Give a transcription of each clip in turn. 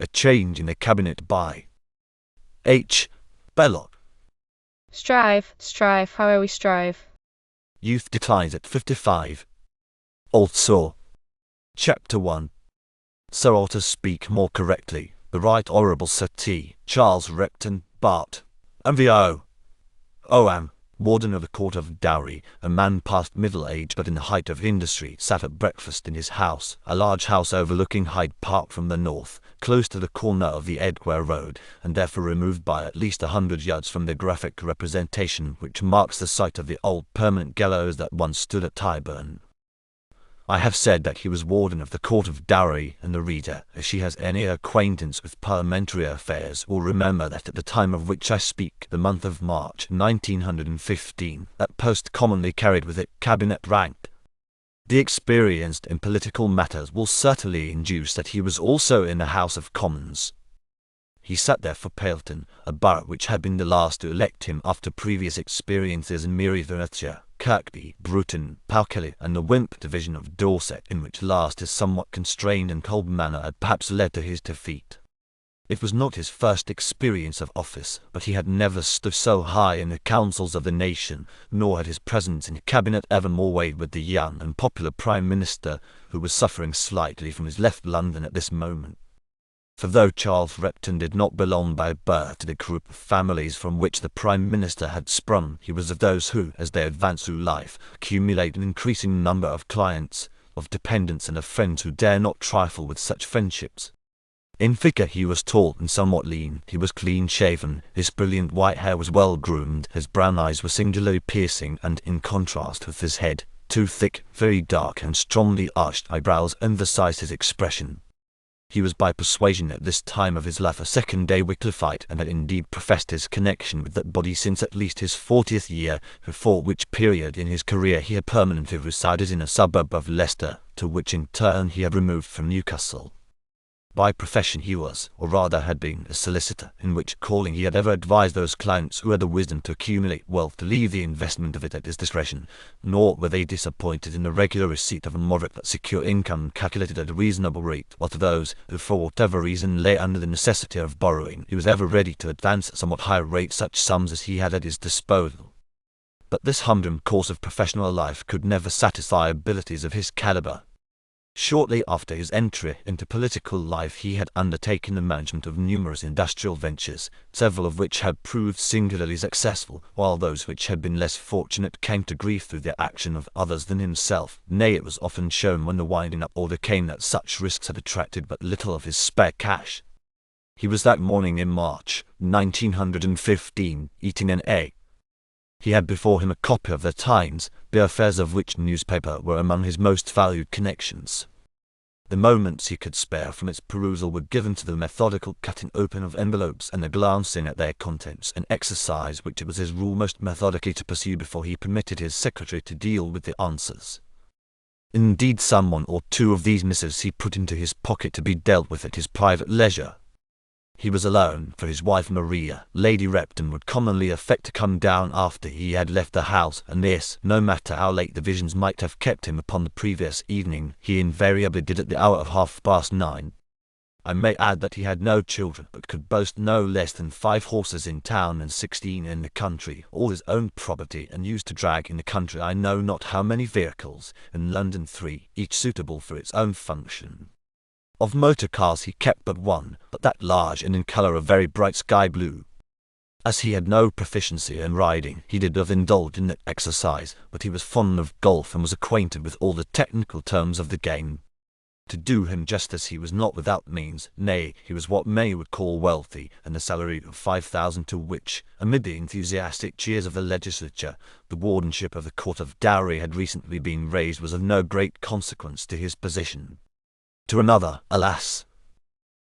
A change in the cabinet by H. Belloc. Strive, however we strive. Youth declines at 55. Old Saw. Chapter 1. So or to speak more correctly, the Right Honourable Sir T. Charles Repton, Bart. MVO. O.M. Warden of the Court of Dowry, a man past middle age but in the height of industry, sat at breakfast in his house, a large house overlooking Hyde Park from the north, close to the corner of the Edgware Road, and therefore removed by at least 100 yards from the graphic representation which marks the site of the old permanent gallows that once stood at Tyburn. I have said that he was warden of the Court of Dowry, and the reader, if she has any acquaintance with parliamentary affairs, will remember that at the time of which I speak, the month of March 1915, that post commonly carried with it cabinet rank. The experienced in political matters will certainly induce that he was also in the House of Commons. He sat there for Paleton, a borough which had been the last to elect him after previous experiences in Merionethshire, Kirkby, Bruton, Powkelly, and the Wimp division of Dorset, in which last his somewhat constrained and cold manner had perhaps led to his defeat. It was not his first experience of office, but he had never stood so high in the councils of the nation, nor had his presence in cabinet ever more weighed with the young and popular Prime Minister, who was suffering slightly from his left London at this moment. For though Charles Repton did not belong by birth to the group of families from which the Prime Minister had sprung, he was of those who, as they advance through life, accumulate an increasing number of clients, of dependents and of friends who dare not trifle with such friendships. In figure he was tall and somewhat lean, he was clean-shaven, his brilliant white hair was well-groomed, his brown eyes were singularly piercing, and, in contrast with his head, two thick, very dark and strongly arched eyebrows emphasized his expression. He was by persuasion at this time of his life a second-day Wycliffite, and had indeed professed his connection with that body since at least his 40th year, before which period in his career he had permanently resided in a suburb of Leicester, to which in turn he had removed from Newcastle. By profession he was, or rather had been, a solicitor, in which calling he had ever advised those clients who had the wisdom to accumulate wealth to leave the investment of it at his discretion, nor were they disappointed in the regular receipt of a moderate but secure income calculated at a reasonable rate, while to those who for whatever reason lay under the necessity of borrowing, he was ever ready to advance at somewhat higher rate such sums as he had at his disposal. But this humdrum course of professional life could never satisfy abilities of his calibre. Shortly after his entry into political life he had undertaken the management of numerous industrial ventures, several of which had proved singularly successful, while those which had been less fortunate came to grief through the action of others than himself. Nay, it was often shown when the winding up order came that such risks had attracted but little of his spare cash. He was that morning in March 1915 eating an egg. He had before him a copy of the Times, the affairs of which newspaper were among his most valued connections. The moments he could spare from its perusal were given to the methodical cutting open of envelopes and the glancing at their contents, an exercise which it was his rule most methodically to pursue before he permitted his secretary to deal with the answers. Indeed, some one or two of these missives he put into his pocket to be dealt with at his private leisure. He was alone, for his wife Maria, Lady Repton, would commonly affect to come down after he had left the house, and this, no matter how late the visions might have kept him upon the previous evening, he invariably did at the hour of 9:30. I may add that he had no children, but could boast no less than 5 horses in town and 16 in the country, all his own property, and used to drag in the country I know not how many vehicles, in London 3, each suitable for its own function. Of motor cars he kept but one, but that large and in colour of very bright sky blue. As he had no proficiency in riding, he did not indulge in that exercise, but he was fond of golf and was acquainted with all the technical terms of the game. To do him justice, he was not without means, nay, he was what many would call wealthy, and the salary of 5,000 to which, amid the enthusiastic cheers of the legislature, the wardenship of the Court of Dowry had recently been raised was of no great consequence to his position. To another, alas!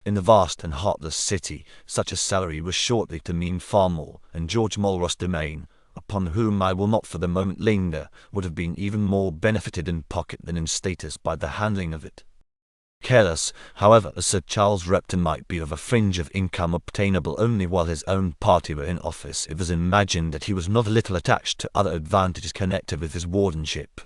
In the vast and heartless city, such a salary was shortly to mean far more, and George Mulross Domain, upon whom I will not for the moment linger, would have been even more benefited in pocket than in status by the handling of it. Careless, however, as Sir Charles Repton might be of a fringe of income obtainable only while his own party were in office, it was imagined that he was not a little attached to other advantages connected with his wardenship.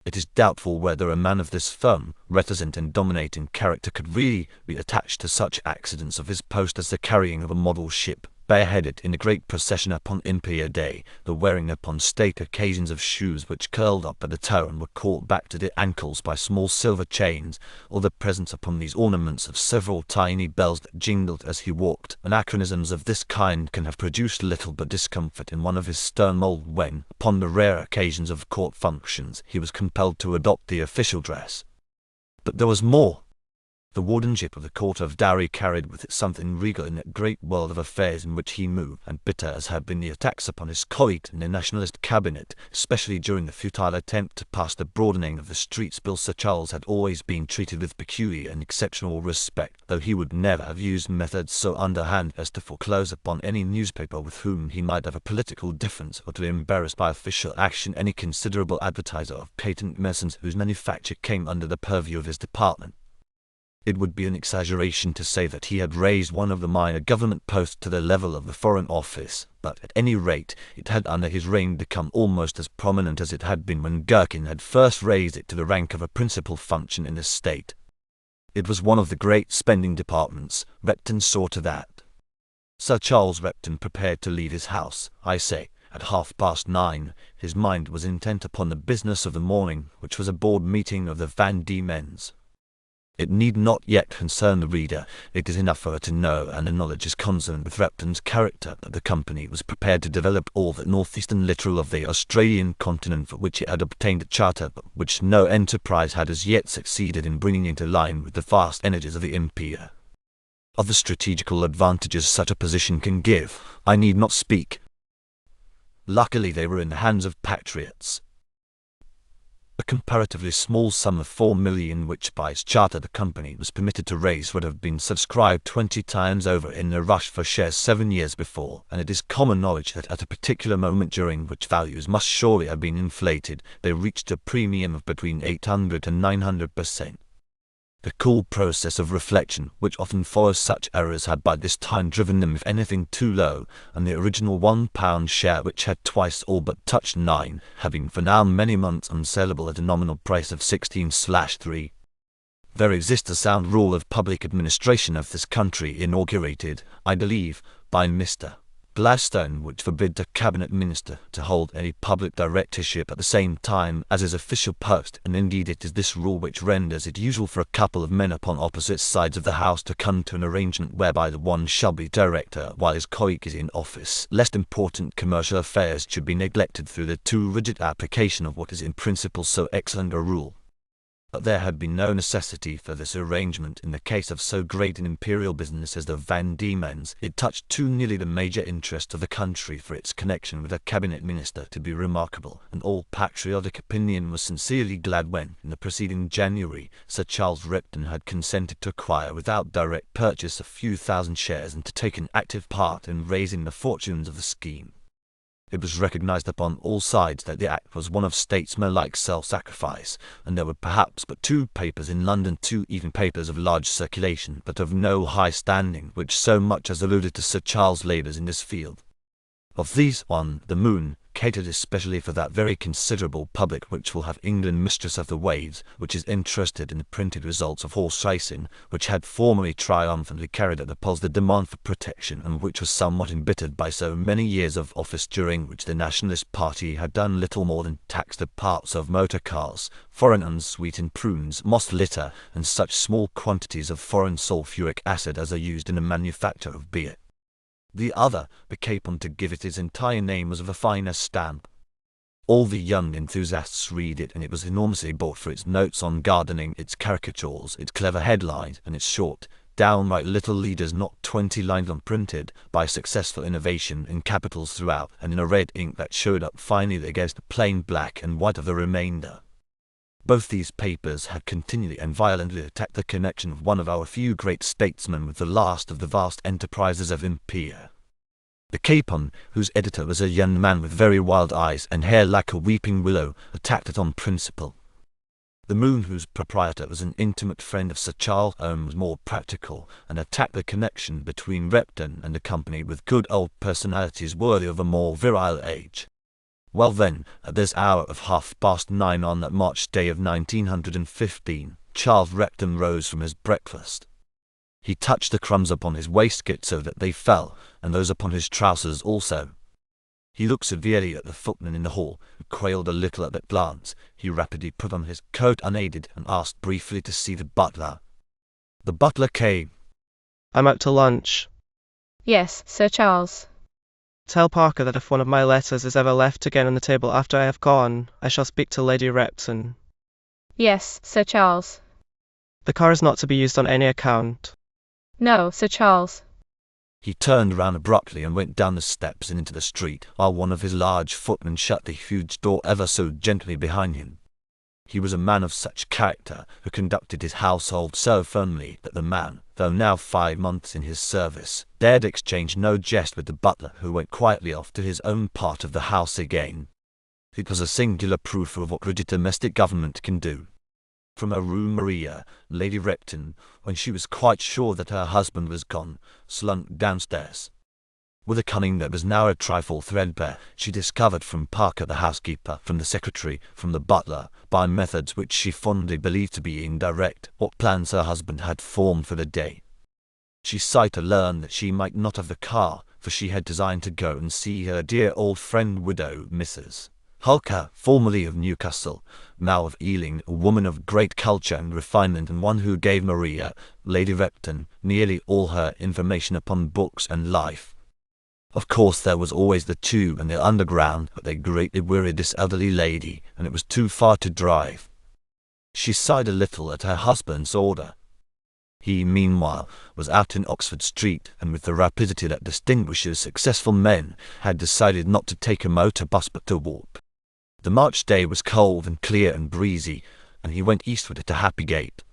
It is doubtful whether a man of this firm, reticent and dominating character could really be attached to such accidents of his post as the carrying of a model ship, bareheaded in a great procession upon Imperial Day, the wearing upon state occasions of shoes which curled up at the toe and were caught back to the ankles by small silver chains, or the presence upon these ornaments of several tiny bells that jingled as he walked. Anachronisms of this kind can have produced little but discomfort in one of his stern mold when, upon the rare occasions of court functions, he was compelled to adopt the official dress. But there was more. The wardenship of the Court of Dowry carried with it something regal in that great world of affairs in which he moved, and bitter as had been the attacks upon his colleagues in the Nationalist cabinet, especially during the futile attempt to pass the broadening of the streets bill, Sir Charles had always been treated with peculiar and exceptional respect, though he would never have used methods so underhand as to foreclose upon any newspaper with whom he might have a political difference, or to embarrass by official action any considerable advertiser of patent medicines whose manufacture came under the purview of his department. It would be an exaggeration to say that he had raised one of the minor government posts to the level of the Foreign Office, but at any rate it had under his reign become almost as prominent as it had been when Gherkin had first raised it to the rank of a principal function in the state. It was one of the great spending departments. Repton saw to that. Sir Charles Repton prepared to leave his house, I say, at 9:30. His mind was intent upon the business of the morning, which was a board meeting of the Van Diemen's. It need not yet concern the reader. It is enough for her to know, and the knowledge is concerned with Repton's character, that the company was prepared to develop all that northeastern littoral of the Australian continent for which it had obtained a charter, but which no enterprise had as yet succeeded in bringing into line with the vast energies of the Empire. Of the strategical advantages such a position can give, I need not speak. Luckily they were in the hands of patriots. A comparatively small sum of $4 million which by its charter the company was permitted to raise would have been subscribed 20 times over in the rush for shares 7 years before, and it is common knowledge that at a particular moment during which values must surely have been inflated, they reached a premium of between 800 and 900%. The cool process of reflection which often follows such errors had by this time driven them if anything too low, and the original £1 share, which had twice all but touched 9, having for now many months unsellable at a nominal price of 16/3. There exists a sound rule of public administration of this country inaugurated, I believe, by Mr. Gladstone, which forbids a cabinet minister to hold any public directorship at the same time as his official post, and indeed it is this rule which renders it usual for a couple of men upon opposite sides of the House to come to an arrangement whereby the one shall be director while his colleague is in office, lest important commercial affairs should be neglected through the too rigid application of what is in principle so excellent a rule. But there had been no necessity for this arrangement in the case of so great an imperial business as the Van Diemen's. It touched too nearly the major interest of the country for its connection with a cabinet minister to be remarkable, and all patriotic opinion was sincerely glad when, in the preceding January, Sir Charles Repton had consented to acquire without direct purchase a few thousand shares and to take an active part in raising the fortunes of the scheme. It was recognized upon all sides that the act was one of statesmanlike self-sacrifice, and there were perhaps but 2 papers in London, 2 even papers of large circulation, but of no high standing, which so much as alluded to Sir Charles' labours in this field. Of these, one, the Moon, catered especially for that very considerable public which will have England mistress of the waves, which is interested in the printed results of horse racing, which had formerly triumphantly carried at the polls the demand for protection, and which was somewhat embittered by so many years of office during which the Nationalist party had done little more than tax the parts of motor cars, foreign unsweetened prunes, moss litter, and such small quantities of foreign sulphuric acid as are used in the manufacture of beer. The other, the Capon, to give it its entire name, was of a finer stamp. All the young enthusiasts read it, and it was enormously bought for its notes on gardening, its caricatures, its clever headlines, and its short, downright little leaders not 20 lines unprinted, by successful innovation, in capitals throughout, and in a red ink that showed up finely against the plain black and white of the remainder. Both these papers had continually and violently attacked the connection of one of our few great statesmen with the last of the vast enterprises of Empire. The Capon, whose editor was a young man with very wild eyes and hair like a weeping willow, attacked it on principle. The Moon, whose proprietor was an intimate friend of Sir Charles, was more practical, and attacked the connection between Repton and the company with good old personalities worthy of a more virile age. Well then, at this hour of 9:30 on that March day of 1915, Charles Repton rose from his breakfast. He touched the crumbs upon his waistcoat so that they fell, and those upon his trousers also. He looked severely at the footman in the hall, who quailed a little at that glance. He rapidly put on his coat unaided, and asked briefly to see the butler. The butler came. "I'm out to lunch." "Yes, Sir Charles." "Tell Parker that if one of my letters is ever left again on the table after I have gone, I shall speak to Lady Repton." "Yes, Sir Charles." "The car is not to be used on any account." "No, Sir Charles." He turned round abruptly and went down the steps and into the street, while one of his large footmen shut the huge door ever so gently behind him. He was a man of such character, who conducted his household so firmly, that the man, though now 5 months in his service, dared exchange no jest with the butler, who went quietly off to his own part of the house again. It was a singular proof of what rigid domestic government can do. From her room Maria, Lady Repton, when she was quite sure that her husband was gone, slunk downstairs. With a cunning that was now a trifle threadbare, she discovered from Parker the housekeeper, from the secretary, from the butler, by methods which she fondly believed to be indirect, what plans her husband had formed for the day. She sighed to learn that she might not have the car, for she had designed to go and see her dear old friend widow Mrs. Hulker, formerly of Newcastle, now of Ealing, a woman of great culture and refinement, and one who gave Maria, Lady Repton, nearly all her information upon books and life. Of course there was always the tube and the underground, but they greatly wearied this elderly lady, and it was too far to drive. She sighed a little at her husband's order. He, meanwhile, was out in Oxford Street, and with the rapidity that distinguishes successful men, had decided not to take a motor bus but to walk. The March day was cold and clear and breezy, and he went eastward to Happygate.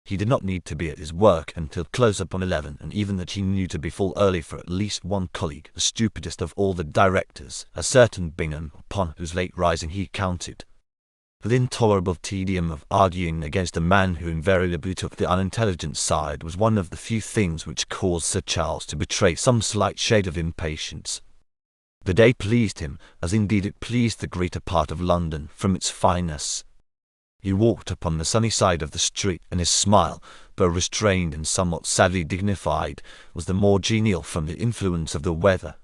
He did not need to be at his work until close upon 11, and even that he knew to be full early for at least one colleague, the stupidest of all the directors, a certain Bingham, upon whose late rising he counted. The intolerable tedium of arguing against a man who invariably took the unintelligent side was one of the few things which caused Sir Charles to betray some slight shade of impatience. The day pleased him, as indeed it pleased the greater part of London, from its fineness. He walked upon the sunny side of the street, and his smile, though restrained and somewhat sadly dignified, was the more genial from the influence of the weather.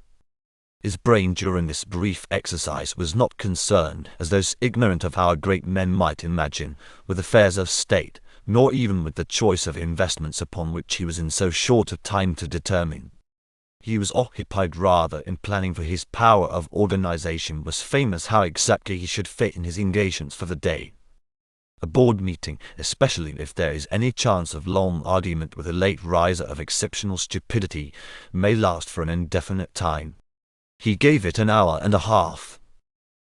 His brain during this brief exercise was not concerned, as those ignorant of our great men might imagine, with affairs of state, nor even with the choice of investments upon which he was in so short a time to determine. He was occupied rather in planning, for his power of organization was famous, how exactly he should fit in his engagements for the day. A board meeting, especially if there is any chance of long argument with a late riser of exceptional stupidity, may last for an indefinite time. He gave it an hour and a half.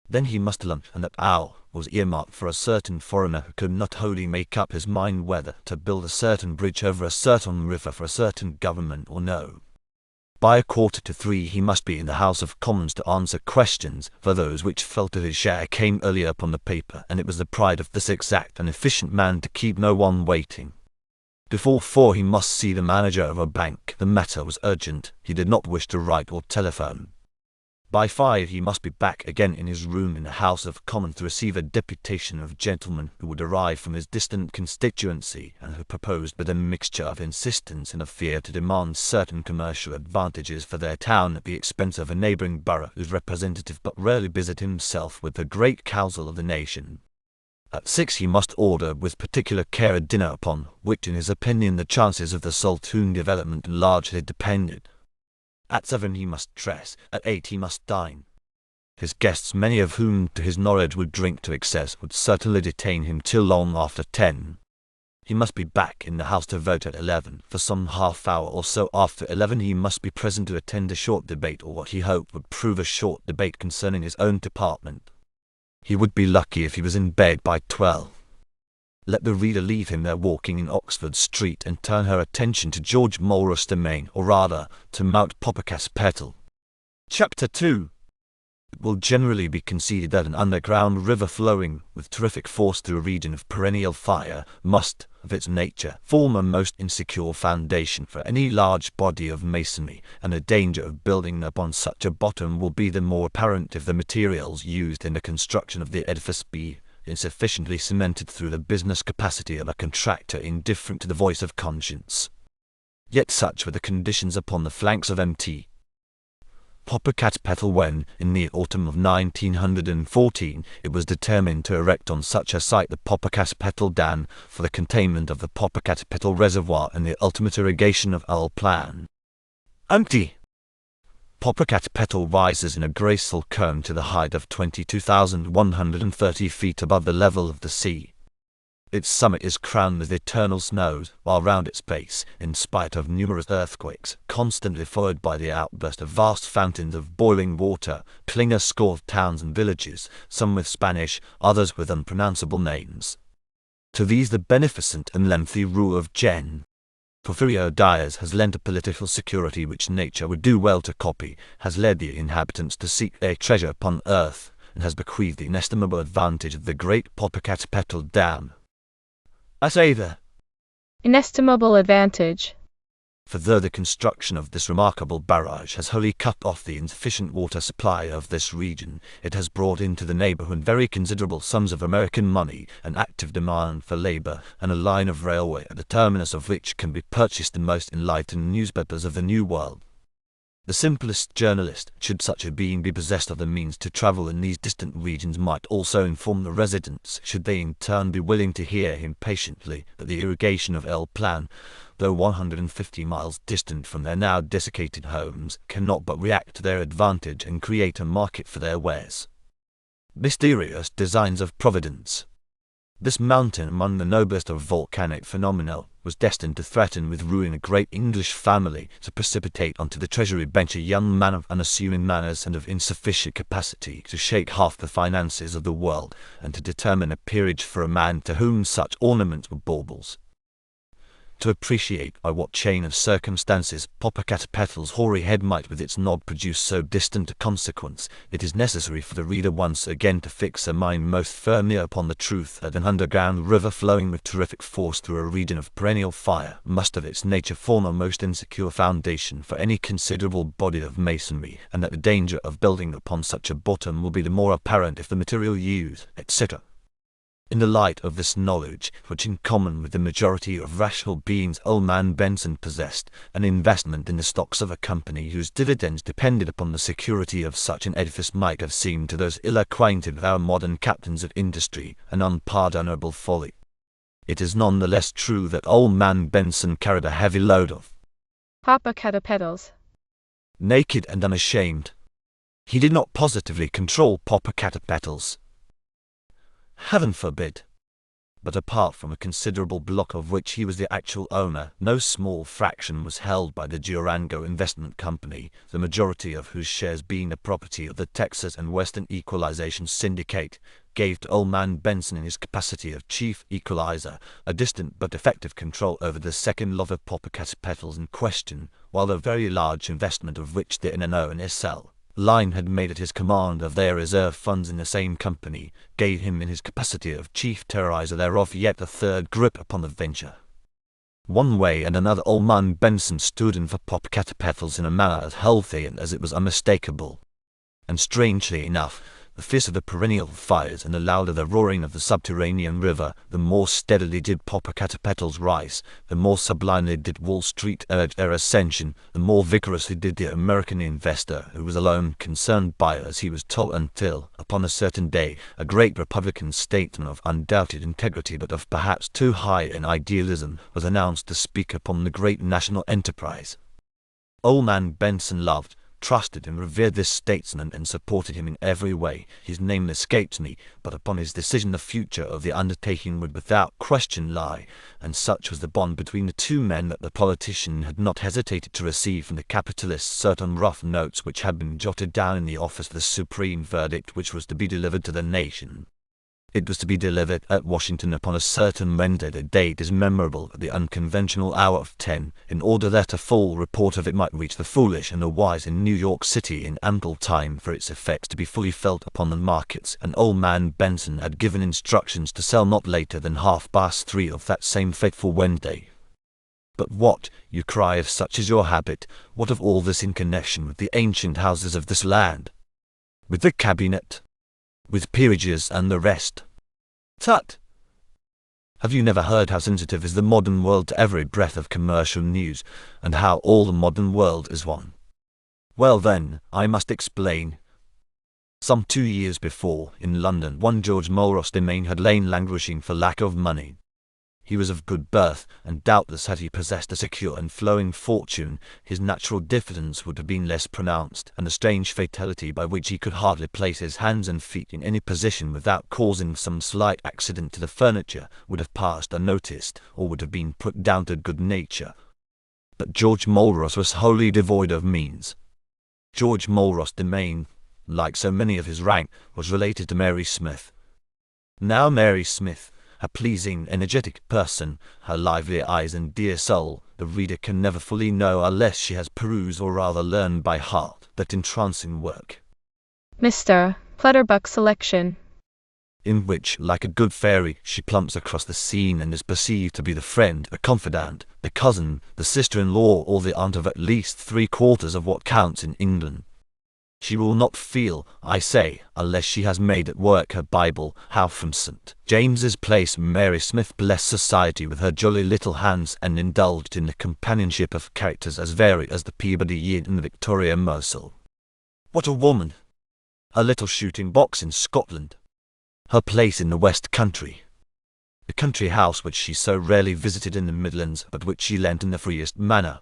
Then he must lunch, and that hour was earmarked for a certain foreigner who could not wholly make up his mind whether to build a certain bridge over a certain river for a certain government or no. By 2:45 he must be in the House of Commons to answer questions, for those which fell to his share came earlier upon the paper, and it was the pride of this exact and efficient man to keep no one waiting. Before 4 he must see the manager of a bank. The matter was urgent. He did not wish to write or telephone. By 5 he must be back again in his room in the House of Commons to receive a deputation of gentlemen who would arrive from his distant constituency, and who proposed with a mixture of insistence and of fear to demand certain commercial advantages for their town at the expense of a neighbouring borough whose representative but rarely busied himself with the great council of the nation. At 6 he must order with particular care a dinner upon which in his opinion the chances of the Saltoun development largely depended. At 7 he must dress. At 8 he must dine. His guests, many of whom to his knowledge would drink to excess, would certainly detain him till long after 10. He must be back in the House to vote at 11. For some half hour or so after 11 he must be present to attend a short debate, or what he hoped would prove a short debate concerning his own department. He would be lucky if he was in bed by 12. Let the reader leave him there walking in Oxford Street, and turn her attention to George Morris Domain, or rather, to Mount Popocatepetl. Chapter 2. It will generally be conceded that an underground river flowing with terrific force through a region of perennial fire must, of its nature, form a most insecure foundation for any large body of masonry, and the danger of building upon such a bottom will be the more apparent if the materials used in the construction of the edifice be insufficiently cemented through the business capacity of a contractor indifferent to the voice of conscience. Yet such were the conditions upon the flanks of Mt. Popocatépetl when, in the autumn of 1914, it was determined to erect on such a site the Popocatépetl Dam for the containment of the Popocatépetl Reservoir and the ultimate irrigation of El Plan. Mt. Popocatépetl rises in a graceful cone to the height of 22,130 feet above the level of the sea. Its summit is crowned with eternal snows, while round its base, in spite of numerous earthquakes, constantly followed by the outburst of vast fountains of boiling water, cling a score of towns and villages, some with Spanish, others with unpronounceable names. To these the beneficent and lengthy rule of Gen. Porfirio Diaz has lent a political security which nature would do well to copy, has led the inhabitants to seek their treasure upon earth, and has bequeathed the inestimable advantage of the great Popocatépetl Dam. I say the Inestimable advantage. For though the construction of this remarkable barrage has wholly cut off the insufficient water supply of this region, it has brought into the neighborhood very considerable sums of American money, an active demand for labor, and a line of railway at the terminus of which can be purchased the most enlightened newspapers of the New World. The simplest journalist, should such a being be possessed of the means to travel in these distant regions, might also inform the residents, should they in turn be willing to hear him patiently, that the irrigation of El Plan, though 150 miles distant from their now desiccated homes, cannot but react to their advantage and create a market for their wares. Mysterious designs of Providence. This mountain, among the noblest of volcanic phenomena, was destined to threaten with ruin a great English family, to precipitate onto the treasury bench a young man of unassuming manners and of insufficient capacity to shake half the finances of the world, and to determine a peerage for a man to whom such ornaments were baubles. To appreciate by what chain of circumstances Popocatépetl hoary head might with its nod produce so distant a consequence, it is necessary for the reader once again to fix her mind most firmly upon the truth that an underground river flowing with terrific force through a region of perennial fire must of its nature form a most insecure foundation for any considerable body of masonry, and that the danger of building upon such a bottom will be the more apparent if the material used, etc. In the light of this knowledge, which in common with the majority of rational beings old man Benson possessed, an investment in the stocks of a company whose dividends depended upon the security of such an edifice might have seemed to those ill-acquainted with our modern captains of industry an unpardonable folly. It is none the less true that old man Benson carried a heavy load of Popocatépetls. Naked and unashamed. He did not positively control Popocatépetls. Heaven forbid. But apart from a considerable block of which he was the actual owner, no small fraction was held by the Durango Investment Company, the majority of whose shares, being the property of the Texas and Western Equalization Syndicate, gave to old man Benson in his capacity of chief equalizer a distant but effective control over the second lot of Popocatépetls in question, while the very large investment of which the NNO and SL line had made at his command of their reserve funds in the same company, gave him in his capacity of chief terrorizer thereof yet a third grip upon the venture. One way and another old man Benson stood in for Popocatépetls in a manner as healthy and as it was unmistakable. And strangely enough, the fiercer the perennial fires and the louder the roaring of the subterranean river, the more steadily did Popocatépetls rise, the more sublimely did Wall Street urge their ascension, the more vigorously did the American investor, who was alone concerned by it as he was told, until, upon a certain day, a great Republican statesman of undoubted integrity but of perhaps too high an idealism was announced to speak upon the great national enterprise. Old man Benson loved, trusted and revered this statesman and supported him in every way. His name escapes me, but upon his decision the future of the undertaking would without question lie, and such was the bond between the two men that the politician had not hesitated to receive from the capitalists certain rough notes which had been jotted down in the office of the supreme verdict which was to be delivered to the nation. It was to be delivered at Washington upon a certain Wednesday. The date is memorable at the unconventional hour of 10, in order that a full report of it might reach the foolish and the wise in New York City in ample time for its effects to be fully felt upon the markets. And old man Benson had given instructions to sell not later than 3:30 of that same fateful Wednesday. But what, you cry, if such is your habit, what of all this in connection with the ancient houses of this land? With the cabinet? With peerages and the rest? Tut! Have you never heard how sensitive is the modern world to every breath of commercial news, and how all the modern world is one? Well then, I must explain. Some 2 years before, in London, one George Mulross Demain had lain languishing for lack of money. He was of good birth, and doubtless had he possessed a secure and flowing fortune, his natural diffidence would have been less pronounced, and the strange fatality by which he could hardly place his hands and feet in any position without causing some slight accident to the furniture would have passed unnoticed, or would have been put down to good nature. But George Mulross was wholly devoid of means. George Mulross Demain, like so many of his rank, was related to Mary Smith. Now Mary Smith, a pleasing, energetic person, her lively eyes and dear soul, the reader can never fully know unless she has perused or rather learned by heart that entrancing work, Mr. Clutterbuck's Selection, in which, like a good fairy, she plumps across the scene and is perceived to be the friend, the confidant, the cousin, the sister-in-law, or the aunt of at least 3/4 of what counts in England. She will not feel, I say, unless she has made at work her Bible, how from St. James's Place Mary Smith blessed society with her jolly little hands and indulged in the companionship of characters as varied as the Peabody Year and the Victoria Morsel. What a woman! Her little shooting box in Scotland, her place in the West Country, the country house which she so rarely visited in the Midlands, but which she lent in the freest manner,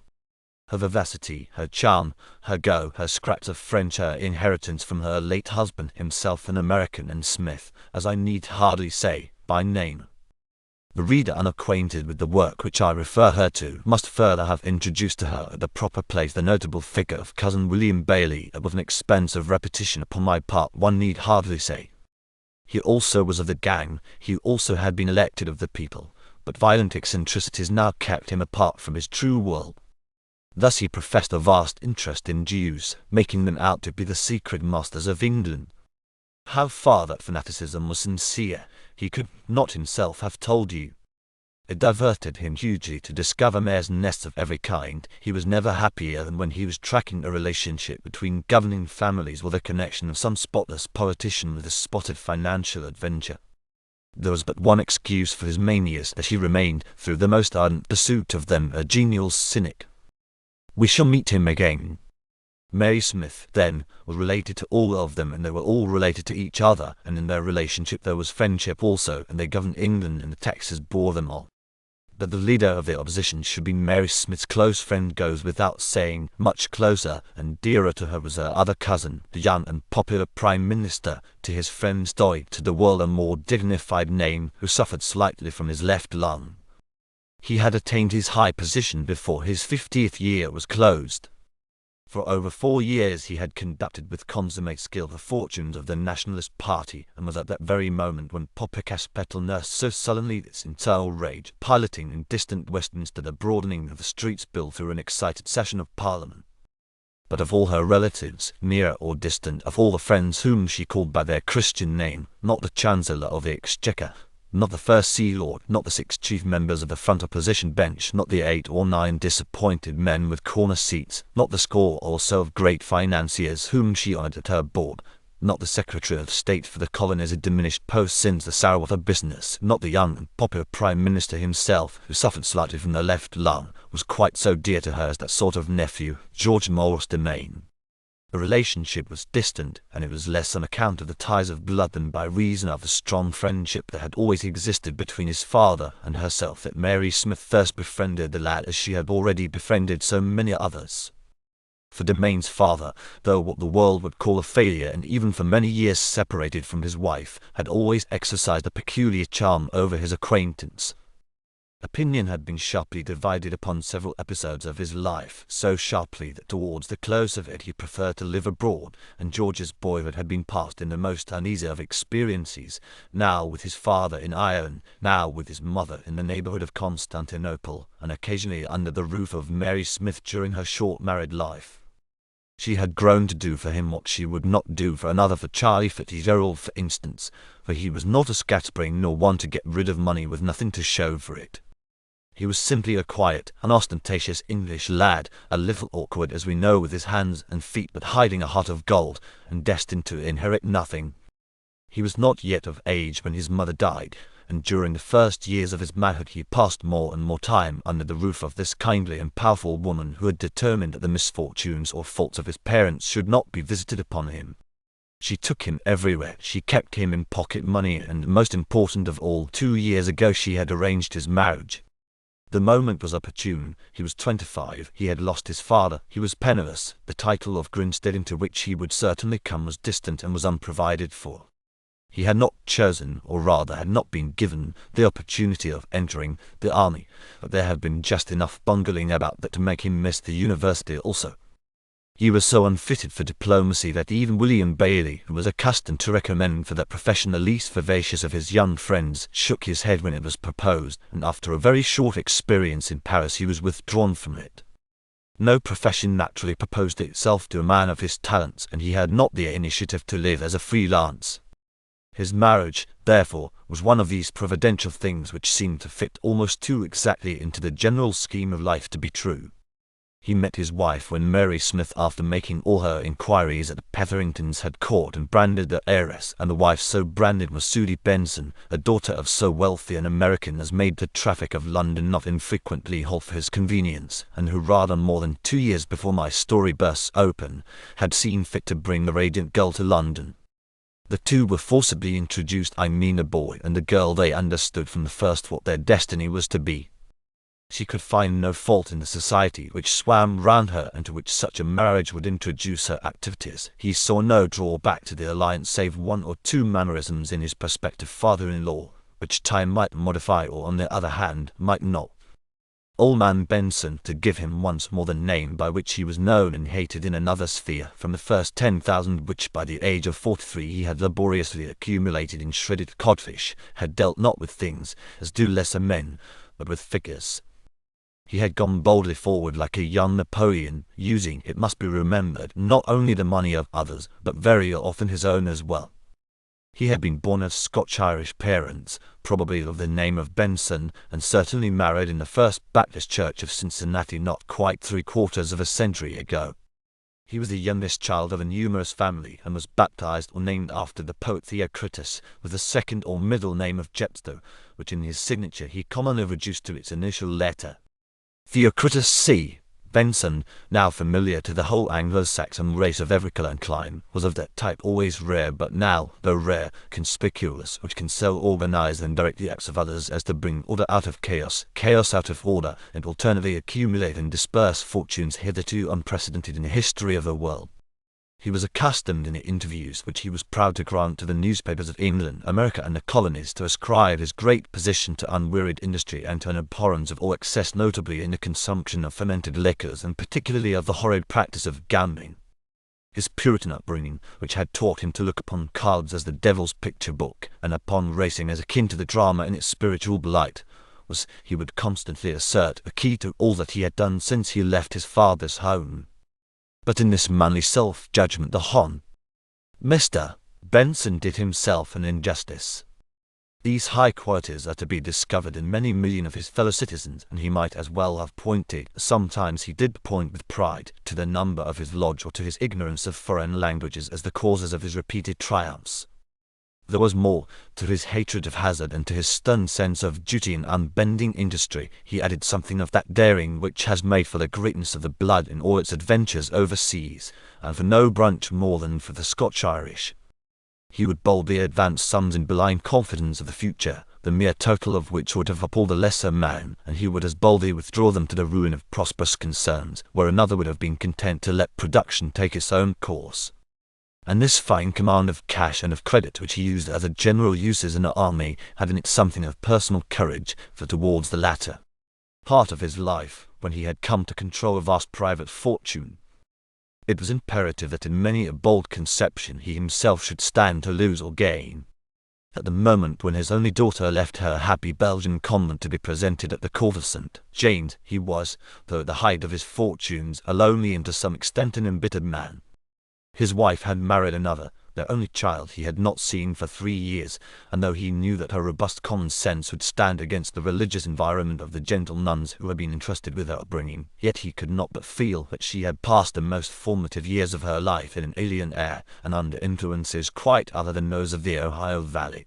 her vivacity, her charm, her go, her scraps of French, her inheritance from her late husband, himself an American, and Smith, as I need hardly say, by name. The reader unacquainted with the work which I refer her to must further have introduced to her at the proper place the notable figure of cousin William Bailey, with an expense of repetition upon my part one need hardly say. He also was of the gang, he also had been elected of the people, but violent eccentricities now kept him apart from his true world. Thus he professed a vast interest in Jews, making them out to be the secret masters of England. How far that fanaticism was sincere, he could not himself have told you. It diverted him hugely to discover mares' nests of every kind. He was never happier than when he was tracking a relationship between governing families or the connection of some spotless politician with a spotted financial adventure. There was but one excuse for his manias, that he remained, through the most ardent pursuit of them, a genial cynic. We shall meet him again. Mary Smith, then, was related to all of them, and they were all related to each other, and in their relationship there was friendship also, and they governed England, and the taxes bore them all. That the leader of the opposition should be Mary Smith's close friend goes without saying. Much closer and dearer to her was her other cousin, the young and popular Prime Minister, to his friend Stoy, to the world a more dignified name, who suffered slightly from his left lung. He had attained his high position before his 50th year was closed. For over 4 years he had conducted with consummate skill the fortunes of the Nationalist Party, and was at that very moment when Popocatepetl nursed so sullenly its internal rage, piloting in distant Westminster the broadening of the Streets Bill through an excited session of Parliament. But of all her relatives, near or distant, of all the friends whom she called by their Christian name, not the Chancellor of the Exchequer, not the First Sea Lord, not the 6 chief members of the front opposition bench, not the 8 or 9 disappointed men with corner seats, not the score or so of great financiers whom she honoured at her board, not the Secretary of State for the colonies had diminished post since the sorrow of her business, not the young and popular Prime Minister himself, who suffered slightly from the left lung, was quite so dear to her as that sort of nephew, George Mulross Demain. The relationship was distant, and it was less on account of the ties of blood than by reason of the strong friendship that had always existed between his father and herself that Mary Smith first befriended the lad as she had already befriended so many others. For Demain's father, though what the world would call a failure and even for many years separated from his wife, had always exercised a peculiar charm over his acquaintance. Opinion had been sharply divided upon several episodes of his life, so sharply that towards the close of it he preferred to live abroad, and George's boyhood had been passed in the most uneasy of experiences, now with his father in Ireland, now with his mother in the neighbourhood of Constantinople, and occasionally under the roof of Mary Smith during her short married life. She had grown to do for him what she would not do for another, for Charlie Fitzgerald for instance, for he was not a scatterbrain nor one to get rid of money with nothing to show for it. He was simply a quiet, unostentatious English lad, a little awkward as we know with his hands and feet, but hiding a heart of gold, and destined to inherit nothing. He was not yet of age when his mother died, and during the first years of his manhood he passed more and more time under the roof of this kindly and powerful woman who had determined that the misfortunes or faults of his parents should not be visited upon him. She took him everywhere, she kept him in pocket money, and most important of all, 2 years ago she had arranged his marriage. The moment was opportune. He was 25, he had lost his father, he was penniless, the title of Grinstead into which he would certainly come was distant and was unprovided for. He had not chosen, or rather had not been given, the opportunity of entering the army, but there had been just enough bungling about that to make him miss the university also. He was so unfitted for diplomacy that even William Bailey, who was accustomed to recommend for that profession the least vivacious of his young friends, shook his head when it was proposed, and after a very short experience in Paris he was withdrawn from it. No profession naturally proposed itself to a man of his talents, and he had not the initiative to live as a freelance. His marriage, therefore, was one of these providential things which seemed to fit almost too exactly into the general scheme of life to be true. He met his wife when Mary Smith, after making all her inquiries at the Petheringtons, had caught and branded the heiress, and the wife so branded was Sudie Benson, a daughter of so wealthy an American as made the traffic of London not infrequently halt for his convenience, and who rather more than 2 years before my story bursts open, had seen fit to bring the radiant girl to London. The two were forcibly introduced, I mean the boy and the girl. They understood from the first what their destiny was to be. She could find no fault in the society which swam round her and to which such a marriage would introduce her activities. He saw no drawback to the alliance save 1 or 2 mannerisms in his prospective father-in-law, which time might modify or, on the other hand, might not. Old man Benson, to give him once more the name by which he was known and hated in another sphere, from the first 10,000 which by the age of 43 he had laboriously accumulated in shredded codfish, had dealt not with things, as do lesser men, but with figures. He had gone boldly forward like a young Napoleon, using, it must be remembered, not only the money of others, but very often his own as well. He had been born of Scotch-Irish parents, probably of the name of Benson, and certainly married in the First Baptist Church of Cincinnati not quite 3/4 of a century ago. He was the youngest child of a numerous family, and was baptized or named after the poet Theocritus, with the second or middle name of Jepsto, which in his signature he commonly reduced to its initial letter. Theocritus C. Benson, now familiar to the whole Anglo-Saxon race of every colour and clime, was of that type always rare, but now, though rare, conspicuous, which can so organize and direct the acts of others as to bring order out of chaos, chaos out of order, and alternately accumulate and disperse fortunes hitherto unprecedented in the history of the world. He was accustomed in the interviews which he was proud to grant to the newspapers of England, America, and the colonies to ascribe his great position to unwearied industry and to an abhorrence of all excess, notably in the consumption of fermented liquors, and particularly of the horrid practice of gambling. His Puritan upbringing, which had taught him to look upon cards as the devil's picture book, and upon racing as akin to the drama in its spiritual light, was, he would constantly assert, a key to all that he had done since he left his father's home. But in this manly self-judgment the Hon. Mr. Benson did himself an injustice. These high qualities are to be discovered in many million of his fellow citizens, and he might as well have pointed, sometimes he did point with pride, to the number of his lodge or to his ignorance of foreign languages as the causes of his repeated triumphs. There was more. To his hatred of hazard and to his stern sense of duty and unbending industry, he added something of that daring which has made for the greatness of the blood in all its adventures overseas, and for no branch more than for the Scotch-Irish. He would boldly advance sums in blind confidence of the future, the mere total of which would have appalled a lesser man, and he would as boldly withdraw them to the ruin of prosperous concerns, where another would have been content to let production take its own course. and this fine command of cash and of credit which he used as a general uses in an army had in it something of personal courage, for towards the latter part of his life, when he had come to control a vast private fortune, it was imperative that in many a bold conception he himself should stand to lose or gain. At the moment when his only daughter left her happy Belgian convent to be presented at the court of St. James, he was, though at the height of his fortunes, a lonely and to some extent an embittered man. His wife had married another, their only child he had not seen for 3 years, and though he knew that her robust common sense would stand against the religious environment of the gentle nuns who had been entrusted with her upbringing, yet he could not but feel that she had passed the most formative years of her life in an alien air, and under influences quite other than those of the Ohio Valley.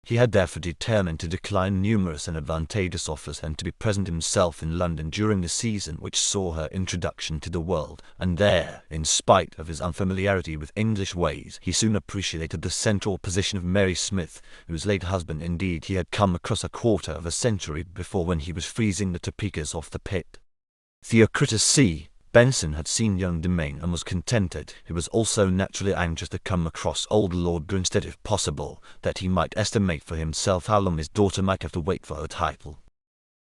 He had therefore determined to decline numerous and advantageous offers and to be present himself in London during the season which saw her introduction to the world, and there, in spite of his unfamiliarity with English ways, he soon appreciated the central position of Mary Smith, whose late husband indeed he had come across a quarter of a century before when he was freezing the Topekas off the pit. Theocritus C. Benson had seen young Demain and was contented. He was also naturally anxious to come across old Lord Grinstead if possible, that he might estimate for himself how long his daughter might have to wait for her title.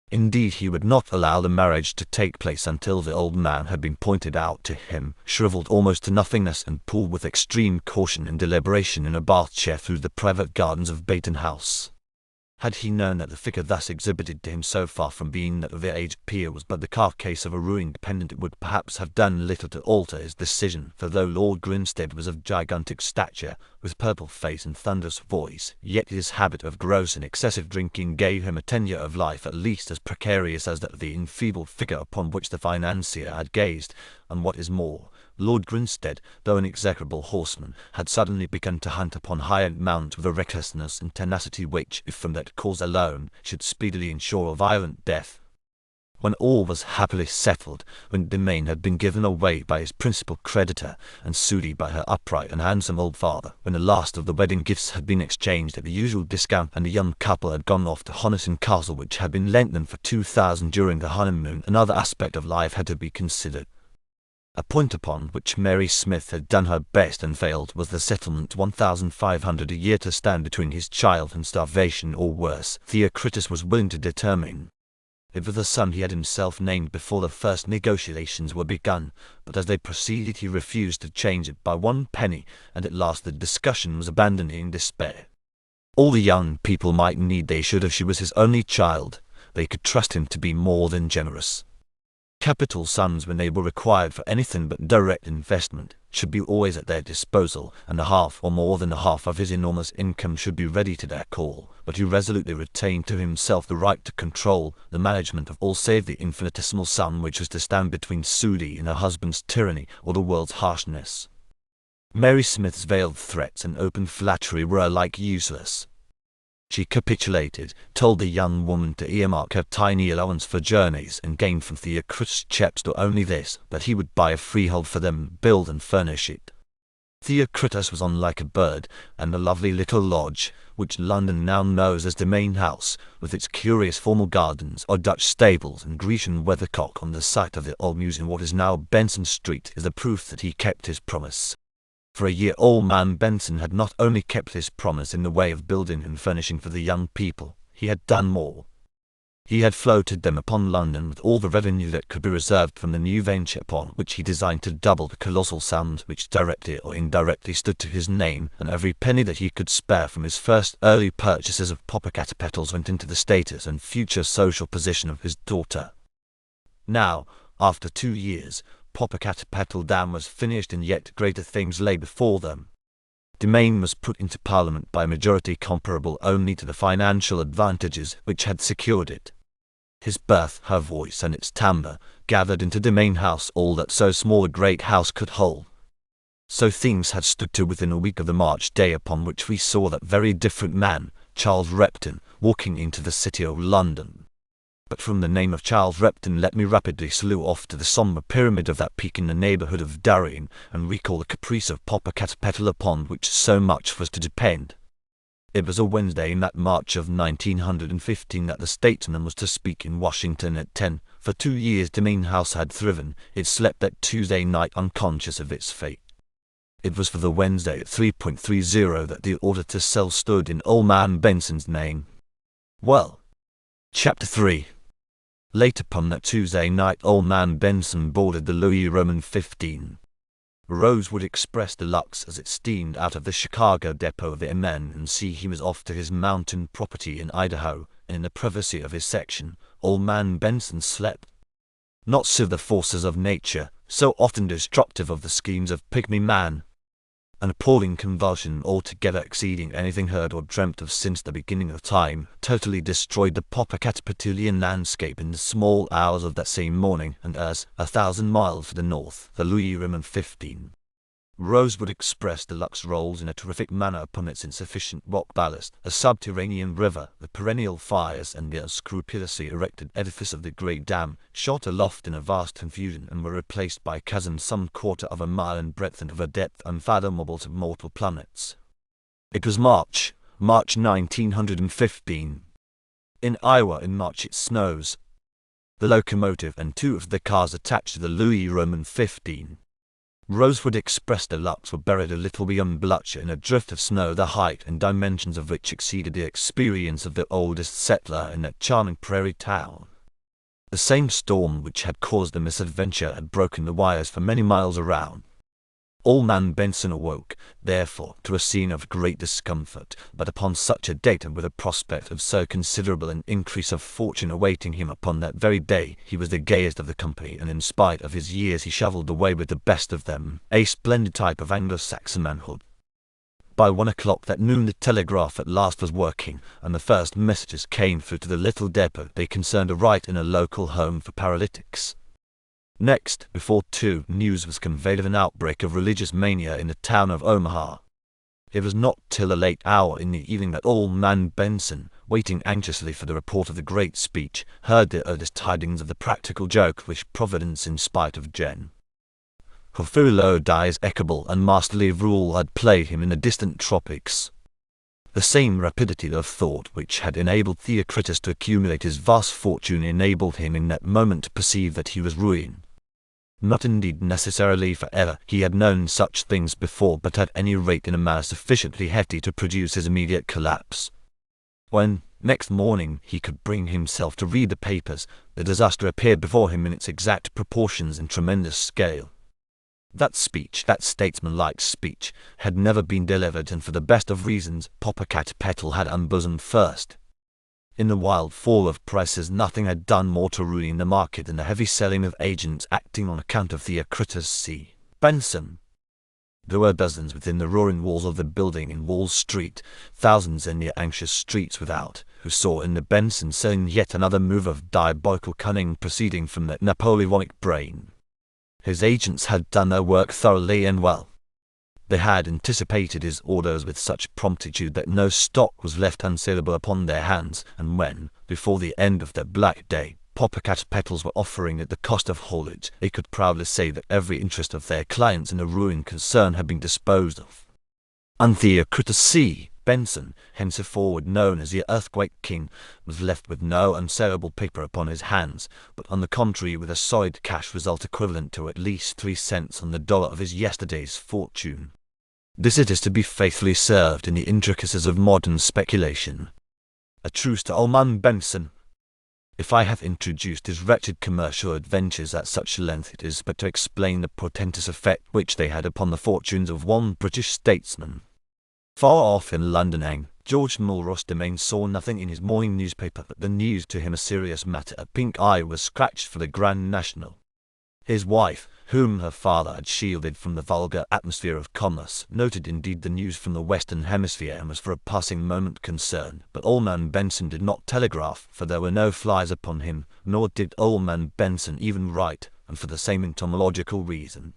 Indeed, he would not allow the marriage to take place until the old man had been pointed out to him, shriveled almost to nothingness and pulled with extreme caution and deliberation in a bath chair through the private gardens of Bayton House. Had he known that the figure thus exhibited to him so far from being that of the aged peer was but the carcase of a ruined dependent, it would perhaps have done little to alter his decision, for though Lord Grinstead was of gigantic stature, with purple face and thunderous voice, yet his habit of gross and excessive drinking gave him a tenure of life at least as precarious as that of the enfeebled figure upon which the financier had gazed, and what is more, Lord Grinstead, though an execrable horseman, had suddenly begun to hunt upon high-end mounts with a recklessness and tenacity which, if from that cause alone, should speedily ensure a violent death. When all was happily settled, when Demain had been given away by his principal creditor, and Sudi by her upright and handsome old father, when the last of the wedding gifts had been exchanged at the usual discount, and the young couple had gone off to Honiton Castle, which had been lent them for 2,000 during the honeymoon, another aspect of life had to be considered. A point upon which Mary Smith had done her best and failed was the settlement 1,500 a year to stand between his child and starvation or worse. Theocritus was willing to determine. It was the sum he had himself named before the first negotiations were begun, but as they proceeded he refused to change it by 1 penny, and at last the discussion was abandoned in despair. All the young people might need they should if she was his only child. They could trust him to be more than generous. Capital sums, when they were required for anything but direct investment, should be always at their disposal, and a half or more than a half of his enormous income should be ready to their call, but he resolutely retained to himself the right to control the management of all save the infinitesimal sum which was to stand between Sudi and her husband's tyranny or the world's harshness. Mary Smith's veiled threats and open flattery were alike useless. She capitulated, told the young woman to earmark her tiny allowance for journeys, and gained from Theocritus Chepstow only this, that he would buy a freehold for them, build and furnish it. Theocritus was on like a bird, and the lovely little lodge, which London now knows as Demain House, with its curious formal gardens, or Dutch stables and Grecian weathercock on the site of the old mews in what is now Benson Street, is a proof that he kept his promise. For a year old man Benson had not only kept his promise in the way of building and furnishing for the young people, he had done more. He had floated them upon London with all the revenue that could be reserved from the new venture upon which he designed to double the colossal sums which directly or indirectly stood to his name, and every penny that he could spare from his first early purchases of Popocatepetls went into the status and future social position of his daughter. Now, after 2 years, Popocatepetl Dam was finished, and yet greater things lay before them. Demain was put into Parliament by a majority comparable only to the financial advantages which had secured it. His birth, her voice, and its timbre gathered into Demain House all that so small a great house could hold. So things had stood to within a week of the March day upon which we saw that very different man, Charles Repton, walking into the city of London. But from the name of Charles Repton let me rapidly slew off to the sombre pyramid of that peak in the neighbourhood of Darien, and recall the caprice of Popocatepetl upon which so much was to depend. It was a Wednesday in that March of 1915 that the statesman was to speak in Washington at 10. For 2 years Demain House had thriven. It slept that Tuesday night unconscious of its fate. It was for the Wednesday at 3.30 that the order to sell stood in old man Benson's name. Well, Chapter 3. Late upon that Tuesday night, old man Benson boarded the Louis Roman 15 Rosewood Express Deluxe as it steamed out of the Chicago depot of the M&C. He was off to his mountain property in Idaho, and in the privacy of his section, old man Benson slept. Not so the forces of nature, so often destructive of the schemes of pygmy man. An appalling convulsion, altogether exceeding anything heard or dreamt of since the beginning of time, totally destroyed the Popocatepetelian landscape in the small hours of that same morning, and as, 1,000 miles to the north, the Louis Roman 15 Rosewood Express Deluxe rolls in a terrific manner upon its insufficient rock ballast, a subterranean river, the perennial fires and the unscrupulously erected edifice of the great dam, shot aloft in a vast confusion and were replaced by chasms some quarter of a mile in breadth and of a depth unfathomable to mortal plummets. It was March 1915. In Iowa in March it snows. The locomotive and two of the cars attached to the Louis Roman 15 Rosewood Express Deluxe were buried a little beyond Blucher in a drift of snow, the height and dimensions of which exceeded the experience of the oldest settler in that charming prairie town. The same storm which had caused the misadventure had broken the wires for many miles around. Old man Benson awoke, therefore, to a scene of great discomfort, but upon such a date and with a prospect of so considerable an increase of fortune awaiting him upon that very day, he was the gayest of the company, and in spite of his years he shovelled away with the best of them, a splendid type of Anglo-Saxon manhood. By 1 o'clock that noon the telegraph at last was working, and the first messages came through to the little depot. They concerned a right in a local home for paralytics. Next, before 2, news was conveyed of an outbreak of religious mania in the town of Omaha. It was not till a late hour in the evening that old man Benson, waiting anxiously for the report of the great speech, heard the earliest tidings of the practical joke which Providence, in spite of Gen. Dies equable and masterly rule, had played him in the distant tropics. The same rapidity of thought which had enabled Theocritus to accumulate his vast fortune enabled him in that moment to perceive that he was ruined. Not indeed necessarily for ever, he had known such things before, but at any rate in a manner sufficiently hefty to produce his immediate collapse. When, next morning, he could bring himself to read the papers, the disaster appeared before him in its exact proportions and tremendous scale. That speech, that statesmanlike speech, had never been delivered, and for the best of reasons Popocatepetl had unbosomed first. In the wild fall of prices nothing had done more to ruin the market than the heavy selling of agents acting on account of Theocritus C. Benson. There were dozens within the roaring walls of the building in Wall Street, thousands in the anxious streets without, who saw in the Benson selling yet another move of diabolical cunning proceeding from that Napoleonic brain. His agents had done their work thoroughly and well. They had anticipated his orders with such promptitude that no stock was left unsaleable upon their hands, and when, before the end of that black day, Popocatepetls were offering at the cost of haulage, they could proudly say that every interest of their clients in the ruined concern had been disposed of. And Theocritus C. Benson, henceforward known as the Earthquake King, was left with no unsaleable paper upon his hands, but on the contrary with a solid cash result equivalent to at least 3 cents on the dollar of his yesterday's fortune. This it is to be faithfully served in the intricacies of modern speculation. A truce to old man Benson. If I have introduced his wretched commercial adventures at such length, it is but to explain the portentous effect which they had upon the fortunes of one British statesman. Far off in London, George Mulross Domain saw nothing in his morning newspaper but the news, to him a serious matter. A pink eye was scratched for the Grand National. His wife, whom her father had shielded from the vulgar atmosphere of commerce, noted indeed the news from the Western Hemisphere and was for a passing moment concerned, but old man Benson did not telegraph, for there were no flies upon him, nor did old man Benson even write, and for the same entomological reason.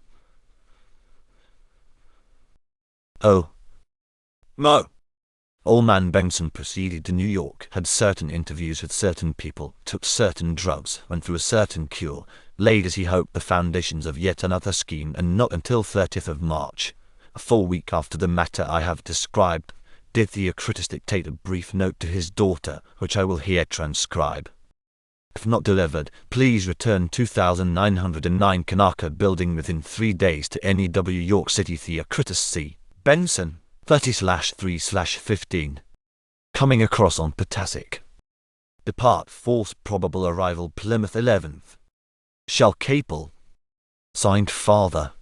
Oh, no! Old man Benson proceeded to New York, had certain interviews with certain people, took certain drugs, went through a certain cure, laid as he hoped the foundations of yet another scheme, and not until 30th of March, a full week after the matter I have described, did Theocritus dictate a brief note to his daughter, which I will here transcribe. If not delivered, please return 2909 Kanaka Building within 3 days to NEW York City Theocritus C. Benson, 30/3/15. Coming across on Potassic. Depart force probable arrival Plymouth 11th. Shell Capel. Signed Father.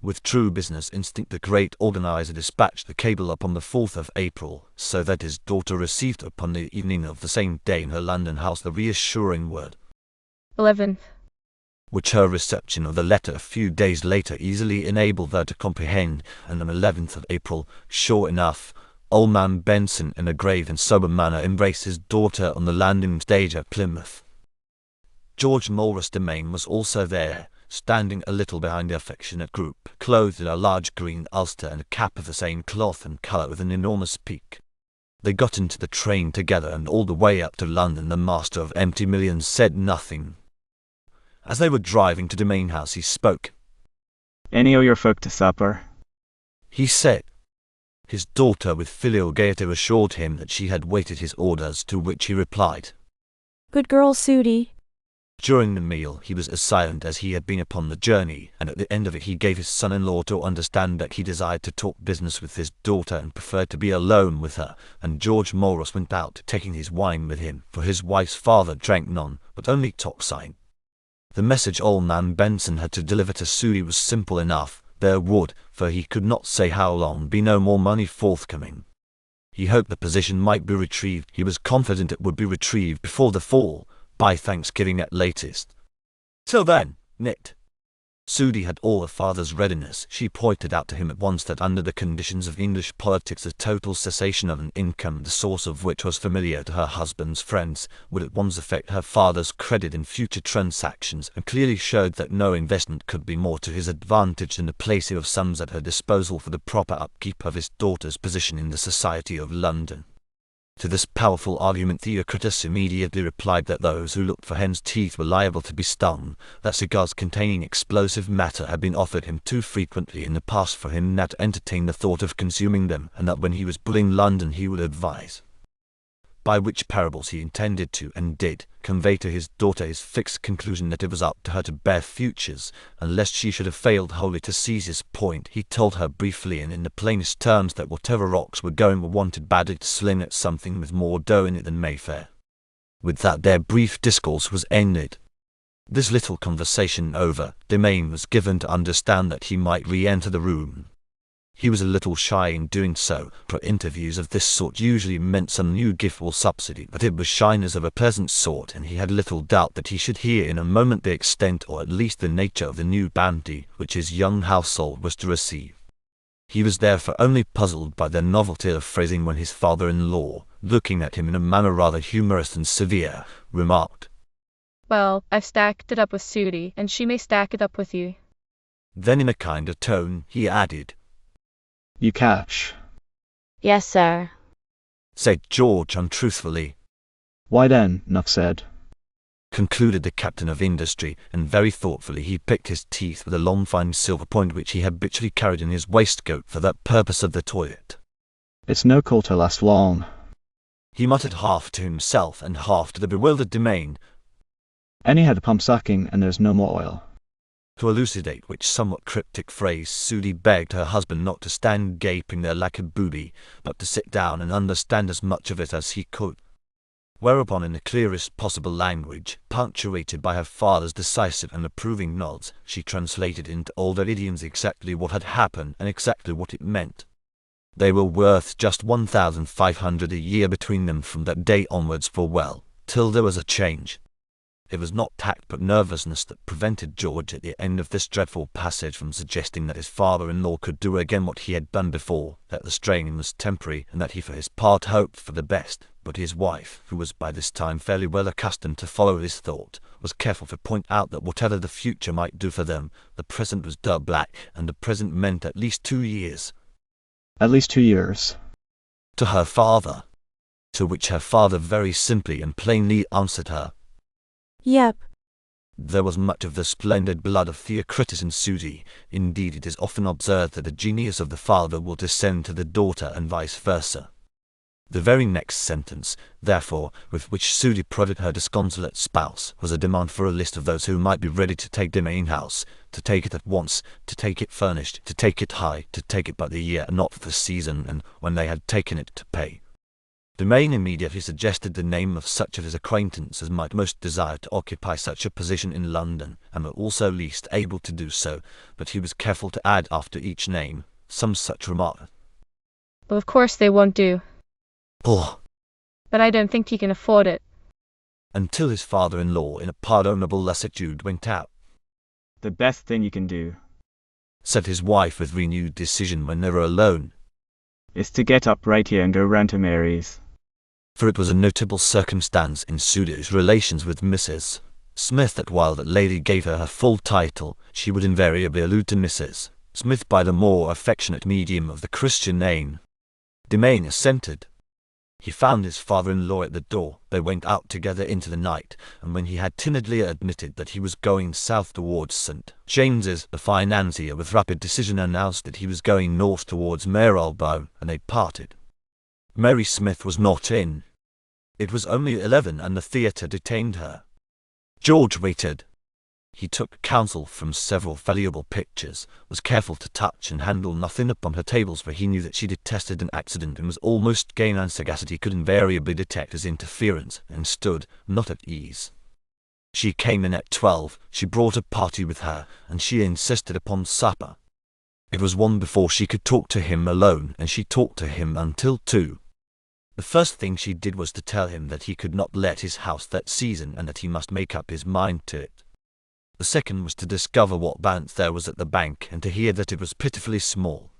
With true business instinct, the great organizer dispatched the cable upon the 4th of April, so that his daughter received upon the evening of the same day in her London house the reassuring word 11th. which her reception of the letter a few days later easily enabled her to comprehend, and on 11th of April, sure enough, old man Benson in a grave and sober manner embraced his daughter on the landing stage at Plymouth. George Morris Demain was also there, standing a little behind the affectionate group, clothed in a large green ulster and a cap of the same cloth and colour with an enormous peak. They got into the train together, and all the way up to London the master of Empty Millions said nothing. As they were driving to Demain House he spoke. "Any o' your folk to supper?" He said. His daughter with filial gaiety assured him that she had waited his orders, to which he replied, "Good girl, Sooty." During the meal he was as silent as he had been upon the journey, and at the end of it he gave his son-in-law to understand that he desired to talk business with his daughter and preferred to be alone with her, and George Morris went out, taking his wine with him, for his wife's father drank none, but only tocsin. The message old man Benson had to deliver to Sooty was simple enough. There would, for he could not say how long, be no more money forthcoming. He hoped the position might be retrieved. He was confident it would be retrieved before the fall, by Thanksgiving at latest. Till then, Nit. Sooty had all her father's readiness. She pointed out to him at once that under the conditions of English politics a total cessation of an income, the source of which was familiar to her husband's friends, would at once affect her father's credit in future transactions, and clearly showed that no investment could be more to his advantage than the placing of sums at her disposal for the proper upkeep of his daughter's position in the society of London. To this powerful argument Theocritus immediately replied that those who looked for hen's teeth were liable to be stung, that cigars containing explosive matter had been offered him too frequently in the past for him not to entertain the thought of consuming them, and that when he was bullying London he would advise. By which parables he intended to, and did, convey to his daughter his fixed conclusion that it was up to her to bear futures, and lest she should have failed wholly to seize his point, he told her briefly and in the plainest terms that whatever rocks were going were wanted badly to sling at something with more dough in it than Mayfair. With that their brief discourse was ended. This little conversation over, Demain was given to understand that he might re-enter the room. He was a little shy in doing so, for interviews of this sort usually meant some new gift or subsidy, but it was shyness of a pleasant sort, and he had little doubt that he should hear in a moment the extent or at least the nature of the new bounty which his young household was to receive. He was therefore only puzzled by the novelty of phrasing when his father-in-law, looking at him in a manner rather humorous than severe, remarked, "Well, I've stacked it up with Sooty, and she may stack it up with you." Then in a kinder tone he added, "You cash?" "Yes, sir." said George untruthfully. "Why then, 'nuff said," concluded the captain of industry, and very thoughtfully he picked his teeth with a long fine silver point which he habitually carried in his waistcoat for that purpose of the toilet. "It's no call to last long," He muttered half to himself and half to the bewildered Demain, "Anyhow the pump's sucking and there's no more oil." To elucidate which somewhat cryptic phrase, Sooty begged her husband not to stand gaping there like a booby, but to sit down and understand as much of it as he could. Whereupon, in the clearest possible language, punctuated by her father's decisive and approving nods, she translated into all their idioms exactly what had happened and exactly what it meant. They were worth just 1,500 a year between them from that day onwards, for well, till there was a change. It was not tact but nervousness that prevented George at the end of this dreadful passage from suggesting that his father-in-law could do again what he had done before, that the strain was temporary, and that he for his part hoped for the best. But his wife, who was by this time fairly well accustomed to follow his thought, was careful to point out that whatever the future might do for them, the present was dull black, and the present meant at least 2 years. "At least 2 years." To her father. To which her father very simply and plainly answered her, "Yep." There was much of the splendid blood of Theocritus in Sooty. Indeed, it is often observed that the genius of the father will descend to the daughter and vice versa. The very next sentence, therefore, with which Sudi prodded her disconsolate spouse, was a demand for a list of those who might be ready to take the main house, to take it at once, to take it furnished, to take it high, to take it by the year, not for the season, and, when they had taken it, to pay. Domain immediately suggested the name of such of his acquaintance as might most desire to occupy such a position in London, and were also least able to do so, but he was careful to add after each name some such remark. Well, of course they won't do. Oh. But I don't think he can afford it. Until his father-in-law in a pardonable lassitude went out. The best thing you can do, said his wife with renewed decision when they were alone, is to get up right here and go round to Mary's. For it was a notable circumstance in Sudi's relations with Mrs. Smith that while that lady gave her full title, she would invariably allude to Mrs. Smith by the more affectionate medium of the Christian name. Domain assented. He found his father-in-law at the door. They went out together into the night, and when he had timidly admitted that he was going south towards St. James's, the financier with rapid decision announced that he was going north towards Marylebone, and they parted. Mary Smith was not in. It was only 11 and the theatre detained her. George waited. He took counsel from several valuable pictures, was careful to touch and handle nothing upon her tables, for he knew that she detested an accident and was almost game, and sagacity could invariably detect his interference, and stood, not at ease. She came in at 12, she brought a party with her, and she insisted upon supper. It was 1 before she could talk to him alone, and she talked to him until 2. The first thing she did was to tell him that he could not let his house that season, and that he must make up his mind to it. The second was to discover what balance there was at the bank, and to hear that it was pitifully small.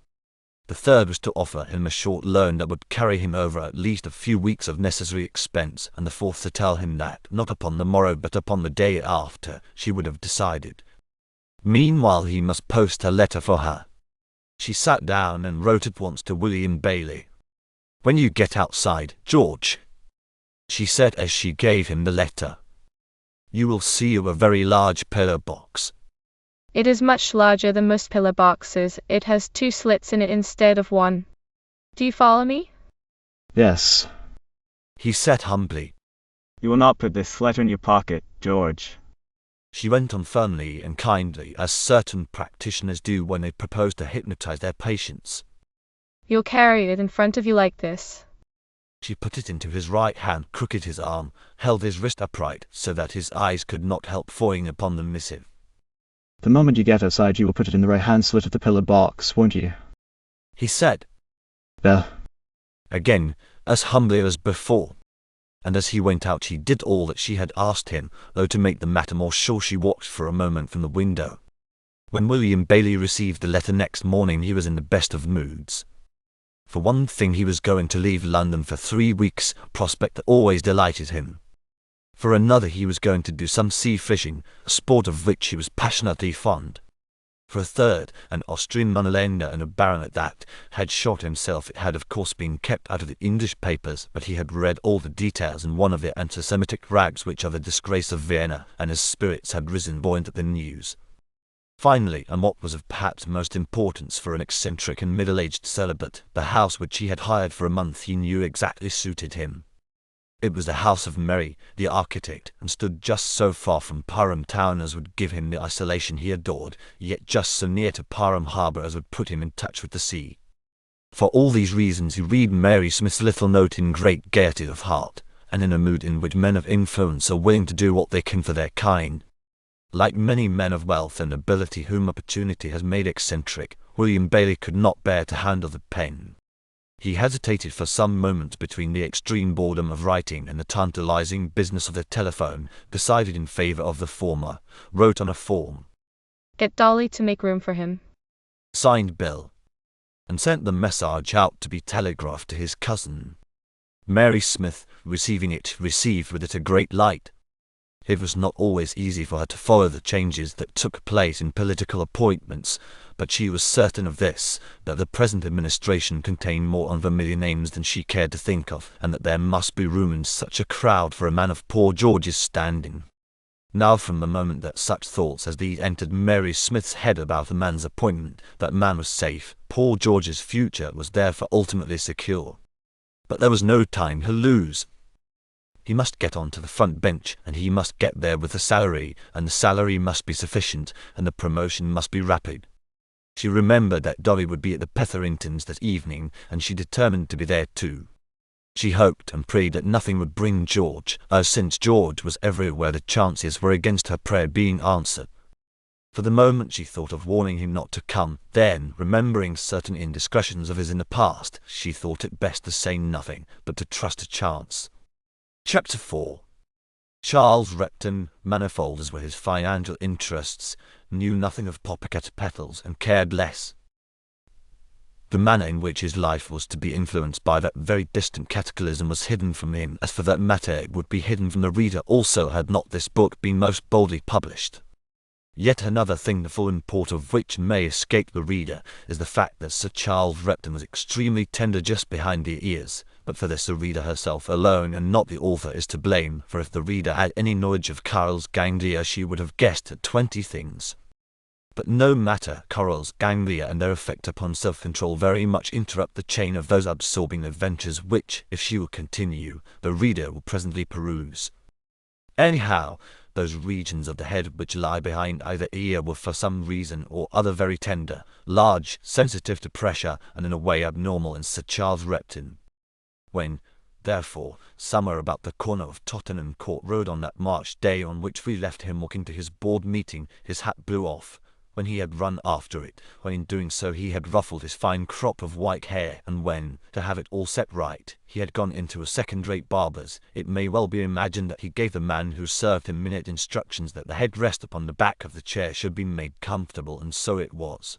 The third was to offer him a short loan that would carry him over at least a few weeks of necessary expense, and the fourth to tell him that, not upon the morrow but upon the day after, she would have decided. Meanwhile he must post a letter for her. She sat down and wrote at once to William Bailey. "When you get outside, George," she said as she gave him the letter, "you will see a very large pillar box." It is much larger than most pillar boxes. It has 2 slits in it instead of 1. Do you follow me? Yes. He said humbly. You will not put this letter in your pocket, George. She went on firmly and kindly, as certain practitioners do when they propose to hypnotize their patients. You'll carry it in front of you like this. She put it into his right hand, crooked his arm, held his wrist upright so that his eyes could not help falling upon the missive. The moment you get outside, you will put it in the right-hand slit of the pillar box, won't you? He said. Well. Again, as humbly as before. And as he went out he did all that she had asked him, though to make the matter more sure she walked for a moment from the window. When William Bailey received the letter next morning he was in the best of moods. For one thing, he was going to leave London for 3 weeks, a prospect that always delighted him. For another, he was going to do some sea fishing, a sport of which he was passionately fond. For a third, an Austrian moneylender and a baron at that, had shot himself. It had of course been kept out of the English papers, but he had read all the details in one of the anti-Semitic rags which are the disgrace of Vienna, and his spirits had risen buoyant at the news. Finally, and what was of perhaps most importance for an eccentric and middle-aged celibate, the house which he had hired for a month he knew exactly suited him. It was the house of Mary, the architect, and stood just so far from Parham town as would give him the isolation he adored, yet just so near to Parham harbour as would put him in touch with the sea. For all these reasons he read Mary Smith's little note in great gaiety of heart, and in a mood in which men of influence are willing to do what they can for their kind. Like many men of wealth and ability whom opportunity has made eccentric, William Bailey could not bear to handle the pen. He hesitated for some moments between the extreme boredom of writing and the tantalizing business of the telephone, decided in favor of the former, wrote on a form, "Get Dolly to make room for him," signed Bill, and sent the message out to be telegraphed to his cousin. Mary Smith, receiving it, received with it a great light. It was not always easy for her to follow the changes that took place in political appointments, but she was certain of this, that the present administration contained more unfamiliar names than she cared to think of, and that there must be room in such a crowd for a man of poor George's standing. Now from the moment that such thoughts as these entered Mary Smith's head about the man's appointment, that man was safe. Poor George's future was therefore ultimately secure. But there was no time to lose. He must get onto the front bench, and he must get there with the salary, and the salary must be sufficient, and the promotion must be rapid. She remembered that Dolly would be at the Petheringtons that evening, and she determined to be there too. She hoped and prayed that nothing would bring George, as since George was everywhere the chances were against her prayer being answered. For the moment she thought of warning him not to come, then, remembering certain indiscretions of his in the past, she thought it best to say nothing, but to trust to chance. Chapter 4. Charles Repton, manifold as were his financial interests, knew nothing of poppicat petals and cared less. The manner in which his life was to be influenced by that very distant cataclysm was hidden from him, as for that matter it would be hidden from the reader also had not this book been most boldly published. Yet another thing the full import of which may escape the reader is the fact that Sir Charles Repton was extremely tender just behind the ears, but for this the reader herself alone and not the author is to blame, for if the reader had any knowledge of Carol's ganglia she would have guessed at 20 things. But no matter, Carol's ganglia and their effect upon self-control very much interrupt the chain of those absorbing adventures which, if she will continue, the reader will presently peruse. Anyhow, those regions of the head which lie behind either ear were for some reason or other very tender, large, sensitive to pressure, and in a way abnormal in Sir Charles Repton. When, therefore, somewhere about the corner of Tottenham Court Road on that March day on which we left him walking to his board meeting, his hat blew off, when he had run after it, when in doing so he had ruffled his fine crop of white hair, and when, to have it all set right, he had gone into a second-rate barber's, it may well be imagined that he gave the man who served him minute instructions that the head rest upon the back of the chair should be made comfortable, and so it was.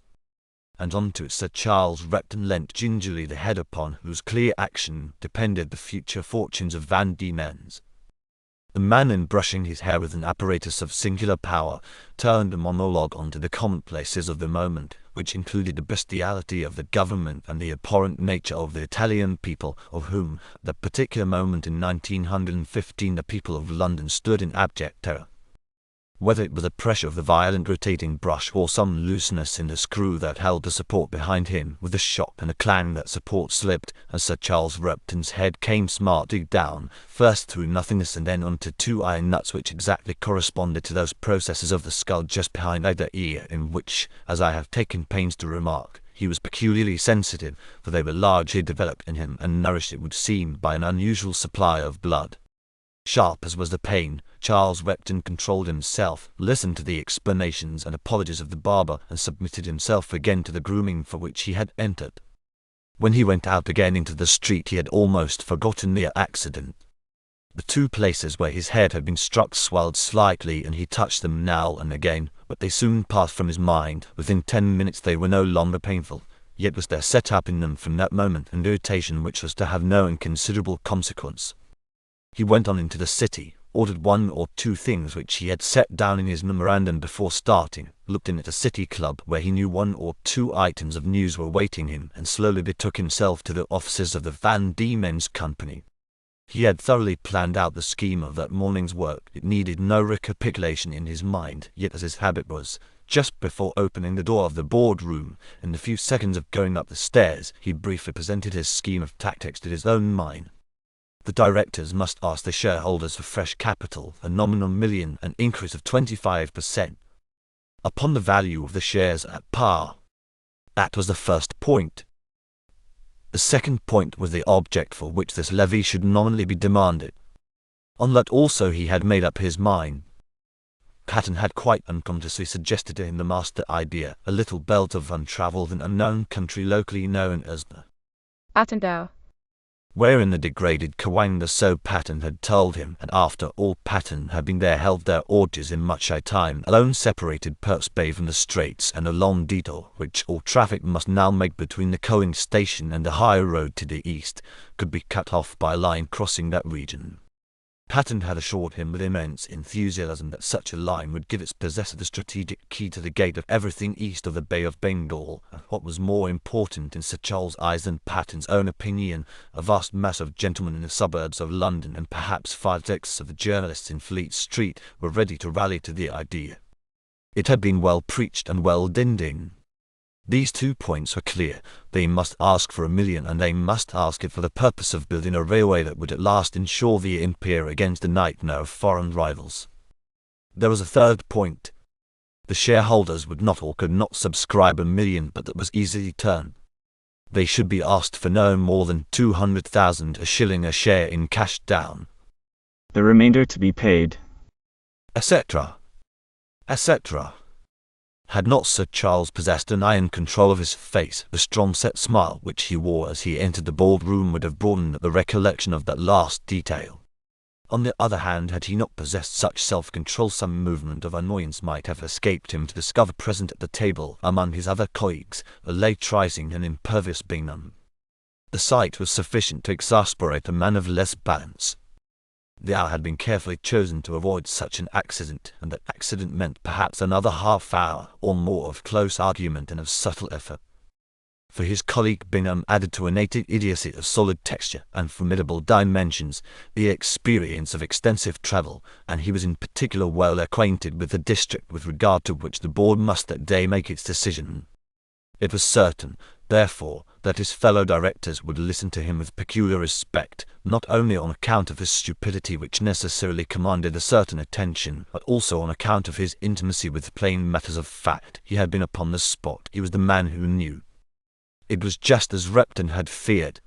And onto it Sir Charles Repton leant gingerly, the head upon whose clear action depended the future fortunes of Van Diemen's. The man, in brushing his hair with an apparatus of singular power, turned a monologue onto the commonplaces of the moment, which included the bestiality of the government and the abhorrent nature of the Italian people, of whom, at that particular moment in 1915, the people of London stood in abject terror. Whether it was the pressure of the violent rotating brush or some looseness in the screw that held the support behind him, with a shock and a clang that support slipped, and Sir Charles Repton's head came smartly down, first through nothingness and then onto 2 iron nuts which exactly corresponded to those processes of the skull just behind either ear, in which, as I have taken pains to remark, he was peculiarly sensitive, for they were largely developed in him and nourished, it would seem, by an unusual supply of blood. Sharp as was the pain, Charles Repton controlled himself, listened to the explanations and apologies of the barber, and submitted himself again to the grooming for which he had entered. When he went out again into the street he had almost forgotten the accident. The 2 places where his head had been struck swelled slightly, and he touched them now and again, but they soon passed from his mind. Within 10 minutes they were no longer painful, yet was there set up in them from that moment an irritation which was to have no inconsiderable consequence. He went on into the city, ordered 1 or 2 things which he had set down in his memorandum before starting, looked in at a city club where he knew 1 or 2 items of news were waiting him, and slowly betook himself to the offices of the Van Diemen's Company. He had thoroughly planned out the scheme of that morning's work. It needed no recapitulation in his mind, yet as his habit was, just before opening the door of the board-room, in the few seconds of going up the stairs, he briefly presented his scheme of tactics to his own mind. The directors must ask the shareholders for fresh capital, a nominal million, an increase of 25% upon the value of the shares at par. That was the first point. The second point was the object for which this levy should nominally be demanded. On that also he had made up his mind. Patten had quite unconsciously suggested to him the master idea, a little belt of untravelled and unknown country locally known as the Attendau. Wherein the degraded Coanger, so Patten had told him, and after all Patten had been there, held their orgies in much high time, alone separated Perks Bay from the Straits, and a long detour, which all traffic must now make between the Coing station and the high road to the east, could be cut off by a line crossing that region. Patten had assured him with immense enthusiasm that such a line would give its possessor the strategic key to the gate of everything east of the Bay of Bengal, and what was more important in Sir Charles' eyes than Patten's own opinion, a vast mass of gentlemen in the suburbs of London, and perhaps 5/6 of the journalists in Fleet Street, were ready to rally to the idea. It had been well preached and well dinned in. These 2 points were clear. They must ask for 1,000,000, and they must ask it for the purpose of building a railway that would at last ensure the empire against the nightmare of foreign rivals. There was a third point. The shareholders would not or could not subscribe 1,000,000, but that was easily turned. They should be asked for no more than 200,000, a shilling a share in cash down, The remainder to be paid. etc., etc. Had not Sir Charles possessed an iron control of his face, the strong set smile which he wore as he entered the boardroom would have broadened at the recollection of that last detail. On the other hand, had he not possessed such self-control, some movement of annoyance might have escaped him to discover present at the table, among his other colleagues, a late rising and impervious Bingham. The sight was sufficient to exasperate a man of less balance. The hour had been carefully chosen to avoid such an accident, and that accident meant perhaps another half-hour or more of close argument and of subtle effort. For his colleague Bingham added to a native idiocy of solid texture and formidable dimensions the experience of extensive travel, and he was in particular well acquainted with the district with regard to which the board must that day make its decision. It was certain, therefore, that his fellow directors would listen to him with peculiar respect, not only on account of his stupidity, which necessarily commanded a certain attention, but also on account of his intimacy with plain matters of fact. He had been upon the spot. He was the man who knew. It was just as Repton had feared.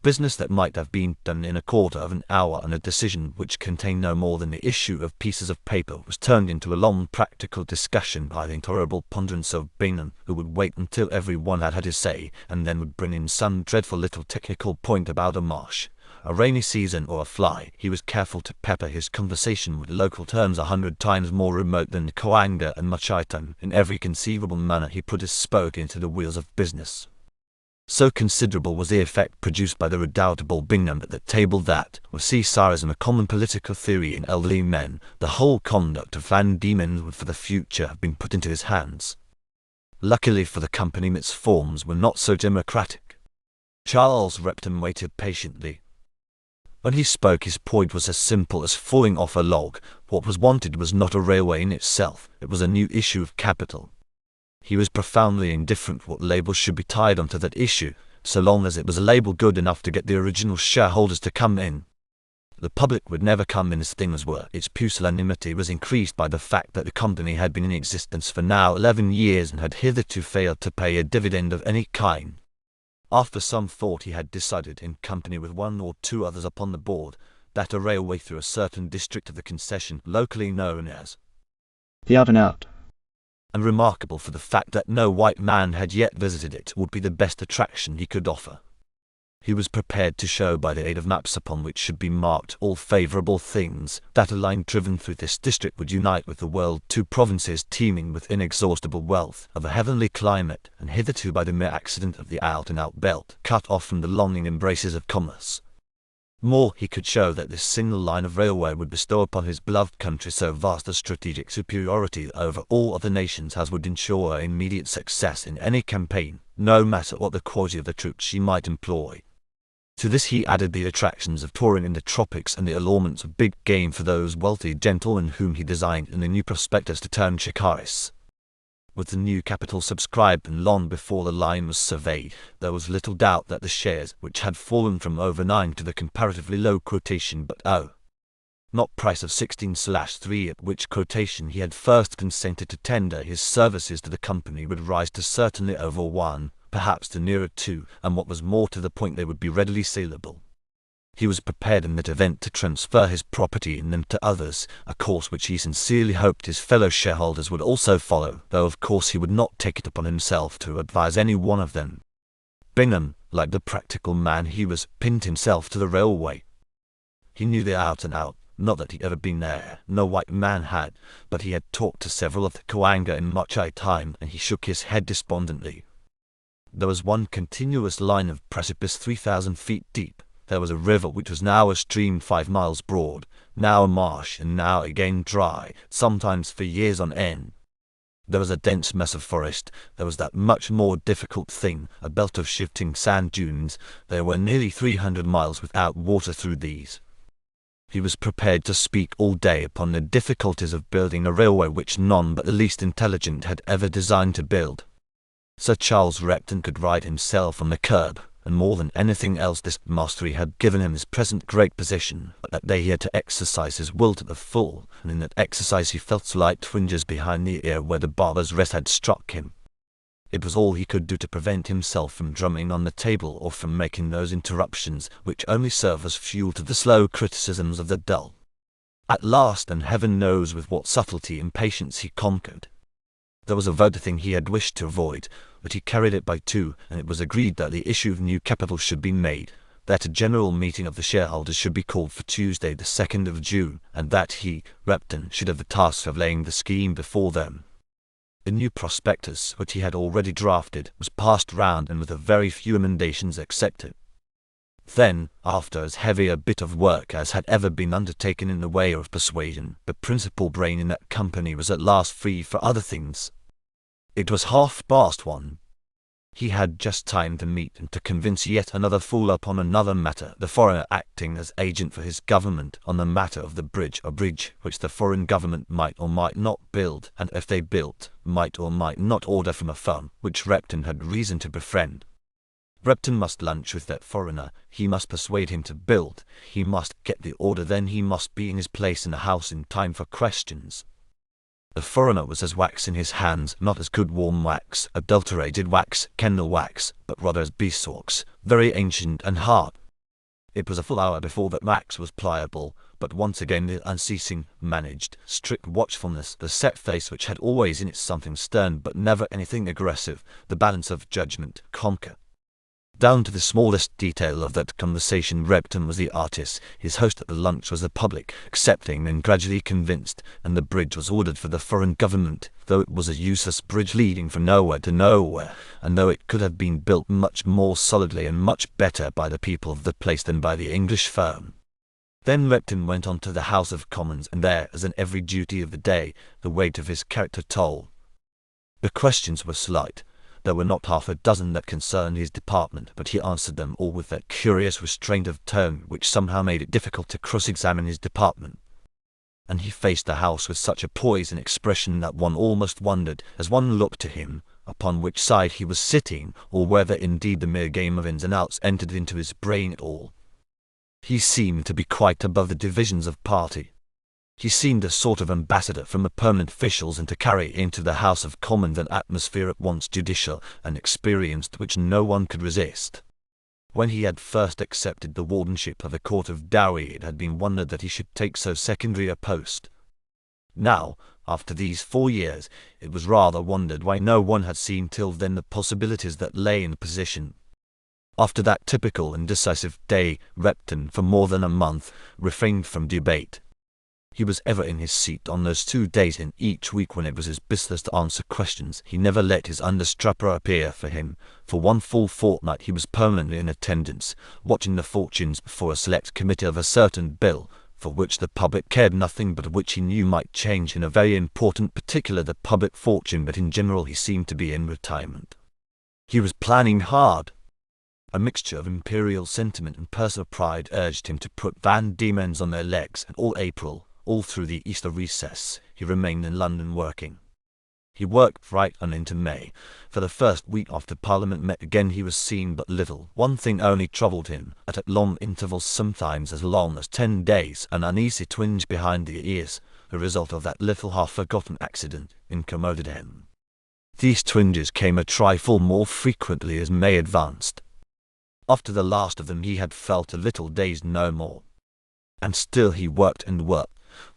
Business that might have been done in a quarter of an hour, and a decision which contained no more than the issue of pieces of paper, was turned into a long practical discussion by the intolerable ponderance of Bingham, who would wait until every one had had his say, and then would bring in some dreadful little technical point about a marsh, a rainy season, or a fly. He was careful to pepper his conversation with local terms 100 times more remote than Coanger and Muchaiton. In every conceivable manner he put his spoke into the wheels of business. So considerable was the effect produced by the redoubtable Bingham at the table that, with Caesarism a common political theory in elderly men, the whole conduct of Van Diemen would for the future have been put into his hands. Luckily for the company, its forms were not so democratic. Charles Repton waited patiently. When he spoke, his point was as simple as falling off a log. What was wanted was not a railway in itself, it was a new issue of capital. He was profoundly indifferent what label should be tied onto that issue, so long as it was a label good enough to get the original shareholders to come in. The public would never come in as things were. Its pusillanimity was increased by the fact that the company had been in existence for now 11 years and had hitherto failed to pay a dividend of any kind. After some thought, he had decided, in company with 1 or 2 others upon the board, that a railway through a certain district of the concession, locally known as The Out and Out, and remarkable for the fact that no white man had yet visited it, would be the best attraction he could offer. He was prepared to show by the aid of maps upon which should be marked all favourable things, that a line driven through this district would unite with the world 2 provinces teeming with inexhaustible wealth, of a heavenly climate, and hitherto by the mere accident of the out-and-out belt, cut off from the longing embraces of commerce. More, he could show that this single line of railway would bestow upon his beloved country so vast a strategic superiority over all other nations as would ensure immediate success in any campaign, no matter what the quality of the troops she might employ. To this he added the attractions of touring in the tropics and the allurements of big game for those wealthy gentlemen whom he designed in the new prospectus to turn shikaris. With the new capital subscribed and long before the line was surveyed, there was little doubt that the shares, which had fallen from over 9 to the comparatively low quotation but not price of 16/3, at which quotation he had first consented to tender his services to the company, would rise to certainly over 1, perhaps to nearer 2, and what was more to the point, they would be readily saleable. He was prepared in that event to transfer his property in them to others, a course which he sincerely hoped his fellow shareholders would also follow, though of course he would not take it upon himself to advise any one of them. Bingham, like the practical man he was, pinned himself to the railway. He knew the out and out, not that he'd ever been there, no white man had, but he had talked to several of the Coanger in Mochai time, and he shook his head despondently. There was one continuous line of precipice 3,000 feet deep. There was a river which was now a stream 5 miles broad, now a marsh, and now again dry, sometimes for years on end. There was a dense mass of forest. There was that much more difficult thing, a belt of shifting sand dunes. There were nearly 300 miles without water through these. He was prepared to speak all day upon the difficulties of building a railway which none but the least intelligent had ever designed to build. Sir Charles Repton could ride himself on the curb, and more than anything else this mastery had given him his present great position, but that day he had to exercise his will to the full, and in that exercise he felt slight twinges behind the ear where the barber's rest had struck him. It was all he could do to prevent himself from drumming on the table or from making those interruptions which only serve as fuel to the slow criticisms of the dull. At last, and heaven knows with what subtlety and patience he conquered. There was a vote, a thing he had wished to avoid, but he carried it by two, and it was agreed that the issue of new capital should be made, that a general meeting of the shareholders should be called for Tuesday the 2nd of June, and that he, Repton, should have the task of laying the scheme before them. The new prospectus, which he had already drafted, was passed round and with a very few emendations accepted. Then, after as heavy a bit of work as had ever been undertaken in the way of persuasion, the principal brain in that company was at last free for other things. It was 1:30. He had just time to meet and to convince yet another fool upon another matter, the foreigner acting as agent for his government on the matter of the bridge, a bridge which the foreign government might or might not build, and if they built, might or might not order from a firm which Repton had reason to befriend. Repton must lunch with that foreigner, he must persuade him to build, he must get the order, then he must be in his place in the house in time for questions. The foreigner was as wax in his hands, not as good warm wax, adulterated wax, kennel wax, but rather as beeswax, very ancient and hard. It was a full hour before that wax was pliable, but once again the unceasing, managed, strict watchfulness, the set face which had always in it something stern but never anything aggressive, the balance of judgment, conquered. Down to the smallest detail of that conversation Repton was the artist, his host at the lunch was the public, accepting and gradually convinced, and the bridge was ordered for the foreign government, though it was a useless bridge leading from nowhere to nowhere, and though it could have been built much more solidly and much better by the people of the place than by the English firm. Then Repton went on to the House of Commons, and there, as in every duty of the day, the weight of his character told. The questions were slight. There were not half a dozen that concerned his department, but he answered them all with that curious restraint of tone which somehow made it difficult to cross-examine his department. And he faced the House with such a poise and expression that one almost wondered, as one looked to him, upon which side he was sitting, or whether indeed the mere game of ins and outs entered into his brain at all. He seemed to be quite above the divisions of party. He seemed a sort of ambassador from the permanent officials, and to carry into the House of Commons an atmosphere at once judicial and experienced which no one could resist. When he had first accepted the wardenship of the Court of Dowry, it had been wondered that he should take so secondary a post. Now, after these 4 years, it was rather wondered why no one had seen till then the possibilities that lay in the position. After that typical and decisive day, Repton, for more than a month, refrained from debate. He was ever in his seat on those 2 days in each week when it was his business to answer questions. He never let his understrapper appear for him. For 1 full fortnight he was permanently in attendance, watching the fortunes before a select committee of a certain bill, for which the public cared nothing but which he knew might change in a very important particular the public fortune, but in general he seemed to be in retirement. He was planning hard. A mixture of imperial sentiment and personal pride urged him to put Van Diemen's on their legs, and all April, all through the Easter recess, he remained in London working. He worked right on into May. For the first week after Parliament met again he was seen but little. One thing only troubled him, at long intervals, sometimes as long as 10 days, an uneasy twinge behind the ears, the result of that little half-forgotten accident, incommoded him. These twinges came a trifle more frequently as May advanced. After the last of them he had felt a little dazed no more. And still he worked and worked,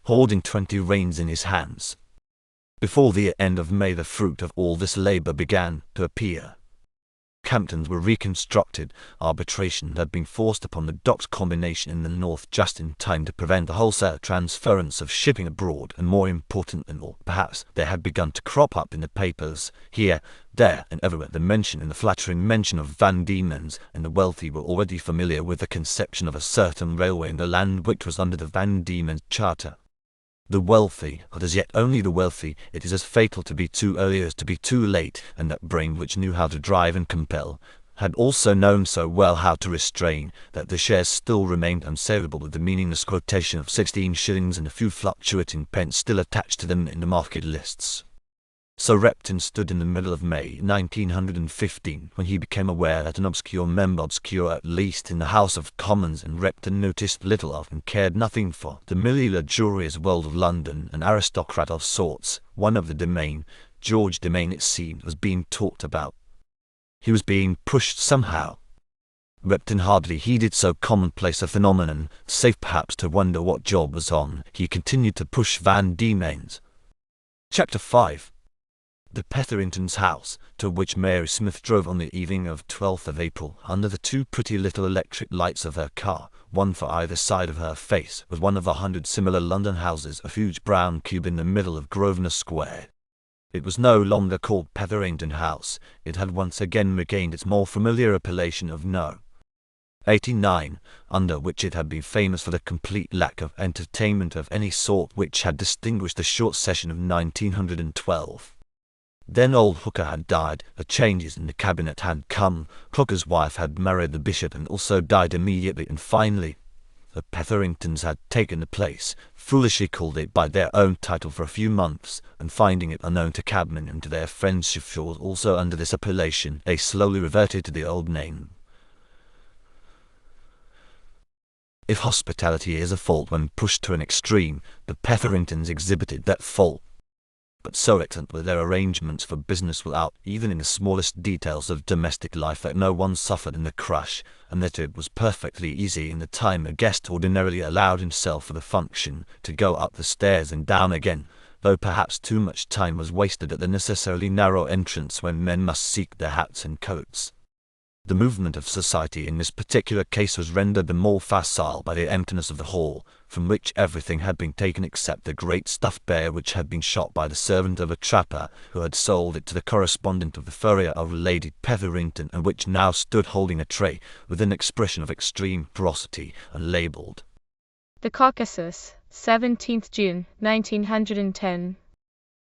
holding 20 reins in his hands. Before the end of May the fruit of all this labour began to appear. Camptons were reconstructed, arbitration had been forced upon the Docks Combination in the north just in time to prevent the wholesale transference of shipping abroad, and more important than all, perhaps, there had begun to crop up in the papers, here, there, and everywhere, the flattering mention of Van Diemen's, and the wealthy were already familiar with the conception of a certain railway in the land which was under the Van Diemen's charter. The wealthy, but as yet only the wealthy, it is as fatal to be too early as to be too late, and that brain which knew how to drive and compel, had also known so well how to restrain, that the shares still remained unsaleable with the meaningless quotation of 16 shillings and a few fluctuating pence still attached to them in the market lists. Sir Repton stood in the middle of May 1915 when he became aware that an obscure member, obscure at least in the House of Commons, and Repton noticed little of and cared nothing for, the merely luxurious world of London, an aristocrat of sorts, one of the Domain, George Domain it seemed, was being talked about. He was being pushed somehow. Repton hardly heeded so commonplace a phenomenon, save perhaps to wonder what job was on. He continued to push Van Diemen's. Chapter 5. The Petheringtons' house, to which Mary Smith drove on the evening of 12th of April, under the two pretty little electric lights of her car, one for either side of her face, was one of 100 similar London houses, a huge brown cube in the middle of Grosvenor Square. It was no longer called Petherington House. It had once again regained its more familiar appellation of No. 89, under which it had been famous for the complete lack of entertainment of any sort which had distinguished the short session of 1912. Then old Hooker had died, the changes in the cabinet had come, Hooker's wife had married the bishop and also died immediately, and finally the Petheringtons had taken the place, foolishly called it by their own title for a few months, and finding it unknown to cabmen and to their friends chauffeurs also under this appellation, they slowly reverted to the old name. If hospitality is a fault when pushed to an extreme, the Petheringtons exhibited that fault. But so excellent were their arrangements for business without, even in the smallest details of domestic life, that no one suffered in the crush, and that it was perfectly easy in the time a guest ordinarily allowed himself for the function to go up the stairs and down again, though perhaps too much time was wasted at the necessarily narrow entrance when men must seek their hats and coats. The movement of society in this particular case was rendered the more facile by the emptiness of the hall, from which everything had been taken except the great stuffed bear which had been shot by the servant of a trapper who had sold it to the correspondent of the Furrier of Lady Petherington, and which now stood holding a tray with an expression of extreme ferocity and labelled The Caucasus, 17th June, 1910.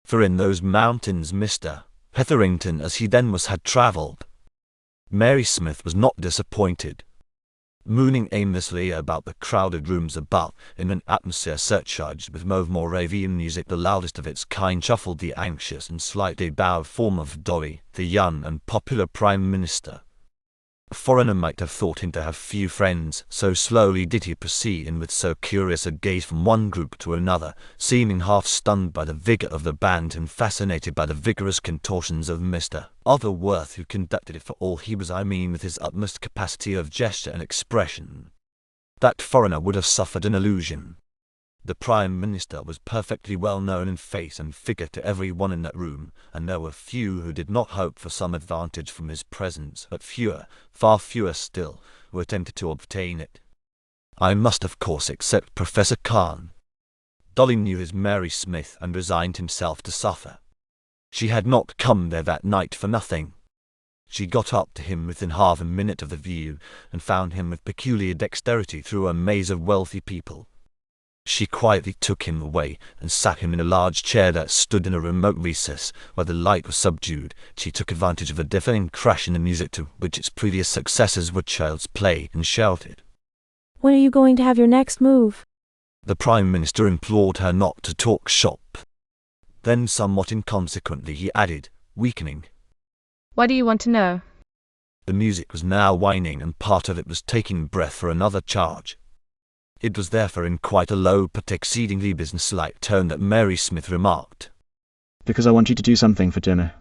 For in those mountains Mr. Petherington, as he then was, had travelled. Mary Smith was not disappointed. Mooning aimlessly about the crowded rooms above, in an atmosphere surcharged with Moravian music, the loudest of its kind, shuffled the anxious and slightly bowed form of Dolly, the young and popular Prime Minister. A foreigner might have thought him to have few friends, so slowly did he proceed, and with so curious a gaze from one group to another, seeming half stunned by the vigour of the band and fascinated by the vigorous contortions of Mr. Otherworth, who conducted it for all he was, with his utmost capacity of gesture and expression. That foreigner would have suffered an illusion. The Prime Minister was perfectly well known in face and figure to every one in that room, and there were few who did not hope for some advantage from his presence, but fewer, far fewer still, who attempted to obtain it. I must of course except Professor Khan. Dolly knew his Mary Smith and resigned himself to suffer. She had not come there that night for nothing. She got up to him within half a minute of the view, and found him with peculiar dexterity through a maze of wealthy people. She quietly took him away and sat him in a large chair that stood in a remote recess, where the light was subdued. She took advantage of a deafening crash in the music to which its previous successors were child's play, and shouted, When are you going to have your next move? The Prime Minister implored her not to talk shop. Then somewhat inconsequently he added, weakening, What do you want to know? The music was now whining, and part of it was taking breath for another charge. It was therefore in quite a low but exceedingly businesslike tone that Mary Smith remarked, Because I want you to do something for dinner.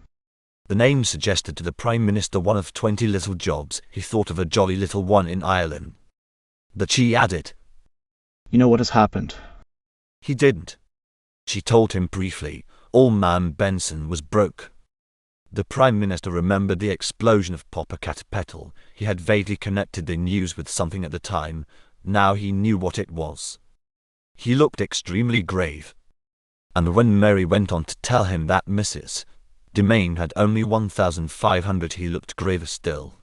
The name suggested to the Prime Minister one of 20 little jobs. He thought of a jolly little one in Ireland. But she added, You know what has happened? He didn't. She told him briefly. Old man Benson was broke. The Prime Minister remembered the explosion of Popocatépetl. He had vaguely connected the news with something at the time. Now he knew what it was. He looked extremely grave. And when Mary went on to tell him that Mrs. Domain had only 1,500, he looked graver still.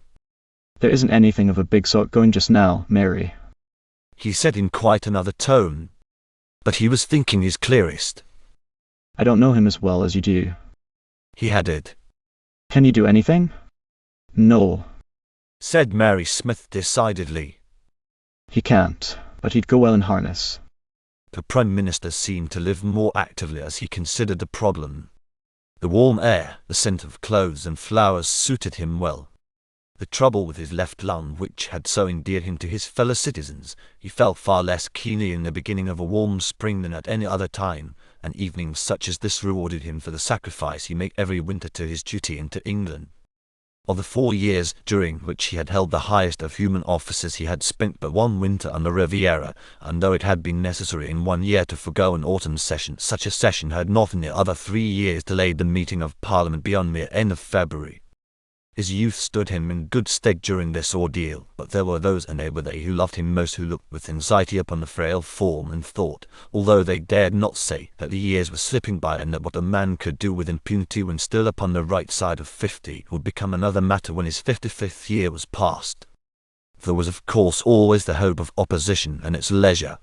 There isn't anything of a big sort going just now, Mary. He said in quite another tone. But he was thinking his clearest. I don't know him as well as you do. He added. Can you do anything? No. Said Mary Smith decidedly. He can't, but he'd go well in harness. The Prime Minister seemed to live more actively as he considered the problem. The warm air, the scent of clothes and flowers suited him well. The trouble with his left lung, which had so endeared him to his fellow citizens, he felt far less keenly in the beginning of a warm spring than at any other time, and evenings such as this rewarded him for the sacrifice he made every winter to his duty and to England. Of the 4 years during which he had held the highest of human offices, he had spent but one winter on the Riviera, and though it had been necessary in 1 year to forego an autumn session, such a session had not in the other 3 years delayed the meeting of Parliament beyond the end of February. His youth stood him in good stead during this ordeal, but there were those, and they were they who loved him most, who looked with anxiety upon the frail form and thought, although they dared not say, that the years were slipping by, and that what a man could do with impunity when still upon the right side of 50 would become another matter when his 55th year was past. There was of course always the hope of opposition and its leisure.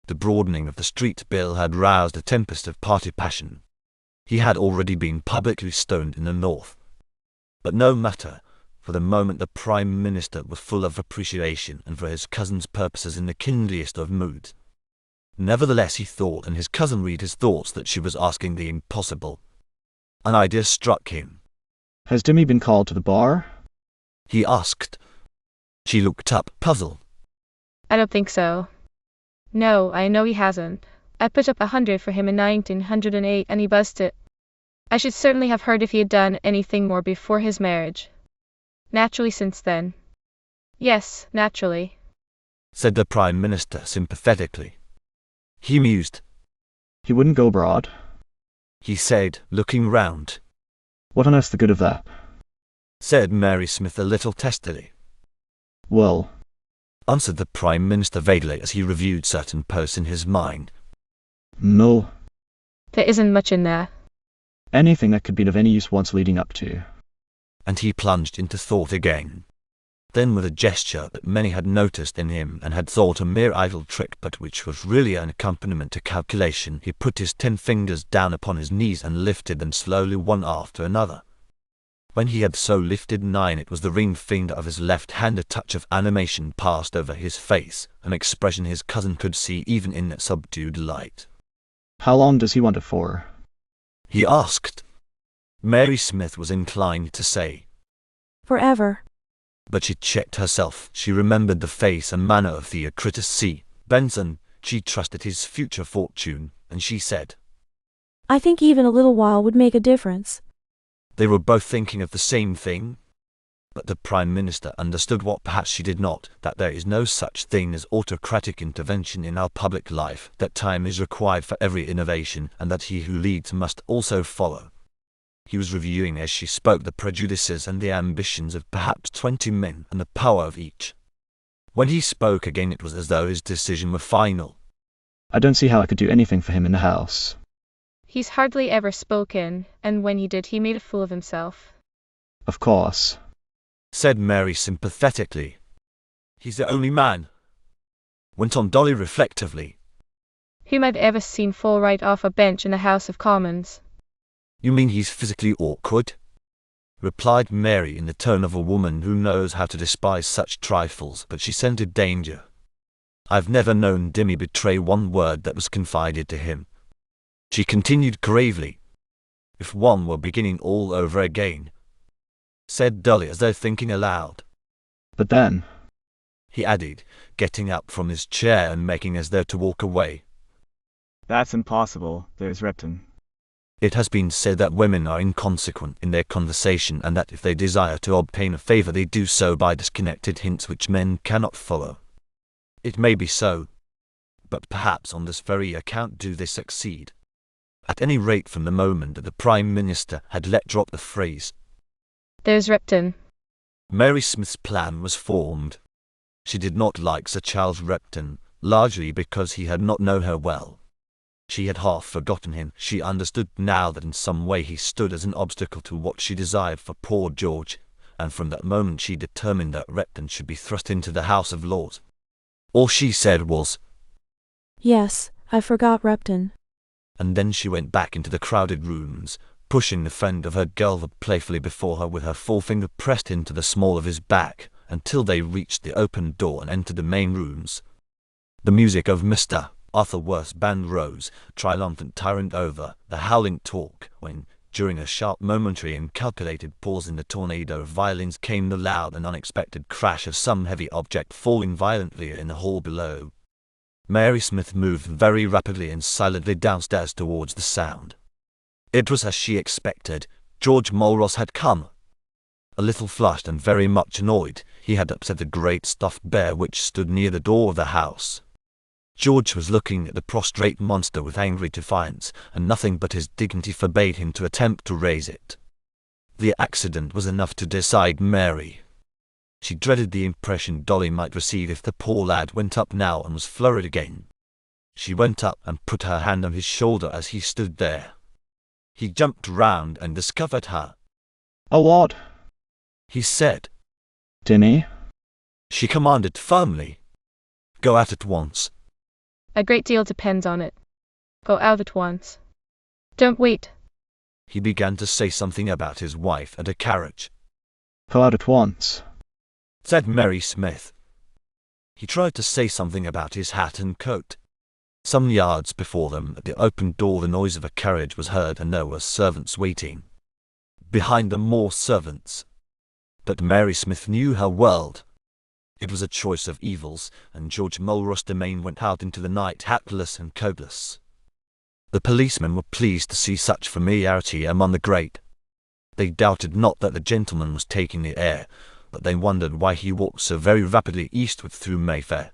The broadening of the street bill had roused a tempest of party passion. He had already been publicly stoned in the north. But no matter, for the moment the Prime Minister was full of appreciation, and for his cousin's purposes in the kindliest of moods. Nevertheless he thought, and his cousin read his thoughts, that she was asking the impossible. An idea struck him. Has Dimmy been called to the bar? He asked. She looked up, puzzled. I don't think so. No, I know he hasn't. I put up 100 for him in 1908 and he buzzed it. I should certainly have heard if he had done anything more before his marriage. Naturally since then. Yes, naturally, said the Prime Minister sympathetically. He mused. He wouldn't go abroad? He said, looking round. What on earth's the good of that? Said Mary Smith a little testily. Well, answered the Prime Minister vaguely as he reviewed certain posts in his mind. no. there isn't much in there. Anything that could be of any use once leading up to. And he plunged into thought again. Then with a gesture that many had noticed in him and had thought a mere idle trick, but which was really an accompaniment to calculation, he put his 10 fingers down upon his knees and lifted them slowly one after another. When he had so lifted 9, it was the ring finger of his left hand. A touch of animation passed over his face, an expression his cousin could see even in that subdued light. How long does he want it for? He asked. Mary Smith was inclined to say, Forever. but she checked herself. She remembered the face and manner of Theocritus C. Benson. She trusted his future fortune, and she said, I think even a little while would make a difference. They were both thinking of the same thing. But the Prime Minister understood what perhaps she did not, that there is no such thing as autocratic intervention in our public life, that time is required for every innovation, and that he who leads must also follow. He was reviewing as she spoke the prejudices and the ambitions of perhaps 20 men, and the power of each. When he spoke again, it was as though his decision were final. I don't see how I could do anything for him in the house. He's hardly ever spoken, and when he did he made a fool of himself. Of course. Said Mary sympathetically. He's the only man, went on Dolly reflectively. Whom I've ever seen fall right off a bench in the House of Commons. You mean he's physically awkward? Replied Mary in the tone of a woman who knows how to despise such trifles, but she scented danger. I've never known Dimmy betray one word that was confided to him. She continued gravely. If one were beginning all over again, said Dolly as though thinking aloud. But then, He added, getting up from his chair and making as though to walk away. That's impossible. There's Repton. It has been said that women are inconsequent in their conversation, and that if they desire to obtain a favor they do so by disconnected hints which men cannot follow. It may be so, but perhaps on this very account do they succeed. At any rate, from the moment that the Prime Minister had let drop the phrase, There's Repton, Mary Smith's plan was formed. She did not like Sir Charles Repton, largely because he had not known her well. She had half forgotten him. She understood now that in some way he stood as an obstacle to what she desired for poor George, and from that moment she determined that Repton should be thrust into the House of Lords. All she said was, Yes, I forgot Repton. and then she went back into the crowded rooms, pushing the friend of her girlhood playfully before her with her forefinger pressed into the small of his back, until they reached the open door and entered the main rooms. The music of Mr. Arthur Worth's band rose, triumphant tyrant over the howling talk, when During a sharp, momentary and calculated pause in the tornado of violins came the loud and unexpected crash of some heavy object falling violently in the hall below. Mary Smith moved very rapidly and silently downstairs towards the sound. It was as she expected. George Mulross had come. A little flushed and very much annoyed, he had upset a great stuffed bear which stood near the door of the house. George was looking at the prostrate monster with angry defiance, and nothing but his dignity forbade him to attempt to raise it. The accident was enough to decide Mary. She dreaded the impression Dolly might receive if the poor lad went up now and was flurried again. She went up and put her hand on his shoulder as he stood there. He jumped round and discovered her. "A what?" he said. "Dinny?" She commanded firmly. "Go out at once." A great deal depends on it. Go out at once. Don't wait. He began to say something about his wife and a carriage. "Go out at once," said Mary Smith. He tried to say something about his hat and coat. Some yards before them, at the open door, the noise of a carriage was heard and there were servants waiting. Behind them more servants. But Mary Smith knew her world. It was a choice of evils, and George Mulross Domain went out into the night hatless and coatless. The policemen were pleased to see such familiarity among the great. They doubted not that the gentleman was taking the air, but they wondered why he walked so very rapidly eastward through Mayfair.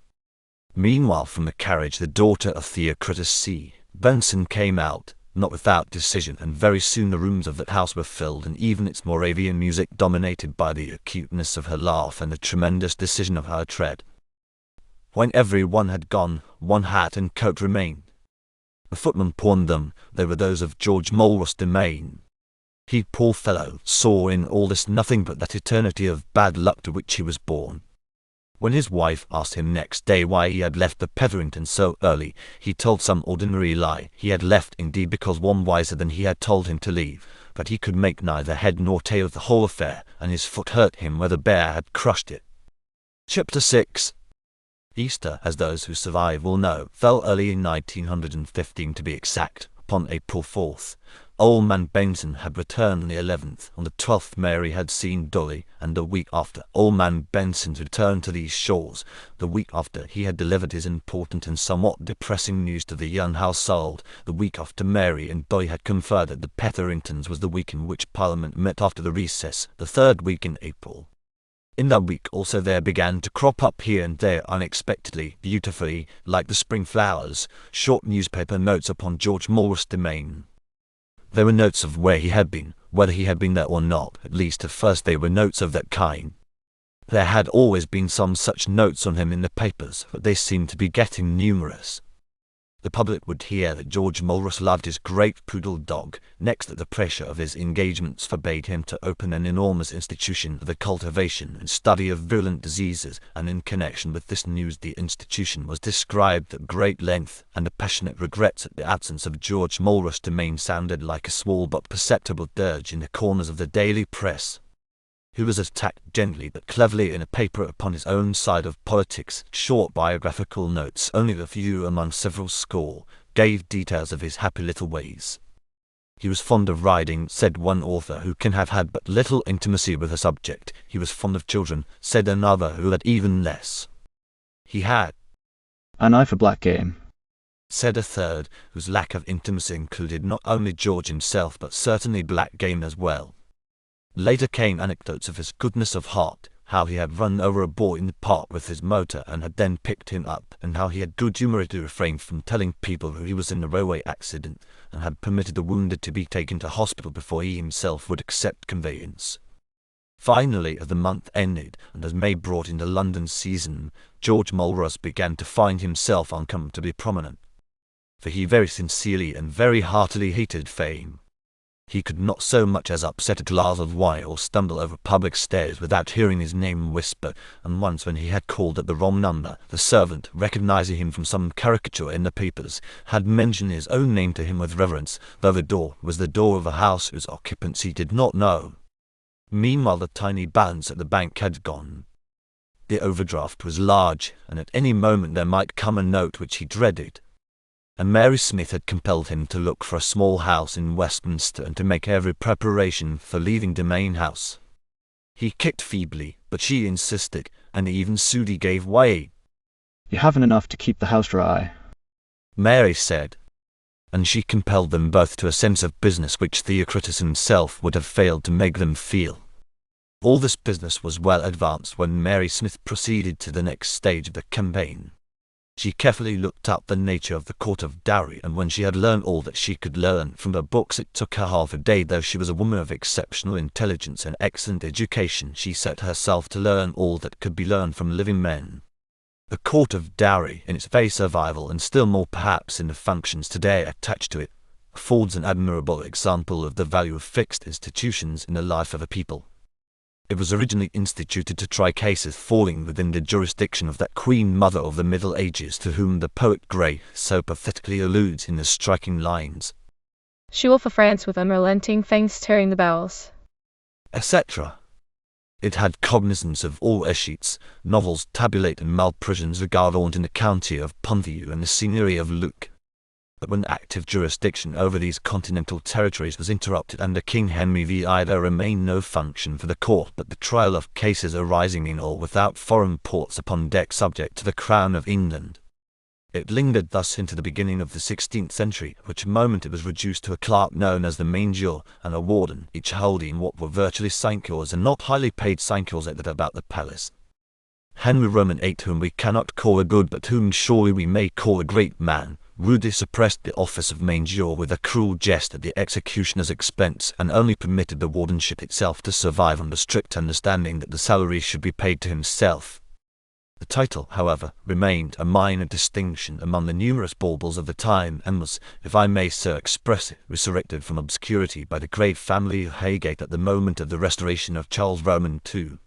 Meanwhile, from the carriage, the daughter of Theocritus C. Benson came out, not without decision, and very soon the rooms of that house were filled, and even its Moravian music dominated by the acuteness of her laugh and the tremendous decision of her tread. When every one had gone, one hat and coat remained. The footman pawned them. They were those of George Mulross Domain. He, poor fellow, saw in all this nothing but that eternity of bad luck to which he was born. When his wife asked him next day why he had left the Petherington so early, he told some ordinary lie. He had left indeed because one wiser than he had told him to leave, but he could make neither head nor tail of the whole affair, and his foot hurt him where the bear had crushed it. Chapter 6. Easter, as those who survive will know, fell early in 1915 to be exact, upon April 4th. Old man Benson had returned on the 11th. On the 12th Mary had seen Dolly, and a week after, old man Benson returned to these shores. The week after, he had delivered his important and somewhat depressing news to the young household. The week after, Mary and Dolly had conferred at the Petheringtons was the week in which Parliament met after the recess, the third week in April. In that week also there began to crop up here and there unexpectedly, beautifully, like the spring flowers, short newspaper notes upon George Mulross Domain. There were notes of where he had been, whether he had been there or not. At least at first they were notes of that kind. There had always been some such notes on him in the papers, but they seemed to be getting numerous. The public would hear that George Mulross loved his great poodle dog. Next, that the pressure of his engagements forbade him to open an enormous institution for the cultivation and study of virulent diseases, and in connection with this news the institution was described at great length, and the passionate regrets at the absence of George Mulross Domain sounded like a small but perceptible dirge in the corners of the daily press. He was attacked gently but cleverly in a paper upon his own side of politics. Short biographical notes, only a few among several score, gave details of his happy little ways. He was fond of riding, said one author, who can have had but little intimacy with a subject. He was fond of children, said another, who had even less. He had "An eye for black game," said a third, whose lack of intimacy included not only George himself but certainly black game as well. Later came anecdotes of his goodness of heart, how he had run over a boy in the park with his motor and had then picked him up, and how he had good-humouredly refrained from telling people he was in a railway accident, and had permitted the wounded to be taken to hospital before he himself would accept conveyance. Finally, as the month ended, and as May brought in the London season, George Mulross began to find himself uncomfortably prominent. For he very sincerely and very heartily hated fame. He could not so much as upset a glass of wine or stumble over public stairs without hearing his name whispered, and once when he had called at the wrong number, the servant, recognizing him from some caricature in the papers, had mentioned his own name to him with reverence, though the door was the door of a house whose occupants he did not know. Meanwhile the tiny balance at the bank had gone. The overdraft was large, and at any moment there might come a note which he dreaded. and Mary Smith had compelled him to look for a small house in Westminster and to make every preparation for leaving the main house. He kicked feebly, but she insisted, and even Sudi gave way. You haven't enough to keep the house dry, Mary said, and she compelled them both to a sense of business which Theocritus himself would have failed to make them feel. All this business was well advanced when Mary Smith proceeded to the next stage of the campaign. She carefully looked up the nature of the court of dowry, and when she had learned all that she could learn from the books, it took her half a day. Though she was a woman of exceptional intelligence and excellent education, she set herself to learn all that could be learned from living men. The court of dowry, in its very survival, and still more perhaps in the functions today attached to it, affords an admirable example of the value of fixed institutions in the life of a people. It was originally instituted to try cases falling within the jurisdiction of that Queen Mother of the Middle Ages to whom the poet Gray so pathetically alludes in the striking lines, "She will for France with unrelenting fangs tearing the bowels," etc. It had cognizance of all escheats, novels, tabulate and malprisons regardant in the county of Ponthieu and the seigneury of Luc. But when active jurisdiction over these continental territories was interrupted under King Henry VI, there remained no function for the court but the trial of cases arising in or without foreign ports upon deck subject to the Crown of England. It lingered thus into the beginning of the 16th century, at which moment it was reduced to a clerk known as the manger and a warden, each holding what were virtually sinecures and not highly paid sinecures at about the palace. Henry Roman VIII, whom we cannot call a good but whom surely we may call a great man, rudely suppressed the office of manger with a cruel jest at the executioner's expense, and only permitted the wardenship itself to survive on the strict understanding that the salary should be paid to himself. The title, however, remained a minor distinction among the numerous baubles of the time, and was, if I may so express it, resurrected from obscurity by the great family of Highgate at the moment of the restoration of Charles Roman II.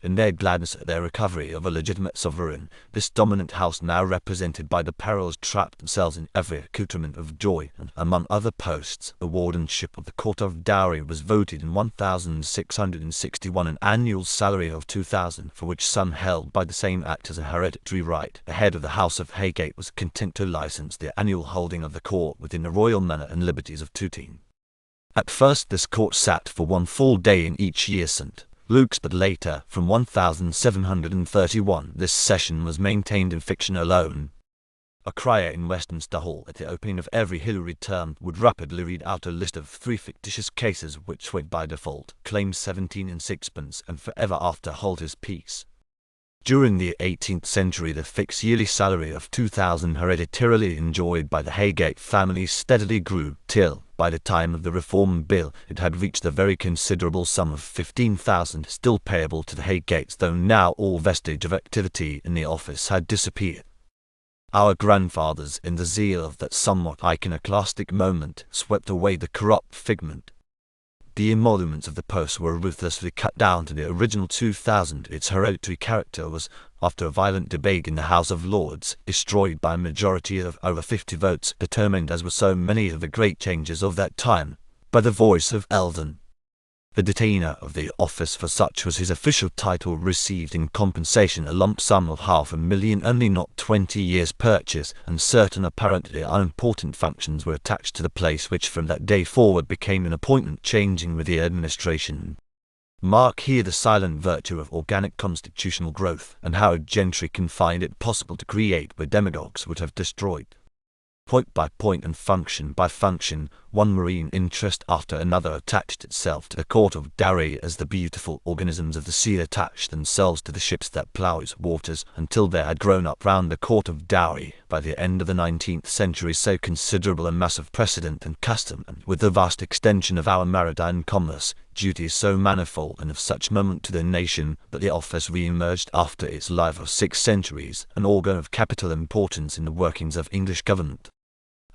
In their gladness at their recovery of a legitimate sovereign, this dominant house, now represented by the Perrels, trapped themselves in every accoutrement of joy, and, among other posts, the wardenship of the court of dowry was voted in 1661 an annual salary of 2,000, for which sum, held by the same act as a hereditary right, the head of the house of Highgate was content to license the annual holding of the court within the royal manor and liberties of Tooting. At first this court sat for one full day in each year St. Luke's, but later, from 1731, this session was maintained in fiction alone. A crier in Westminster Hall at the opening of every Hilary term would rapidly read out a list of 3 fictitious cases which would by default claim 17 and sixpence and forever after hold his peace. During the 18th century, the fixed yearly salary of 2,000 hereditarily enjoyed by the Highgate family steadily grew, till, by the time of the Reform Bill, it had reached the very considerable sum of 15,000, still payable to the Highgates, though now all vestige of activity in the office had disappeared. Our grandfathers, in the zeal of that somewhat iconoclastic moment, swept away the corrupt figment. The emoluments of the post were ruthlessly cut down to the original 2,000. Its hereditary character was, after a violent debate in the House of Lords, destroyed by a majority of over 50 votes, determined, as were so many of the great changes of that time, by the voice of Eldon. The detainer of the office, for such was his official title, received in compensation a lump sum of 500,000, only not 20 years' purchase, and certain apparently unimportant functions were attached to the place, which from that day forward became an appointment changing with the administration. Mark here the silent virtue of organic constitutional growth, and how gentry can find it possible to create where demagogues would have destroyed. Point by point and function by function, one marine interest after another attached itself to the court of dowry, as the beautiful organisms of the sea attached themselves to the ships that plough its waters, until there had grown up round the court of dowry, by the end of the 19th century, so considerable a mass of precedent and custom, and with the vast extension of our maritime commerce, duties so manifold and of such moment to the nation, that the office re-emerged after its life of 6 centuries, an organ of capital importance in the workings of English government.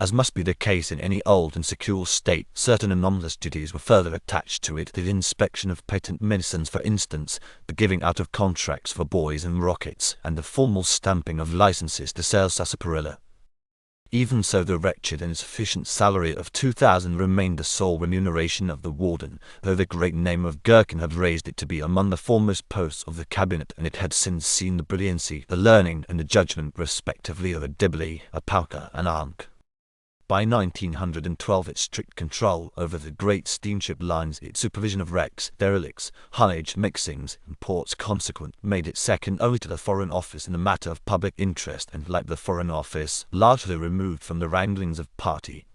As must be the case in any old and secure state, certain anomalous duties were further attached to it, the inspection of patent medicines, for instance, the giving out of contracts for buoys and rockets, and the formal stamping of licenses to sell sarsaparilla. Even so, the wretched and insufficient salary of 2,000 remained the sole remuneration of the warden, though the great name of Gherkin had raised it to be among the foremost posts of the cabinet, and it had since seen the brilliancy, the learning, and the judgment respectively of a Debly, a Pauker, and Anke. By 1912 its strict control over the great steamship lines, its supervision of wrecks, derelicts, hullage mixings, and ports consequent, made it second only to the Foreign Office in the matter of public interest and, like the Foreign Office, largely removed from the wranglings of party.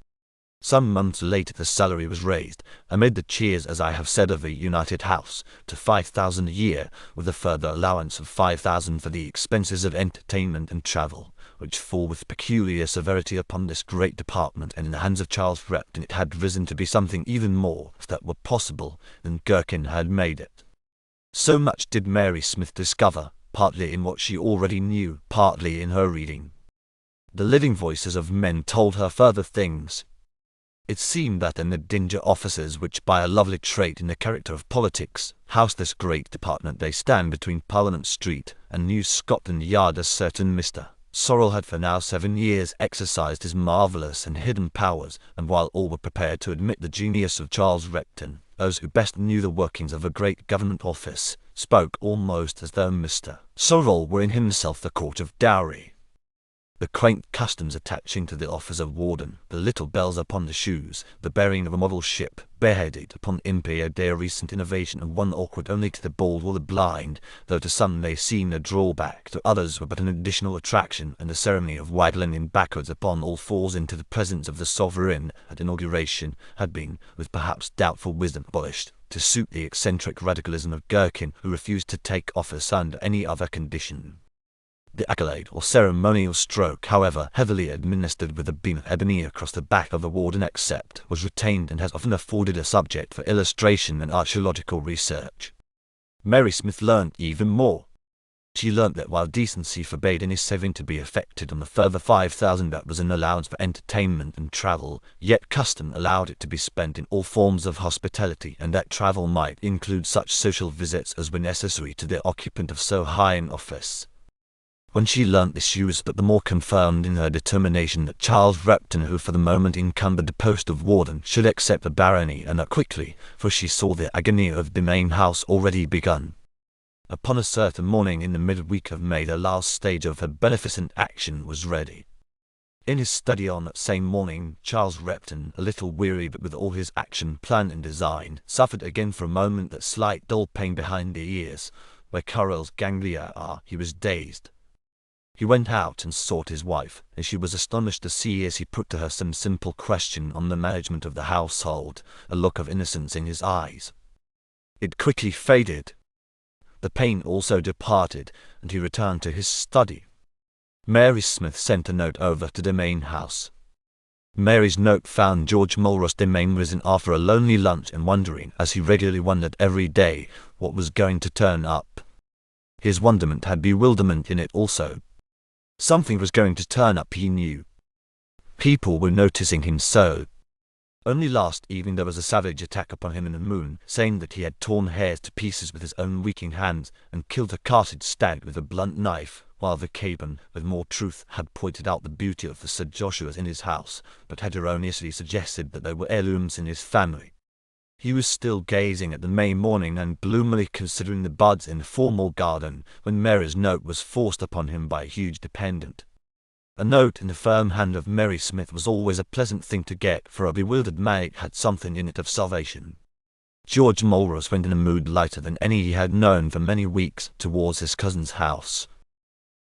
Some months later the salary was raised, amid the cheers as I have said of the United House, to 5,000 a year, with a further allowance of 5,000 for the expenses of entertainment and travel, which fall with peculiar severity upon this great department, and in the hands of Charles Repton it had risen to be something even more, if that were possible, than Gherkin had made it. So much did Mary Smith discover, partly in what she already knew, partly in her reading. The living voices of men told her further things. It seemed that in the Dinger offices, which by a lovely trait in the character of politics, house this great department, they stand between Parliament Street and New Scotland Yard, a certain Mr. Sorrel had for now 7 years exercised his marvellous and hidden powers, and while all were prepared to admit the genius of Charles Repton, those who best knew the workings of a great government office spoke almost as though Mr. Sorrel were in himself the court of dowry. The quaint customs attaching to the office of warden, the little bells upon the shoes, the bearing of a model ship, bareheaded upon Imperial Day, a recent innovation, and one awkward only to the bold or the blind, though to some may seem a drawback, to others were but an additional attraction, and the ceremony of waddling backwards upon all fours into the presence of the sovereign at inauguration had been, with perhaps doubtful wisdom, abolished, to suit the eccentric radicalism of Gherkin, who refused to take office under any other condition. The accolade or ceremonial stroke, however heavily administered with a beam of ebony across the back of the warden except, was retained and has often afforded a subject for illustration and archaeological research. Mary Smith learnt even more. She learnt that while decency forbade any saving to be effected on the further 5,000 that was an allowance for entertainment and travel, yet custom allowed it to be spent in all forms of hospitality, and that travel might include such social visits as were necessary to the occupant of so high an office. When she learnt this, she was but the more confirmed in her determination that Charles Repton, who for the moment encumbered the post of warden, should accept the barony, and that quickly, for she saw the agony of the main house already begun. Upon a certain morning in the mid-week of May, the last stage of her beneficent action was ready. In his study on that same morning, Charles Repton, a little weary but with all his action planned and designed, suffered again for a moment that slight dull pain behind the ears, where Correl's ganglia are. He was dazed. He went out and sought his wife, and she was astonished to see, as he put to her some simple question on the management of the household, a look of innocence in his eyes. It quickly faded. The pain also departed, and he returned to his study. Mary Smith sent a note over to the main house. Mary's note found George Mulross Demain risen after a lonely lunch and wondering, as he regularly wondered every day, what was going to turn up. His wonderment had bewilderment in it also. Something was going to turn up, he knew. People were noticing him so. Only last evening there was a savage attack upon him in the Moon, saying that he had torn hares to pieces with his own weaking hands, and killed a carted stag with a blunt knife, while the Caban, with more truth, had pointed out the beauty of the Sir Joshuas in his house, but had erroneously suggested that they were heirlooms in his family. He was still gazing at the May morning and gloomily considering the buds in the formal garden, when Mary's note was forced upon him by a huge dependent. A note in the firm hand of Mary Smith was always a pleasant thing to get, for a bewildered man it had something in it of salvation. George Mulross went in a mood lighter than any he had known for many weeks towards his cousin's house.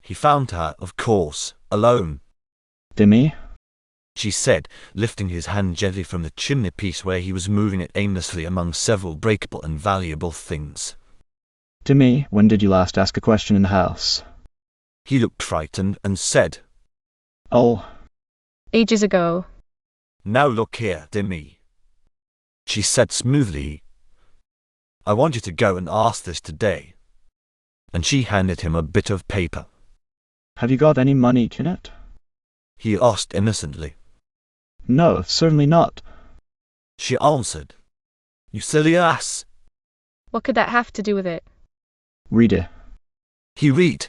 He found her, of course, alone. Dimmy? She said, lifting his hand gently from the chimney-piece where he was moving it aimlessly among several breakable and valuable things. Dimmy, when did you last ask a question in the house? He looked frightened and said, Oh. Ages ago. Now look here, Dimmy. She said smoothly, I want you to go and ask this today. And she handed him a bit of paper. Have you got any money in it? He asked innocently. No, certainly not. She answered, You silly ass. What could that have to do with it? Read it. He read,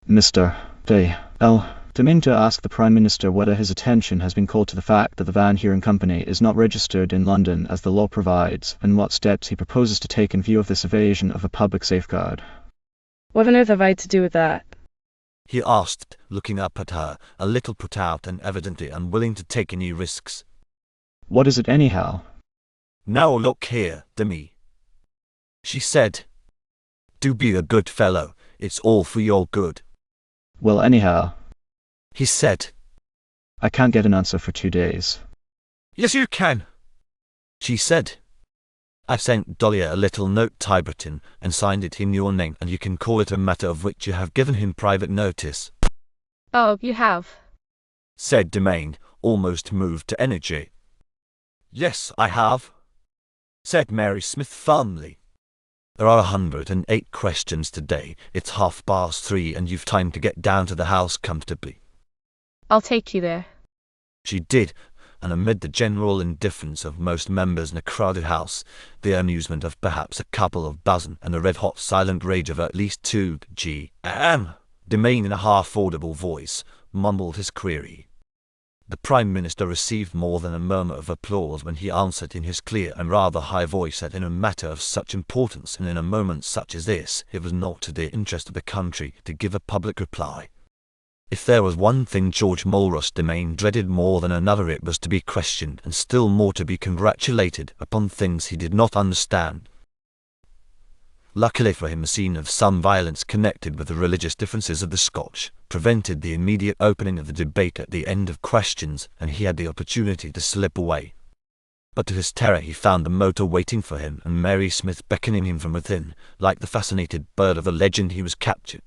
Mr. Demain to ask the Prime Minister whether his attention has been called to the fact that the Van Heeren Company is not registered in London as the law provides, and what steps he proposes to take in view of this evasion of a public safeguard. What on earth have I to do with that? he asked, looking up at her, a little put out and evidently unwilling to take any risks. What is it anyhow? Now look here, Demi, she said. Do be a good fellow, it's all for your good. Well, anyhow, He said. I can't get an answer for 2 days. Yes, you can, she said. I've sent Dollier a little note typewritten and signed it in your name, and you can call it a matter of which you have given him private notice, Oh, you have. said Demain, almost moved to energy. Yes, I have, said Mary Smith firmly. There are 108 questions today. It's 3:30 and you've time to get down to the house comfortably. I'll take you there. She did, and amid the general indifference of most members in a crowded house, the amusement of perhaps a couple of dozen, and the red-hot silent rage of at least 2 G.M., Demain in a half-audible voice mumbled his query. The Prime Minister received more than a murmur of applause when he answered in his clear and rather high voice that in a matter of such importance and in a moment such as this, it was not to the interest of the country to give a public reply. If there was one thing George Mulross Demain dreaded more than another, it was to be questioned, and still more to be congratulated upon things he did not understand. Luckily for him, a scene of some violence connected with the religious differences of the Scotch prevented the immediate opening of the debate at the end of questions, and he had the opportunity to slip away. But to his terror he found the motor waiting for him, and Mary Smith beckoning him from within. Like the fascinated bird of the legend, he was captured.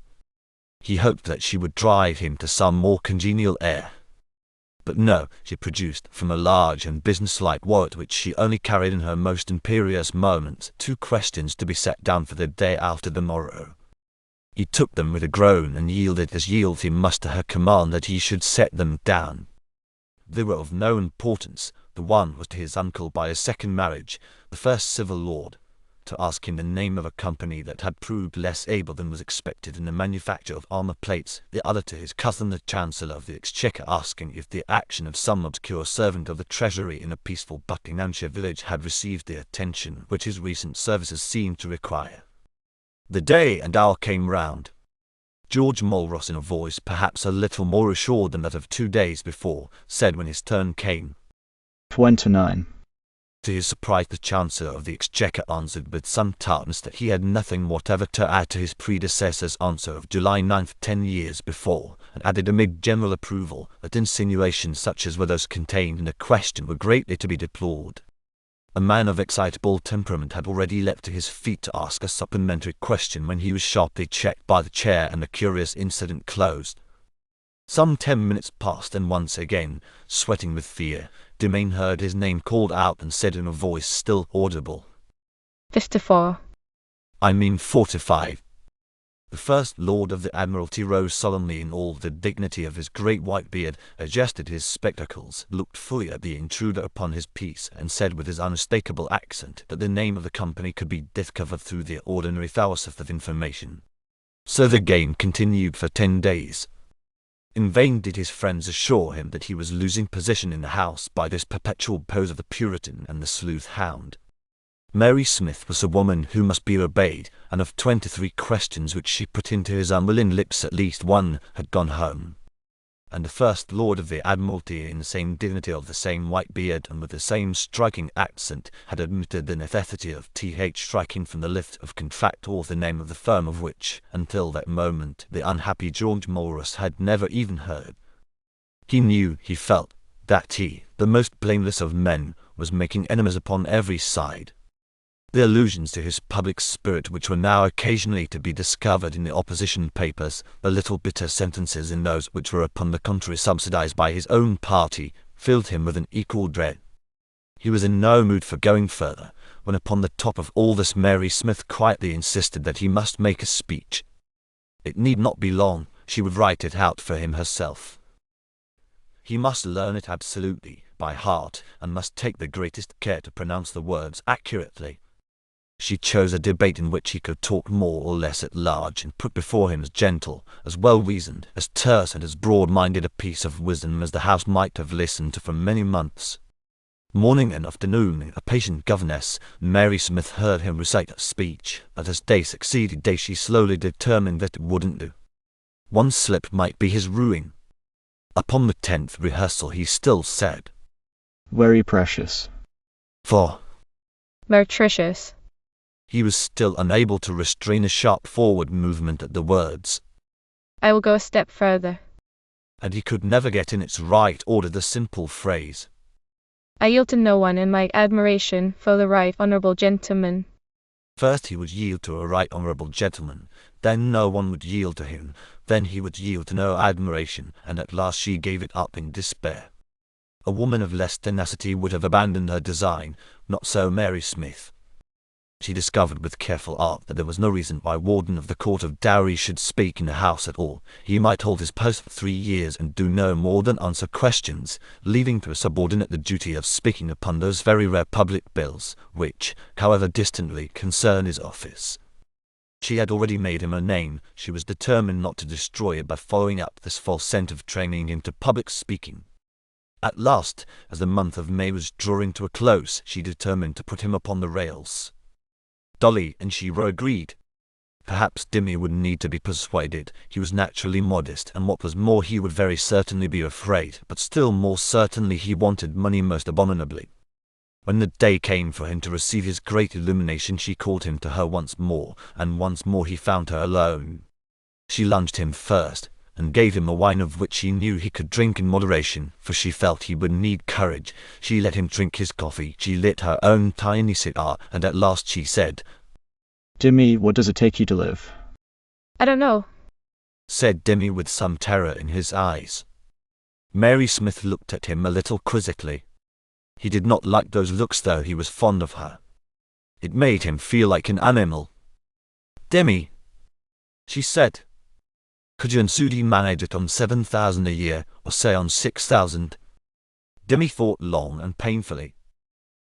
He hoped that she would drive him to some more congenial air. But no, she produced from a large and businesslike wallet, which she only carried in her most imperious moments, 2 questions to be set down for the day after the morrow. He took them with a groan and yielded as yield he must to her command that he should set them down. They were of no importance. The one was to his uncle by a second marriage, the first civil lord, to ask him the name of a company that had proved less able than was expected in the manufacture of armor plates, the other to his cousin the Chancellor of the Exchequer, asking if the action of some obscure servant of the Treasury in a peaceful Buckinghamshire village had received the attention which his recent services seemed to require. The day and hour came round. George Mulross, in a voice perhaps a little more assured than that of 2 days before, said when his turn came. 29. To his surprise, the Chancellor of the Exchequer answered with some tartness that he had nothing whatever to add to his predecessor's answer of July 9th 10 years before, and added amid general approval that insinuations such as were those contained in the question were greatly to be deplored. A man of excitable temperament had already leapt to his feet to ask a supplementary question when he was sharply checked by the chair, and the curious incident closed. Some 10 minutes passed, and once again, sweating with fear, Demain heard his name called out and said in a voice still audible, 54. I mean 45. The First Lord of the Admiralty rose solemnly in all the dignity of his great white beard, adjusted his spectacles, looked fully at the intruder upon his piece, and said with his unmistakable accent that the name of the company could be discovered through the ordinary source of information. So the game continued for 10 days. In vain did his friends assure him that he was losing position in the House by this perpetual pose of the Puritan and the sleuth hound. Mary Smith was a woman who must be obeyed, and of 23 questions which she put into his unwilling lips, at least 1 had gone home. And the First Lord of the Admiralty, in the same dignity of the same white beard and with the same striking accent, had admitted the necessity of striking from the list of contractors the name of the firm of which, until that moment, the unhappy George Mulross had never even heard. He knew, he felt, that he, the most blameless of men, was making enemies upon every side. The allusions to his public spirit, which were now occasionally to be discovered in the opposition papers, the little bitter sentences in those which were upon the contrary subsidized by his own party, filled him with an equal dread. He was in no mood for going further, when upon the top of all this Mary Smith quietly insisted that he must make a speech. It need not be long, she would write it out for him herself. He must learn it absolutely, by heart, and must take the greatest care to pronounce the words accurately. She chose a debate in which he could talk more or less at large, and put before him as gentle, as well-reasoned, as terse and as broad-minded a piece of wisdom as the House might have listened to for many months. Morning and afternoon, a patient governess, Mary Smith heard him recite a speech, but as day succeeded day she slowly determined that it wouldn't do. One slip might be his ruin. Upon the 10th rehearsal he still said, Very precious. "For." Meretricious. He was still unable to restrain a sharp forward movement at the words, I will go a step further. and he could never get in its right order the simple phrase. I yield to no one in my admiration for the right honourable gentleman. First he would yield to a right honourable gentleman, then no one would yield to him, then he would yield to no admiration, and at last she gave it up in despair. A woman of less tenacity would have abandoned her design, not so Mary Smith. She discovered with careful art that there was no reason why Warden of the Court of Dowry should speak in the house at all. He might hold his post for 3 years and do no more than answer questions, leaving to a subordinate the duty of speaking upon those very rare public bills, which, however distantly, concern his office. She had already made him a name. She was determined not to destroy it by following up this false scent of training into public speaking. At last, as the month of May was drawing to a close, she determined to put him upon the rails. Dolly and she were agreed. Perhaps Dimmy would need to be persuaded. He was naturally modest, and what was more, he would very certainly be afraid, but still more certainly he wanted money most abominably. When the day came for him to receive his great illumination, she called him to her once more, and once more he found her alone. She lunged him first, and gave him a wine of which she knew he could drink in moderation, for she felt he would need courage. She let him drink his coffee, she lit her own tiny cigar, and at last she said, Dimmy, what does it take you to live? I don't know. said Dimmy with some terror in his eyes. Mary Smith looked at him a little quizzically. He did not like those looks, though he was fond of her. It made him feel like an animal. Dimmy, she said, could you and Sudi manage it on 7,000 a year, or say on 6,000? Dimmy thought long and painfully.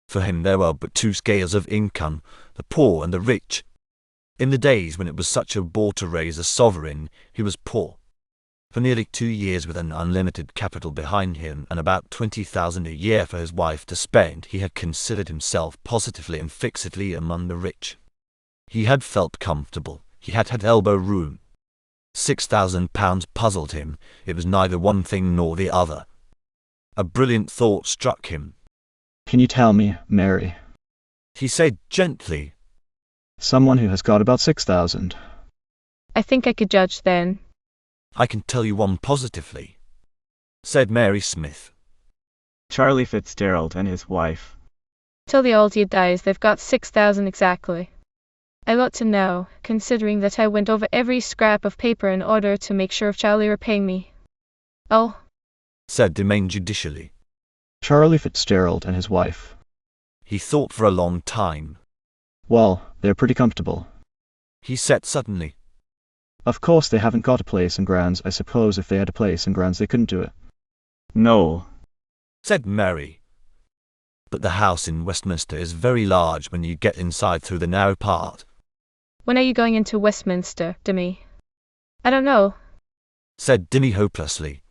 For him there were but 2 scales of income, the poor and the rich. In the days when it was such a bore to raise a sovereign, he was poor. For nearly 2 years, with an unlimited capital behind him and about 20,000 a year for his wife to spend, he had considered himself positively and fixedly among the rich. He had felt comfortable. He had had elbow room. £6,000 puzzled him. It was neither one thing nor the other. A brilliant thought struck him. Can you tell me, Mary? He said gently. Someone who has got about 6,000. I think I could judge then. I can tell you one positively, said Mary Smith. Charlie Fitzgerald and his wife. Till the old he dies, they've got 6,000 exactly. I ought to know, considering that I went over every scrap of paper in order to make sure of Charlie repaying me. Oh, said Demain judicially. Charlie Fitzgerald and his wife. He thought for a long time. Well, they're pretty comfortable. He said suddenly. Of course they haven't got a place and grounds. I suppose if they had a place and grounds they couldn't do it. No, said Mary. But the house in Westminster is very large when you get inside through the narrow part. when are you going into Westminster, Dimmy? I don't know. Said Dimmy hopelessly.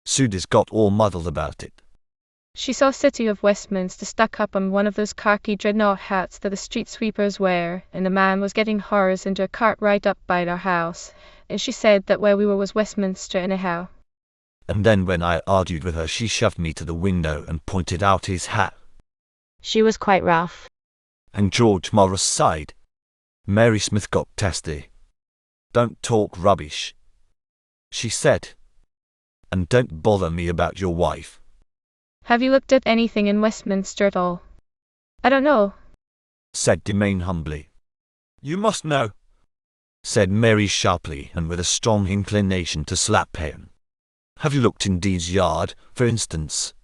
Sudi's got all muddled about it. She saw City of Westminster stuck up on one of those khaki dreadnought hats that the street sweepers wear, and a man was getting hers into a cart right up by our house, and she said that where we were was Westminster anyhow. And then when I argued with her, she shoved me to the window and pointed out his hat. She was quite rough. And George Morris sighed. Mary Smith got testy. Don't talk rubbish, she said. And don't bother me about your wife. Have you looked at anything in Westminster at all? I don't know, said Demain humbly. You must know, said Mary sharply and with a strong inclination to slap him. Have you looked in Dean's yard, for instance?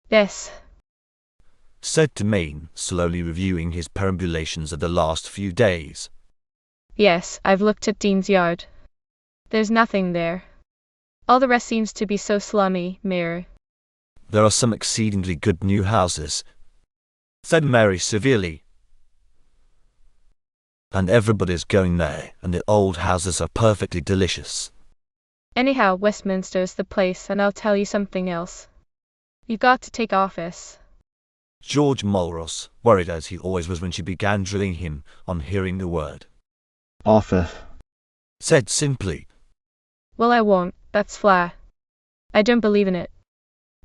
Yes. Said Demain, slowly reviewing his perambulations of the last few days. Yes, I've looked at Dean's yard. There's nothing there. All the rest seems to be so slummy, Mary. There are some exceedingly good new houses, said Mary severely. And everybody's going there, and the old houses are perfectly delicious. Anyhow, Westminster's the place, and I'll tell you something else. You've got to take office. George Mulross, worried as he always was when she began drilling him, on hearing the word, Office. said simply, Well, I won't, that's flat. I don't believe in it.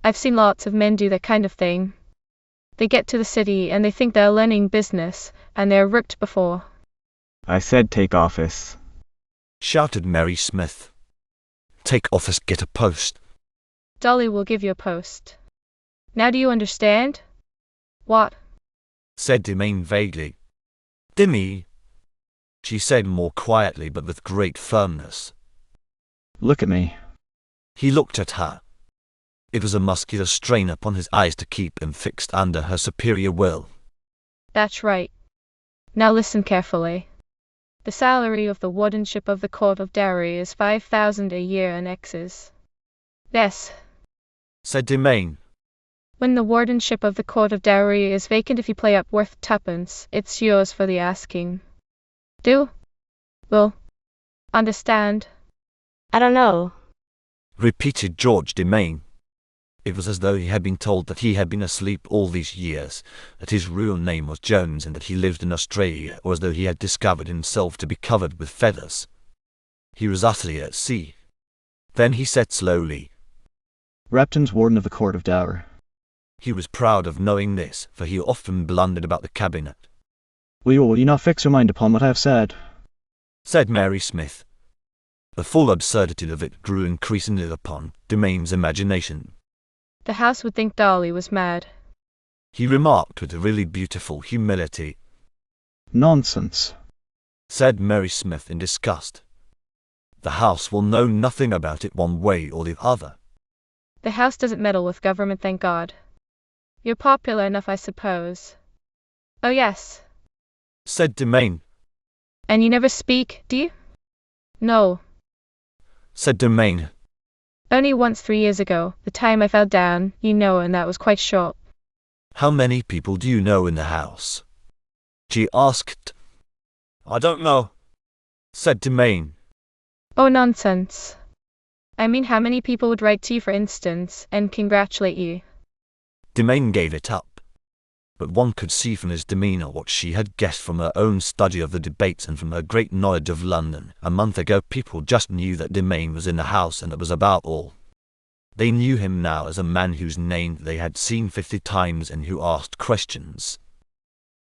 I've seen lots of men do that kind of thing. They get to the city and they think they're learning business, and they're ripped before. I said take office. Shouted Mary Smith. Take office, get a post. Dolly will give you a post. Now do you understand? What? Said Demain vaguely. Dimmy, she said more quietly but with great firmness. Look at me. He looked at her. It was a muscular strain upon his eyes to keep him fixed under her superior will. That's right. Now listen carefully. The salary of the wardenship of the Court of Dowry is 5,000 a year in X's. Yes. Said Demain. When the wardenship of the Court of Dowry is vacant, if you play up worth tuppence, it's yours for the asking. Do? Will? Understand? I don't know. Repeated George Demain. It was as though he had been told that he had been asleep all these years, that his real name was Jones and that he lived in Australia, or as though he had discovered himself to be covered with feathers. He was utterly at sea. Then he said slowly. Repton's warden of the Court of Dower. He was proud of knowing this, for he often blundered about the cabinet. Will you not fix your mind upon what I have said? Said Mary Smith. The full absurdity of it grew increasingly upon Demain's imagination. The house would think Dolly was mad. He remarked with a really beautiful humility. Nonsense. Said Mary Smith in disgust. The house will know nothing about it one way or the other. The house doesn't meddle with government, thank God. You're popular enough, I suppose. Oh yes. Said Demain. And you never speak, do you? No. Said Demain. Only once 3 years ago, the time I fell down, you know, and that was quite short. How many people do you know in the house? She asked. I don't know. Said Demain. Oh nonsense. I mean, how many people would write to you, for instance, and congratulate you? Demain gave it up. But one could see from his demeanour what she had guessed from her own study of the debates and from her great knowledge of London. A month ago people just knew that Demain was in the house, and that was about all. They knew him now as a man whose name they had seen 50 times and who asked questions.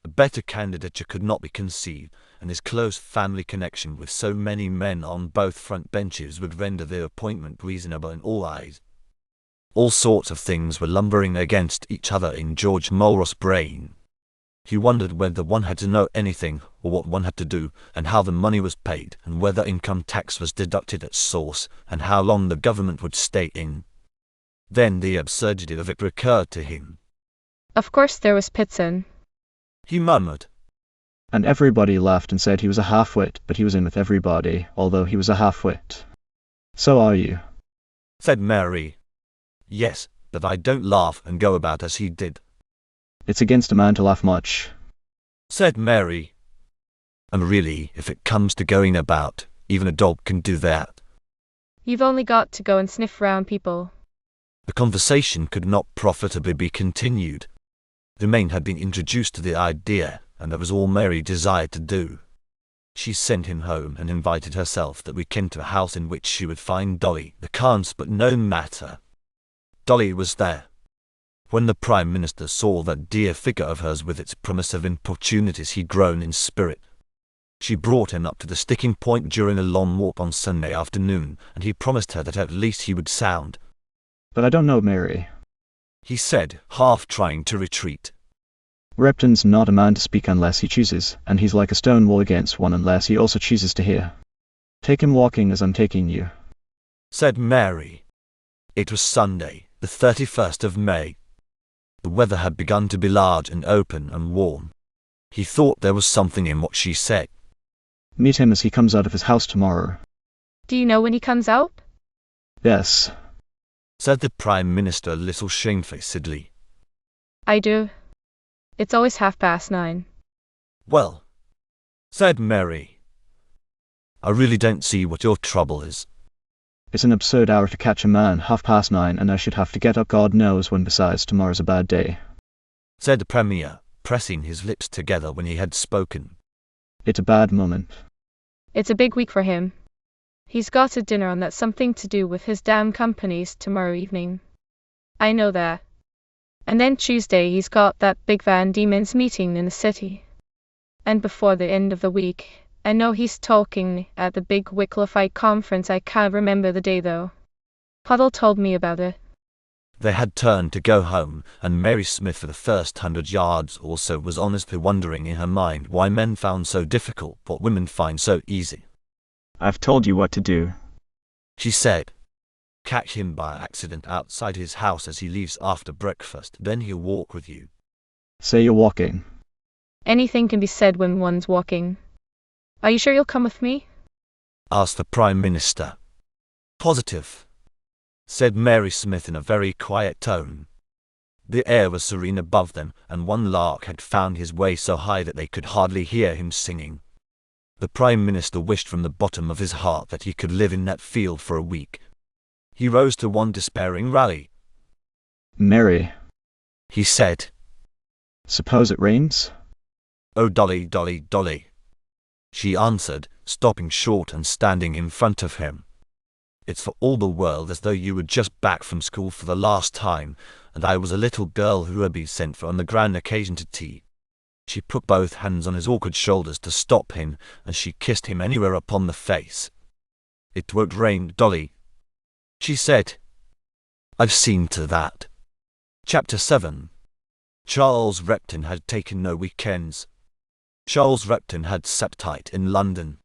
A better candidature could not be conceived, and his close family connection with so many men on both front benches would render their appointment reasonable in all eyes. All sorts of things were lumbering against each other in George Mulross's brain. He wondered whether one had to know anything, or what one had to do, and how the money was paid, and whether income tax was deducted at source, and how long the government would stay in. Then the absurdity of it recurred to him. Of course there was Pitson. He murmured. And everybody laughed and said he was a half-wit, but he was in with everybody, although he was a half-wit. So are you. Said Mary. Yes, but I don't laugh and go about as he did. It's against a man to laugh much. Said Mary. And really, if it comes to going about, even a dog can do that. You've only got to go and sniff round people. The conversation could not profitably be continued. Demain had been introduced to the idea, and that was all Mary desired to do. She sent him home and invited herself that weekend to a house in which she would find Dolly, the cards, but no matter. Dolly was there. When the Prime Minister saw that dear figure of hers with its promise of importunities, he groaned in spirit. She brought him up to the sticking point during a long walk on Sunday afternoon, and he promised her that at least he would sound. But I don't know, Mary. He said, half trying to retreat. Repton's not a man to speak unless he chooses, and he's like a stone wall against one unless he also chooses to hear. Take him walking as I'm taking you. Said Mary. It was Sunday, the 31st of May. The weather had begun to be large and open and warm. He thought there was something in what she said. Meet him as he comes out of his house tomorrow. Do you know when he comes out? Yes. Said the Prime Minister a little shamefacedly. I do. It's always 9:30. Well, said Mary, I really don't see what your trouble is. It's an absurd hour to catch a man 9:30, and I should have to get up God knows when, besides tomorrow's a bad day. Said the Premier, pressing his lips together when he had spoken. It's a bad moment. It's a big week for him. He's got a dinner on that's something to do with his damn companies tomorrow evening. I know that. And then Tuesday he's got that big Van Diemen's meeting in the city. And before the end of the week, I know he's talking at the big Wycliffite conference. I can't remember the day though. Puddle told me about it. They had turned to go home, and Mary Smith for the first 100 yards or so was honestly wondering in her mind why men found so difficult what women find so easy. I've told you what to do. She said. Catch him by accident outside his house as he leaves after breakfast, then he'll walk with you. Say you're walking. Anything can be said when one's walking. Are you sure you'll come with me? Asked the Prime Minister. Positive, said Mary Smith in a very quiet tone. The air was serene above them, and one lark had found his way so high that they could hardly hear him singing. The Prime Minister wished from the bottom of his heart that he could live in that field for a week. He rose to one despairing rally. Mary, He said, suppose it rains? "Oh, Dolly, Dolly, Dolly," she answered, stopping short and standing in front of him. "It's for all the world as though you were just back from school for the last time, and I was a little girl who had been sent for on the grand occasion to tea." She put both hands on his awkward shoulders to stop him, and she kissed him anywhere upon the face. "It won't rain, Dolly," she said. "I've seen to that." Chapter 7. Charles Repton had taken no weekends. Charles Repton had sat tight in London.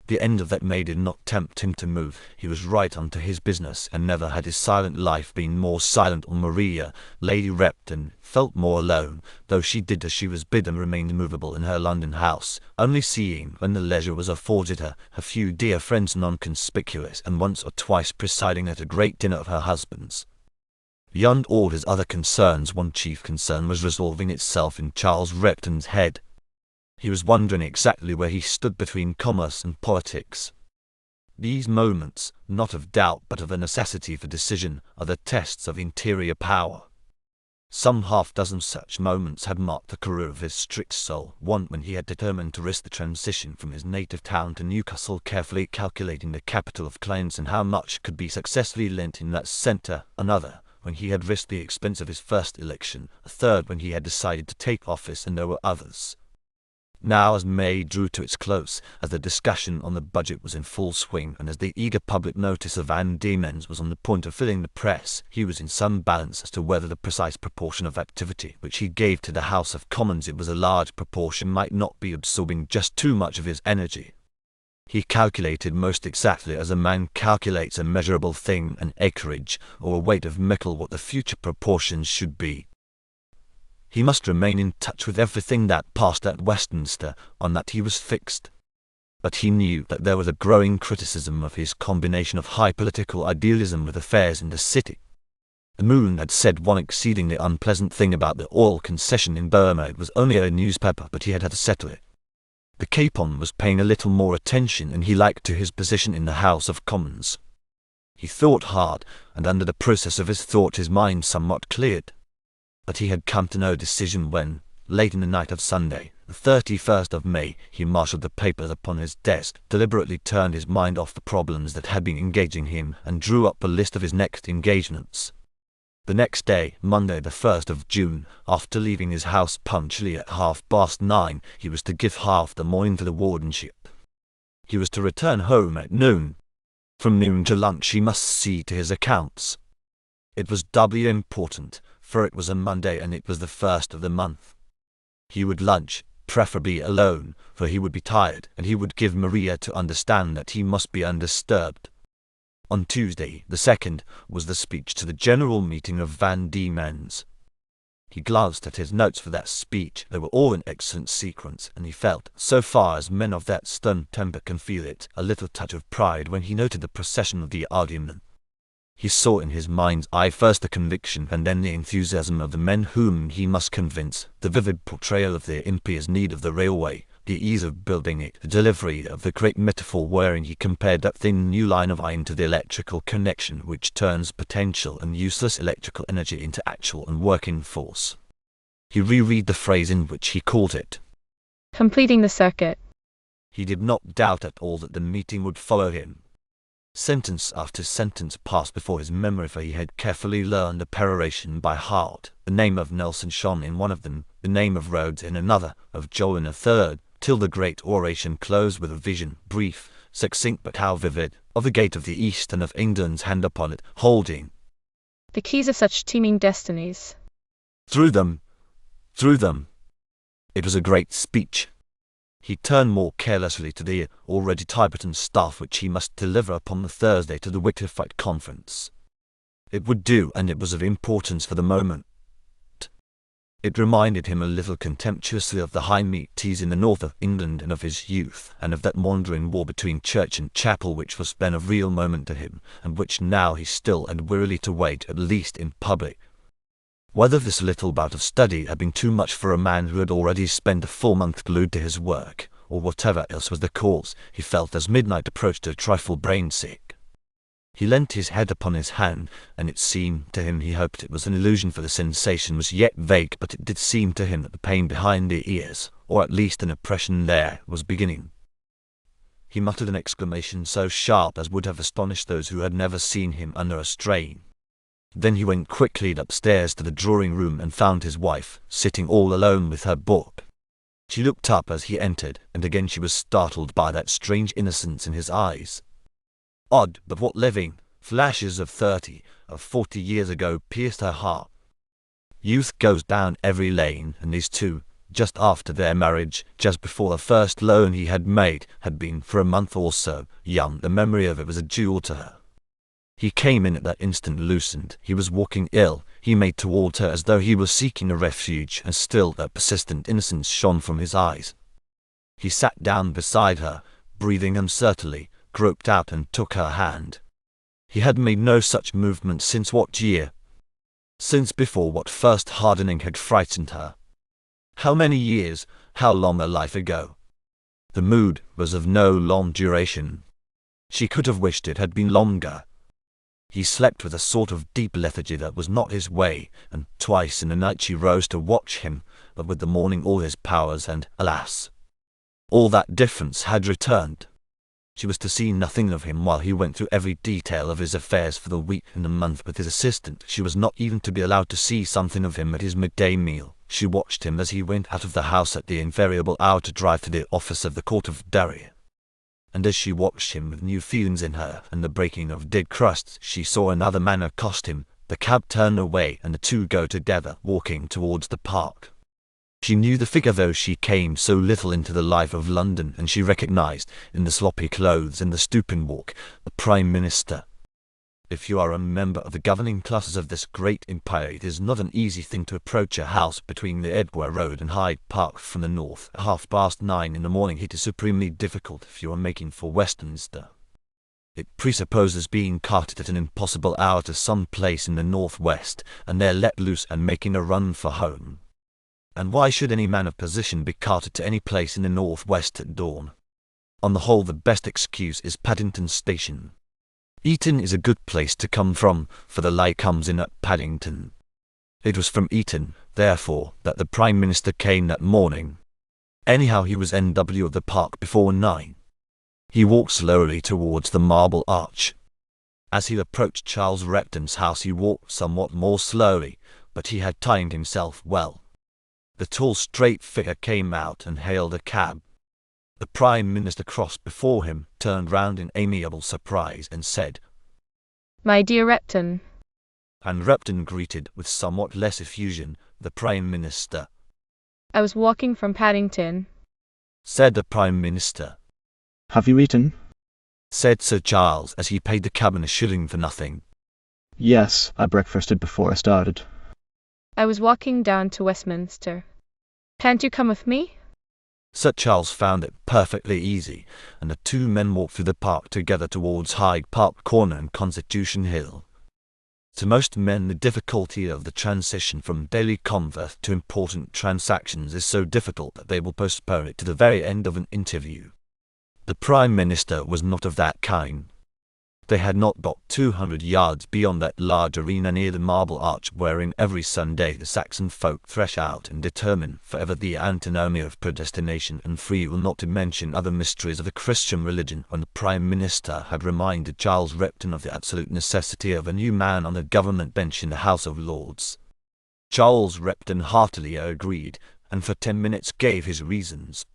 The end of that May did not tempt him to move. He was right onto his business, and never had his silent life been more silent. Or Maria, Lady Repton, felt more alone, though she did as she was bid and remained immovable in her London house, only seeing, when the leisure was afforded her, a few dear friends non-conspicuous, and once or twice presiding at a great dinner of her husband's. Beyond all his other concerns, one chief concern was resolving itself in Charles Repton's head. He was wondering exactly where he stood between commerce and politics. These moments, not of doubt but of a necessity for decision, are the tests of interior power. Some half-dozen such moments had marked the career of his strict soul. One when he had determined to risk the transition from his native town to Newcastle, carefully calculating the capital of clients and how much could be successfully lent in that centre. Another when he had risked the expense of his first election. A third when he had decided to take office, and there were others. Now, as May drew to its close, as the discussion on the budget was in full swing, and as the eager public notice of Van Diemen's was on the point of filling the press, he was in some balance as to whether the precise proportion of activity which he gave to the House of Commons, it was a large proportion, might not be absorbing just too much of his energy. He calculated most exactly as a man calculates a measurable thing, an acreage, or a weight of metal, what the future proportions should be. He must remain in touch with everything that passed at Westminster, on that he was fixed. But he knew that there was a growing criticism of his combination of high political idealism with affairs in the city. The Moon had said one exceedingly unpleasant thing about the oil concession in Burma. It was only a newspaper, but he had to settle it. The Capon was paying a little more attention, and he liked to his position in the House of Commons. He thought hard, and under the process of his thought his mind somewhat cleared. But he had come to no decision when, late in the night of Sunday, the 31st of May, he marshalled the papers upon his desk, deliberately turned his mind off the problems that had been engaging him, and drew up a list of his next engagements. The next day, Monday the 1st of June, after leaving his house punctually at 9:30, he was to give half the morning to the wardenship. He was to return home at noon. From noon to lunch he must see to his accounts. It was doubly important, for it was a Monday and it was the first of the month. He would lunch, preferably alone, for he would be tired, and he would give Maria to understand that he must be undisturbed. On Tuesday, the 2nd, was the speech to the general meeting of Van Diemen's. He glanced at his notes for that speech. They were all in excellent sequence, and he felt, so far as men of that stern temper can feel it, a little touch of pride when he noted the procession of the argument. He saw in his mind's eye first the conviction and then the enthusiasm of the men whom he must convince, the vivid portrayal of the impious need of the railway, the ease of building it, the delivery of the great metaphor wherein he compared that thin new line of iron to the electrical connection which turns potential and useless electrical energy into actual and working force. He reread the phrase in which he called it completing the circuit. He did not doubt at all that the meeting would follow him. Sentence after sentence passed before his memory, for he had carefully learned a peroration by heart. The name of Nelson shone in one of them, the name of Rhodes in another, of Joel in a third, till the great oration closed with a vision, brief, succinct but how vivid, of the gate of the East and of England's hand upon it, holding the keys of such teeming destinies. through them. It was a great speech. He turned more carelessly to the already typewritten stuff which he must deliver upon the Thursday to the Wickfight Conference. It would do, and it was of importance for the moment. It reminded him a little contemptuously of the high-meat teas in the north of England and of his youth, and of that wandering war between church and chapel which was then of real moment to him, and which now he still had wearily to wait, at least in public. Whether this little bout of study had been too much for a man who had already spent a full month glued to his work, or whatever else was the cause, he felt as midnight approached a trifle brain-sick. He leant his head upon his hand, and it seemed to him he hoped it was an illusion, for the sensation was yet vague, but it did seem to him that the pain behind the ears, or at least an oppression there, was beginning. He muttered an exclamation so sharp as would have astonished those who had never seen him under a strain. Then he went quickly upstairs to the drawing-room and found his wife sitting all alone with her book. She looked up as he entered, and again she was startled by that strange innocence in his eyes. Odd, but what living flashes of 30, of 40 years ago pierced her heart. Youth goes down every lane, and these two, just after their marriage, just before the first loan he had made, had been for a month or so young. The memory of it was a jewel to her. He came in at that instant loosened. He was walking ill. He made towards her as though he was seeking a refuge, and still that persistent innocence shone from his eyes. He sat down beside her, breathing uncertainly, groped out and took her hand. He had made no such movement since what year? Since before what first hardening had frightened her? How many years, how long a life ago? The mood was of no long duration. She could have wished it had been longer. He slept with a sort of deep lethargy that was not his way, and twice in the night she rose to watch him, but with the morning all his powers and, alas, all that difference had returned. She was to see nothing of him while he went through every detail of his affairs for the week and the month with his assistant. She was not even to be allowed to see something of him at his midday meal. She watched him as he went out of the house at the invariable hour to drive to the office of the Court of Derry. And as she watched him with new feelings in her and the breaking of dead crusts, she saw another man accost him, the cab turn away, and the two go together, walking towards the park. She knew the figure, though she came so little into the life of London, and she recognized, in the sloppy clothes and the stooping walk, the Prime Minister. If you are a member of the governing classes of this great empire, it is not an easy thing to approach a house between the Edgware Road and Hyde Park from the north at 9:30 in the morning. It is supremely difficult if you are making for Westminster. It presupposes being carted at an impossible hour to some place in the northwest, and there let loose and making a run for home. And why should any man of position be carted to any place in the northwest at dawn? On the whole, the best excuse is Paddington Station. Eton is a good place to come from, for the light comes in at Paddington. It was from Eton, therefore, that the Prime Minister came that morning. Anyhow, he was NW of the park before 9. He walked slowly towards the Marble Arch. As he approached Charles Repton's house he walked somewhat more slowly, but he had timed himself well. The tall straight figure came out and hailed a cab. The Prime Minister crossed before him, turned round in amiable surprise, and said, "My dear Repton." And Repton greeted, with somewhat less effusion, the Prime Minister. "I was walking from Paddington," said the Prime Minister. Have you eaten? Said Sir Charles, as he paid the cabman a shilling for nothing. Yes, I breakfasted before I started. "I was walking down to Westminster. Can't you come with me?" Sir Charles found it perfectly easy, and the two men walked through the park together towards Hyde Park Corner and Constitution Hill. To most men the difficulty of the transition from daily converse to important transactions is so difficult that they will postpone it to the very end of an interview. The Prime Minister was not of that kind. They had not got 200 yards beyond that large arena near the Marble Arch wherein every Sunday the Saxon folk thresh out and determine forever the antinomy of predestination and free will, not to mention other mysteries of the Christian religion, when the Prime Minister had reminded Charles Repton of the absolute necessity of a new man on the government bench in the House of Lords. Charles Repton heartily agreed, and for 10 minutes gave his reasons.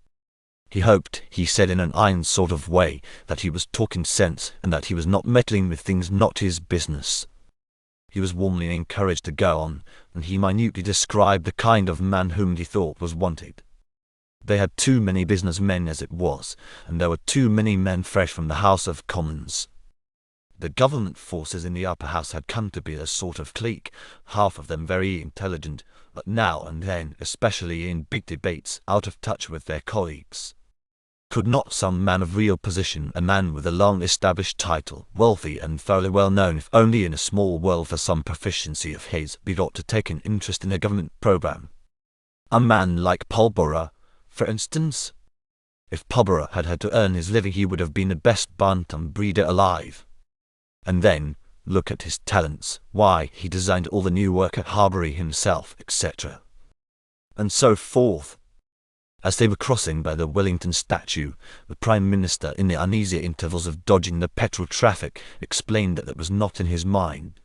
He hoped, he said in an iron sort of way, that he was talking sense and that he was not meddling with things not his business. He was warmly encouraged to go on, and he minutely described the kind of man whom he thought was wanted. They had too many business men as it was, and there were too many men fresh from the House of Commons. The government forces in the upper house had come to be a sort of clique, half of them very intelligent, but now and then, especially in big debates, out of touch with their colleagues. Could not some man of real position, a man with a long-established title, wealthy and thoroughly well known if only in a small world for some proficiency of his, be got to take an interest in a government program? A man like Pulborough, for instance? If Pulborough had had to earn his living, he would have been the best bantam breeder alive. And then, look at his talents, why, he designed all the new work at Harbury himself, etc. And so forth. As they were crossing by the Wellington statue, the Prime Minister, in the uneasy intervals of dodging the petrol traffic, explained that it was not in his mind.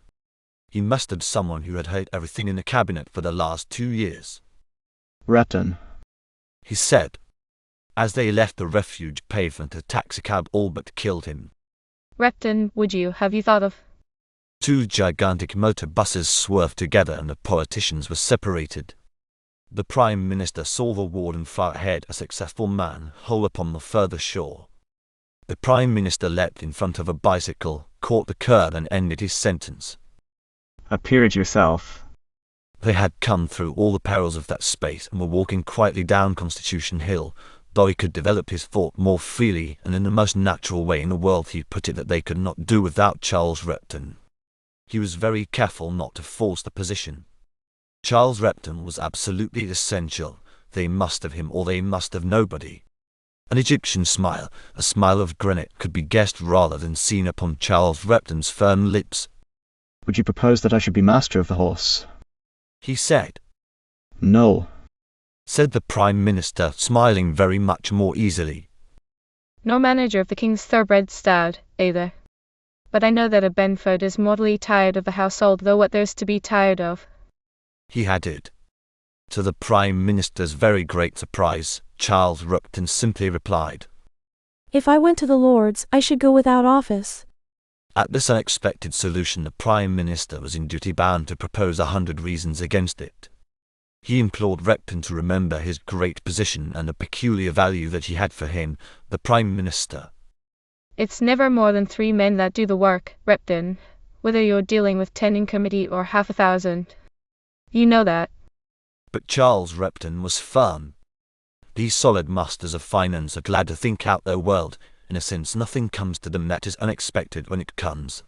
He mustered someone who had heard everything in the cabinet for the last 2 years. Repton, He said. As they left the refuge pavement, a taxicab all but killed him. Repton, have you thought of? 2 gigantic motor buses swerved together and the politicians were separated. The Prime Minister saw the warden far ahead, a successful man, whole upon the further shore. The Prime Minister leapt in front of a bicycle, caught the curb and ended his sentence. A peerage yourself. They had come through all the perils of that space and were walking quietly down Constitution Hill, though he could develop his thought more freely and in the most natural way in the world. He put it that they could not do without Charles Repton. He was very careful not to force the position. Charles Repton was absolutely essential. They must have him or they must have nobody. An Egyptian smile, a smile of granite, could be guessed rather than seen upon Charles Repton's firm lips. would you propose that I should be master of the horse? He said. No, Said the Prime Minister, smiling very much more easily. Nor manager of the King's thoroughbred stud, either. But I know that a Benford is mortally tired of the household, though what there's to be tired of. He added. To the Prime Minister's very great surprise, Charles Repton simply replied. If I went to the Lords, I should go without office. At this unexpected solution, the Prime Minister was in duty bound to propose 100 reasons against it. He implored Repton to remember his great position and the peculiar value that he had for him, the Prime Minister. It's never more than 3 men that do the work, Repton, whether you're dealing with 10 in committee or half 1,000. You know that. But Charles Repton was firm. These solid masters of finance are glad to think out their world. In a sense, nothing comes to them that is unexpected when it comes.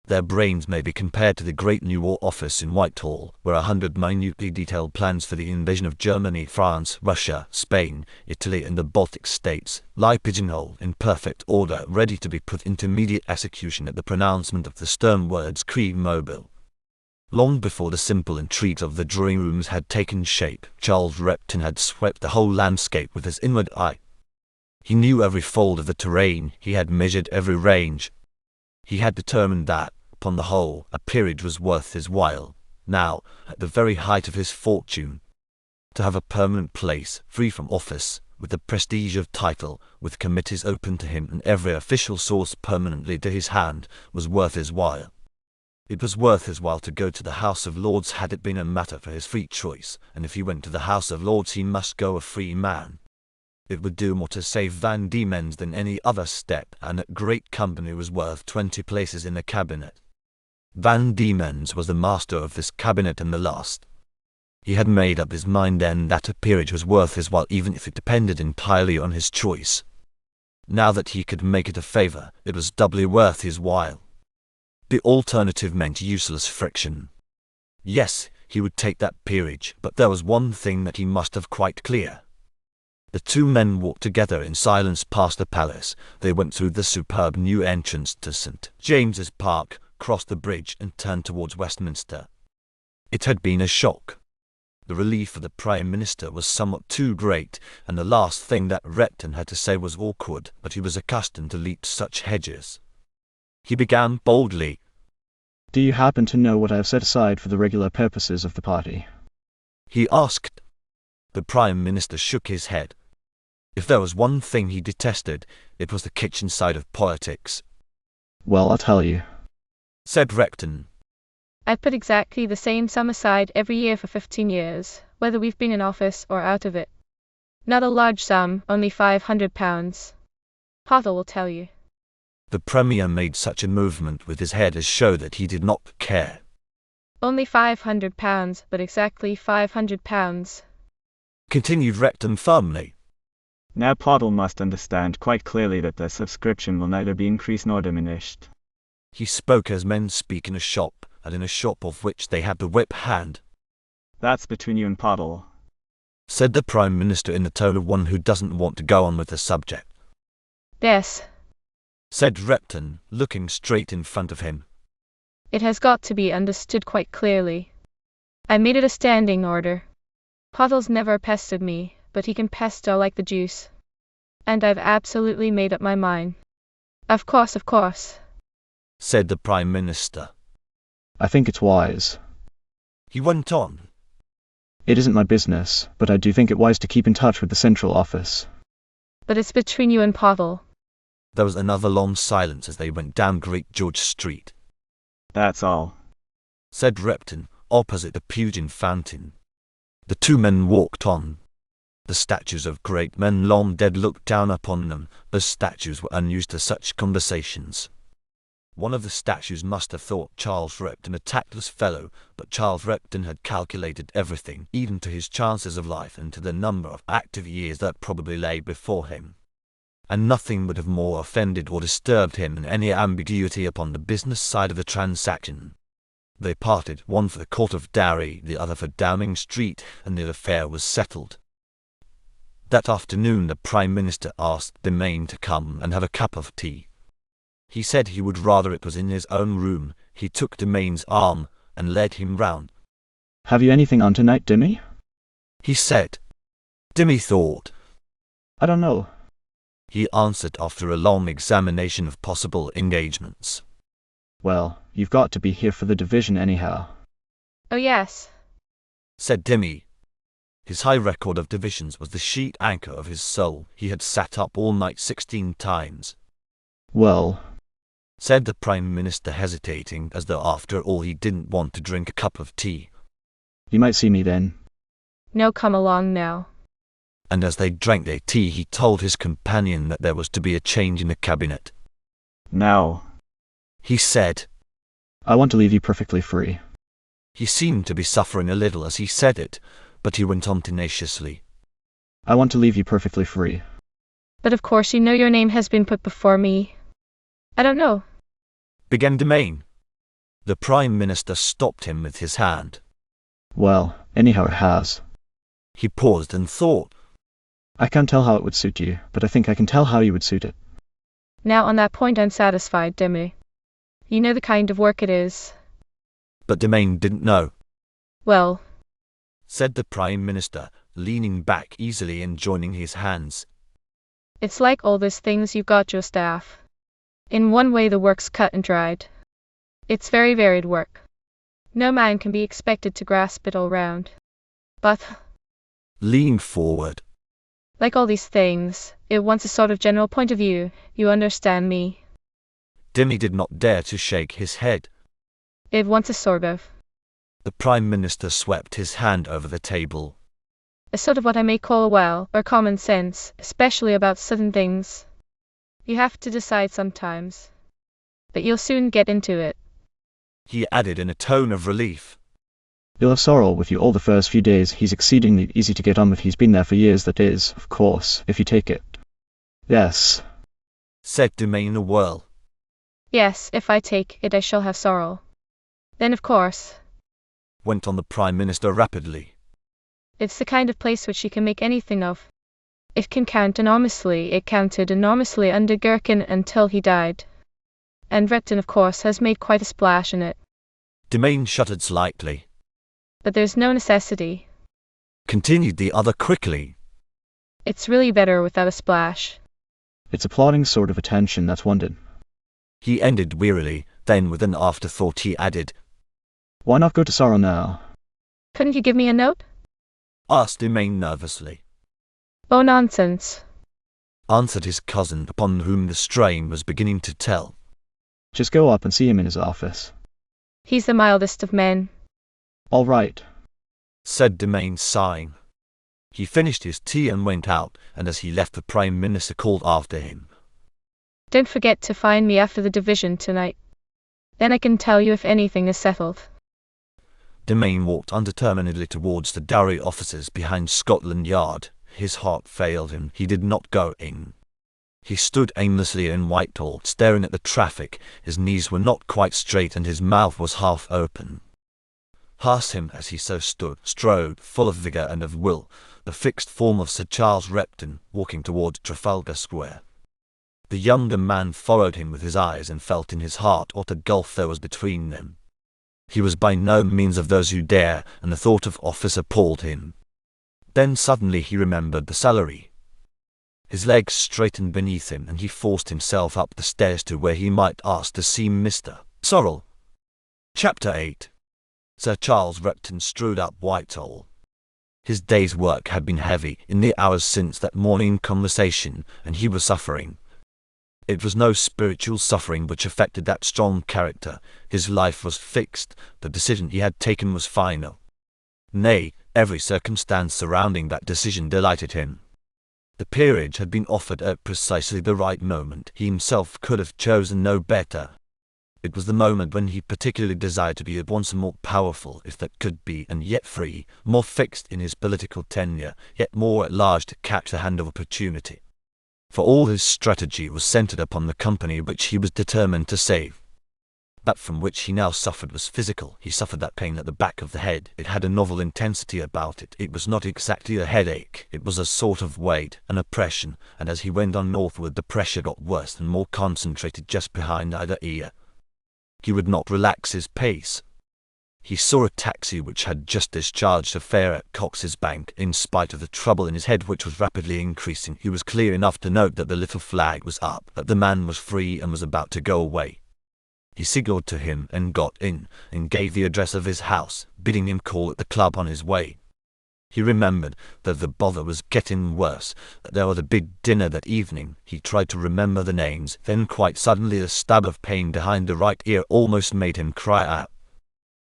Their brains may be compared to the great new War Office in Whitehall, where 100 minutely detailed plans for the invasion of Germany, France, Russia, Spain, Italy and the Baltic states lie pigeonholed in perfect order, ready to be put into immediate execution at the pronouncement of the stern words "Qui mobile." Long before the simple intrigues of the drawing rooms had taken shape, Charles Repton had swept the whole landscape with his inward eye. He knew every fold of the terrain, he had measured every range. He had determined that, upon the whole, a peerage was worth his while, now, at the very height of his fortune. To have a permanent place, free from office, with the prestige of title, with committees open to him and every official source permanently to his hand, was worth his while. It was worth his while to go to the House of Lords had it been a matter for his free choice, and if he went to the House of Lords he must go a free man. It would do more to save Van Diemen's than any other step, and that great company was worth 20 places in the cabinet. Van Diemen's was the master of this cabinet and the last. He had made up his mind then that a peerage was worth his while even if it depended entirely on his choice. Now that he could make it a favour, it was doubly worth his while. The alternative meant useless friction. Yes, he would take that peerage, but there was one thing that he must have quite clear. The two men walked together in silence past the palace. They went through the superb new entrance to St. James's Park, crossed the bridge and turned towards Westminster. It had been a shock. The relief of the Prime Minister was somewhat too great, and the last thing that Repton had to say was awkward, but he was accustomed to leap such hedges. He began boldly. Do you happen to know what I have set aside for the regular purposes of the party? He asked. The Prime Minister shook his head. If there was one thing he detested, it was the kitchen side of politics. Well, I'll tell you, said Repton. I put exactly the same sum aside every year for 15 years, whether we've been in office or out of it. Not a large sum, only £500. Pottle will tell you. The Premier made such a movement with his head as show that he did not care. Only £500, but exactly £500. Continued Repton firmly. Now Pottle must understand quite clearly that the subscription will neither be increased nor diminished. He spoke as men speak in a shop, and in a shop of which they had the whip hand. That's between you and Pottle, said the Prime Minister in the tone of one who doesn't want to go on with the subject. Yes, said Repton, looking straight in front of him. it has got to be understood quite clearly. I made it a standing order. Pottle's never pestered me, but he can pester like the deuce. And I've absolutely made up my mind. Of course, said the Prime Minister. I think it's wise. He went on. It isn't my business, but I do think it wise to keep in touch with the central office. But it's between you and Pottle. There was another long silence as they went down Great George Street. That's all, said Repton, opposite the Pugin fountain. The two men walked on. The statues of great men long dead looked down upon them. The statues were unused to such conversations. One of the statues must have thought Charles Repton a tactless fellow, but Charles Repton had calculated everything, even to his chances of life and to the number of active years that probably lay before him. And nothing would have more offended or disturbed him than any ambiguity upon the business side of the transaction. They parted, one for the Court of Dowry, the other for Downing Street, and the affair was settled. That afternoon the Prime Minister asked Demain to come and have a cup of tea. He said he would rather it was in his own room. He took Demain's arm and led him round. Have you anything on tonight, Dimmy? He said. Dimmy thought. I don't know. He answered after a long examination of possible engagements. Well, you've got to be here for the division anyhow. Oh yes, said Dimmy. His high record of divisions was the sheet anchor of his soul. He had sat up all night 16 times. Well, said the Prime Minister, hesitating, as though after all he didn't want to drink a cup of tea. You might see me then. no, come along now. And as they drank their tea he told his companion that there was to be a change in the cabinet. Now, He said. I want to leave you perfectly free. He seemed to be suffering a little as he said it, but he went on tenaciously. I want to leave you perfectly free. But of course you know your name has been put before me. I don't know. Began Demain. The Prime Minister stopped him with his hand. Well, anyhow it has. He paused and thought. I can't tell how it would suit you, but I think I can tell how you would suit it. Now on that point I'm satisfied, Demi. You know the kind of work it is. But Demain didn't know. Well, said the Prime Minister, leaning back easily and joining his hands. it's like all those things you've got your staff. In one way the work's cut and dried. It's very varied work. No man can be expected to grasp it all round. But, Leaning forward. like all these things, it wants a sort of general point of view, you understand me. Dimmy did not dare to shake his head. It wants a sort of. The Prime Minister swept his hand over the table. A sort of what I may call a well, or common sense, especially about certain things. You have to decide sometimes. But you'll soon get into it. He added in a tone of relief. You'll have Sorrel with you all the first few days. He's exceedingly easy to get on with. He's been there for years, that is, of course, if you take it. Yes. Said Demain a whirl. Yes, if I take it I shall have sorrow. Then of course, Went on the Prime Minister rapidly. it's the kind of place which you can make anything of. It can count enormously. It counted enormously under Gherkin until he died. And Repton, of course, has made quite a splash in it. Demain shuddered slightly. But there's no necessity. Continued the other quickly. It's really better without a splash. It's a plodding sort of attention that's wanted. He ended wearily, then with an afterthought he added, Why not go to Sorrow now? Couldn't you give me a note? asked Demain nervously. Oh, nonsense, Answered his cousin, upon whom the strain was beginning to tell. Just go up and see him in his office. He's the mildest of men. All right, said Demain, sighing. He finished his tea and went out, and as he left the Prime Minister called after him. Don't forget to find me after the division tonight. Then I can tell you if anything is settled. Demain walked undeterminedly towards the Dowry offices behind Scotland Yard. His heart failed him. He did not go in. He stood aimlessly in Whitehall, staring at the traffic. His knees were not quite straight and his mouth was half open. Past him, as he so stood, strode, full of vigour and of will, the fixed form of Sir Charles Repton, walking towards Trafalgar Square. The younger man followed him with his eyes and felt in his heart what a gulf there was between them. He was by no means of those who dare, and the thought of office appalled him. Then suddenly he remembered the salary. His legs straightened beneath him, and he forced himself up the stairs to where he might ask to see Mr. Sorrel. Chapter 8. Sir Charles Repton strode up Whitehall. His day's work had been heavy in the hours since that morning conversation, and he was suffering. It was no spiritual suffering which affected that strong character. His life was fixed, the decision he had taken was final. Nay, every circumstance surrounding that decision delighted him. The peerage had been offered at precisely the right moment. He himself could have chosen no better. It was the moment when he particularly desired to be at once more powerful, if that could be, and yet free, more fixed in his political tenure, yet more at large to catch the hand of opportunity. For all his strategy was centred upon the company which he was determined to save. That from which he now suffered was physical. He suffered that pain at the back of the head. It had a novel intensity about it. It was not exactly a headache. It was a sort of weight, an oppression, and as he went on northward the pressure got worse and more concentrated just behind either ear. He would not relax his pace. He saw a taxi which had just discharged a fare at Cox's Bank. In spite of the trouble in his head which was rapidly increasing, he was clear enough to note that the little flag was up, that the man was free and was about to go away. He signalled to him and got in, and gave the address of his house, bidding him call at the club on his way. He remembered that the bother was getting worse, that there was a big dinner that evening. He tried to remember the names, then quite suddenly a stab of pain behind the right ear almost made him cry out.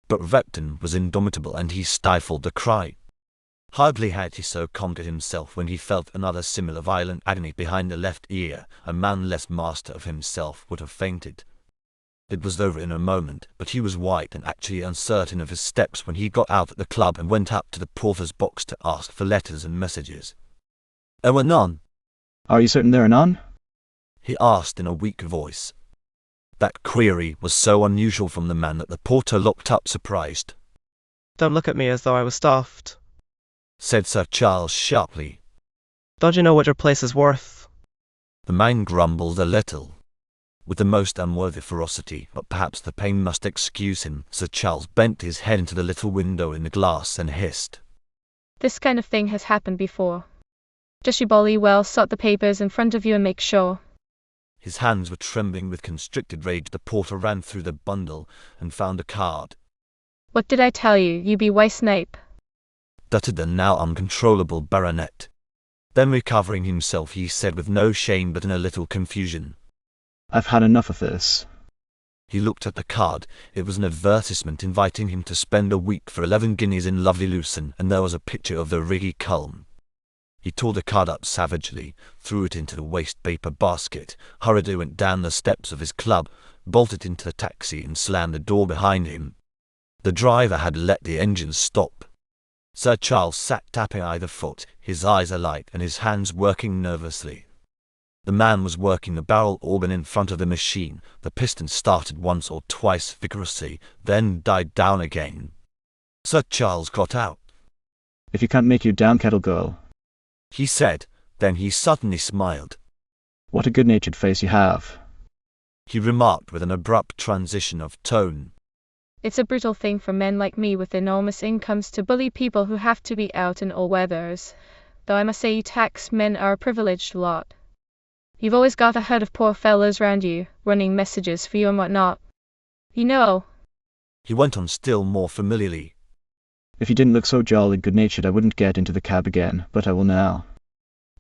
But Repton was indomitable, and he stifled a cry. Hardly had he so conquered himself when he felt another similar violent agony behind the left ear. A man less master of himself would have fainted. It was over in a moment, but he was white and actually uncertain of his steps when he got out at the club and went up to the porter's box to ask for letters and messages. "There were none," Are you certain there are none? he asked in a weak voice. That query was so unusual from the man that the porter looked up surprised. Don't look at me as though I was stuffed. Said Sir Charles sharply. Don't you know what your place is worth? The man grumbled a little, with the most unworthy ferocity, but perhaps the pain must excuse him. Sir Charles bent his head into the little window in the glass and hissed. This kind of thing has happened before. Just you jolly well sort the papers in front of you and make sure. His hands were trembling with constricted rage. The porter ran through the bundle and found a card. What did I tell you, you be wise snipe? Stuttered the now uncontrollable baronet. Then recovering himself he said with no shame but in a little confusion. I've had enough of this. He looked at the card. It was an advertisement inviting him to spend a week for 11 guineas in lovely Lucerne, and there was a picture of the Rigi Culm. He tore the card up savagely, threw it into the waste paper basket, hurriedly went down the steps of his club, bolted into the taxi and slammed the door behind him. The driver had let the engines stop. Sir Charles sat tapping either foot, his eyes alight and his hands working nervously. The man was working the barrel organ in front of the machine. The piston started once or twice vigorously, then died down again. Sir Charles got out. If you can't make your down kettle go, He said, Then he suddenly smiled. What a good-natured face you have, he remarked with an abrupt transition of tone. It's a brutal thing for men like me with enormous incomes to bully people who have to be out in all weathers, though I must say you tax men are a privileged lot. You've always got a herd of poor fellows round you, running messages for you and whatnot. You know, He went on still more familiarly. If you didn't look so jolly good-natured I wouldn't get into the cab again, but I will now.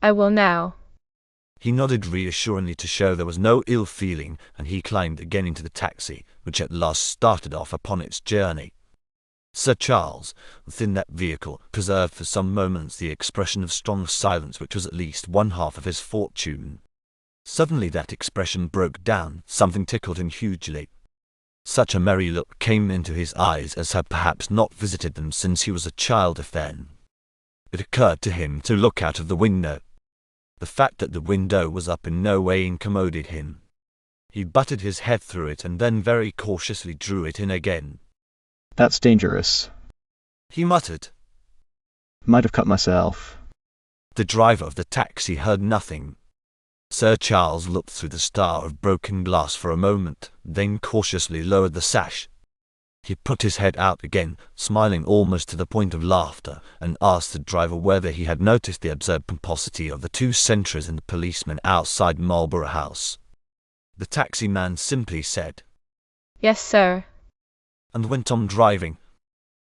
I will now. He nodded reassuringly to show there was no ill feeling, and he climbed again into the taxi, which at last started off upon its journey. Sir Charles, within that vehicle, preserved for some moments the expression of strong silence which was at least one half of his fortune. Suddenly that expression broke down, something tickled him hugely. Such a merry look came into his eyes as had perhaps not visited them since he was a child if then. It occurred to him to look out of the window. The fact that the window was up in no way incommoded him. He butted his head through it and then very cautiously drew it in again. That's dangerous. He muttered. Might have cut myself. The driver of the taxi heard nothing. Sir Charles looked through the star of broken glass for a moment, then cautiously lowered the sash. He put his head out again, smiling almost to the point of laughter, and asked the driver whether he had noticed the absurd pomposity of the two sentries and the policeman outside Marlborough House. The taxi man simply said, Yes, sir. and went on driving.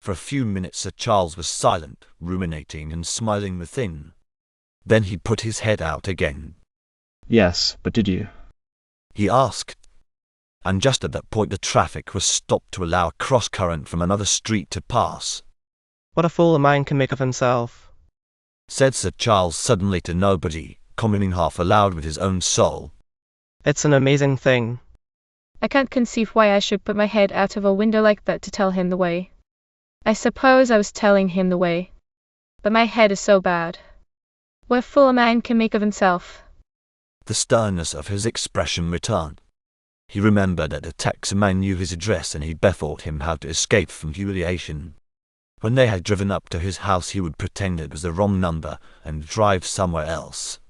For a few minutes Sir Charles was silent, ruminating and smiling within. Then he put his head out again. Yes, but did you? He asked. And just at that point the traffic was stopped to allow a cross-current from another street to pass. What a fool a man can make of himself, Said Sir Charles suddenly to nobody, commenting half aloud with his own soul. It's an amazing thing. I can't conceive why I should put my head out of a window like that to tell him the way. I suppose I was telling him the way. But my head is so bad. What a fool a man can make of himself. The sternness of his expression returned. He remembered that the taximan knew his address and he bethought him how to escape from humiliation. When they had driven up to his house he would pretend it was the wrong number and drive somewhere else.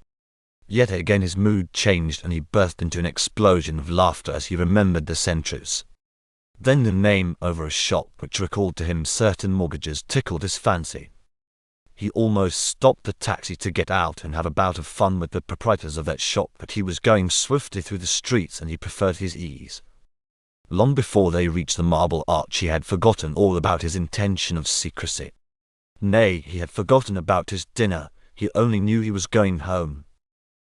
Yet again his mood changed and he burst into an explosion of laughter as he remembered the sentries. Then the name over a shop which recalled to him certain mortgages tickled his fancy. He almost stopped the taxi to get out and have a bout of fun with the proprietors of that shop, but he was going swiftly through the streets and he preferred his ease. Long before they reached the Marble Arch he had forgotten all about his intention of secrecy. Nay, he had forgotten about his dinner, he only knew he was going home.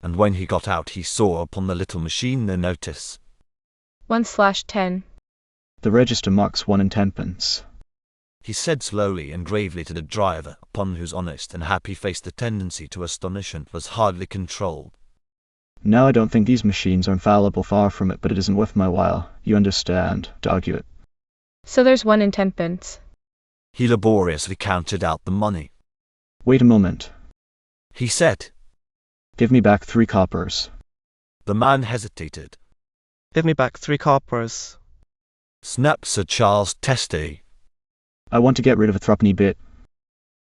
And when he got out he saw upon the little machine the notice. 1/10. The register marks 1 and 10pence. He said slowly and gravely to the driver, upon whose honest and happy face the tendency to astonishment was hardly controlled. Now I don't think these machines are infallible, far from it, but it isn't worth my while, you understand, to argue it. So there's 1 and 10pence. He laboriously counted out the money. Wait a moment. He said. Give me back 3 coppers. The man hesitated. Give me back 3 coppers. Snapped Sir Charles testily. I want to get rid of a threepenny bit.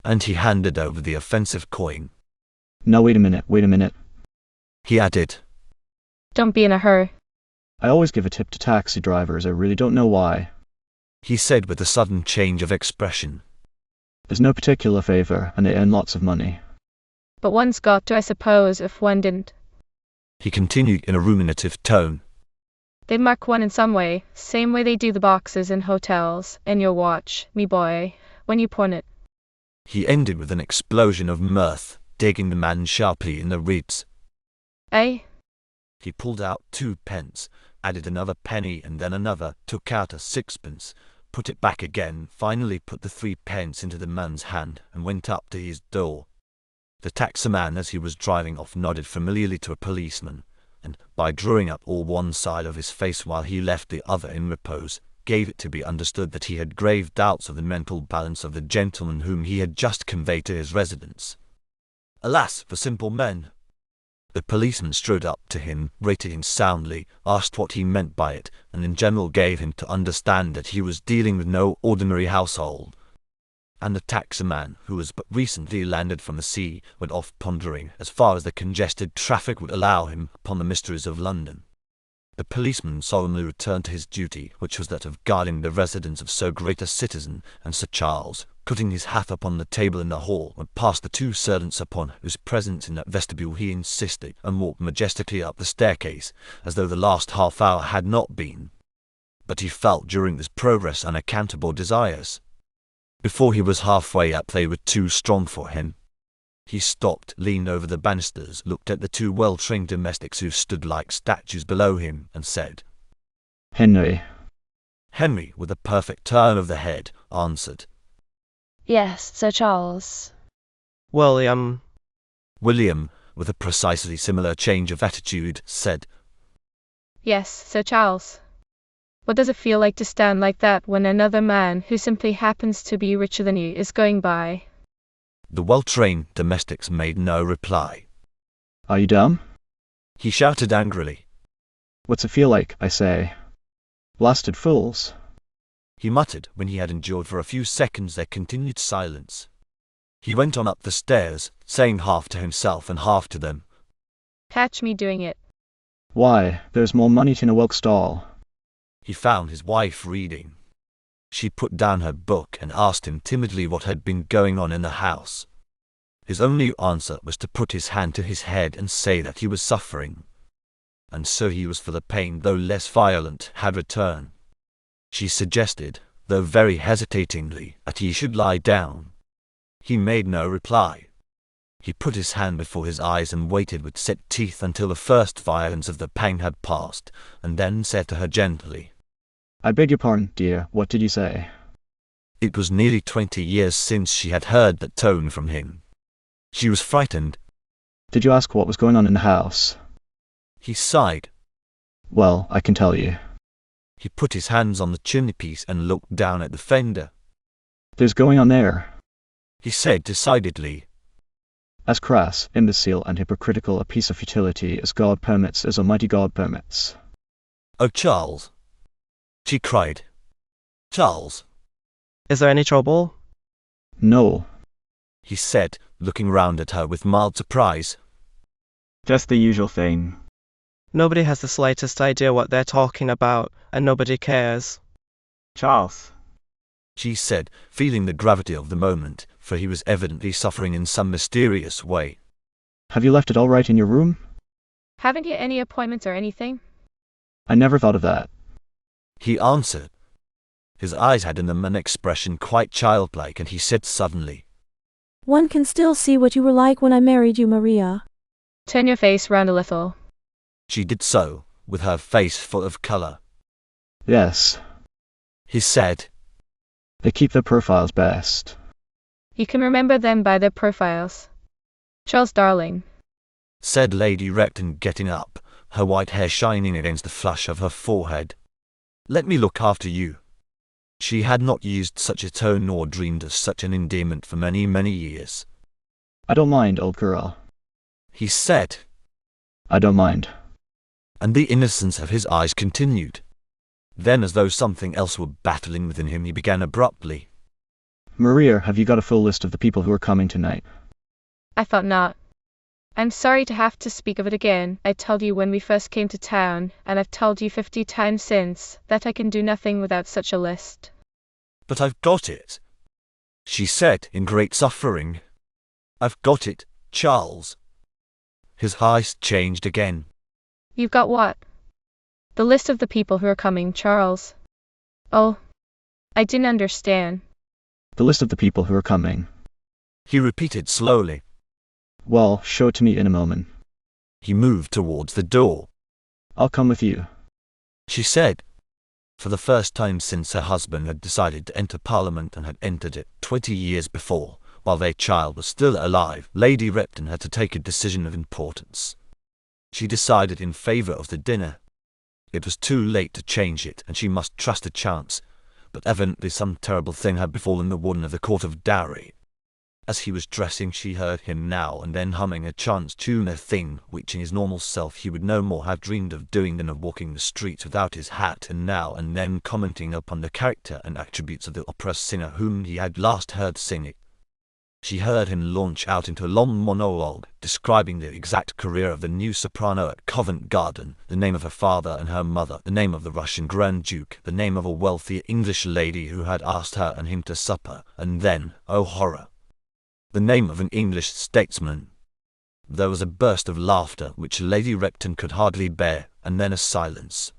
And he handed over the offensive coin. Now wait a minute. He added. Don't be in a hurry. I always give a tip to taxi drivers, I really don't know why. He said with a sudden change of expression. There's no particular favour, and they earn lots of money. But one's got to, I suppose, if one didn't. He continued in a ruminative tone. They mark 1 in some way, same way they do the boxes in hotels, in your watch, me boy, when you pawn it. He ended with an explosion of mirth, digging the man sharply in the ribs. Eh? He pulled out 2 pence, added another penny and then another, took out a 6pence, put it back again, finally put the 3 pence into the man's hand and went up to his door. The taximan, as he was driving off, nodded familiarly to a policeman, and, by drawing up all one side of his face while he left the other in repose, gave it to be understood that he had grave doubts of the mental balance of the gentleman whom he had just conveyed to his residence. Alas for simple men! The policeman strode up to him, rated him soundly, asked what he meant by it, and in general gave him to understand that he was dealing with no ordinary household. and the taximan, who was but recently landed from the sea, went off pondering as far as the congested traffic would allow him upon the mysteries of London. The policeman solemnly returned to his duty, which was that of guarding the residence of so great a citizen, and Sir Charles, putting his hat upon the table in the hall, went past the two servants upon whose presence in that vestibule he insisted, and walked majestically up the staircase, as though the last half hour had not been. But he felt during this progress unaccountable desires. Before he was halfway up they were too strong for him. He stopped, leaned over the banisters, looked at the two well-trained domestics who stood like statues below him, and said, Henry. Henry, with a perfect turn of the head, answered, Yes, Sir Charles. William. William, with a precisely similar change of attitude, said, Yes, Sir Charles. What does it feel like to stand like that when another man who simply happens to be richer than you is going by? The well-trained domestics made no reply. Are you dumb? He shouted angrily. What's it feel like, I say? Blasted fools. He muttered when he had endured for a few seconds their continued silence. He went on up the stairs, saying half to himself and half to them, Catch me doing it. Why, there's more money in a Wilk stall. He found his wife reading. She put down her book and asked him timidly what had been going on in the house. His only answer was to put his hand to his head and say that he was suffering. And so he was, for the pain, though less violent, had returned. She suggested, though very hesitatingly, that he should lie down. He made no reply. He put his hand before his eyes and waited with set teeth until the first violence of the pang had passed, and then said to her gently, I beg your pardon, dear, what did you say? It was nearly 20 years since she had heard that tone from him. She was frightened. Did you ask what was going on in the house? He sighed. Well, I can tell you. He put his hands on the chimney-piece and looked down at the fender. There's going on there. He said decidedly. As crass, imbecile, and hypocritical a piece of futility as God permits as Almighty God permits. Oh, Charles! She cried. Charles! Is there any trouble? No. He said, looking round at her with mild surprise. Just the usual thing. Nobody has the slightest idea what they're talking about, and nobody cares. Charles. She said, feeling the gravity of the moment, for he was evidently suffering in some mysterious way. Have you left it all right in your room? Haven't you any appointments or anything? I never thought of that. He answered. His eyes had in them an expression quite childlike, and he said suddenly, One can still see what you were like when I married you, Maria. Turn your face round a little. She did so, with her face full of colour. Yes. He said, They keep their profiles best. You can remember them by their profiles. Charles darling, said Lady Repton, getting up, her white hair shining against the flush of her forehead. Let me look after you. She had not used such a tone nor dreamed of such an endearment for many, many years. I don't mind, old girl. He said, I don't mind. And the innocence of his eyes continued. Then, as though something else were battling within him, he began abruptly. Maria, have you got a full list of the people who are coming tonight? I thought not. I'm sorry to have to speak of it again. I told you when we first came to town, and I've told you 50 times since, that I can do nothing without such a list. But I've got it, she said in great suffering. I've got it, Charles. His eyes changed again. You've got what? The list of the people who are coming, Charles. Oh, I didn't understand. The list of the people who are coming. He repeated slowly. Well, show it to me in a moment. He moved towards the door. I'll come with you, she said. For the first time since her husband had decided to enter Parliament and had entered it 20 years before, while their child was still alive, Lady Repton had to take a decision of importance. She decided in favour of the dinner. It was too late to change it, and she must trust to chance, but evidently some terrible thing had befallen the warden of the Court of Dowry. As he was dressing, she heard him now and then humming a chance tune, a thing which in his normal self he would no more have dreamed of doing than of walking the streets without his hat, and now and then commenting upon the character and attributes of the opera singer whom he had last heard sing it. She heard him launch out into a long monologue, describing the exact career of the new soprano at Covent Garden, the name of her father and her mother, the name of the Russian Grand Duke, the name of a wealthy English lady who had asked her and him to supper, and then, oh horror, the name of an English statesman. There was a burst of laughter which Lady Repton could hardly bear, and then a silence.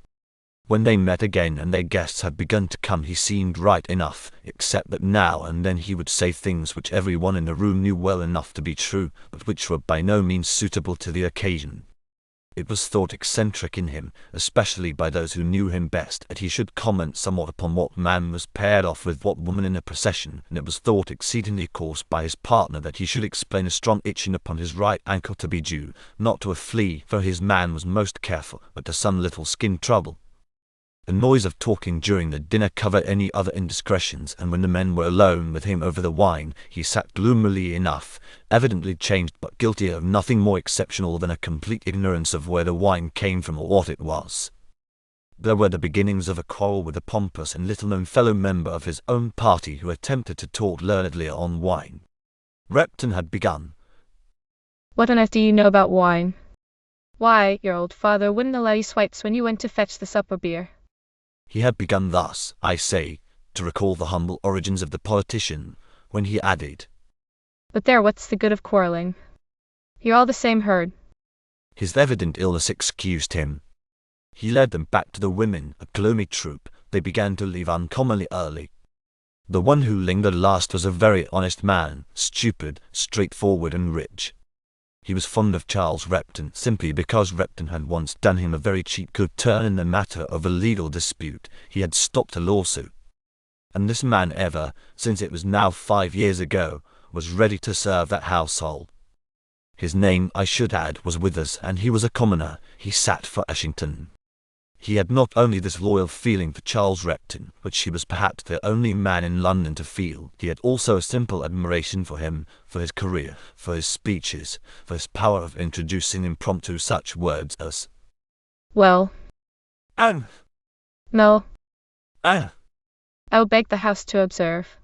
When they met again and their guests had begun to come, he seemed right enough, except that now and then he would say things which everyone in the room knew well enough to be true, but which were by no means suitable to the occasion. It was thought eccentric in him, especially by those who knew him best, that he should comment somewhat upon what man was paired off with what woman in a procession, and it was thought exceedingly coarse by his partner that he should explain a strong itching upon his right ankle to be due, not to a flea, for his man was most careful, but to some little skin trouble. The noise of talking during the dinner covered any other indiscretions, and when the men were alone with him over the wine, he sat gloomily enough, evidently changed but guilty of nothing more exceptional than a complete ignorance of where the wine came from or what it was. There were the beginnings of a quarrel with a pompous and little-known fellow member of his own party who attempted to talk learnedly on wine. Repton had begun. What on earth do you know about wine? Why, your old father wouldn't allow you swipes when you went to fetch the supper beer. He had begun thus, I say, to recall the humble origins of the politician, when he added, But there, what's the good of quarrelling? You're all the same herd. His evident illness excused him. He led them back to the women, a gloomy troop. They began to leave uncommonly early. The one who lingered last was a very honest man, stupid, straightforward and rich. He was fond of Charles Repton simply because Repton had once done him a very cheap good turn in the matter of a legal dispute. He had stopped a lawsuit. And this man ever, since it was now 5 years ago, was ready to serve that household. His name, I should add, was Withers, and he was a commoner. He sat for Ashington. He had not only this loyal feeling for Charles Repton, which he was perhaps the only man in London to feel. He had also a simple admiration for him, for his career, for his speeches, for his power of introducing impromptu such words as Well, no, I would beg the House to observe.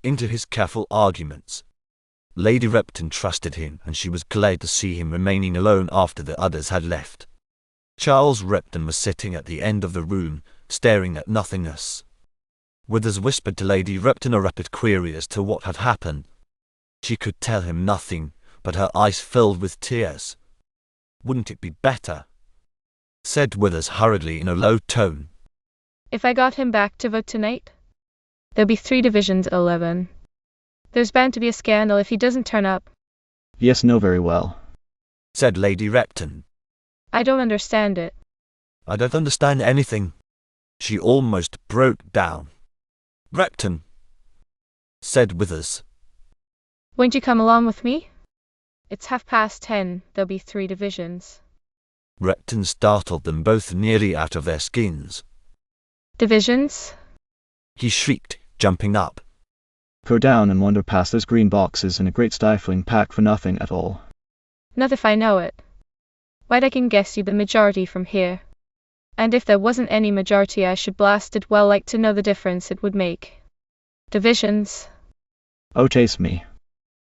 into his careful arguments. Lady Repton trusted him, and she was glad to see him remaining alone after the others had left. Charles Repton was sitting at the end of the room, staring at nothingness. Withers whispered to Lady Repton a rapid query as to what had happened. She could tell him nothing, but her eyes filled with tears. "Wouldn't it be better?" said Withers hurriedly in a low tone. If I got him back to vote tonight, there'll be 3 divisions at 11. There's bound to be a scandal if he doesn't turn up. Yes, no, very well, said Lady Repton. I don't understand it. I don't understand anything. She almost broke down. Repton, said Withers. Won't you come along with me? It's 10:30. There'll be 3 divisions. Repton startled them both nearly out of their skins. Divisions? He shrieked, jumping up. Go down and wander past those green boxes in a great stifling pack for nothing at all. Not if I know it. Why'd I can guess you the majority from here. And if there wasn't any majority, I should blasted well like to know the difference it would make. Divisions. Oh, chase me.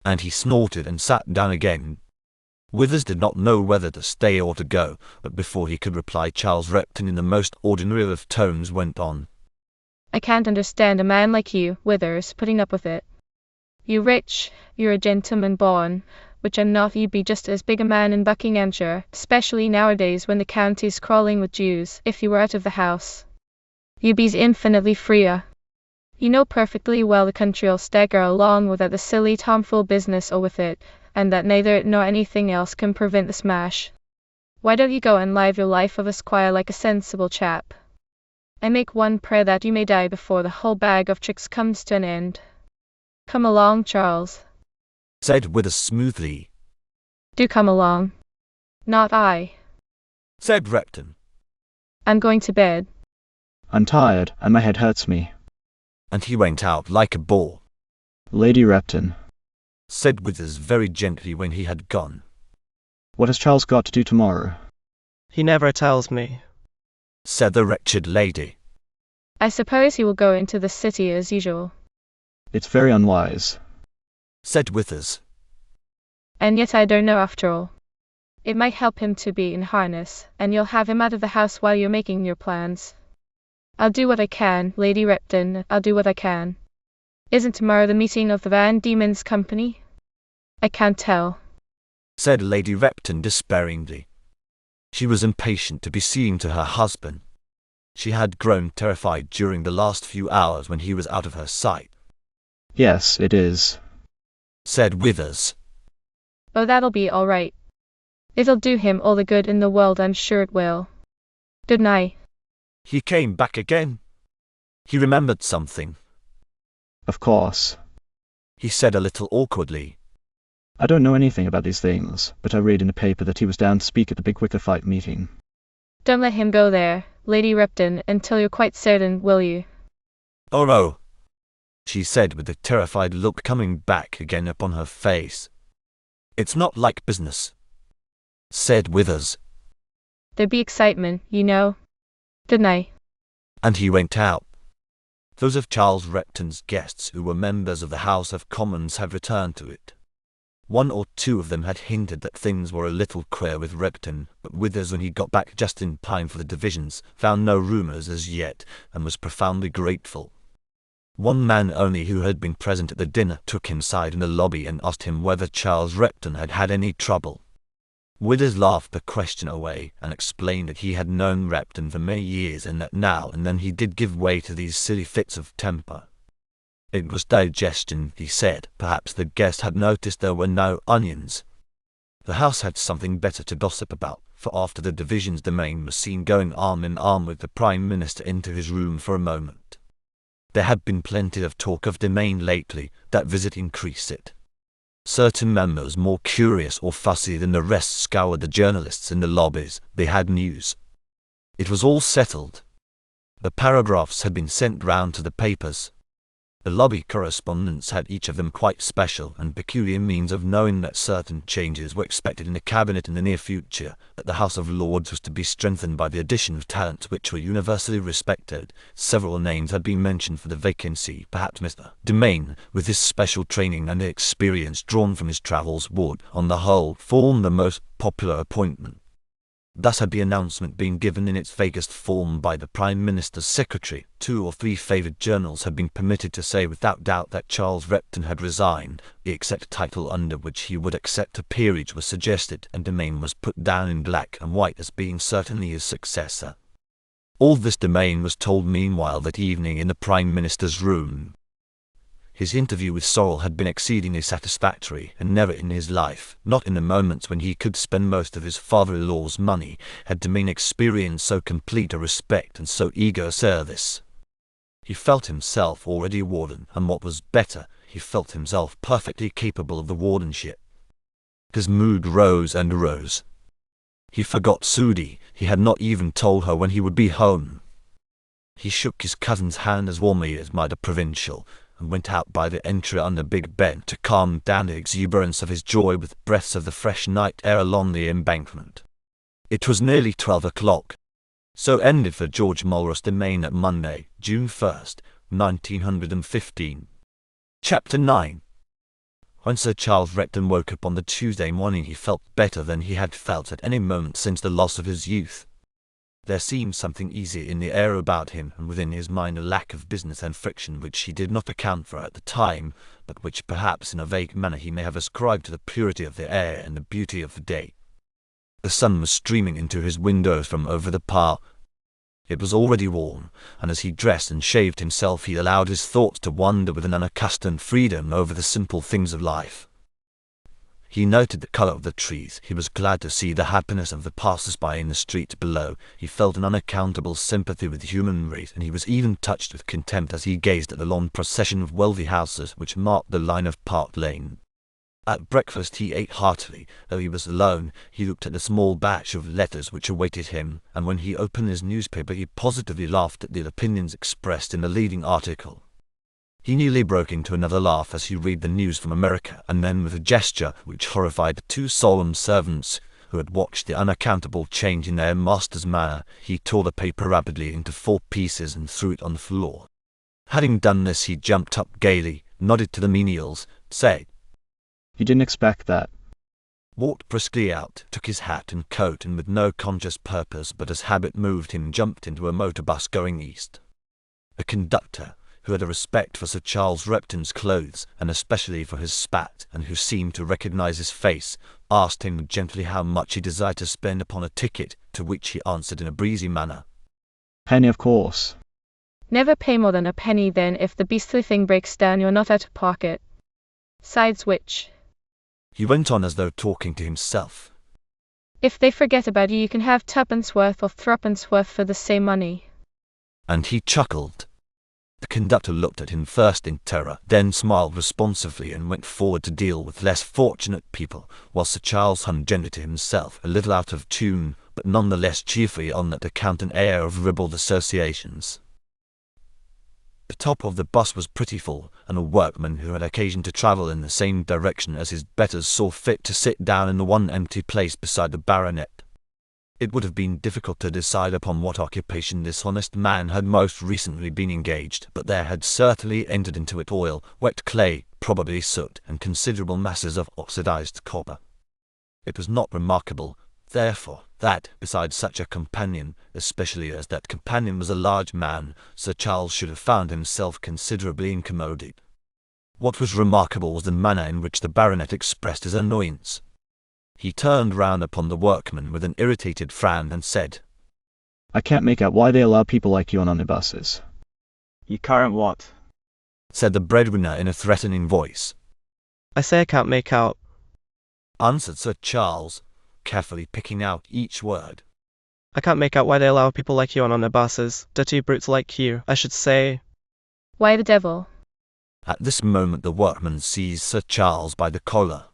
And he snorted and sat down again. Withers did not know whether to stay or to go, but before he could reply, Charles Repton in the most ordinary of tones went on. I can't understand a man like you, Withers, putting up with it. You rich, you're a gentleman born, which I'm not. You'd be just as big a man in Buckinghamshire, especially nowadays when the county's crawling with Jews, if you were out of the house. You'd be infinitely freer. You know perfectly well the country'll stagger along without the silly tomfool business or with it, and that neither it nor anything else can prevent the smash. Why don't you go and live your life of a squire like a sensible chap? I make one prayer that you may die before the whole bag of tricks comes to an end. Come along, Charles, said Withers smoothly. Do come along. Not I, said Repton. I'm going to bed. I'm tired, and my head hurts me. And he went out like a ball. Lady Repton, said Withers very gently when he had gone. What has Charles got to do tomorrow? He never tells me. Said the wretched lady. I suppose he will go into the city as usual. It's very unwise. Said Withers. And yet I don't know after all. It might help him to be in harness, and you'll have him out of the house while you're making your plans. I'll do what I can, Lady Repton, I'll do what I can. Isn't tomorrow the meeting of the Van Diemen's Company? I can't tell. Said Lady Repton despairingly. She was impatient to be seen to her husband. She had grown terrified during the last few hours when he was out of her sight. Yes, it is. Said Withers. Oh, that'll be all right. It'll do him all the good in the world, I'm sure it will. Good night. He came back again. He remembered something. Of course. He said a little awkwardly. I don't know anything about these things, but I read in the paper that he was down to speak at the big Wicker fight meeting. Don't let him go there, Lady Repton, until you're quite certain, will you? Oh no, she said with a terrified look coming back again upon her face. It's not like business. Said Withers. There'd be excitement, you know. Good night. And he went out. Those of Charles Repton's guests who were members of the House of Commons had returned to it. One or two of them had hinted that things were a little queer with Repton, but Withers, when he got back just in time for the divisions, found no rumours as yet, and was profoundly grateful. One man only who had been present at the dinner took him aside in the lobby and asked him whether Charles Repton had had any trouble. Withers laughed the question away and explained that he had known Repton for many years and that now and then he did give way to these silly fits of temper. It was digestion, he said. Perhaps the guest had noticed there were no onions. The house had something better to gossip about, for after the divisions Domain was seen going arm in arm with the Prime Minister into his room for a moment. There had been plenty of talk of Domain lately. That visit increased it. Certain members, more curious or fussy than the rest, scoured the journalists in the lobbies. They had news. It was all settled. The paragraphs had been sent round to the papers. The lobby correspondents had each of them quite special and peculiar means of knowing that certain changes were expected in the cabinet in the near future, that the House of Lords was to be strengthened by the addition of talents which were universally respected. Several names had been mentioned for the vacancy. Perhaps Mr. Domain, with his special training and the experience drawn from his travels, would, on the whole, form the most popular appointment. Thus had the announcement been given in its vaguest form by the Prime Minister's secretary. 2 or 3 favoured journals had been permitted to say without doubt that Charles Repton had resigned. The exact title under which he would accept a peerage was suggested, and Domain was put down in black and white as being certainly his successor. All this Domain was told meanwhile that evening in the Prime Minister's room. His interview with Sorrel had been exceedingly satisfactory, and never in his life, not in the moments when he could spend most of his father-in-law's money, had Domain experienced so complete a respect and so eager a service. He felt himself already a warden, and what was better, he felt himself perfectly capable of the wardenship. His mood rose and rose. He forgot Sudi. He had not even told her when he would be home. He shook his cousin's hand as warmly as might a provincial, and went out by the entry under Big Ben to calm down the exuberance of his joy with breaths of the fresh night air along the embankment. It was nearly 12 o'clock. So ended for George Mulrus Domain at Monday, June 1st, 1915. Chapter 9. When Sir Charles Repton woke up on the Tuesday morning, he felt better than he had felt at any moment since the loss of his youth. There seemed something easy in the air about him, and within his mind a lack of business and friction which he did not account for at the time, but which perhaps in a vague manner he may have ascribed to the purity of the air and the beauty of the day. The sun was streaming into his windows from over the park. It was already warm, and as he dressed and shaved himself he allowed his thoughts to wander with an unaccustomed freedom over the simple things of life. He noted the colour of the trees. He was glad to see the happiness of the passers-by in the street below. He felt an unaccountable sympathy with the human race, and he was even touched with contempt as he gazed at the long procession of wealthy houses which marked the line of Park Lane. At breakfast he ate heartily. Though he was alone, he looked at the small batch of letters which awaited him, and when he opened his newspaper he positively laughed at the opinions expressed in the leading article. He nearly broke into another laugh as he read the news from America, and then with a gesture which horrified the two solemn servants who had watched the unaccountable change in their master's manner, he tore the paper rapidly into 4 pieces and threw it on the floor. Having done this, he jumped up gaily, nodded to the menials, said, "You didn't expect that." Walked briskly out, took his hat and coat, and with no conscious purpose but as habit moved him, jumped into a motor bus going east. The conductor, who had a respect for Sir Charles Repton's clothes, and especially for his spat, and who seemed to recognize his face, asked him gently how much he desired to spend upon a ticket, to which he answered in a breezy manner, "Penny, of course." Never pay more than a penny then. If the beastly thing breaks down, you're not out of pocket. Sides which, he went on as though talking to himself, if they forget about you, you can have 2pence worth or 3pence worth for the same money. and he chuckled. The conductor looked at him first in terror, then smiled responsively and went forward to deal with less fortunate people, while Sir Charles hummed gently to himself, a little out of tune, but none the less chiefly on that account an air of ribald associations. The top of the bus was pretty full, and a workman who had occasion to travel in the same direction as his betters saw fit to sit down in the one empty place beside the baronet. It would have been difficult to decide upon what occupation this honest man had most recently been engaged, but there had certainly entered into it oil, wet clay, probably soot, and considerable masses of oxidized copper. It was not remarkable, therefore, that, besides such a companion, especially as that companion was a large man, Sir Charles should have found himself considerably incommoded. What was remarkable was the manner in which the baronet expressed his annoyance. He turned round upon the workman with an irritated frown and said, "I can't make out why they allow people like you on omnibuses." You can't what? said the breadwinner in a threatening voice. I say I can't make out. Answered Sir Charles, carefully picking out each word. I can't make out why they allow people like you on their buses. Dirty brutes like you, I should say. Why the devil? At this moment the workman seized Sir Charles by the collar.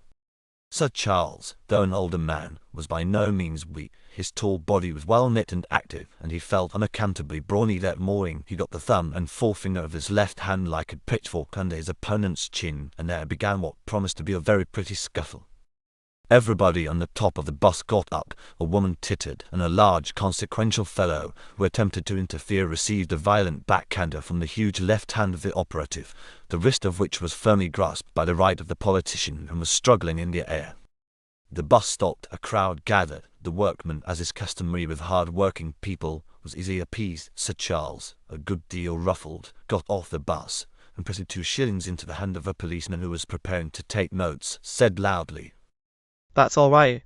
Sir Charles, though an older man, was by no means weak. His tall body was well knit and active, and he felt unaccountably brawny that morning. He got the thumb and forefinger of his left hand like a pitchfork under his opponent's chin, and there began what promised to be a very pretty scuffle. Everybody on the top of the bus got up, a woman tittered, and a large consequential fellow, who attempted to interfere, received a violent backhander from the huge left hand of the operative, the wrist of which was firmly grasped by the right of the politician, and was struggling in the air. The bus stopped, a crowd gathered. The workman, as is customary with hard-working people, was easily appeased. Sir Charles, a good deal ruffled, got off the bus, and putting 2 shillings into the hand of a policeman who was preparing to take notes, said loudly, That's all right.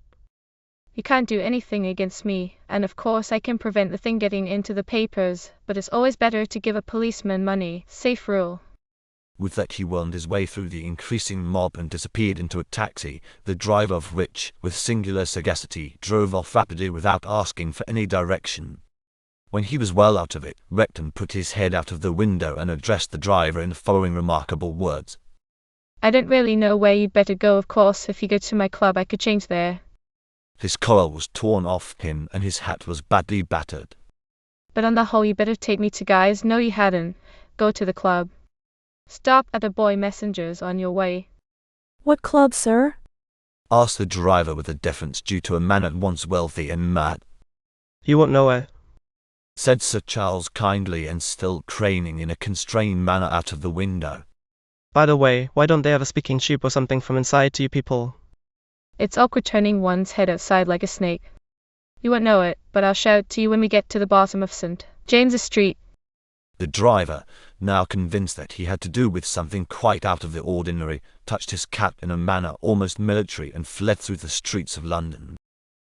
You can't do anything against me, and of course I can prevent the thing getting into the papers, but it's always better to give a policeman money. Safe rule. With that he wound his way through the increasing mob and disappeared into a taxi, the driver of which, with singular sagacity, drove off rapidly without asking for any direction. When he was well out of it, Repton put his head out of the window and addressed the driver in the following remarkable words. I don't really know where you'd better go. Of course, if you go to my club, I could change there. His collar was torn off him and his hat was badly battered. But on the whole, you better take me to Guy's. No, you hadn't. Go to the club. Stop at the Boy Messengers on your way. What club, sir? Asked the driver with a deference due to a man at once wealthy and mad. You won't know it. Said Sir Charles kindly and still craning in a constrained manner out of the window. By the way, why don't they have a speaking tube or something from inside to you people? It's awkward turning one's head outside like a snake. You won't know it, but I'll shout to you when we get to the bottom of St. James's Street. The driver, now convinced that he had to do with something quite out of the ordinary, touched his cap in a manner almost military and fled through the streets of London.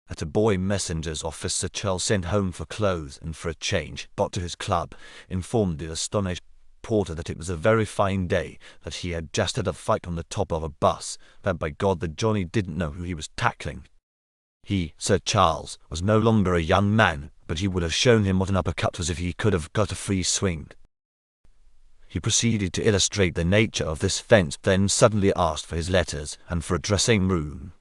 At a Boy Messenger's office, Sir Charles sent home for clothes and for a change, got to his club, informed the astonished porter that it was a very fine day, that he had just had a fight on the top of a bus, that by God the Johnny didn't know who he was tackling. He, Sir Charles, was no longer a young man, but he would have shown him what an uppercut was if he could have got a free swing. He proceeded to illustrate the nature of this fence, then suddenly asked for his letters and for a dressing room.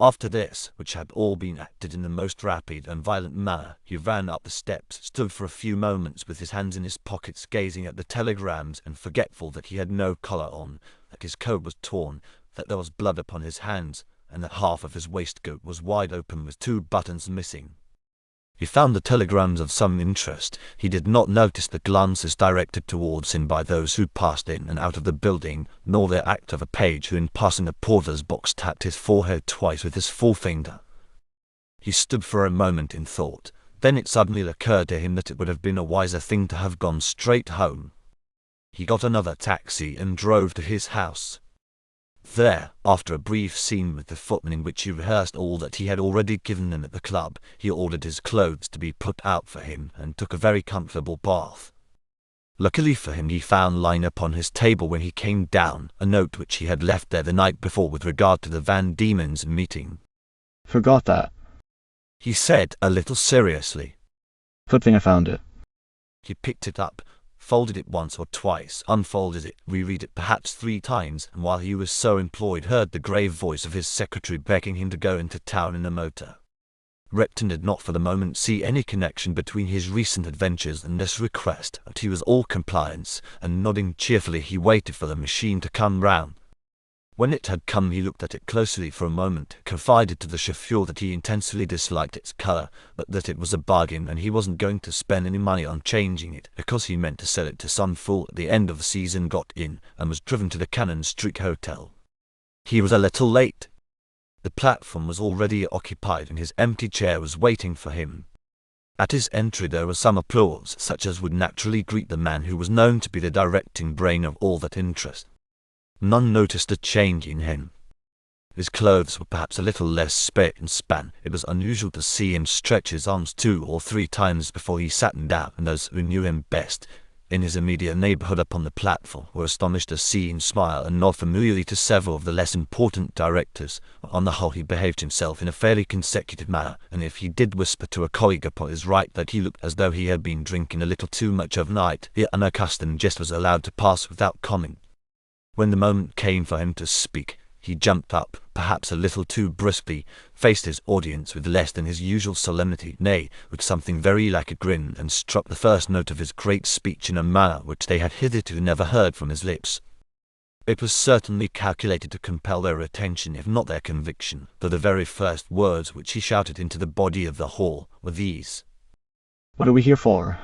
After this, which had all been acted in the most rapid and violent manner, he ran up the steps, stood for a few moments with his hands in his pockets gazing at the telegrams and forgetful that he had no collar on, that his coat was torn, that there was blood upon his hands, and that half of his waistcoat was wide open with 2 buttons missing. He found the telegrams of some interest. He did not notice the glances directed towards him by those who passed in and out of the building, nor the act of a page who in passing the porter's box tapped his forehead twice with his forefinger. He stood for a moment in thought. Then it suddenly occurred to him that it would have been a wiser thing to have gone straight home. He got another taxi and drove to his house. There, after a brief scene with the footman in which he rehearsed all that he had already given them at the club, he ordered his clothes to be put out for him and took a very comfortable bath. Luckily for him, he found lying upon his table when he came down a note which he had left there the night before with regard to the Van Diemen's meeting. Forgot that. He said a little seriously. Good thing I found it. He picked it up, folded it once or twice, unfolded it, reread it perhaps 3 times, and while he was so employed heard the grave voice of his secretary begging him to go into town in a motor. Repton did not for the moment see any connection between his recent adventures and this request, but he was all compliance, and nodding cheerfully he waited for the machine to come round. When it had come, he looked at it closely for a moment, confided to the chauffeur that he intensely disliked its colour, but that it was a bargain and he wasn't going to spend any money on changing it, because he meant to sell it to some fool at the end of the season, got in, and was driven to the Cannon Street Hotel. He was a little late. The platform was already occupied and his empty chair was waiting for him. At his entry there was some applause, such as would naturally greet the man who was known to be the directing brain of all that interest. None noticed a change in him. His clothes were perhaps a little less spick and span. It was unusual to see him stretch his arms 2 or 3 times before he sat down, and those who knew him best, in his immediate neighbourhood upon the platform, were astonished to see him smile and nod familiarly to several of the less important directors. On the whole, he behaved himself in a fairly consecutive manner, and if he did whisper to a colleague upon his right that he looked as though he had been drinking a little too much of night, the unaccustomed jest was allowed to pass without comment. When the moment came for him to speak, he jumped up, perhaps a little too briskly, faced his audience with less than his usual solemnity, nay, with something very like a grin, and struck the first note of his great speech in a manner which they had hitherto never heard from his lips. It was certainly calculated to compel their attention, if not their conviction, for the very first words which he shouted into the body of the hall were these: What are we here for?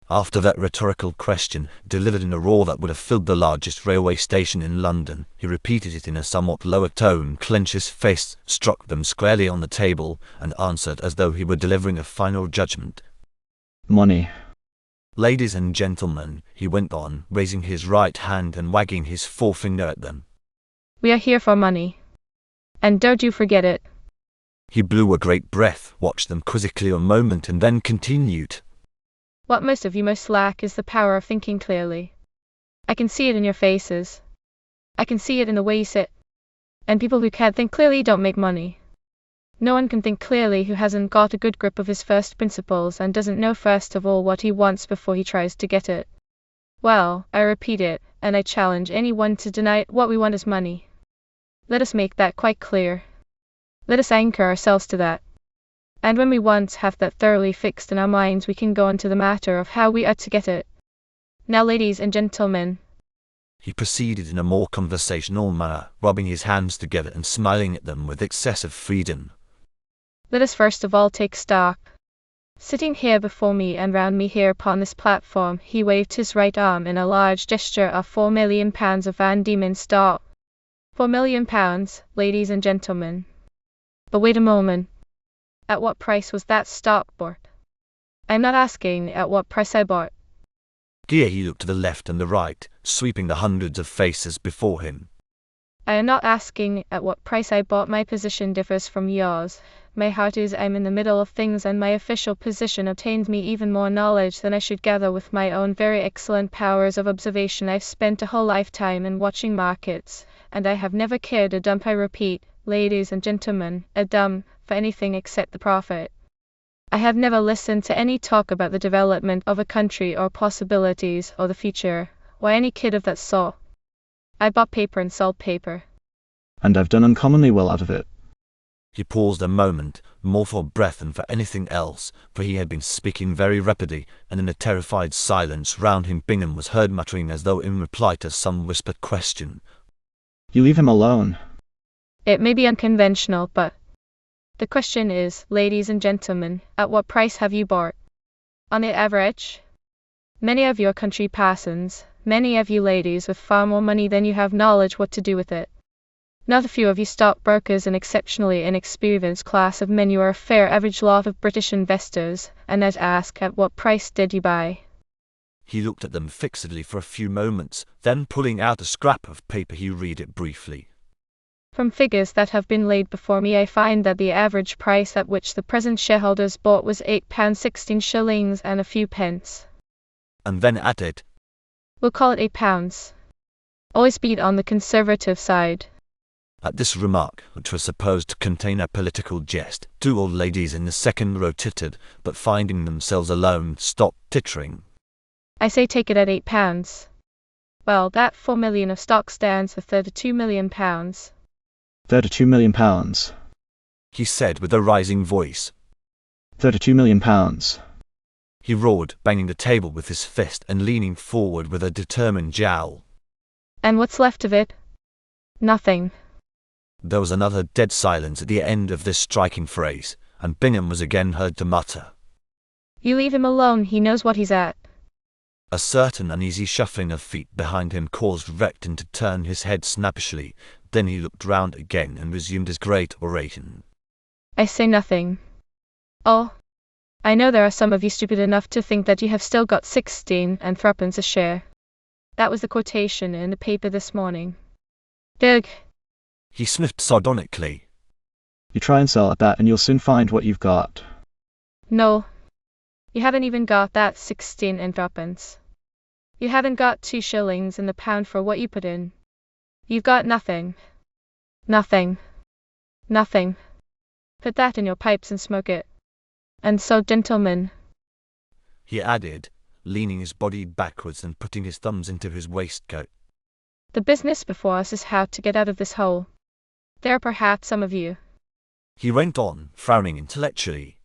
After that rhetorical question, delivered in a roar that would have filled the largest railway station in London, he repeated it in a somewhat lower tone, clenched his fists, struck them squarely on the table, and answered as though he were delivering a final judgment. Money. Ladies and gentlemen, he went on, raising his right hand and wagging his forefinger at them. We are here for money. And don't you forget it. He blew a great breath, watched them quizzically a moment, and then continued. What most of you most lack is the power of thinking clearly. I can see it in your faces. I can see it in the way you sit. And people who can't think clearly don't make money. No one can think clearly who hasn't got a good grip of his first principles and doesn't know first of all what he wants before he tries to get it. Well, I repeat it, and I challenge anyone to deny it. What we want is money. Let us make that quite clear. Let us anchor ourselves to that. And when we once have that thoroughly fixed in our minds, we can go on to the matter of how we are to get it. Now, ladies and gentlemen, he proceeded in a more conversational manner, rubbing his hands together and smiling at them with excessive freedom. Let us first of all take stock. Sitting here before me and round me here upon this platform, he waved his right arm in a large gesture of £4 million of Van Diemen's stock. £4 million, ladies and gentlemen. But wait a moment. At what price was that stock bought? I'm not asking at what price I bought. Here he looked to the left and the right, sweeping the hundreds of faces before him. I am not asking at what price I bought. My position differs from yours. My heart is I'm in the middle of things, and my official position obtains me even more knowledge than I should gather with my own very excellent powers of observation. I've spent a whole lifetime in watching markets, and I have never cared a dump, I repeat, ladies and gentlemen, a dump, for anything except the profit. I have never listened to any talk about the development of a country or possibilities or the future, or any kid of that sort. I bought paper and sold paper. And I've done uncommonly well out of it. He paused a moment, more for breath than for anything else, for he had been speaking very rapidly, and in the terrified silence round him Bingham was heard muttering as though in reply to some whispered question. You leave him alone. It may be unconventional, but the question is, ladies and gentlemen, at what price have you bought? On the average? Many of your country parsons, many of you ladies with far more money than you have knowledge what to do with it. Not a few of you stockbrokers, an exceptionally inexperienced class of men. You are a fair average lot of British investors, and I'd ask, at what price did you buy? He looked at them fixedly for a few moments, then pulling out a scrap of paper he read it briefly. From figures that have been laid before me, I find that the average price at which the present shareholders bought was £8.16 and a few pence. And then added, We'll call it £8. Always be on the conservative side. At this remark, which was supposed to contain a political jest, 2 old ladies in the second row tittered, but finding themselves alone, stopped tittering. I say take it at £8. Well, that 4 million of stock stands for £32 million. £32 million. He said with a rising voice. £32 million. He roared, banging the table with his fist and leaning forward with a determined jowl. And what's left of it? Nothing. There was another dead silence at the end of this striking phrase, and Bingham was again heard to mutter. You leave him alone, he knows what he's at. A certain uneasy shuffling of feet behind him caused Repton to turn his head snappishly, then he looked round again and resumed his great oration. I say nothing. Oh, I know there are some of you stupid enough to think that you have still got 16 and threepence a share. That was the quotation in the paper this morning. Dig. He sniffed sardonically. You try and sell at that and you'll soon find what you've got. No. You haven't even got that 16 and threepence. You haven't got 2 shillings in the pound for what you put in. You've got nothing. Nothing. Nothing. Put that in your pipes and smoke it. And so, gentlemen, he added, leaning his body backwards and putting his thumbs into his waistcoat, the business before us is how to get out of this hole. There are perhaps some of you. He went on, frowning intellectually.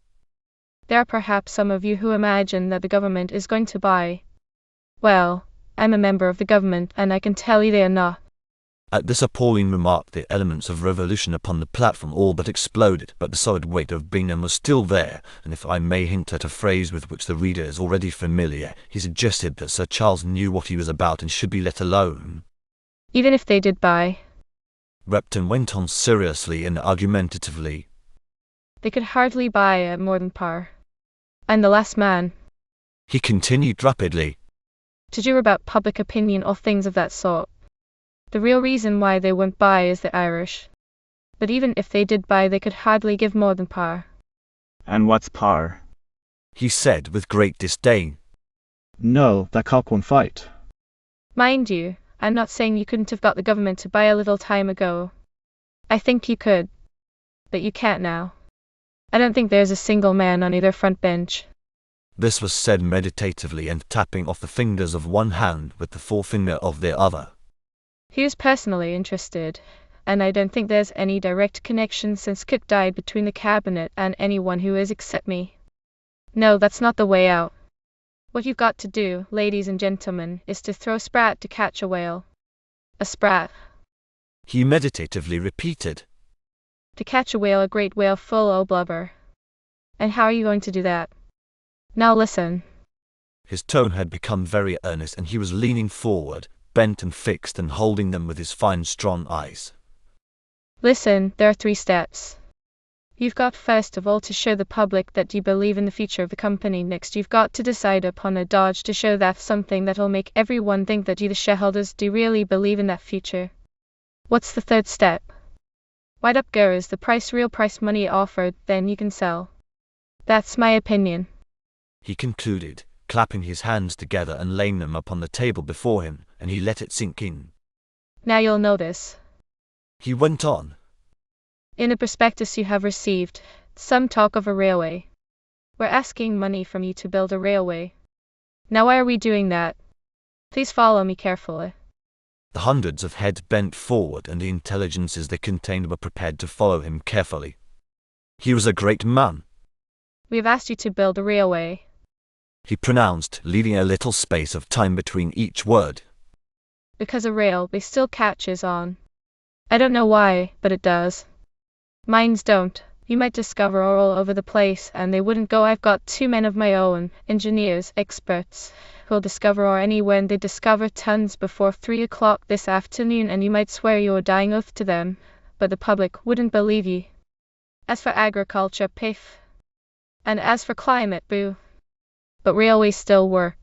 There are perhaps some of you who imagine that the government is going to buy. Well, I'm a member of the government, and I can tell you they are not. At this appalling remark the elements of revolution upon the platform all but exploded, but the solid weight of Bingham was still there, and if I may hint at a phrase with which the reader is already familiar, he suggested that Sir Charles knew what he was about and should be let alone. Even if they did buy, Repton went on seriously and argumentatively, they could hardly buy at more than par. I'm the last man. He continued rapidly, to do about public opinion or things of that sort. The real reason why they won't buy is the Irish. But even if they did buy, they could hardly give more than par. And what's par? he said with great disdain. No, that cock won't fight. Mind you, I'm not saying you couldn't have got the government to buy a little time ago. I think you could. But you can't now. I don't think there's a single man on either front bench. This was said meditatively and tapping off the fingers of one hand with the forefinger of the other. He was personally interested, and I don't think there's any direct connection since Cook died between the cabinet and anyone who is except me. No, that's not the way out. What you've got to do, ladies and gentlemen, is to throw a sprat to catch a whale. A sprat. He meditatively repeated. To catch a whale, a great whale full o' blubber. And how are you going to do that? Now listen. His tone had become very earnest and he was leaning forward, bent and fixed and holding them with his fine strong eyes. Listen, there are 3 steps. You've got first of all to show the public that you believe in the future of the company. Next, you've got to decide upon a dodge to show that something that'll make everyone think that you, the shareholders, do really believe in that future. What's the 3rd step? Right up goes the price, real price, money offered, then you can sell. That's my opinion. He concluded, clapping his hands together and laying them upon the table before him, and he let it sink in. Now you'll notice. He went on. In the prospectus you have received some talk of a railway. We're asking money from you to build a railway. Now why are we doing that? Please follow me carefully. The hundreds of heads bent forward and the intelligences they contained were prepared to follow him carefully. He was a great man, We have asked you to build a railway. he pronounced, leaving a little space of time between each word. Because a railway still catches on. I don't know why, but it does. Mines don't. You might discover ore all over the place, and they wouldn't go. I've got 2 men of my own, engineers, experts, who'll discover ore anywhere, and they discover tons before 3 o'clock this afternoon, and you might swear your dying oath to them, but the public wouldn't believe you. As for agriculture, piff. And as for climate, boo. But railways still work.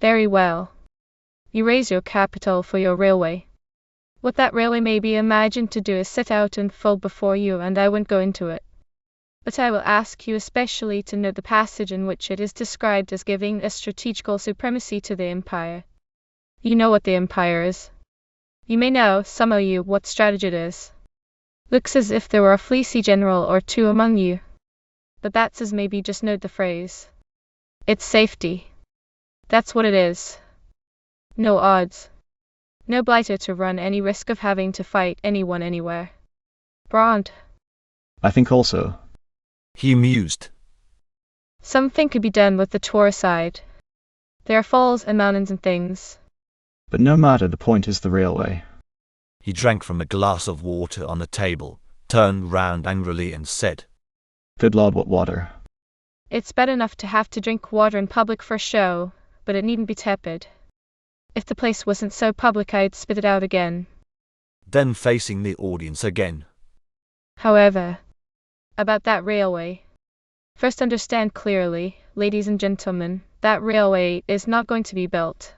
Very well. You raise your capital for your railway. What that railway may be imagined to do is set out in full before you, and I won't go into it. But I will ask you especially to note the passage in which it is described as giving a strategical supremacy to the empire. You know what the empire is. You may know, some of you, what strategy it is. Looks as if there were a fleecy general or 2 among you. But that's as maybe just note the phrase. It's safety. That's what it is. No odds. No blighter to run any risk of having to fight anyone anywhere. Brand. I think also. He mused. Something could be done with the Taurus side. There are falls and mountains and things. But no matter, the point is the railway. He drank from a glass of water on the table, turned round angrily and said, Good Lord, what water. It's bad enough to have to drink water in public for show, but it needn't be tepid. If the place wasn't so public, I'd spit it out again. Then facing the audience again. However, about that railway. First understand clearly, ladies and gentlemen, that railway is not going to be built.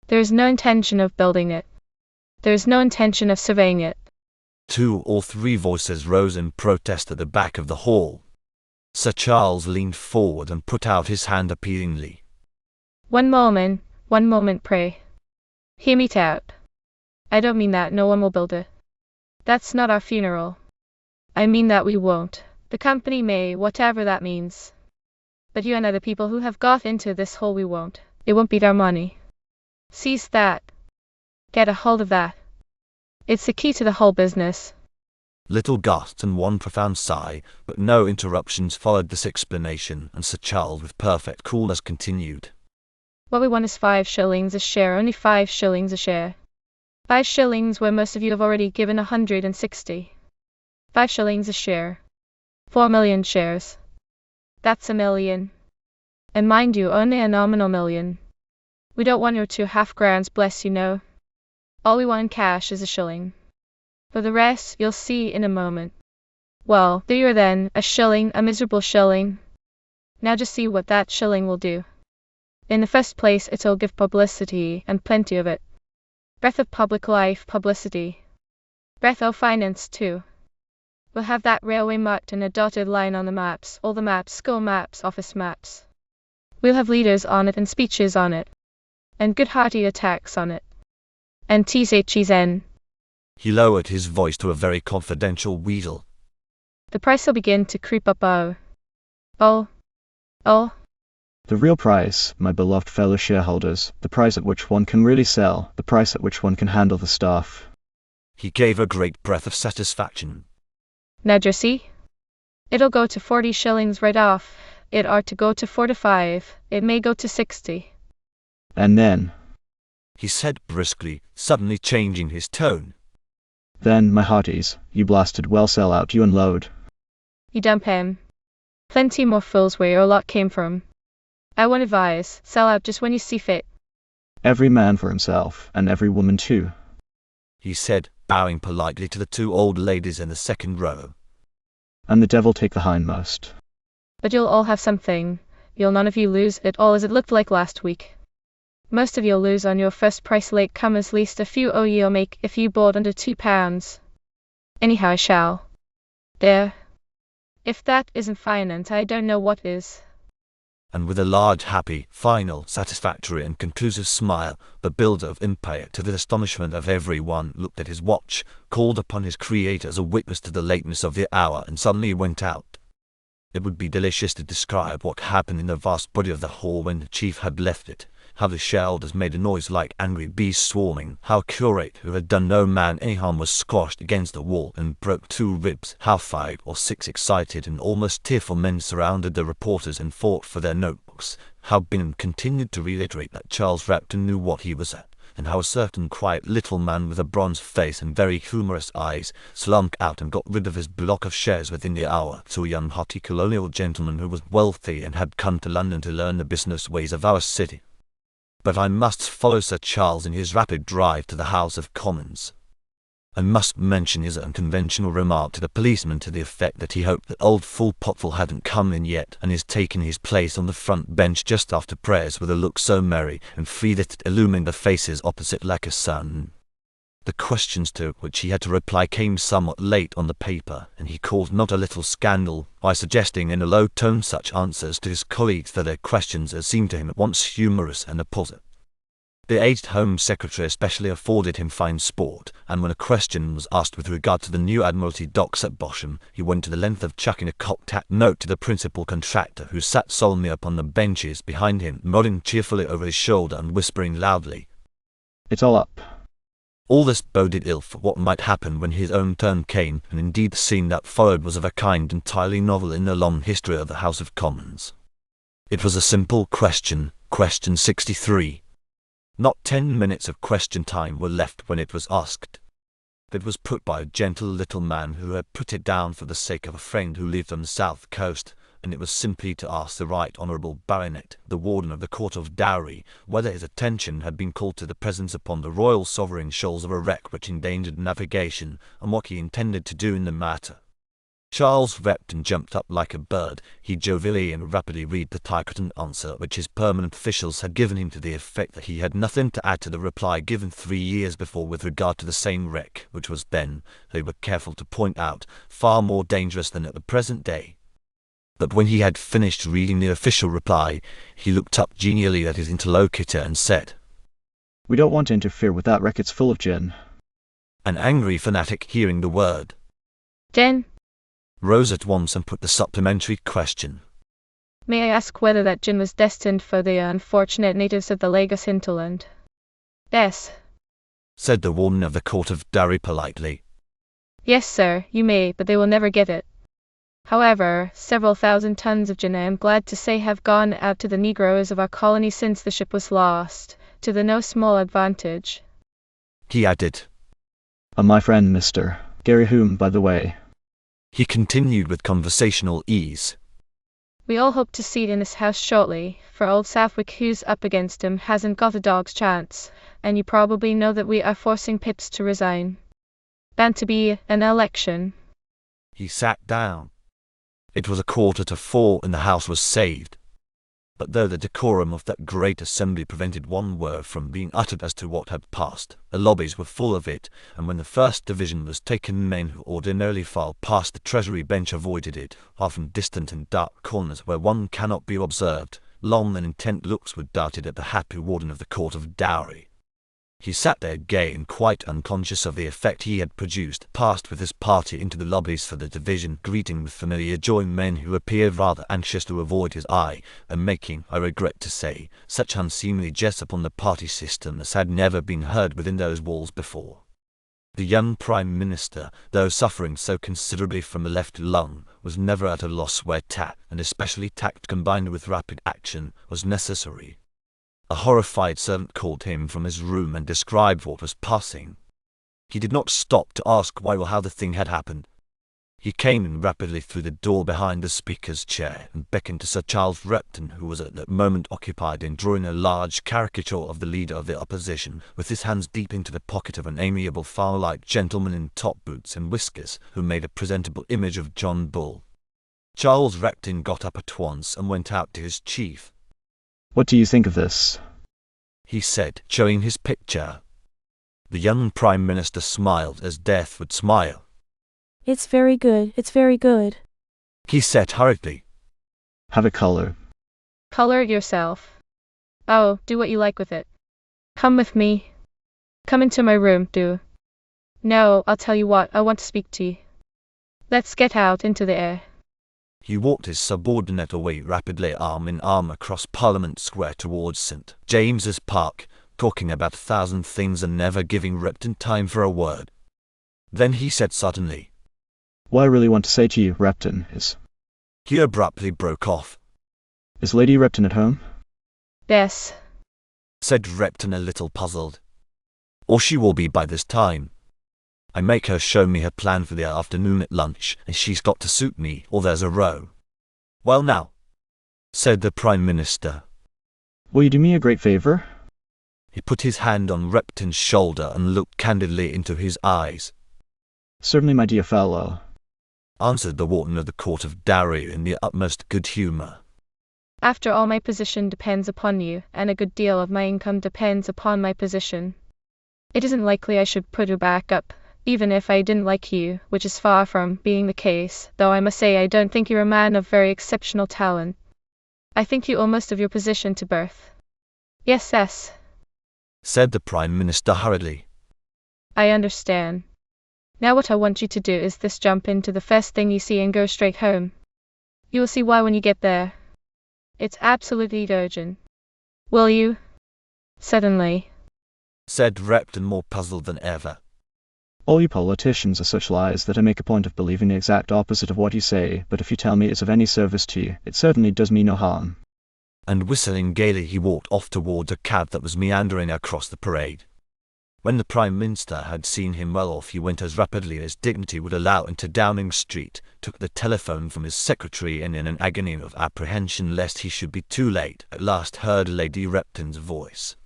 There is no intention of building it. There is no intention of surveying it. 2 or 3 voices rose in protest at the back of the hall. Sir Charles leaned forward and put out his hand appealingly. One moment, pray. Hear me out. I don't mean that no one will build it. That's not our funeral. I mean that we won't. The company may, whatever that means. But you and other people who have got into this hole, we won't. It won't beat our money. Seize that. Get a hold of that. It's the key to the whole business. Little gasps and one profound sigh, but no interruptions followed this explanation, and Sir Charles with perfect coolness continued. What we want is 5 shillings a share, only 5 shillings a share. 5 shillings where most of you have already given 160. 5 shillings a share. 4 million shares. That's a million. And mind you, only a nominal million. We don't want your 2 half-crowns, bless you, no. All we want in cash is a shilling. For the rest, you'll see in a moment. Well, there you are then, a shilling, a miserable shilling. Now just see what that shilling will do. In the first place, it'll give publicity, and plenty of it. Breath of public life, publicity. Breath of finance, too. We'll have that railway marked in a dotted line on the maps, all the maps, school maps, office maps. We'll have leaders on it and speeches on it. And good hearty attacks on it. And TZHN. He lowered his voice to a very confidential wheedle. The price will begin to creep up. Oh. The real price, my beloved fellow shareholders, the price at which one can really sell, the price at which one can handle the stuff. He gave a great breath of satisfaction. Now Jersey? It'll go to 40 shillings right off. It ought to go to 45. It may go to 60. And then, He said briskly, suddenly changing his tone. Then, my hearties, you blasted well sell out, you unload. You dump him. Plenty more fools where your lot came from. I won't advise, sell out just when you see fit. Every man for himself, and every woman too. He said, bowing politely to the 2 old ladies in the second row. And the devil take the hindmost. But you'll all have something. You'll none of you lose it all as it looked like last week. Most of you'll lose on your first price late comers, least a few you'll make if you bought under £2. Anyhow I shall. There. If that isn't finance, I don't know what is. And with a large, happy, final, satisfactory and conclusive smile, the builder of empire, to the astonishment of everyone, looked at his watch, called upon his creator as a witness to the lateness of the hour, and suddenly went out. It would be delicious to describe what happened in the vast body of the hall when the chief had left it. how the shareholders made a noise like angry bees swarming, how a curate who had done no man any harm was squashed against the wall and broke 2 ribs, how 5 or 6 excited and almost tearful men surrounded the reporters and fought for their notebooks, how Bingham continued to reiterate that Charles Repton knew what he was at, and how a certain quiet little man with a bronze face and very humorous eyes slunk out and got rid of his block of shares within the hour to a young haughty colonial gentleman who was wealthy and had come to London to learn the business ways of our city. But I must follow Sir Charles in his rapid drive to the House of Commons. I must mention his unconventional remark to the policeman to the effect that he hoped that old fool Potwell hadn't come in yet and is taking his place on the front bench just after prayers with a look so merry and free that it illumined the faces opposite like a sun. The questions to which he had to reply came somewhat late on the paper, and he caused not a little scandal by suggesting in a low tone such answers to his colleagues for their questions as seemed to him at once humorous and apposite. The aged Home Secretary especially afforded him fine sport, and when a question was asked with regard to the new Admiralty docks at Bosham, he went to the length of chucking a cocked hat note to the principal contractor, who sat solemnly upon the benches behind him, nodding cheerfully over his shoulder and whispering loudly, "It's all up." All this boded ill for what might happen when his own turn came, and indeed the scene that followed was of a kind entirely novel in the long history of the House of Commons. It was a simple question, question 63. Not 10 minutes of question time were left when it was asked. It was put by a gentle little man who had put it down for the sake of a friend who lived on the south coast, and it was simply to ask the Right Honourable Baronet, the Warden of the Court of Dowry, whether his attention had been called to the presence upon the Royal Sovereign shoals of a wreck which endangered navigation, and what he intended to do in the matter. Charles Repton jumped up like a bird. He jovially and rapidly read the typewritten answer which his permanent officials had given him to the effect that he had nothing to add to the reply given 3 years before with regard to the same wreck, which was then, they were careful to point out, far more dangerous than at the present day. But when he had finished reading the official reply, he looked up genially at his interlocutor and said, "We don't want to interfere with that wreck, it's full of gin." An angry fanatic, hearing the word Jen, rose at once and put the supplementary question. may I ask whether that gin was destined for the unfortunate natives of the Lagos hinterland? Yes. Said the Warden of the Court of Dowry politely. Yes, sir, you may, but they will never get it. However, several thousand tons of gin, I am glad to say, have gone out to the Negroes of our colony since the ship was lost, to the no small advantage. He added. My friend Mr. Gary, whom, by the way, he continued with conversational ease. We all hope to see it in this house shortly, for old Southwick, who's up against him, hasn't got a dog's chance, and you probably know that we are forcing Pips to resign. Bound to be an election. He sat down. It was 3:45 and the House was saved. But though the decorum of that great assembly prevented one word from being uttered as to what had passed, the lobbies were full of it, and when the first division was taken, men who ordinarily filed past the Treasury bench avoided it, often distant and dark corners where one cannot be observed. Long and intent looks were darted at the happy Warden of the Court of Dowry. He sat there gay and quite unconscious of the effect he had produced, passed with his party into the lobbies for the division, greeting with familiar joy men who appeared rather anxious to avoid his eye, and making, I regret to say, such unseemly jests upon the party system as had never been heard within those walls before. The young Prime Minister, though suffering so considerably from the left lung, was never at a loss where tact, and especially tact combined with rapid action, was necessary. A horrified servant called him from his room and described what was passing. He did not stop to ask why or how the thing had happened. He came in rapidly through the door behind the Speaker's chair and beckoned to Sir Charles Repton, who was at that moment occupied in drawing a large caricature of the leader of the opposition, with his hands deep into the pocket of an amiable flower-like gentleman in top boots and whiskers, who made a presentable image of John Bull. Charles Repton got up at once and went out to his chief. "What do you think of this?" he said, showing his picture. The young Prime Minister smiled as death would smile. It's very good, it's very good, he said hurriedly. "Have a color." Color it yourself. Oh, do what you like with it. Come with me. Come into my room, do. No, I'll tell you what, I want to speak to you. Let's get out into the air. He walked his subordinate away rapidly, arm in arm, across Parliament Square towards St. James's Park, talking about 1,000 things and never giving Repton time for a word. Then he said suddenly, "What I really want to say to you, Repton, is..." He abruptly broke off. "Is Lady Repton at home?" Yes, Said Repton, a little puzzled. "Or she will be by this time. I make her show me her plan for the afternoon at lunch, and she's got to suit me, or there's a row." "Well now," said the Prime Minister. "Will you do me a great favour?" He put his hand on Repton's shoulder and looked candidly into his eyes. "Certainly, my dear fellow," answered the Warden of the Court of Dowry in the utmost good humour. after all, my position depends upon you, and a good deal of my income depends upon my position. It isn't likely I should put her back up, even if I didn't like you, which is far from being the case, though I must say I don't think you're a man of very exceptional talent. I think you owe most of your position to birth." Yes, Said the Prime Minister hurriedly. I understand. Now what I want you to do is this: jump into the first thing you see and go straight home. You will see why when you get there. It's absolutely urgent. Will you?" "Certainly," said Repton, more puzzled than ever. "All you politicians are such liars that I make a point of believing the exact opposite of what you say, but if you tell me it's of any service to you, it certainly does me no harm." And whistling gaily, he walked off towards a cab that was meandering across the parade. When the Prime Minister had seen him well off, he went as rapidly as dignity would allow into Downing Street, took the telephone from his secretary, and in an agony of apprehension lest he should be too late, at last heard Lady Repton's voice.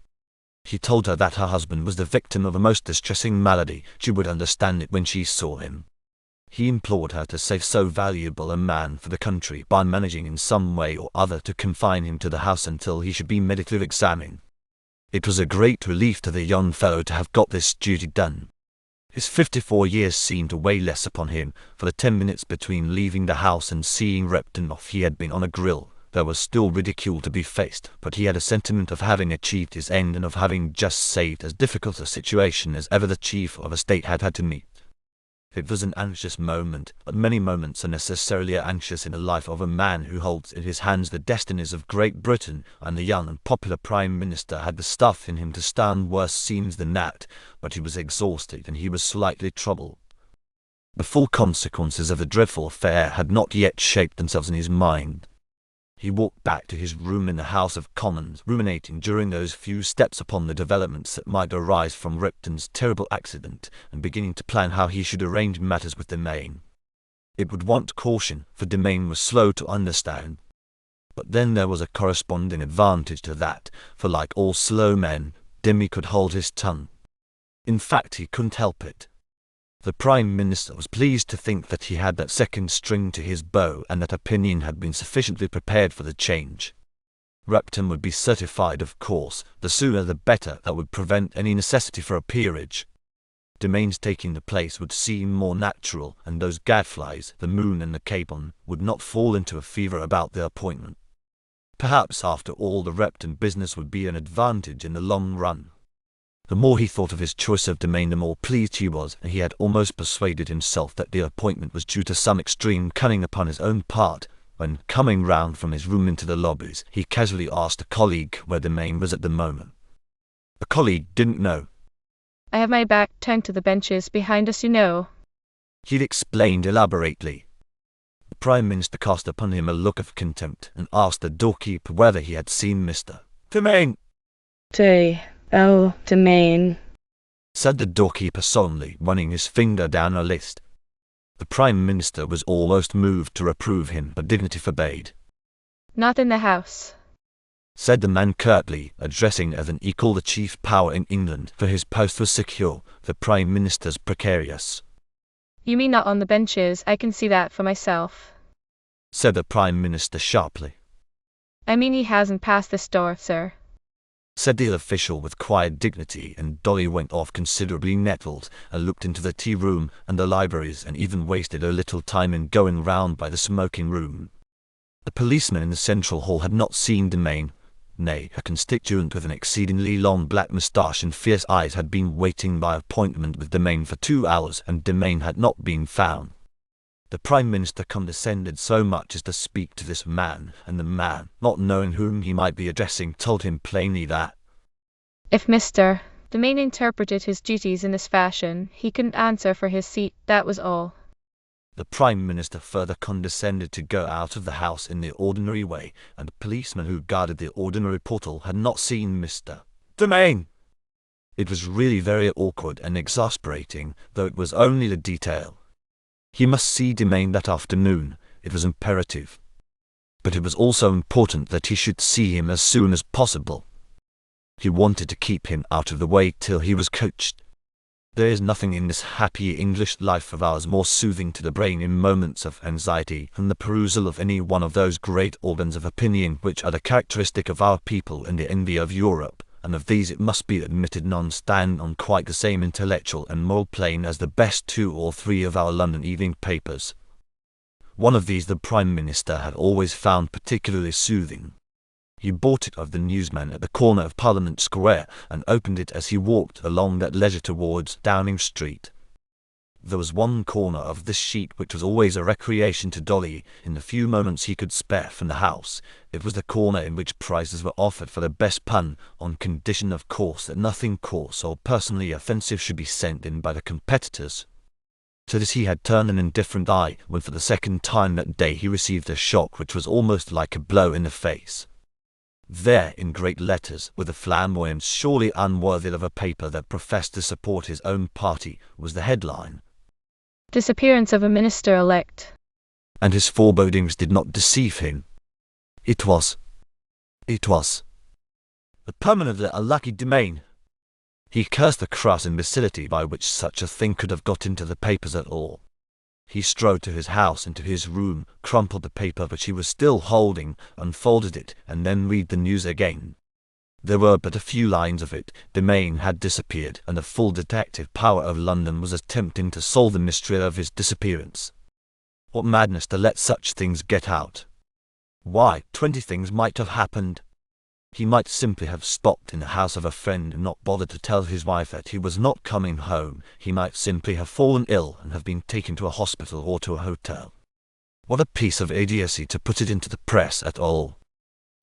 He told her that her husband was the victim of a most distressing malady. She would understand it when she saw him. He implored her to save so valuable a man for the country by managing in some way or other to confine him to the house until he should be medically examined. It was a great relief to the young fellow to have got this duty done. His 54 years seemed to weigh less upon him. For the 10 minutes between leaving the house and seeing Repton off, he had been on a grill. There was still ridicule to be faced, but he had a sentiment of having achieved his end and of having just saved as difficult a situation as ever the chief of a state had had to meet. It was an anxious moment, but many moments are necessarily anxious in the life of a man who holds in his hands the destinies of Great Britain, and the young and popular Prime Minister had the stuff in him to stand worse scenes than that, but he was exhausted and he was slightly troubled. The full consequences of the dreadful affair had not yet shaped themselves in his mind. He walked back to his room in the House of Commons, ruminating during those few steps upon the developments that might arise from Repton's terrible accident, and beginning to plan how he should arrange matters with Demain. It would want caution, for Demain was slow to understand. But then there was a corresponding advantage to that, for like all slow men, Demi could hold his tongue. In fact, he couldn't help it. The Prime Minister was pleased to think that he had that second string to his bow, and that opinion had been sufficiently prepared for the change. Repton would be certified, of course, the sooner the better. That would prevent any necessity for a peerage. Demain's taking the place would seem more natural, and those gadflies, the Moon and the Capon, would not fall into a fever about the appointment. Perhaps after all the Repton business would be an advantage in the long run. The more he thought of his choice of Demain, the more pleased he was, and he had almost persuaded himself that the appointment was due to some extreme cunning upon his own part, when, coming round from his room into the lobbies, he casually asked a colleague where Demain was at the moment. The colleague didn't know. "I have my back turned to the benches behind us, you know," He'd explained elaborately. The Prime Minister cast upon him a look of contempt, and asked the doorkeeper whether he had seen Mr. Demain. Demain, Said the doorkeeper solemnly, running his finger down a list. The Prime Minister was almost moved to reprove him, but dignity forbade. "Not in the house," said the man curtly, addressing as an equal the chief power in England, for his post was secure, the Prime Minister's precarious. "You mean not on the benches, I can see that for myself," said the Prime Minister sharply. "I mean he hasn't passed this door, sir," said the official with quiet dignity, and Dolly went off considerably nettled, and looked into the tea-room and the libraries, and even wasted a little time in going round by the smoking-room. The policeman in the central hall had not seen Demain. Nay, a constituent with an exceedingly long black moustache and fierce eyes had been waiting by appointment with Demain for 2 hours, and Demain had not been found. The Prime Minister condescended so much as to speak to this man, and the man, not knowing whom he might be addressing, told him plainly that if Mr. Domain interpreted his duties in this fashion, he couldn't answer for his seat, that was all. the Prime Minister further condescended to go out of the house in the ordinary way, and the policeman who guarded the ordinary portal had not seen Mr. Domain. It was really very awkward and exasperating, though it was only the detail. He must see Domain that afternoon, it was imperative. But it was also important that he should see him as soon as possible. He wanted to keep him out of the way till he was coached. There is nothing in this happy English life of ours more soothing to the brain in moments of anxiety than the perusal of any one of those great organs of opinion which are the characteristic of our people and the envy of Europe, and of these it must be admitted none stand on quite the same intellectual and moral plane as the best 2 or 3 of our London evening papers. One of these the Prime Minister had always found particularly soothing. He bought it of the newsman at the corner of Parliament Square, and opened it as he walked along at leisure towards Downing Street. There was one corner of this sheet which was always a recreation to Dolly in the few moments he could spare from the house. It was the corner in which prizes were offered for the best pun, on condition of course that nothing coarse or personally offensive should be sent in by the competitors. To this he had turned an indifferent eye when for the second time that day he received a shock which was almost like a blow in the face. There, in great letters, with a flamboyance surely unworthy of a paper that professed to support his own party, was the headline. Disappearance of a minister-elect. And his forebodings did not deceive him. It was the permanently unlucky Domain. He cursed the crass imbecility by which such a thing could have got into the papers at all. He strode to his house and to his room, crumpled the paper which he was still holding, unfolded it, and then read the news again. There were but a few lines of it. Domain had disappeared, and the full detective power of London was attempting to solve the mystery of his disappearance. What madness to let such things get out! Why, 20 things might have happened. He might simply have stopped in the house of a friend and not bothered to tell his wife that he was not coming home. He might simply have fallen ill and have been taken to a hospital or to a hotel. What a piece of idiocy to put it into the press at all!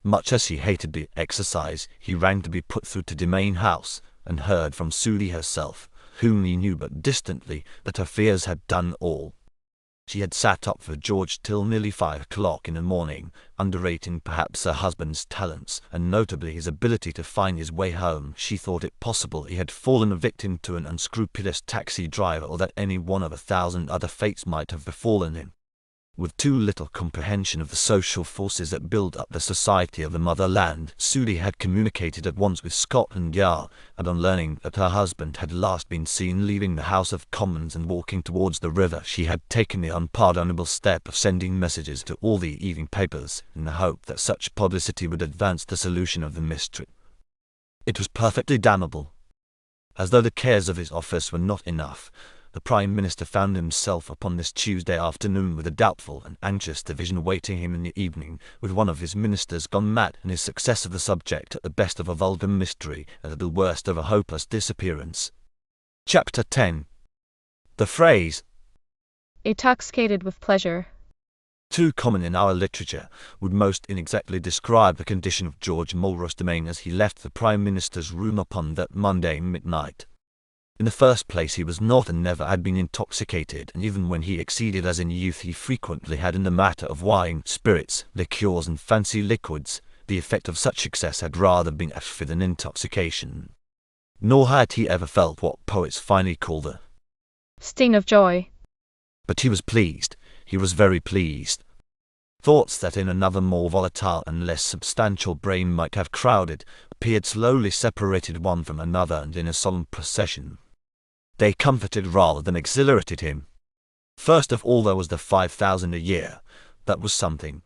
Much as he hated the exercise, he rang to be put through to Domain House, and heard from Sudi herself, whom he knew but distantly, that her fears had done all. She had sat up for George till nearly 5 o'clock in the morning, underrating perhaps her husband's talents, and notably his ability to find his way home. She thought it possible he had fallen a victim to an unscrupulous taxi driver, or that any one of 1,000 other fates might have befallen him. With too little comprehension of the social forces that build up the society of the motherland, Sudi had communicated at once with Scotland Yard, and on learning that her husband had last been seen leaving the House of Commons and walking towards the river, she had taken the unpardonable step of sending messages to all the evening papers, in the hope that such publicity would advance the solution of the mystery. It was perfectly damnable. As though the cares of his office were not enough, the Prime Minister found himself upon this Tuesday afternoon with a doubtful and anxious division awaiting him in the evening, with one of his ministers gone mad, and his success of the subject at the best of a vulgar mystery, and at the worst of a hopeless disappearance. Chapter 10. The phrase, Intoxicated with pleasure. too common in our literature, would most inexactly describe the condition of George Mulrose Domain as he left the Prime Minister's room upon that Monday midnight. In the first place, he was not and never had been intoxicated, and even when he exceeded as in youth he frequently had in the matter of wine, spirits, liqueurs and fancy liquids, the effect of such excess had rather been atrophy than intoxication. Nor had he ever felt what poets finely call the sting of joy. But he was pleased, he was very pleased. Thoughts that in another more volatile and less substantial brain might have crowded, appeared slowly separated one from another and in a solemn procession. They comforted rather than exhilarated him. First of all there was the 5,000 a year. That was something.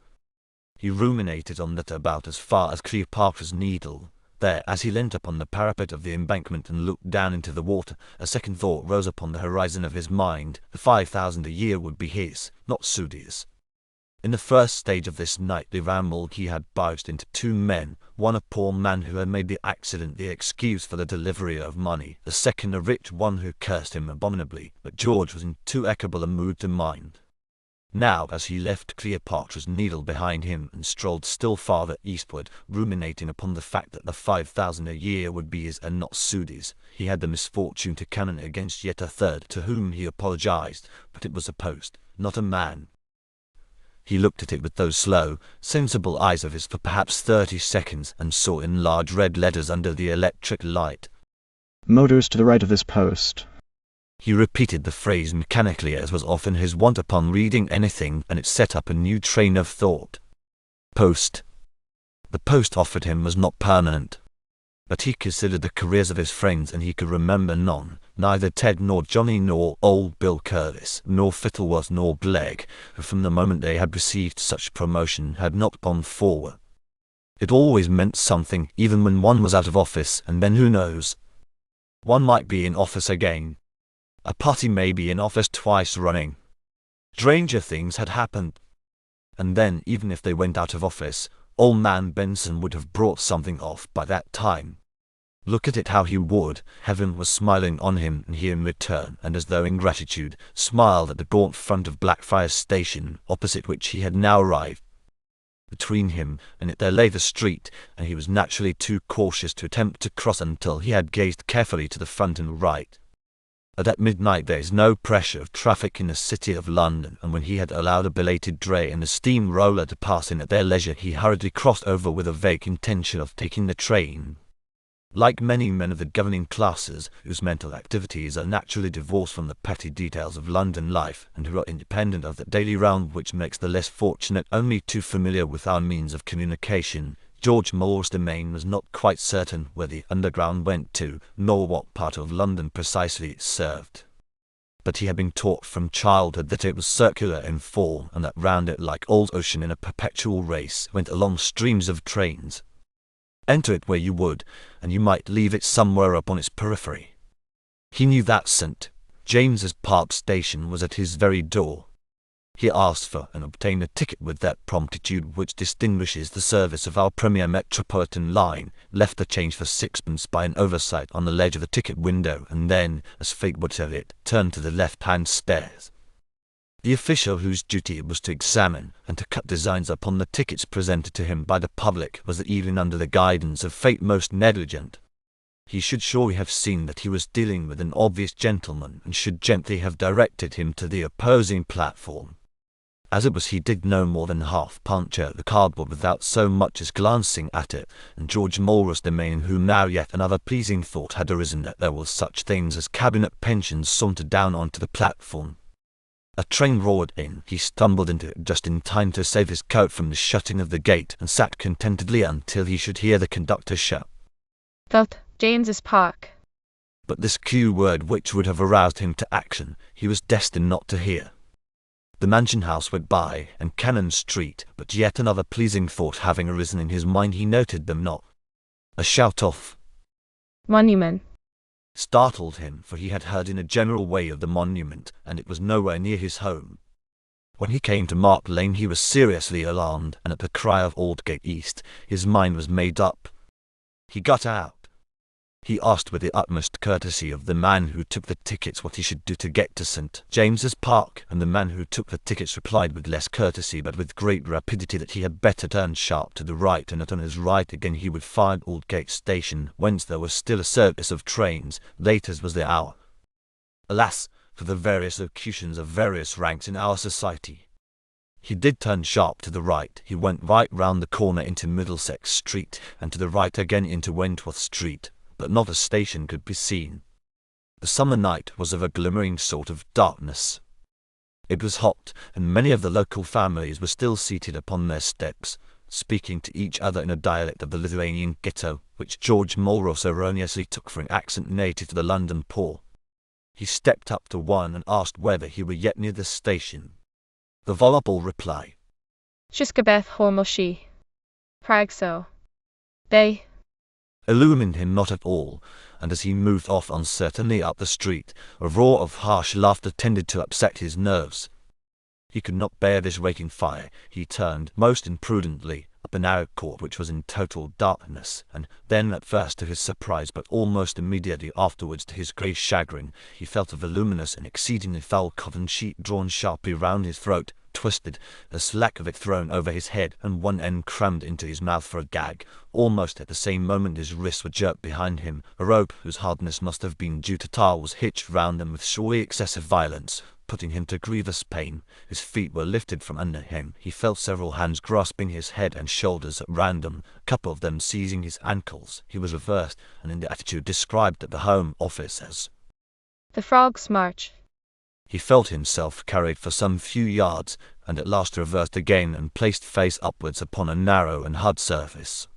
He ruminated on that about as far as Cleopatra's Needle. There, as he leant upon the parapet of the embankment and looked down into the water, a second thought rose upon the horizon of his mind. The 5,000 a year would be his, not Sudi's. In the first stage of this nightly ramble he had barged into 2 men, one a poor man who had made the accident the excuse for the delivery of money, the second a rich one who cursed him abominably, but George was in too equable a mood to mind. Now, as he left Cleopatra's Needle behind him and strolled still farther eastward, ruminating upon the fact that the 5,000 a year would be his and not Sudi's, he had the misfortune to cannon against yet a third, to whom he apologized, but it was a post, not a man. He looked at it with those slow, sensible eyes of his for perhaps 30 seconds, and saw in large red letters under the electric light, "Motors to the right of this post." He repeated the phrase mechanically, as was often his wont upon reading anything, and it set up a new train of thought. Post. The post offered him was not permanent. But he considered the careers of his friends, and he could remember none, neither Ted nor Johnny nor old Bill Curtis, nor Fittleworth nor Blake, who from the moment they had received such promotion had not gone forward. It always meant something, even when one was out of office, and then who knows? One might be in office again. A party may be in office twice running. Stranger things had happened. And then, even if they went out of office, old man Benson would have brought something off by that time. Look at it how he would, heaven was smiling on him, and he in return, and as though in gratitude, smiled at the gaunt front of Blackfriars Station, opposite which he had now arrived. Between him and it there lay the street, and he was naturally too cautious to attempt to cross until he had gazed carefully to the front and right. At midnight there is no pressure of traffic in the city of London, and when he had allowed a belated dray and a steam roller to pass in at their leisure, he hurriedly crossed over with a vague intention of taking the train. Like many men of the governing classes, whose mental activities are naturally divorced from the petty details of London life, and who are independent of the daily round which makes the less fortunate only too familiar with our means of communication, George More's domain was not quite certain where the Underground went to, nor what part of London precisely it served. But he had been taught from childhood that it was circular in form, and that round it, like old ocean in a perpetual race, went along streams of trains. Enter it where you would, and you might leave it somewhere upon its periphery. He knew that St. James's Park station was at his very door. He asked for and obtained a ticket with that promptitude which distinguishes the service of our premier metropolitan line, left the change for sixpence by an oversight on the ledge of the ticket window, and then, as fate would have it, turned to the left-hand stairs. The official whose duty it was to examine and to cut designs upon the tickets presented to him by the public was, even under the guidance of fate, most negligent. He should surely have seen that he was dealing with an obvious gentleman, and should gently have directed him to the opposing platform. As it was, he did no more than half puncture the cardboard without so much as glancing at it, and George More's domain, whom now yet another pleasing thought had arisen that there were such things as cabinet pensions, sauntered down onto the platform. A train roared in. He stumbled into it just in time to save his coat from the shutting of the gate, and sat contentedly until he should hear the conductor shout, "St. James's Park." But this cue word, which would have aroused him to action, he was destined not to hear. The Mansion House went by, and Cannon Street, but yet another pleasing thought having arisen in his mind, he noted them not. A shout of Monument startled him, for he had heard in a general way of the monument, and it was nowhere near his home. When he came to Mark Lane he was seriously alarmed, and at the cry of Aldgate East his mind was made up. He got out. He asked with the utmost courtesy of the man who took the tickets what he should do to get to St. James's Park, and the man who took the tickets replied with less courtesy but with great rapidity that he had better turn sharp to the right, and that on his right again he would find Aldgate Station, whence there was still a service of trains, late as was the hour. Alas, for the various locutions of various ranks in our society! He did turn sharp to the right. He went right round the corner into Middlesex Street, and to the right again into Wentworth Street, but not a station could be seen. The summer night was of a glimmering sort of darkness. It was hot, and many of the local families were still seated upon their steps, speaking to each other in a dialect of the Lithuanian ghetto, which George Mulross erroneously took for an accent native to the London poor. He stepped up to one and asked whether he were yet near the station. The voluble reply, Shiskabeth Hormoshi. Prague so. They illumined him not at all, and as he moved off uncertainly up the street, a roar of harsh laughter tended to upset his nerves. He could not bear this raking fire. He turned, most imprudently, up a narrow court which was in total darkness, and then, at first to his surprise, but almost immediately afterwards to his great chagrin, he felt a voluminous and exceedingly foul cotton sheet drawn sharply round his throat, twisted, a slack of it thrown over his head and one end crammed into his mouth for a gag. Almost at the same moment his wrists were jerked behind him. A rope, whose hardness must have been due to tar, was hitched round him with surely excessive violence, putting him to grievous pain. His feet were lifted from under him. He felt several hands grasping his head and shoulders at random, a couple of them seizing his ankles. He was reversed, and in the attitude described at the Home Office as the Frog's March. He felt himself carried for some few yards, and at last reversed again and placed face upwards upon a narrow and hard surface.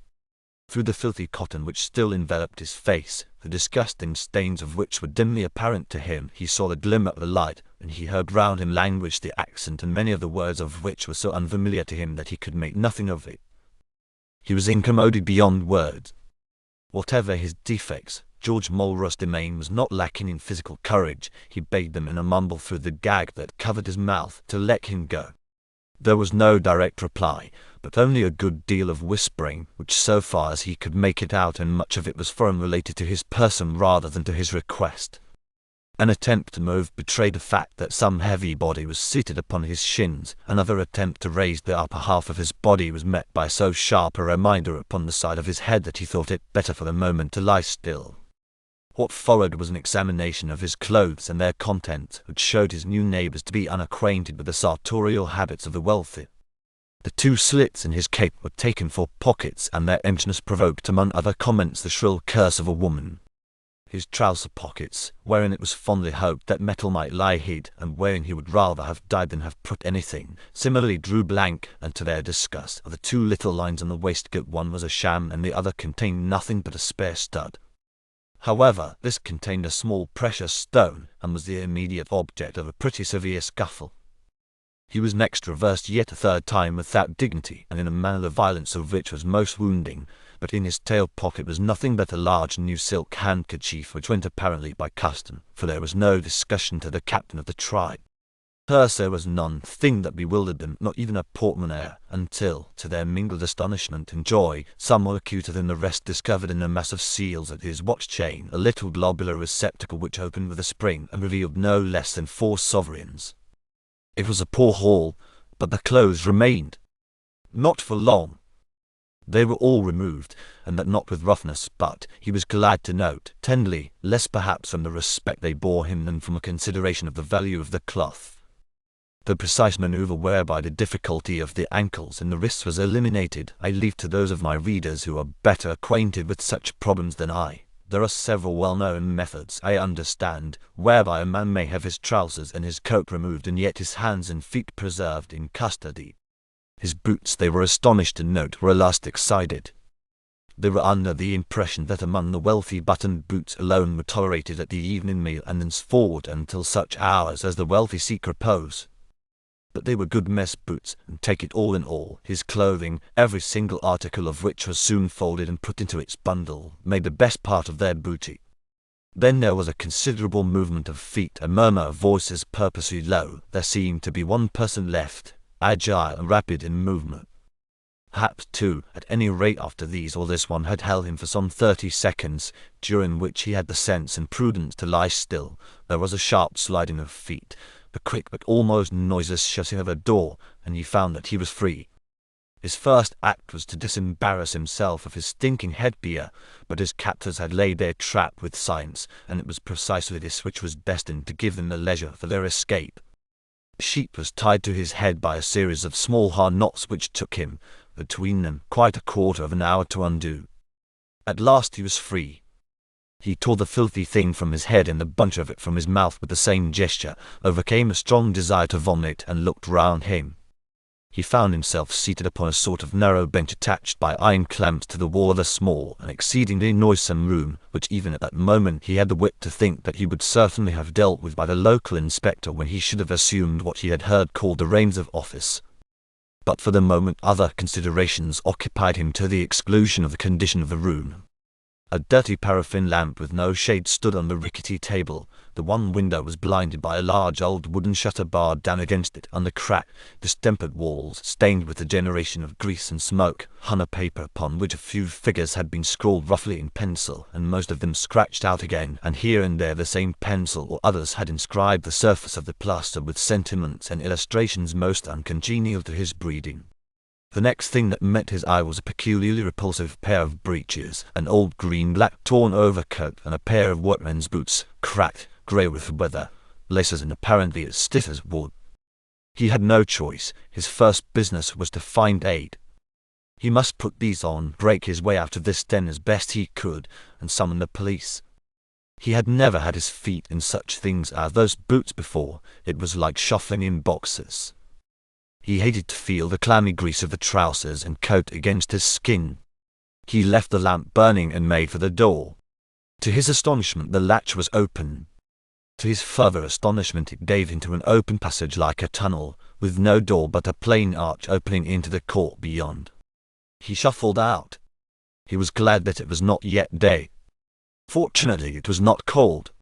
Through the filthy cotton which still enveloped his face, the disgusting stains of which were dimly apparent to him, he saw the glimmer of the light, and he heard round him language the accent and many of the words of which were so unfamiliar to him that he could make nothing of it. He was incommoded beyond words. Whatever his defects, George Mulross Demain was not lacking in physical courage. He bade them in a mumble through the gag that covered his mouth to let him go. There was no direct reply, but only a good deal of whispering, which so far as he could make it out, and much of it was foreign, related to his person rather than to his request. An attempt to move betrayed the fact that some heavy body was seated upon his shins. Another attempt to raise the upper half of his body was met by so sharp a reminder upon the side of his head that he thought it better for the moment to lie still. What followed was an examination of his clothes and their contents, which showed his new neighbours to be unacquainted with the sartorial habits of the wealthy. The 2 slits in his cape were taken for pockets, and their emptiness provoked among other comments the shrill curse of a woman. His trouser pockets, wherein it was fondly hoped that metal might lie hid, and wherein he would rather have died than have put anything, similarly drew blank, and to their disgust, of the 2 little lines on the waistcoat, one was a sham and the other contained nothing but a spare stud. However, this contained a small precious stone, and was the immediate object of a pretty severe scuffle. He was next reversed yet a 3rd time without dignity, and in a manner the violence of which was most wounding, but in his tail pocket was nothing but a large new silk handkerchief, which went apparently by custom, for there was no discussion to the captain of the tribe. Hers there was none thing that bewildered them, not even a portemonnaie, until, to their mingled astonishment and joy, some more acuter than the rest discovered in a mass of seals at his watch chain a little globular receptacle which opened with a spring and revealed no less than 4 sovereigns. It was a poor haul, but the clothes remained. Not for long. They were all removed, and that not with roughness, but, he was glad to note, tenderly, less perhaps from the respect they bore him than from a consideration of the value of the cloth. The precise manoeuvre whereby the difficulty of the ankles and the wrists was eliminated, I leave to those of my readers who are better acquainted with such problems than I. There are several well-known methods, I understand, whereby a man may have his trousers and his coat removed and yet his hands and feet preserved in custody. His boots, they were astonished to note, were elastic-sided. They were under the impression that among the wealthy buttoned boots alone were tolerated at the evening meal and thenceforward until such hours as the wealthy seek repose. But they were good mess boots, and take it all in all, his clothing, every single article of which was soon folded and put into its bundle, made the best part of their booty. Then there was a considerable movement of feet, a murmur of voices purposely low. There seemed to be one person left, agile and rapid in movement. Perhaps 2, at any rate after these or this one had held him for some 30 seconds, during which he had the sense and prudence to lie still. There was a sharp sliding of feet, a quick but almost noiseless shutting of a door, and he found that he was free. His first act was to disembarrass himself of his stinking headgear, but his captors had laid their trap with science, and it was precisely this which was destined to give them the leisure for their escape. The sheep was tied to his head by a series of small hard knots which took him, between them, quite a quarter of an hour to undo. At last he was free. He tore the filthy thing from his head and the bunch of it from his mouth with the same gesture, overcame a strong desire to vomit, and looked round him. He found himself seated upon a sort of narrow bench attached by iron clamps to the wall of a small and exceedingly noisome room, which even at that moment he had the wit to think that he would certainly have dealt with by the local inspector when he should have assumed what he had heard called the reins of office. But for the moment other considerations occupied him to the exclusion of the condition of the room. A dirty paraffin lamp with no shade stood on the rickety table, The one window was blinded by a large old wooden shutter barred down against it. On the cracked, distempered walls, stained with a generation of grease and smoke, hung a paper upon which a few figures had been scrawled roughly in pencil, and most of them scratched out again, and here and there the same pencil or others had inscribed the surface of the plaster with sentiments and illustrations most uncongenial to his breeding. The next thing that met his eye was a peculiarly repulsive pair of breeches, an old green-black torn overcoat, and a pair of workmen's boots, cracked, grey with weather, laces and apparently as stiff as wood. He had no choice. His first business was to find aid. He must put these on, break his way out of this den as best he could, and summon the police. He had never had his feet in such things as those boots before. It was like shuffling in boxes. He hated to feel the clammy grease of the trousers and coat against his skin. He left the lamp burning and made for the door. To his astonishment the latch was open. To his further astonishment it gave into an open passage like a tunnel, with no door but a plain arch opening into the court beyond. He shuffled out. He was glad that it was not yet day. Fortunately it was not cold.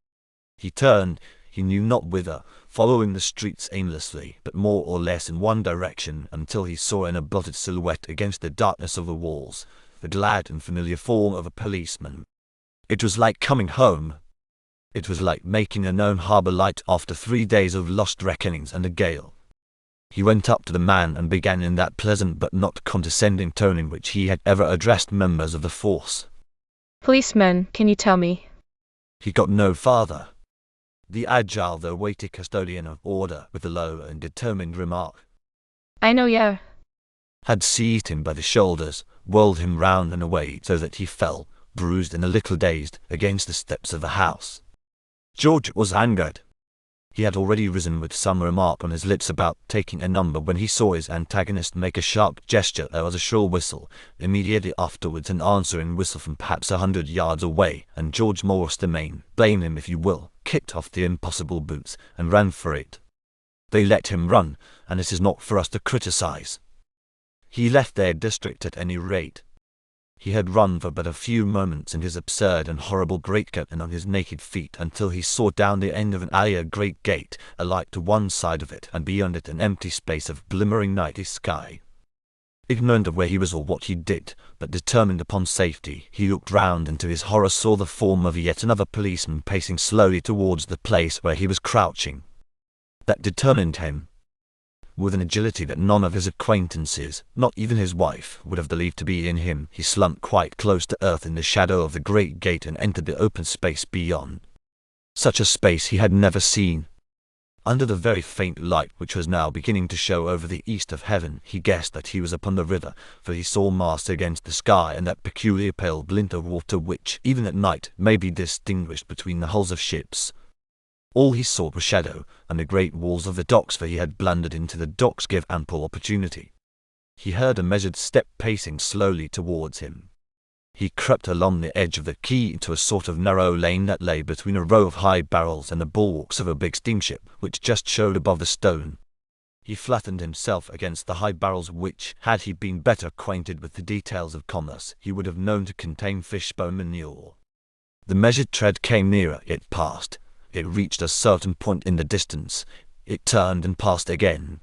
He turned, he knew not whither, following the streets aimlessly, but more or less in one direction, until he saw in a blotted silhouette against the darkness of the walls, the glad and familiar form of a policeman. It was like coming home. It was like making a known harbour light after 3 days of lost reckonings and a gale. He went up to the man and began in that pleasant but not condescending tone in which he had ever addressed members of the force. Policeman, can you tell me? He got no farther. The agile though weighty custodian of order, with a low and determined remark, I know you had seized him by the shoulders, whirled him round and away so that he fell, bruised and a little dazed, against the steps of the house. George was angered. He had already risen with some remark on his lips about taking a number when he saw his antagonist make a sharp gesture. There was a shrill whistle, immediately afterwards an answering whistle from perhaps 100 yards away, and George Morris Demain, blame him if you will, kicked off the impossible boots, and ran for it. They let him run, and it is not for us to criticize. He left their district at any rate. He had run for but a few moments in his absurd and horrible greatcoat and on his naked feet until he saw down the end of an alley a great gate, a light to one side of it, and beyond it an empty space of glimmering nighty sky. Ignorant of where he was or what he did, but determined upon safety, he looked round and to his horror saw the form of yet another policeman pacing slowly towards the place where he was crouching. That determined him. With an agility that none of his acquaintances, not even his wife, would have believed to be in him, he slumped quite close to earth in the shadow of the great gate and entered the open space beyond. Such a space he had never seen. Under the very faint light which was now beginning to show over the east of heaven, he guessed that he was upon the river, for he saw masts against the sky and that peculiar pale glint of water which, even at night, may be distinguished between the hulls of ships. All he saw was shadow, and the great walls of the docks, for he had blundered into the docks gave ample opportunity. He heard a measured step pacing slowly towards him. He crept along the edge of the quay into a sort of narrow lane that lay between a row of high barrels and the bulwarks of a big steamship, which just showed above the stone. He flattened himself against the high barrels which, had he been better acquainted with the details of commerce, he would have known to contain fish-bone manure. The measured tread came nearer, it passed. It reached a certain point in the distance. It turned and passed again.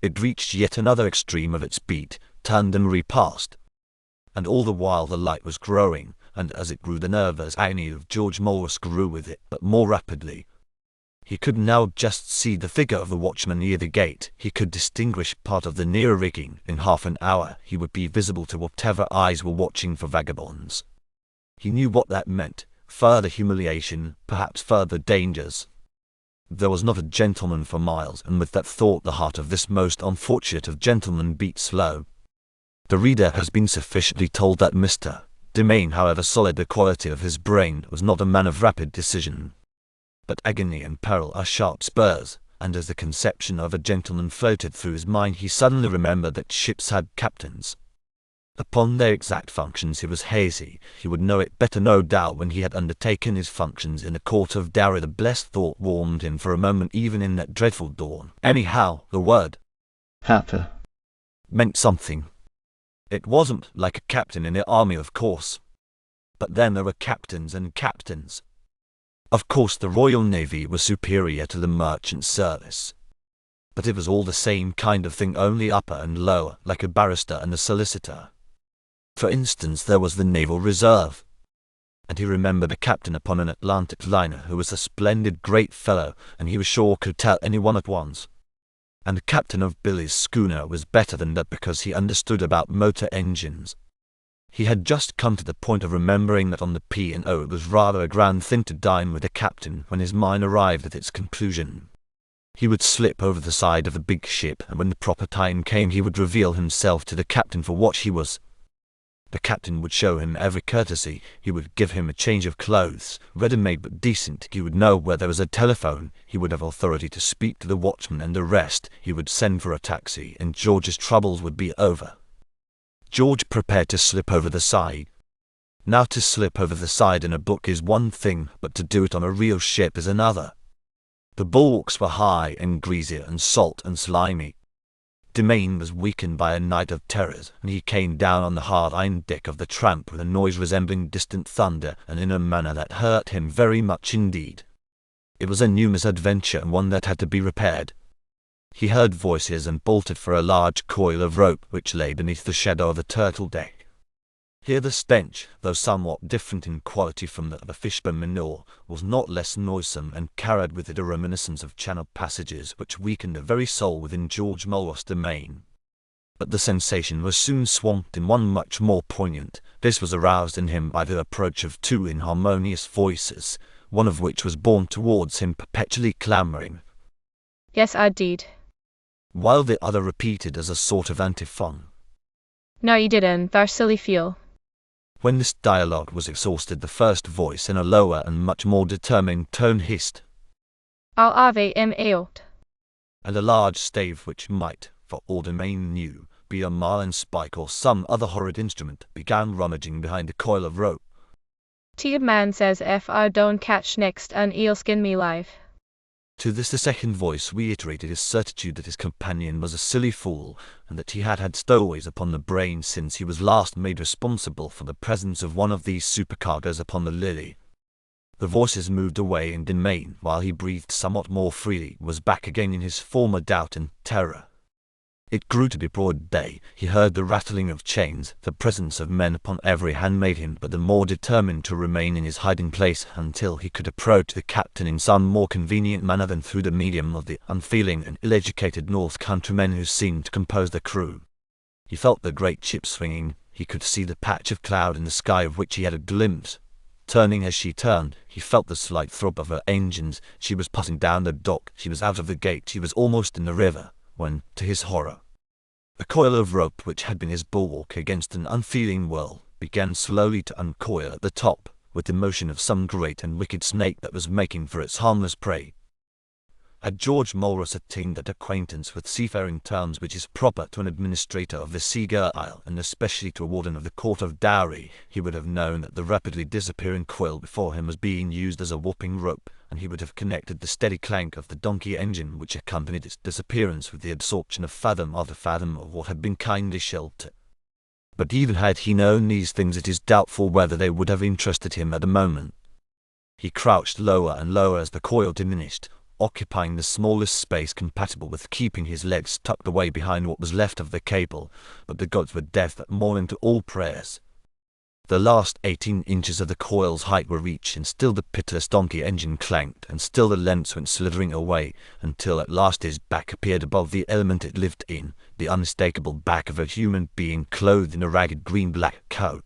It reached yet another extreme of its beat, turned and repassed. And all the while the light was growing, and as it grew the nervous agony of George Morris grew with it, but more rapidly. He could now just see the figure of the watchman near the gate. He could distinguish part of the nearer rigging. In half an hour he would be visible to whatever eyes were watching for vagabonds. He knew what that meant. Further humiliation, perhaps further dangers. There was not a gentleman for miles, and with that thought the heart of this most unfortunate of gentlemen beat slow. The reader has been sufficiently told that Mr. Demain, however solid the quality of his brain, was not a man of rapid decision. But agony and peril are sharp spurs, and as the conception of a gentleman floated through his mind he suddenly remembered that ships had captains. Upon their exact functions he was hazy. He would know it better no doubt when he had undertaken his functions in the court of dowry. The blessed thought warmed him for a moment even in that dreadful dawn. Anyhow, the word Happy meant something. It wasn't like a captain in the army, of course. But then there were captains and captains. Of course the Royal Navy was superior to the merchant service. But it was all the same kind of thing, only upper and lower, like a barrister and a solicitor. For instance, there was the Naval Reserve. And he remembered a captain upon an Atlantic liner who was a splendid great fellow, and he was sure could tell anyone at once. And the captain of Billy's schooner was better than that because he understood about motor engines. He had just come to the point of remembering that on the P&O it was rather a grand thing to dine with a captain when his mind arrived at its conclusion. He would slip over the side of the big ship, and when the proper time came he would reveal himself to the captain for what he was. The captain would show him every courtesy. He would give him a change of clothes, ready-made but decent. He would know where there was a telephone. He would have authority to speak to the watchman and the rest. He would send for a taxi, and George's troubles would be over. George prepared to slip over the side. Now, to slip over the side in a book is one thing, but to do it on a real ship is another. The bulwarks were high and greasy and salt and slimy. Demain was weakened by a night of terrors, and he came down on the hard iron deck of the Tramp with a noise resembling distant thunder, and in a manner that hurt him very much indeed. It was a new misadventure, and one that had to be repaired. He heard voices and bolted for a large coil of rope which lay beneath the shadow of the turtle deck. Here the stench, though somewhat different in quality from that of a fishbone manure, was not less noisome, and carried with it a reminiscence of channel passages which weakened the very soul within George Mulross' domain. But the sensation was soon swamped in one much more poignant. This was aroused in him by the approach of two inharmonious voices, one of which was borne towards him perpetually clamouring, Yes, I did. while the other repeated as a sort of antiphon, No, you didn't, thou silly fool. When this dialogue was exhausted, the first voice in a lower and much more determined tone hissed, I'll ave him out. and a large stave, which might, for all Domain knew, be a marline spike or some other horrid instrument, began rummaging behind a coil of rope. T man says if I don't catch next, and he'll skin me live. To this the second voice reiterated his certitude that his companion was a silly fool, and that he had had stowaways upon the brain since he was last made responsible for the presence of one of these supercargoes upon the Lily. The voices moved away, and Domain, while he breathed somewhat more freely, was back again in his former doubt and terror. It grew to be broad day. He heard the rattling of chains. The presence of men upon every hand made him but the more determined to remain in his hiding place until he could approach the captain in some more convenient manner than through the medium of the unfeeling and ill-educated North countrymen who seemed to compose the crew. He felt the great ship swinging. He could see the patch of cloud in the sky of which he had a glimpse. Turning as she turned, he felt the slight throb of her engines. She was passing down the dock. She was out of the gate. She was almost in the river, when, to his horror, the coil of rope which had been his bulwark against an unfeeling whirl began slowly to uncoil at the top, with the motion of some great and wicked snake that was making for its harmless prey. Had George Mulross attained that acquaintance with seafaring terms which is proper to an administrator of the Seagull Isle, and especially to a warden of the Court of Dowry, he would have known that the rapidly disappearing coil before him was being used as a warping rope, and he would have connected the steady clank of the donkey engine which accompanied its disappearance with the absorption of fathom after fathom of what had been kindly shelter. But even had he known these things, it is doubtful whether they would have interested him at the moment. He crouched lower and lower as the coil diminished, occupying the smallest space compatible with keeping his legs tucked away behind what was left of the cable, but the gods were deaf that morning to all prayers. The last 18 inches of the coil's height were reached, and still the pitiless donkey engine clanked, and still the lengths went slithering away, until at last his back appeared above the element it lived in, the unmistakable back of a human being clothed in a ragged green-black coat.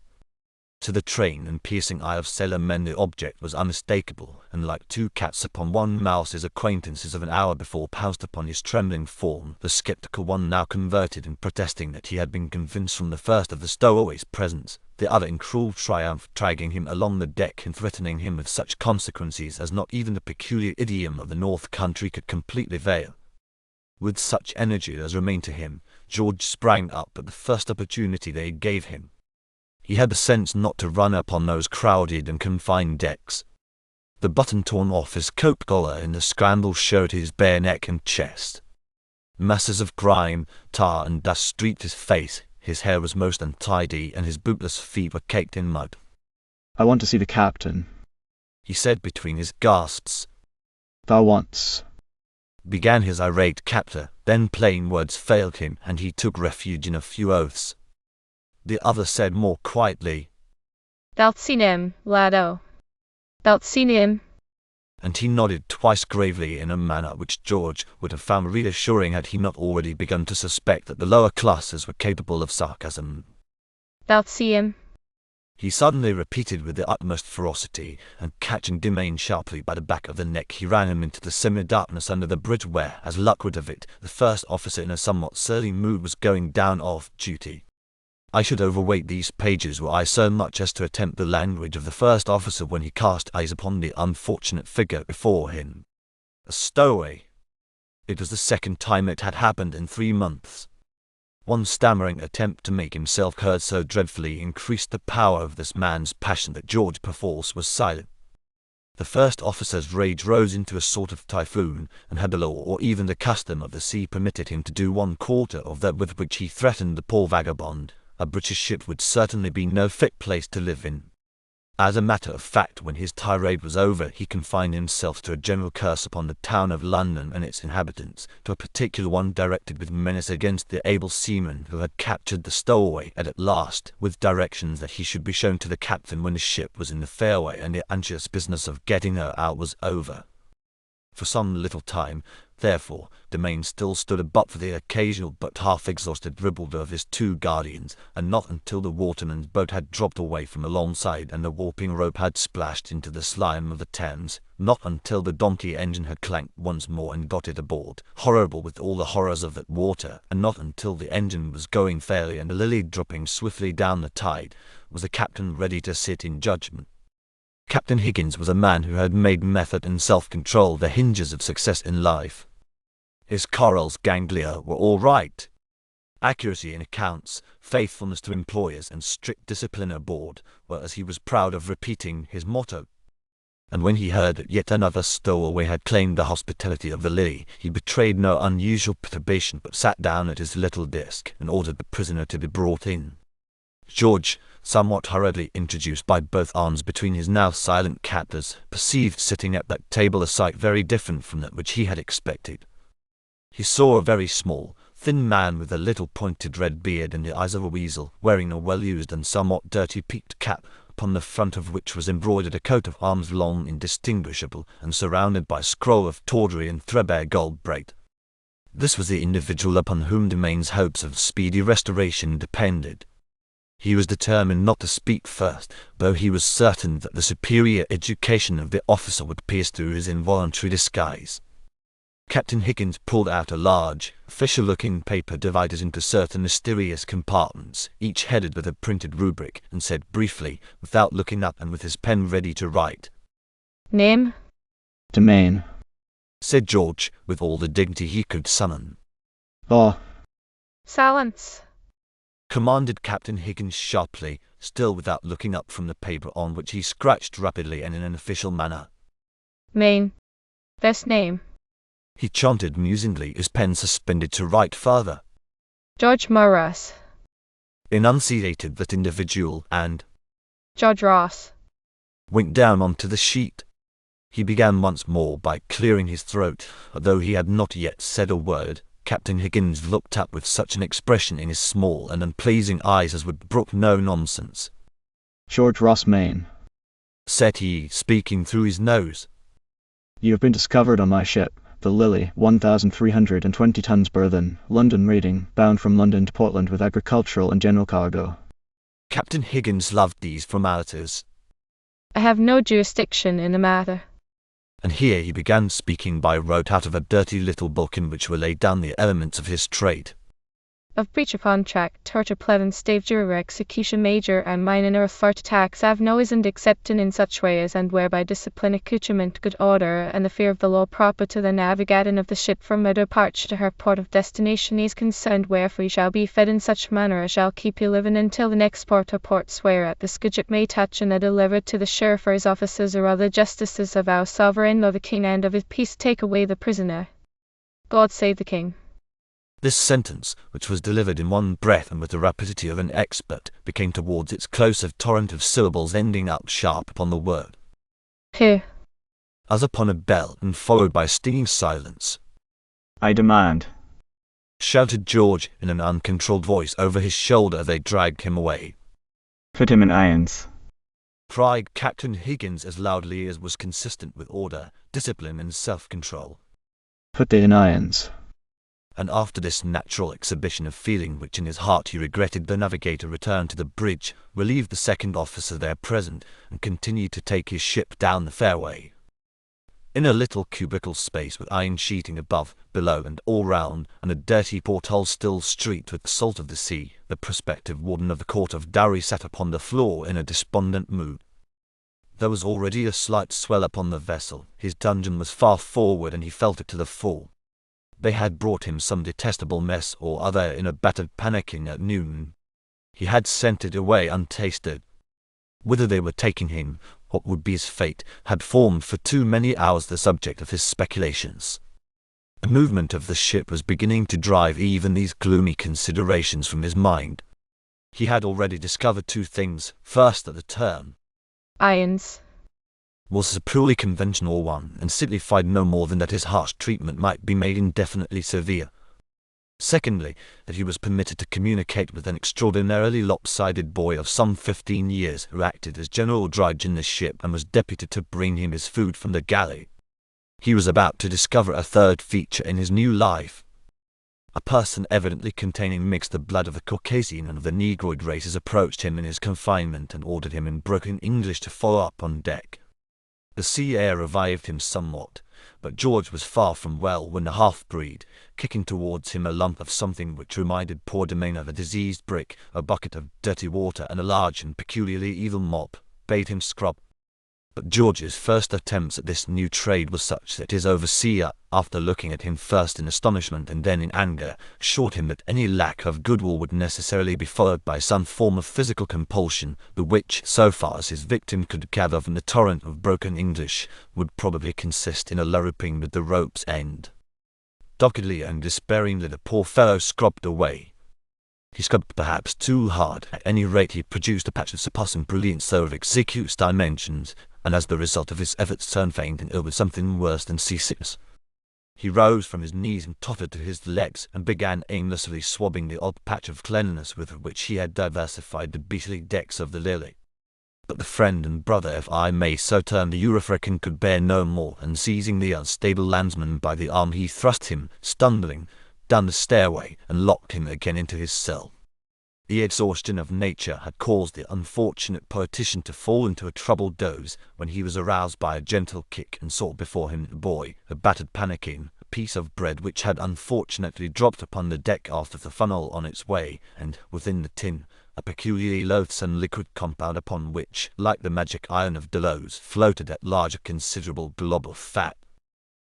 To the trained and piercing eye of sailor men the object was unmistakable, and like two cats upon one mouse his acquaintances of an hour before pounced upon his trembling form, the sceptical one now converted and protesting that he had been convinced from the first of the stowaway's presence, the other in cruel triumph dragging him along the deck and threatening him with such consequences as not even the peculiar idiom of the North Country could completely veil. With such energy as remained to him, George sprang up at the first opportunity they gave him. He had the sense not to run upon those crowded and confined decks. The button torn off his coat collar in the scramble showed his bare neck and chest. Masses of grime, tar and dust streaked his face. His hair was most untidy, and his bootless feet were caked in mud. I want to see the captain. he said between his gasps. Thou once. Began his irate captor, then plain words failed him, and he took refuge in a few oaths. The other said more quietly, Thou'lt seen him, laddo. Thou'lt seen him. And he nodded twice gravely in a manner which George would have found reassuring had he not already begun to suspect that the lower classes were capable of sarcasm. Thou'lt see him. He suddenly repeated with the utmost ferocity, and catching Demain sharply by the back of the neck, he ran him into the semi-darkness under the bridge where, as luck would have it, the first officer in a somewhat surly mood was going down off duty. I should overweight these pages were I so much as to attempt the language of the first officer when he cast eyes upon the unfortunate figure before him. A stowaway. It was the second time it had happened in 3 months. One stammering attempt to make himself heard so dreadfully increased the power of this man's passion that George perforce was silent. The first officer's rage rose into a sort of typhoon, and had the law or even the custom of the sea permitted him to do 1/4 of that with which he threatened the poor vagabond, a British ship would certainly be no fit place to live in. As a matter of fact, when his tirade was over, he confined himself to a general curse upon the town of London and its inhabitants, to a particular one directed with menace against the able seaman who had captured the stowaway, and at last, with directions that he should be shown to the captain when the ship was in the fairway and the anxious business of getting her out was over. For some little time, therefore, Demain still stood above for the occasional but half-exhausted ribald of his 2 guardians, and not until the waterman's boat had dropped away from alongside and the warping rope had splashed into the slime of the Thames, not until the donkey engine had clanked once more and got it aboard, horrible with all the horrors of that water, and not until the engine was going fairly and the Lily dropping swiftly down the tide, was the captain ready to sit in judgment. Captain Higgins was a man who had made method and self-control the hinges of success in life. His corals ganglia were all right. Accuracy in accounts, faithfulness to employers, and strict discipline aboard were, as he was proud of repeating, his motto. And when he heard that yet another stowaway had claimed the hospitality of the Lily, he betrayed no unusual perturbation, but sat down at his little desk and ordered the prisoner to be brought in. George, somewhat hurriedly introduced by both arms between his now silent captors, perceived sitting at that table a sight very different from that which he had expected. He saw a very small, thin man with a little pointed red beard and the eyes of a weasel, wearing a well-used and somewhat dirty peaked cap, upon the front of which was embroidered a coat of arms long indistinguishable, and surrounded by a scroll of tawdry and threadbare gold braid. This was the individual upon whom Demain's hopes of speedy restoration depended. He was determined not to speak first, though he was certain that the superior education of the officer would pierce through his involuntary disguise. Captain Higgins pulled out a large, official-looking paper divided into certain mysterious compartments, each headed with a printed rubric, and said briefly, without looking up and with his pen ready to write. Name? Demain. Said George, with all the dignity he could summon. Oh. Silence. Commanded Captain Higgins sharply, still without looking up from the paper on which he scratched rapidly and in an official manner. Main. First name. He chanted musingly, his pen suspended to write further. George Morris. Enunciated that individual, and George Ross. went down onto the sheet. He began once more by clearing his throat, although he had not yet said a word. Captain Higgins looked up with such an expression in his small and unpleasing eyes as would brook no nonsense. George Ross, Maine. Said he, speaking through his nose. You have been discovered on my ship, the Lily, 1,320 tons burthen, London rating, bound from London to Portland with agricultural and general cargo. Captain Higgins loved these formalities, I have no jurisdiction in the matter. and here he began speaking by rote out of a dirty little book in which were laid down the elements of his trade. Of breach of contract, torture pleasant stage jury execution major and minor authority tax have no isn't excepting in such ways and whereby discipline accoutrement good order and the fear of the law proper to the navigating of the ship from her departure to her port of destination is concerned, wherefore you shall be fed in such manner as shall keep you living until the next port or ports whereat the skudget may touch and are delivered to the sheriff or his officers or other justices of our sovereign or the king, and of his peace take away the prisoner. God save the king. This sentence, which was delivered in one breath and with the rapidity of an expert, became towards its close a torrent of syllables ending up sharp upon the word. Who? As upon a bell and followed by a stinging silence, I demand. shouted George in an uncontrolled voice over his shoulder as they dragged him away. Put him in irons. Cried Captain Higgins as loudly as was consistent with order, discipline and self-control. Put they in irons. And after this natural exhibition of feeling which in his heart he regretted, the navigator returned to the bridge, relieved the second officer there present, and continued to take his ship down the fairway. In a little cubical space with iron sheeting above, below and all round, and a dirty porthole still streaked with the salt of the sea, the prospective warden of the Court of Dowry sat upon the floor in a despondent mood. There was already a slight swell upon the vessel, his dungeon was far forward and he felt it to the full. They had brought him some detestable mess or other in a battered pannikin at noon. He had sent it away untasted. Whither they were taking him, what would be his fate, had formed for too many hours the subject of his speculations. The movement of the ship was beginning to drive even these gloomy considerations from his mind. He had already discovered two things. First, that the term Irons. was a purely conventional one, and signified no more than that his harsh treatment might be made indefinitely severe. Secondly, that he was permitted to communicate with an extraordinarily lopsided boy of some 15 years, who acted as general drudge in the ship and was deputed to bring him his food from the galley. He was about to discover a third feature in his new life. A person evidently containing mixed the blood of the Caucasian and of the Negroid races approached him in his confinement and ordered him in broken English to follow up on deck. The sea air revived him somewhat, but George was far from well when the half-breed, kicking towards him a lump of something which reminded poor Demain of a diseased brick, a bucket of dirty water and a large and peculiarly evil mop, bade him scrub. But George's first attempts at this new trade were such that his overseer, after looking at him first in astonishment and then in anger, assured him that any lack of goodwill would necessarily be followed by some form of physical compulsion, but which, so far as his victim could gather from the torrent of broken English, would probably consist in a larruping with the rope's end. Doggedly and despairingly the poor fellow scrubbed away. He scrubbed perhaps too hard. At any rate he produced a patch of surpassing brilliance of exiguous dimensions, and as the result of his efforts turned faint and ill with something worse than seasickness. He rose from his knees and tottered to his legs, and began aimlessly swabbing the odd patch of cleanliness with which he had diversified the beastly decks of the Lily. But the friend and brother, if I may so term the Eurafrican, could bear no more, and seizing the unstable landsman by the arm he thrust him, stumbling, down the stairway, and locked him again into his cell. The exhaustion of nature had caused the unfortunate politician to fall into a troubled doze, when he was aroused by a gentle kick and saw before him the boy, a battered pannikin, a piece of bread which had unfortunately dropped upon the deck after the funnel on its way, and, within the tin, a peculiarly loathsome liquid compound upon which, like the magic iron of Delos, floated at large a considerable glob of fat.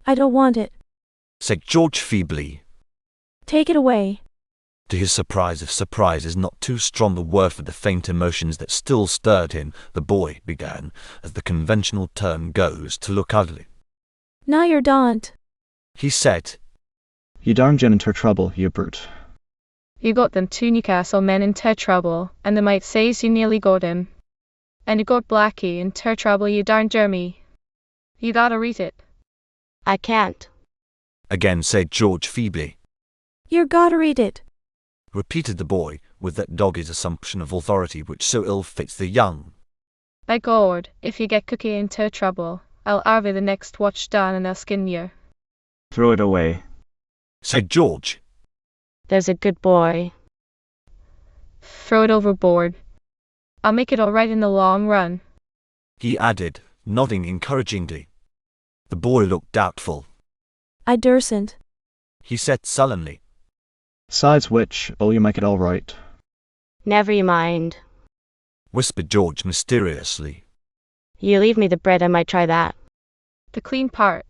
I don't want it. Said George feebly. Take it away. To his surprise, if surprise is not too strong a word for the faint emotions that still stirred him, the boy began, as the conventional term goes, to look ugly. Now you're daunt. He said, You darn gin into trouble, you brute. You got them two Newcastle men in ter trouble, and the mate says you nearly got him. And you got Blackie in ter trouble, you darn Jeremy. You gotta read it. I can't. again said George feebly. You're gotta read it. Repeated the boy, with that dogged assumption of authority which so ill fits the young. By God, if you get Cookie into trouble, I'll arve the next watch down and I'll skin you. Throw it away. Said George. There's a good boy. Throw it overboard. I'll make it all right in the long run. He added, nodding encouragingly. The boy looked doubtful. I dursn't. He said sullenly. Sides which, will you make it all right? Never you mind. Whispered George mysteriously. You leave me the bread, I might try that. The clean part.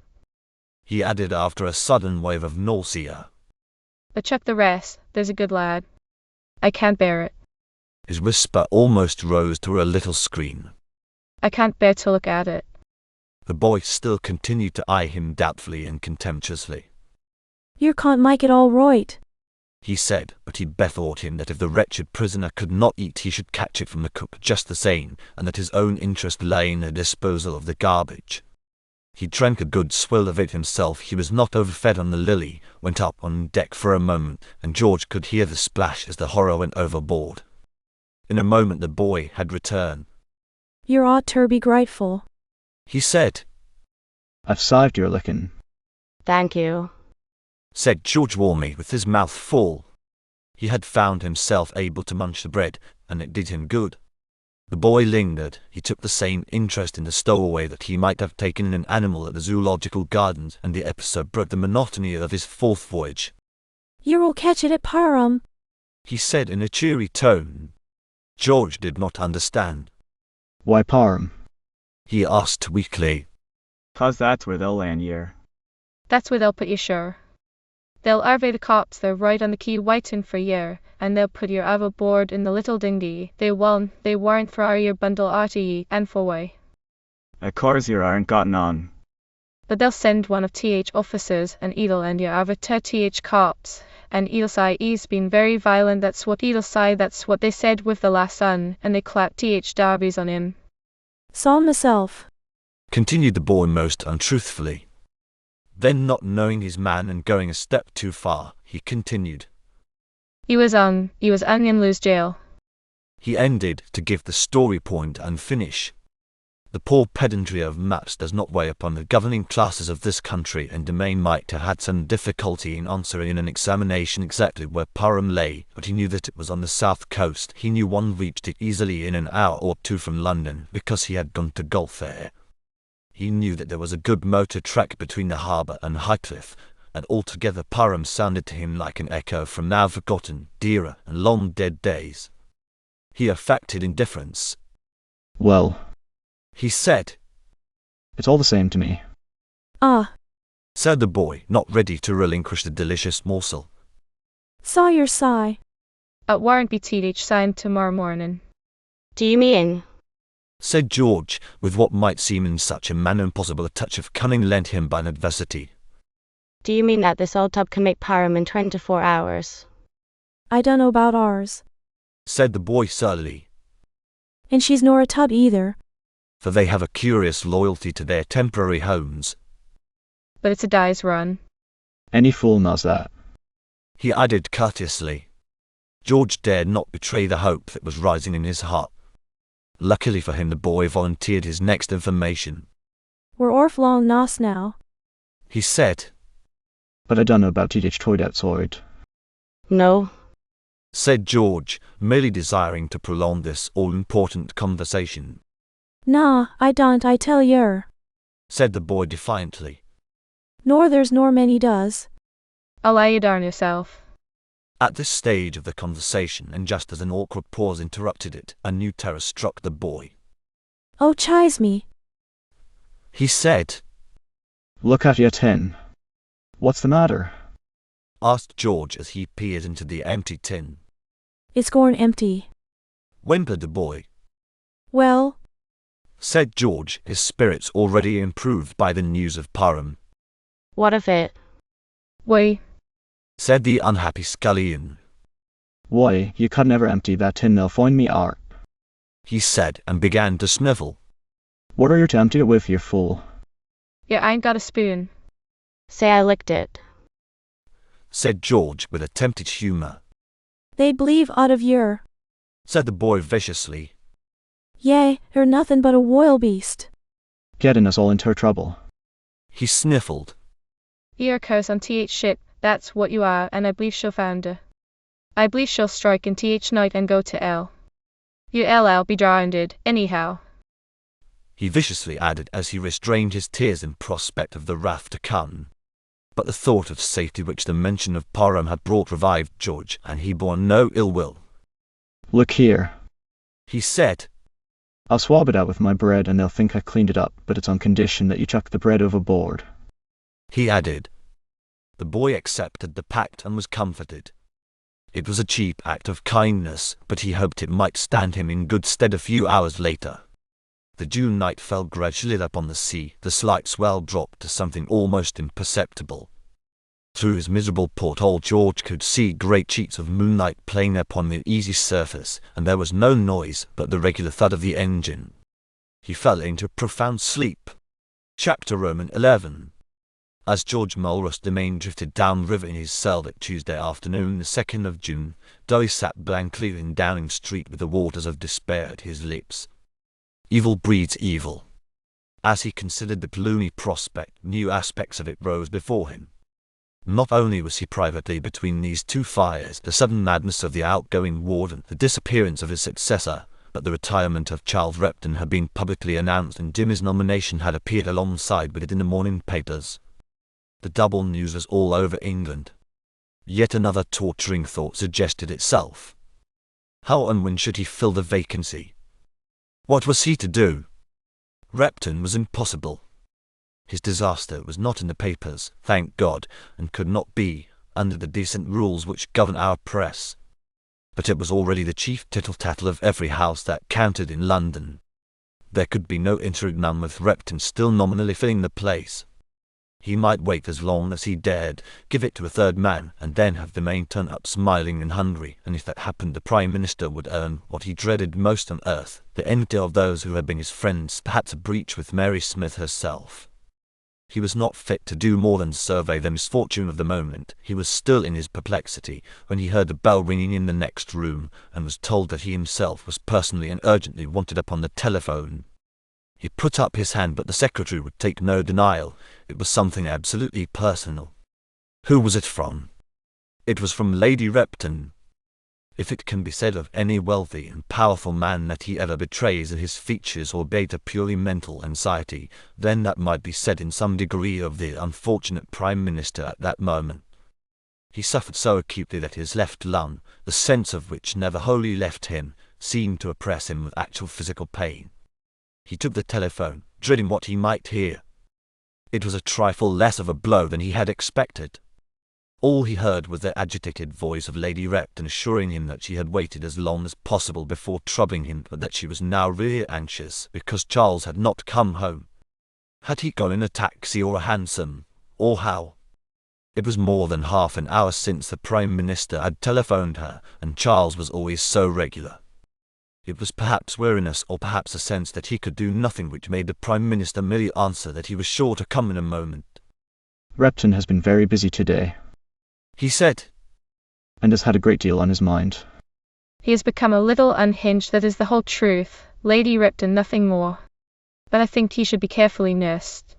He added after a sudden wave of nausea. But chuck the rest, there's a good lad. I can't bear it. His whisper almost rose to a little scream. I can't bear to look at it. The boy still continued to eye him doubtfully and contemptuously. You can't make it all right. he said, but he bethought him that if the wretched prisoner could not eat he should catch it from the cook just the same, and that his own interest lay in the disposal of the garbage. He drank a good swill of it himself. He was not overfed on the Lily, went up on deck for a moment, and George could hear the splash as the horror went overboard. In a moment the boy had returned. You ought to be grateful, He said, I've saved your licking. Thank you. said George warmly with his mouth full. He had found himself able to munch the bread, and it did him good. The boy lingered. He took the same interest in the stowaway that he might have taken in an animal at the zoological gardens, and the episode broke the monotony of his fourth voyage. You'll catch it at Parham, He said in a cheery tone. George did not understand. Why Parham? He asked weakly. 'Cause that's where they'll land yer. That's where they'll put you sure. They'll arve the cops there right on the quay waiting for yer, and they'll put yer aboard in the little dinghy. They warn't throw your bundle arter ye and forway. Of course yer aren't gotten on. But they'll send one of th officers and it'll and yer over to th cops, and it'll say he's been very violent. That's what it'll say. That's what they said with the last son, and they clapped th derbies on him. saw myself. Continued the boy most untruthfully. Then, not knowing his man and going a step too far, he continued. He was onion lose jail. He ended to give the story point and finish. The poor pedantry of maps does not weigh upon the governing classes of this country, and Domain might have had some difficulty in answering in an examination exactly where Parham lay, but he knew that it was on the south coast. He knew one reached it easily in an hour or two from London, because he had gone to Gothic. He knew that there was a good motor track between the harbour and Highcliffe, and altogether Parham sounded to him like an echo from now forgotten, dearer, and long dead days. He affected indifference. Well, He said, it's all the same to me. Ah, said the boy, not ready to relinquish the delicious morsel. saw your sigh. At warrant be th signed tomorrow morning. Do you mean? Said George, with what might seem in such a manner impossible a touch of cunning lent him by adversity. Do you mean that this old tub can make Parham in 24 hours? I don't know about ours. Said the boy surlily. And she's nor a tub either. For they have a curious loyalty to their temporary homes. But it's a day's run. Any fool knows that. He added courteously. George dared not betray the hope that was rising in his heart. Luckily for him, the boy volunteered his next information. We're orf long nos now. He said, But I don't know about TH Toyd outside. No. said George, merely desiring to prolong this all-important conversation. Nah, I don't, I tell yer. Said the boy defiantly. Nor there's nor many does. I'll lay you darn yourself. At this stage of the conversation, and just as an awkward pause interrupted it, a new terror struck the boy. Oh, chise me. He said, Look at your tin. What's the matter? asked George as he peered into the empty tin. It's gorn empty. Whimpered the boy. Well, Said George, his spirits already improved by the news of Parham. What of it? Why, Said the unhappy scullion. Why, you could never empty that tin, they'll find me out. He said, and began to snivel. What are you to empty it with, you fool? you ain't got a spoon. Say I licked it. Said George with attempted humour. they'd believe out of yer. Said the boy viciously. Yea, you're nothing but a woil beast. Getting us all into trouble. He sniffled. You're a curse on th ship, that's what you are, and I believe she'll founder. I believe she'll strike in th night and go to L. You LL be drowned, anyhow. He viciously added as he restrained his tears in prospect of the wrath to come. But the thought of safety which the mention of Parham had brought revived George, and he bore no ill will. Look here. He said, I'll swab it out with my bread and they'll think I cleaned it up, but it's on condition that you chuck the bread overboard. he added. The boy accepted the pact and was comforted. It was a cheap act of kindness, but he hoped it might stand him in good stead a few hours later. The June night fell gradually upon the sea, the slight swell dropped to something almost imperceptible. Through his miserable porthole George could see great sheets of moonlight playing upon the easy surface, and there was no noise but the regular thud of the engine. He fell into profound sleep. Chapter Roman 11. As George Mulrus Demain drifted down river in his cell that Tuesday afternoon, the 2nd of June, Dolly sat blankly in Downing Street with the waters of despair at his lips. Evil breeds evil. As he considered the gloomy prospect, new aspects of it rose before him. Not only was he privately between these two fires, the sudden madness of the outgoing warden, the disappearance of his successor, but the retirement of Charles Repton had been publicly announced and Jimmy's nomination had appeared alongside with it in the morning papers. The double news was all over England. Yet another torturing thought suggested itself. How and when should he fill the vacancy? What was he to do? Repton was impossible. His disaster was not in the papers, thank God, and could not be, under the decent rules which govern our press. But it was already the chief tittle-tattle of every house that counted in London. There could be no interregnum with Repton still nominally filling the place. He might wait as long as he dared, give it to a third man, and then have Demain turn up smiling and hungry, and if that happened the Prime Minister would earn what he dreaded most on earth, the enmity of those who had been his friends, perhaps a breach with Mary Smith herself. He was not fit to do more than survey the misfortune of the moment. He was still in his perplexity when he heard the bell ringing in the next room, and was told that he himself was personally and urgently wanted upon the telephone. He put up his hand, but the secretary would take no denial. It was something absolutely personal. Who was it from? It was from Lady Repton. If it can be said of any wealthy and powerful man that he ever betrays in his features or bait a purely mental anxiety, then that might be said in some degree of the unfortunate Prime Minister at that moment. He suffered so acutely that his left lung, the sense of which never wholly left him, seemed to oppress him with actual physical pain. He took the telephone, dreading what he might hear. It was a trifle less of a blow than he had expected. All he heard was the agitated voice of Lady Repton assuring him that she had waited as long as possible before troubling him, but that she was now really anxious because Charles had not come home. Had he gone in a taxi or a hansom, or how? It was more than half an hour since the Prime Minister had telephoned her, and Charles was always so regular. It was perhaps weariness or perhaps a sense that he could do nothing which made the Prime Minister merely answer that he was sure to come in a moment. Repton has been very busy today, he said, and has had a great deal on his mind. He has become a little unhinged, that is the whole truth, Lady Repton, nothing more. But I think he should be carefully nursed.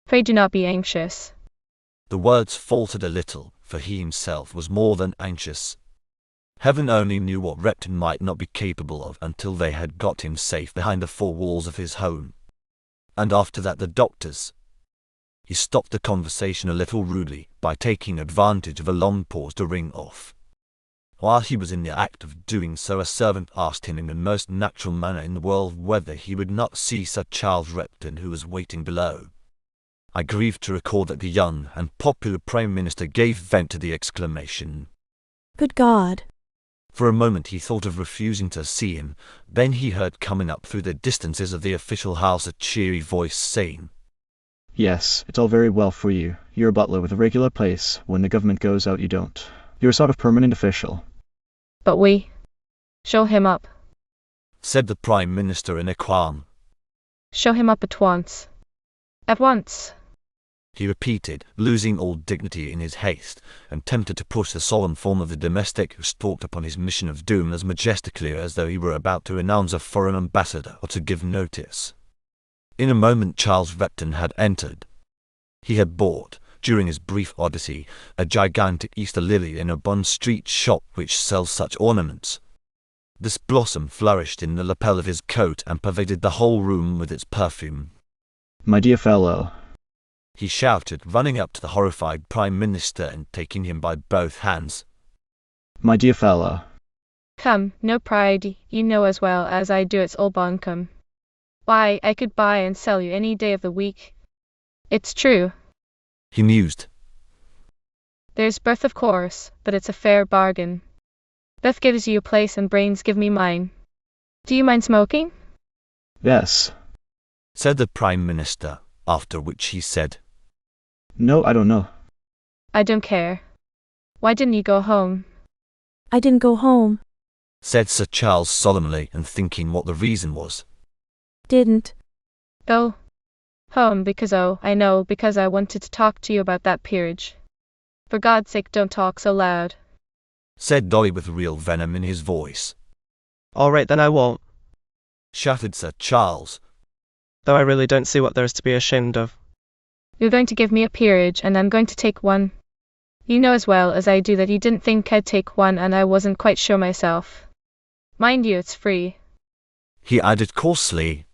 Pray do not be anxious. The words faltered a little, for he himself was more than anxious. Heaven only knew what Repton might not be capable of until they had got him safe behind the four walls of his home. And after that the doctors. He stopped the conversation a little rudely by taking advantage of a long pause to ring off. While he was in the act of doing so, a servant asked him in the most natural manner in the world whether he would not see Sir Charles Repton, who was waiting below. I grieve to record that the young and popular Prime Minister gave vent to the exclamation. Good God! For a moment he thought of refusing to see him, then he heard coming up through the distances of the official house a cheery voice saying, Yes, it's all very well for you. You're a butler with a regular place. When the government goes out, you don't. You're a sort of permanent official. But we. Show him up. said the Prime Minister in a qualm. Show him up at once. At once. He repeated, losing all dignity in his haste, and tempted to push the solemn form of the domestic who stalked upon his mission of doom as majestically as though he were about to announce a foreign ambassador or to give notice. In a moment Charles Repton had entered. He had bought, during his brief odyssey, a gigantic Easter lily in a Bond Street shop which sells such ornaments. This blossom flourished in the lapel of his coat and pervaded the whole room with its perfume. My dear fellow, he shouted, running up to the horrified Prime Minister and taking him by both hands. My dear fellow. Come, no pride, you know as well as I do it's all buncombe. Why, I could buy and sell you any day of the week. It's true. He mused. There's birth of course, but it's a fair bargain. Beth gives you a place and brains give me mine. Do you mind smoking? Yes, said the Prime Minister, after which he said, No, I don't know. I don't care. Why didn't you go home? I didn't go home. said Sir Charles solemnly and thinking what the reason was. Didn't. Go home because I know because I wanted to talk to you about that peerage. For God's sake don't talk so loud, said Dolly with real venom in his voice. All right then, I won't. Shouted Sir Charles. Though I really don't see what there is to be ashamed of. You're going to give me a peerage and I'm going to take one. You know as well as I do that you didn't think I'd take one and I wasn't quite sure myself. Mind you, it's free. He added coarsely.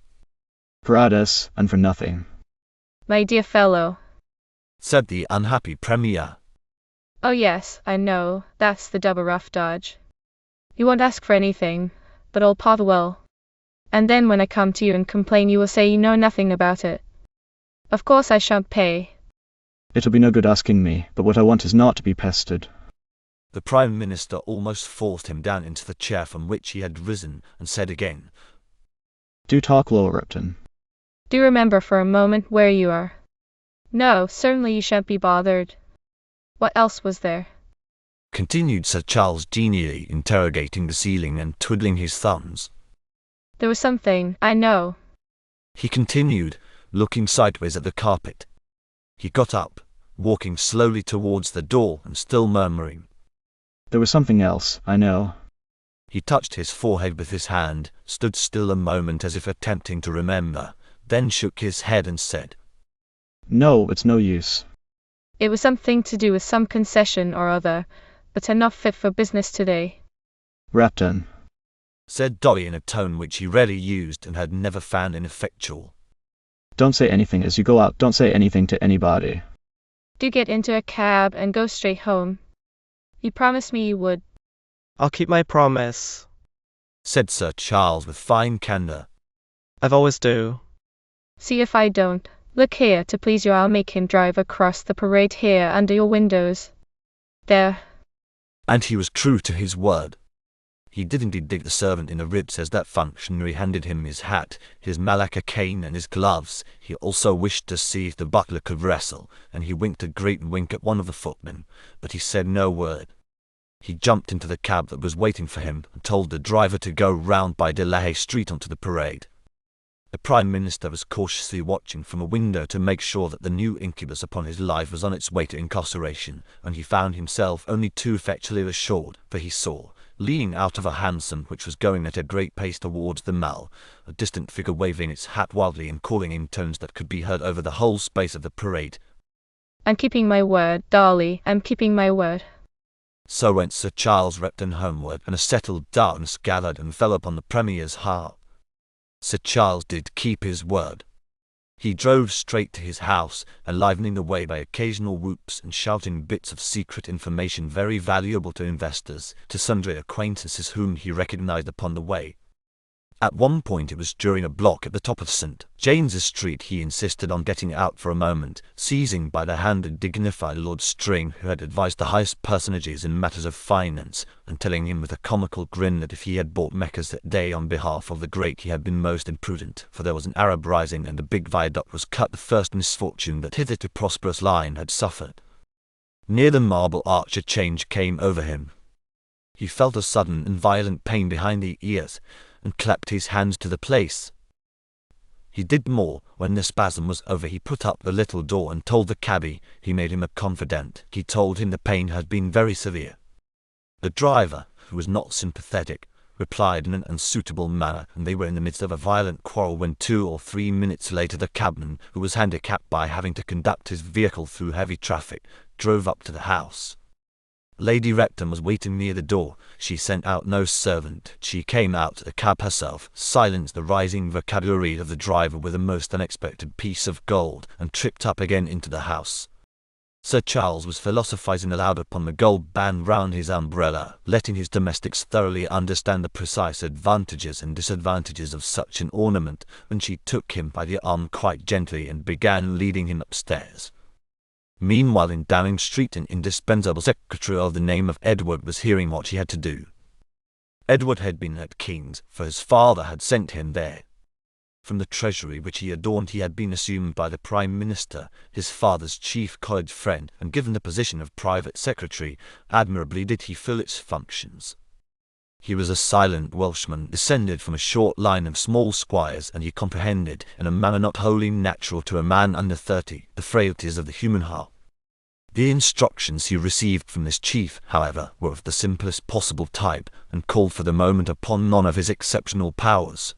Gratis, and for nothing. My dear fellow. Said the unhappy Premier. Oh yes, I know, that's the double rough dodge. You won't ask for anything, but old Potter will. And then when I come to you and complain you will say you know nothing about it. Of course I shan't pay. It'll be no good asking me, but what I want is not to be pestered. The Prime Minister almost forced him down into the chair from which he had risen, and said again, Do talk lower, Ripton. Do remember for a moment where you are. No, certainly you shan't be bothered. What else was there? Continued Sir Charles genially, interrogating the ceiling and twiddling his thumbs. There was something, I know. He continued, looking sideways at the carpet. He got up, walking slowly towards the door and still murmuring. There was something else, I know. He touched his forehead with his hand, stood still a moment as if attempting to remember, then shook his head and said, No, it's no use. It was something to do with some concession or other, but I'm not fit for business today. Ripton, said Dolly in a tone which he rarely used and had never found ineffectual. don't say anything as you go out. Don't say anything to anybody. Do get into a cab and go straight home. You promised me you would. I'll keep my promise. Said Sir Charles with fine candour. I've always do. See if I don't. Look here, to please you I'll make him drive across the parade here under your windows. There. And he was true to his word. He did indeed dig the servant in the ribs as that functionary handed him his hat, his malacca cane and his gloves. He also wished to see if the butler could wrestle, and he winked a great wink at one of the footmen, but he said no word. He jumped into the cab that was waiting for him and told the driver to go round by De La Haye Street onto the parade. The Prime Minister was cautiously watching from a window to make sure that the new incubus upon his life was on its way to incarceration, and he found himself only too effectually assured, for he saw, leaning out of a hansom which was going at a great pace towards the Mall, a distant figure waving its hat wildly and calling in tones that could be heard over the whole space of the parade. I'm keeping my word, Dolly, I'm keeping my word. So went Sir Charles Ripton homeward, and a settled darkness gathered and fell upon the Premier's heart. Sir Charles did keep his word. He drove straight to his house, enlivening the way by occasional whoops and shouting bits of secret information very valuable to investors, to sundry acquaintances whom he recognized upon the way. At one point it was during a block at the top of St. James's Street he insisted on getting out for a moment, seizing by the hand a dignified Lord String who had advised the highest personages in matters of finance, and telling him with a comical grin that if he had bought Meccas that day on behalf of the great he had been most imprudent, for there was an Arab rising and a big viaduct was cut, the first misfortune that hitherto prosperous line had suffered. Near the Marble Arch a change came over him. He felt a sudden and violent pain behind the ears, and clapped his hands to the place. He did more. When the spasm was over he put up the little door and told the cabby. He made him a confidant. He told him the pain had been very severe. The driver, who was not sympathetic, replied in an unsuitable manner, and they were in the midst of a violent quarrel when 2 or 3 minutes later the cabman, who was handicapped by having to conduct his vehicle through heavy traffic, drove up to the house. Lady Repton was waiting near the door. She sent out no servant. She came out to the cab herself, silenced the rising vocabulary of the driver with a most unexpected piece of gold, and tripped up again into the house. Sir Charles was philosophizing aloud upon the gold band round his umbrella, letting his domestics thoroughly understand the precise advantages and disadvantages of such an ornament, when she took him by the arm quite gently and began leading him upstairs. Meanwhile in Downing Street an indispensable secretary of the name of Edward was hearing what he had to do. Edward had been at King's, for his father had sent him there. From the treasury which he adorned he had been assumed by the Prime Minister, his father's chief college friend, and given the position of private secretary. Admirably did he fill its functions. He was a silent Welshman, descended from a short line of small squires, and he comprehended, in a manner not wholly natural to a man under 30, the frailties of the human heart. The instructions he received from this chief, however, were of the simplest possible type, and called for the moment upon none of his exceptional powers.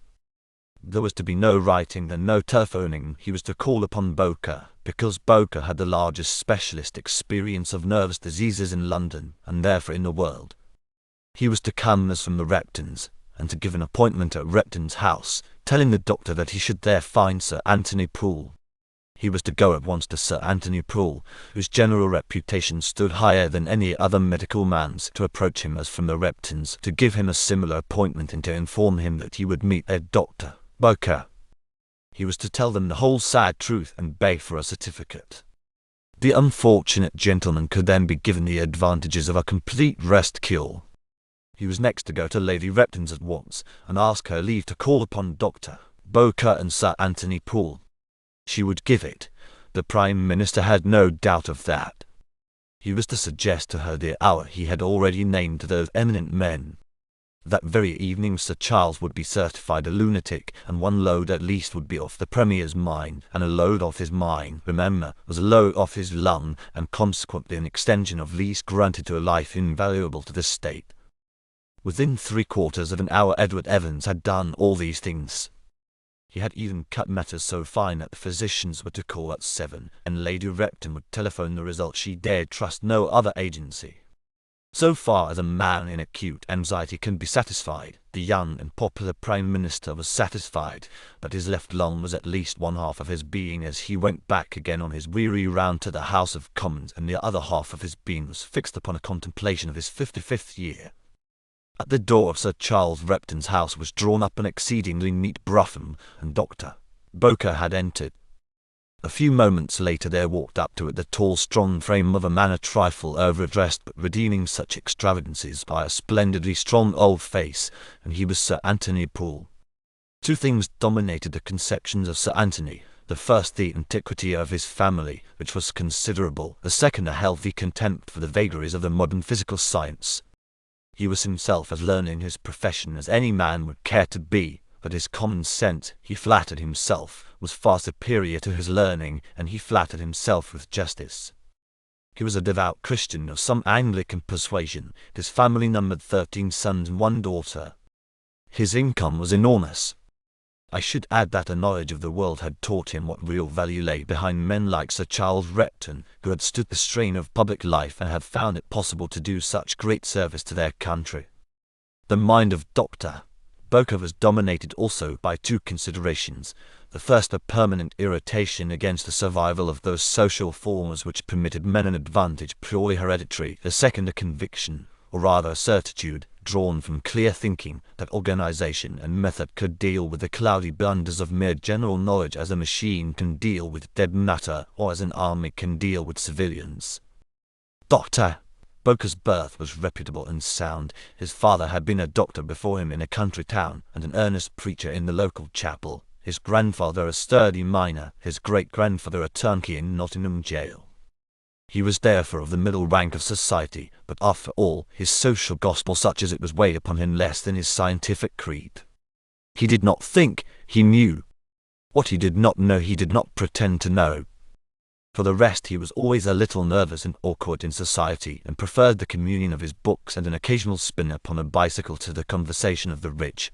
There was to be no writing and no telephoning. He was to call upon Boker, because Boker had the largest specialist experience of nervous diseases in London, and therefore in the world. He was to come as from the Reptons, and to give an appointment at Repton's house, telling the doctor that he should there find Sir Anthony Poole. He was to go at once to Sir Anthony Poole, whose general reputation stood higher than any other medical man's, to approach him as from the Reptons, to give him a similar appointment, and to inform him that he would meet their doctor, Boker. He was to tell them the whole sad truth and beg for a certificate. The unfortunate gentleman could then be given the advantages of a complete rest cure. He was next to go to Lady Repton's at once, and ask her leave to call upon Dr. Boker and Sir Anthony Poole. She would give it. The Prime Minister had no doubt of that. He was to suggest to her the hour he had already named to those eminent men. That very evening Sir Charles would be certified a lunatic, and one load at least would be off the Premier's mind, and a load off his mind, remember, was a load off his lung, and consequently an extension of lease granted to a life invaluable to the state. Within 3/4 of an hour Edward Evans had done all these things. He had even cut matters so fine that the physicians were to call at 7, and Lady Repton would telephone the result. She dared trust no other agency. So far as a man in acute anxiety can be satisfied, the young and popular Prime Minister was satisfied, but his left lung was at least one half of his being as he went back again on his weary round to the House of Commons, and the other half of his being was fixed upon a contemplation of his 55th year. At the door of Sir Charles Repton's house was drawn up an exceedingly neat brougham, and Dr. Boker had entered. A few moments later there walked up to it the tall strong frame of a man a trifle overdressed, but redeeming such extravagances by a splendidly strong old face, and he was Sir Anthony Poole. Two things dominated the conceptions of Sir Anthony: the first the antiquity of his family, which was considerable; the second a healthy contempt for the vagaries of the modern physical science. He was himself as learned in his profession as any man would care to be, but his common sense, he flattered himself, was far superior to his learning, and he flattered himself with justice. He was a devout Christian of some Anglican persuasion. His family numbered 13 sons and 1 daughter. His income was enormous. I should add that a knowledge of the world had taught him what real value lay behind men like Sir Charles Repton, who had stood the strain of public life and had found it possible to do such great service to their country. The mind of Dr. Boker was dominated also by 2 considerations: the first a permanent irritation against the survival of those social forms which permitted men an advantage purely hereditary; the second a conviction, or rather a certitude, drawn from clear thinking, that organization and method could deal with the cloudy blunders of mere general knowledge as a machine can deal with dead matter, or as an army can deal with civilians. Dr. Boker's birth was reputable and sound. His father had been a doctor before him in a country town, and an earnest preacher in the local chapel; his grandfather a sturdy miner, his great-grandfather a turnkey in Nottingham jail. He was therefore of the middle rank of society, but after all, his social gospel, such as it was, weighed upon him less than his scientific creed. He did not think, he knew. What he did not know he did not pretend to know. For the rest, he was always a little nervous and awkward in society, and preferred the communion of his books and an occasional spin upon a bicycle to the conversation of the rich.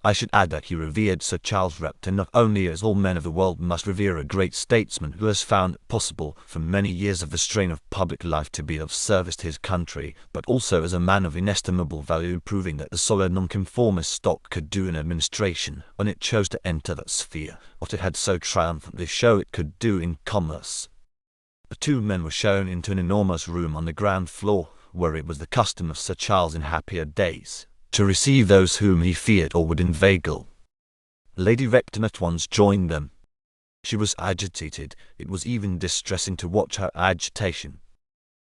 I should add that he revered Sir Charles Repton not only as all men of the world must revere a great statesman who has found it possible for many years of the strain of public life to be of service to his country, but also as a man of inestimable value, proving that the solid nonconformist stock could do in administration, when it chose to enter that sphere, what it had so triumphantly shown it could do in commerce. The 2 men were shown into an enormous room on the ground floor, where it was the custom of Sir Charles in happier days to receive those whom he feared or would inveigle. Lady Repton at once joined them. She was agitated. It was even distressing to watch her agitation.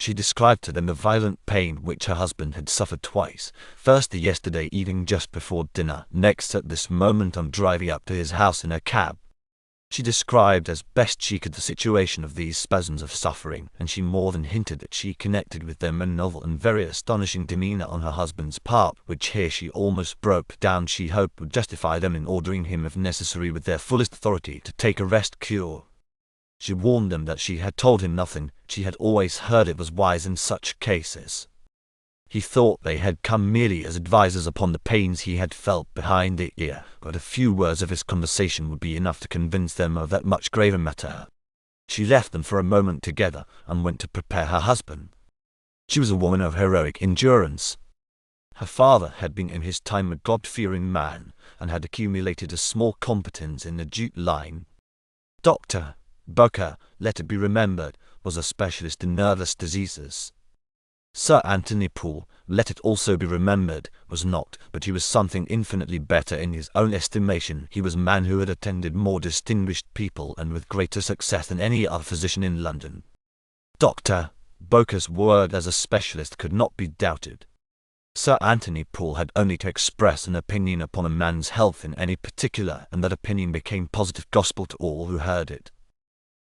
She described to them the violent pain which her husband had suffered twice, first yesterday evening just before dinner, next at this moment on driving up to his house in a cab. She described as best she could the situation of these spasms of suffering, and she more than hinted that she connected with them a novel and very astonishing demeanour on her husband's part, which here she almost broke down. She hoped would justify them in ordering him if necessary with their fullest authority to take a rest cure. She warned them that she had told him nothing, she had always heard it was wise in such cases. He thought they had come merely as advisers upon the pains he had felt behind the ear, but a few words of his conversation would be enough to convince them of that much graver matter. She left them for a moment together, and went to prepare her husband. She was a woman of heroic endurance. Her father had been in his time a God-fearing man, and had accumulated a small competence in the jute line. Dr. Bowker, let it be remembered, was a specialist in nervous diseases. Sir Anthony Poole, let it also be remembered, was not, but he was something infinitely better in his own estimation. He was a man who had attended more distinguished people and with greater success than any other physician in London. Dr. Bowker's word as a specialist could not be doubted. Sir Anthony Poole had only to express an opinion upon a man's health in any particular, and that opinion became positive gospel to all who heard it.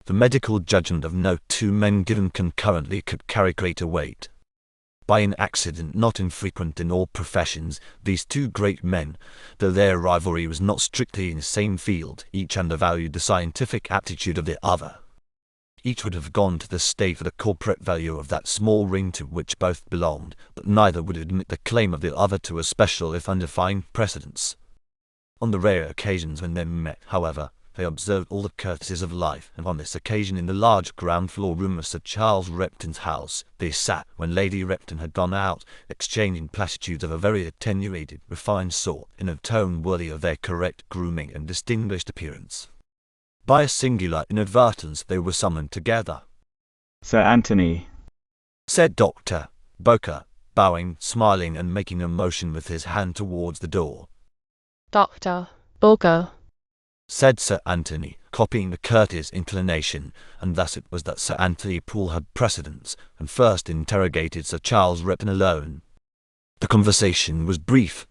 The medical judgment of no two men given concurrently could carry greater weight. By an accident not infrequent in all professions, these two great men, though their rivalry was not strictly in the same field, each undervalued the scientific aptitude of the other. Each would have gone to the stake for the corporate value of that small ring to which both belonged, but neither would admit the claim of the other to a special if undefined precedence. On the rare occasions when they met, however, they observed all the courtesies of life, and on this occasion in the large ground-floor room of Sir Charles Repton's house, they sat, when Lady Repton had gone out, exchanging platitudes of a very attenuated, refined sort, in a tone worthy of their correct grooming and distinguished appearance. By a singular inadvertence they were summoned together. Sir Anthony, said Dr. Bowker, bowing, smiling, and making a motion with his hand towards the door. Dr. Bowker, said Sir Anthony, copying the courteous inclination, and thus it was that Sir Anthony Poole had precedence, and first interrogated Sir Charles Repton alone. The conversation was brief.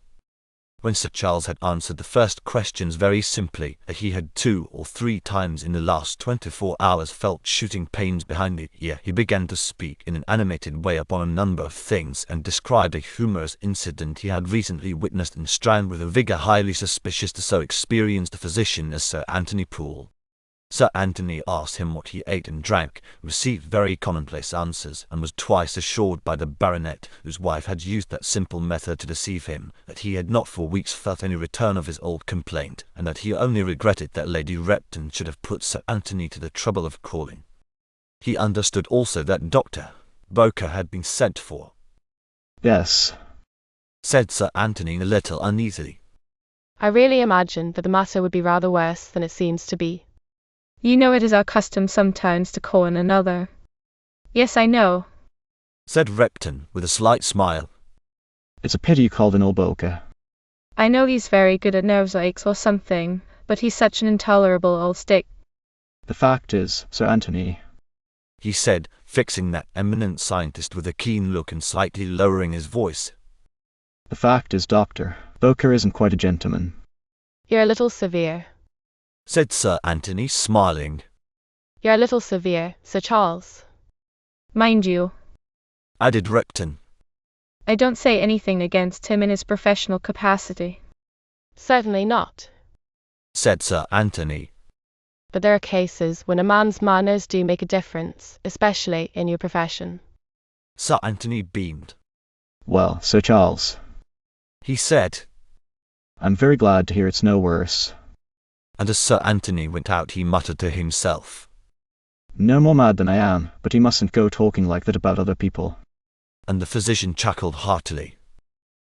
When Sir Charles had answered the first questions very simply, that he had 2 or 3 times in the last 24 hours felt shooting pains behind the ear, he began to speak in an animated way upon a number of things, and described a humorous incident he had recently witnessed in Strand with a vigour highly suspicious to so experienced a physician as Sir Anthony Poole. Sir Anthony asked him what he ate and drank, received very commonplace answers, and was twice assured by the baronet, whose wife had used that simple method to deceive him, that he had not for weeks felt any return of his old complaint, and that he only regretted that Lady Repton should have put Sir Anthony to the trouble of calling. He understood also that Dr. Bowker had been sent for. Yes, said Sir Anthony a little uneasily. I really imagined that the matter would be rather worse than it seems to be. You know it is our custom sometimes to call in another. Yes, I know, said Repton with a slight smile. it's a pity you called in old Bowker. I know he's very good at nerves aches or something, but he's such an intolerable old stick. The fact is, Sir Anthony, he said, fixing that eminent scientist with a keen look and slightly lowering his voice. the fact is, Dr. Bowker isn't quite a gentleman. You're a little severe. Said Sir Anthony, smiling. You're a little severe, Sir Charles. Mind you, added Repton. I don't say anything against him in his professional capacity. Certainly not. Said Sir Anthony. But there are cases when a man's manners do make a difference, especially in your profession. Sir Anthony beamed. Well, Sir Charles, he said. I'm very glad to hear it's no worse. And as Sir Anthony went out he muttered to himself. No more mad than I am, but he mustn't go talking like that about other people. And the physician chuckled heartily.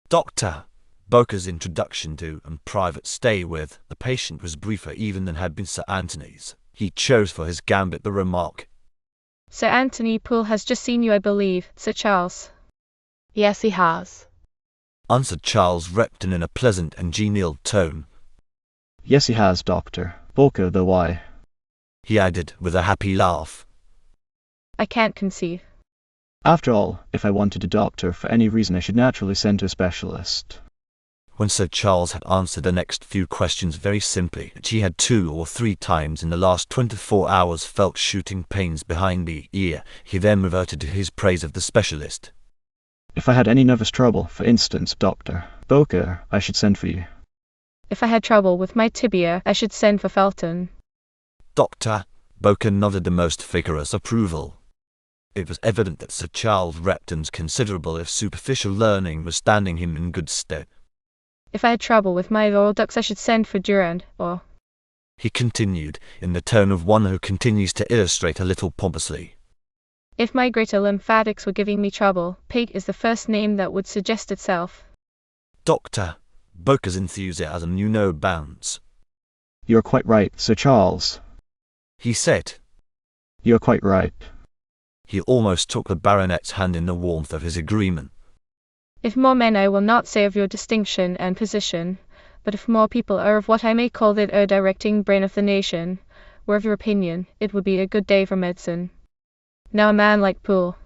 Dr. Bowker's introduction to and private stay with the patient was briefer even than had been Sir Anthony's. He chose for his gambit the remark. Sir Anthony Poole has just seen you, I believe, Sir Charles. Yes, he has. Answered Charles Repton in a pleasant and genial tone. Yes, he has, Dr. Bowker, though why? He added with a happy laugh. I can't conceive. After all, if I wanted a doctor for any reason, I should naturally send to a specialist. When Sir Charles had answered the next few questions very simply, that he had 2 or 3 times in the last 24 hours felt shooting pains behind the ear, he then reverted to his praise of the specialist. If I had any nervous trouble, for instance, Dr. Boker, I should send for you. If I had trouble with my tibia, I should send for Felton. Dr. Boker nodded the most vigorous approval. It was evident that Sir Charles Repton's considerable if superficial learning was standing him in good stead. If I had trouble with my oral ducts, I should send for Durand, or... He continued, in the tone of one who continues to illustrate a little pompously. If my greater lymphatics were giving me trouble, Pig is the first name that would suggest itself. Dr. Boker's enthusiasm knew no bounds. You are quite right, Sir Charles. He said. You are quite right. He almost took the baronet's hand in the warmth of his agreement. If more men, I will not say of your distinction and position, but if more people are of what I may call the directing brain of the nation, were of your opinion, it would be a good day for medicine. Now a man like Poole,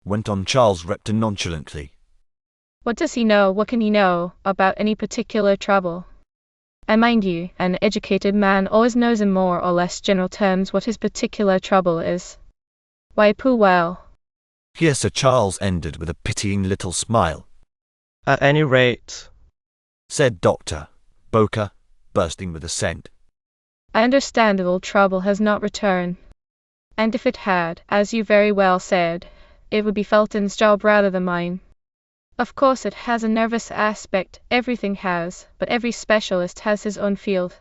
went on Charles Repton nonchalantly. What does he know, what can he know, about any particular trouble? And mind you, an educated man always knows in more or less general terms what his particular trouble is. Why, Poole, well. Here Sir Charles ended with a pitying little smile. At any rate, said Dr. Boker, bursting with assent. I understand that old trouble has not returned. And if it had, as you very well said, it would be Felton's job rather than mine. Of course it has a nervous aspect, everything has, but every specialist has his own field.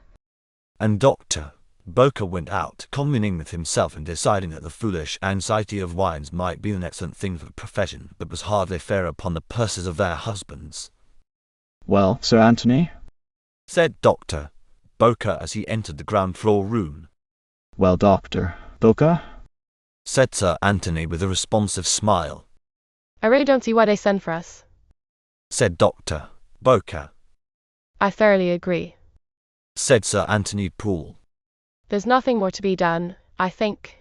And Dr. Boker went out, communing with himself and deciding that the foolish anxiety of wives might be an excellent thing for the profession, but was hardly fair upon the purses of their husbands. Well, Sir Anthony? Said Dr. Boker as he entered the ground floor room. Well, Dr. Boker? Said Sir Anthony with a responsive smile. I really don't see why they send for us. Said Dr. Boker. I thoroughly agree. Said Sir Anthony Poole. There's nothing more to be done, I think.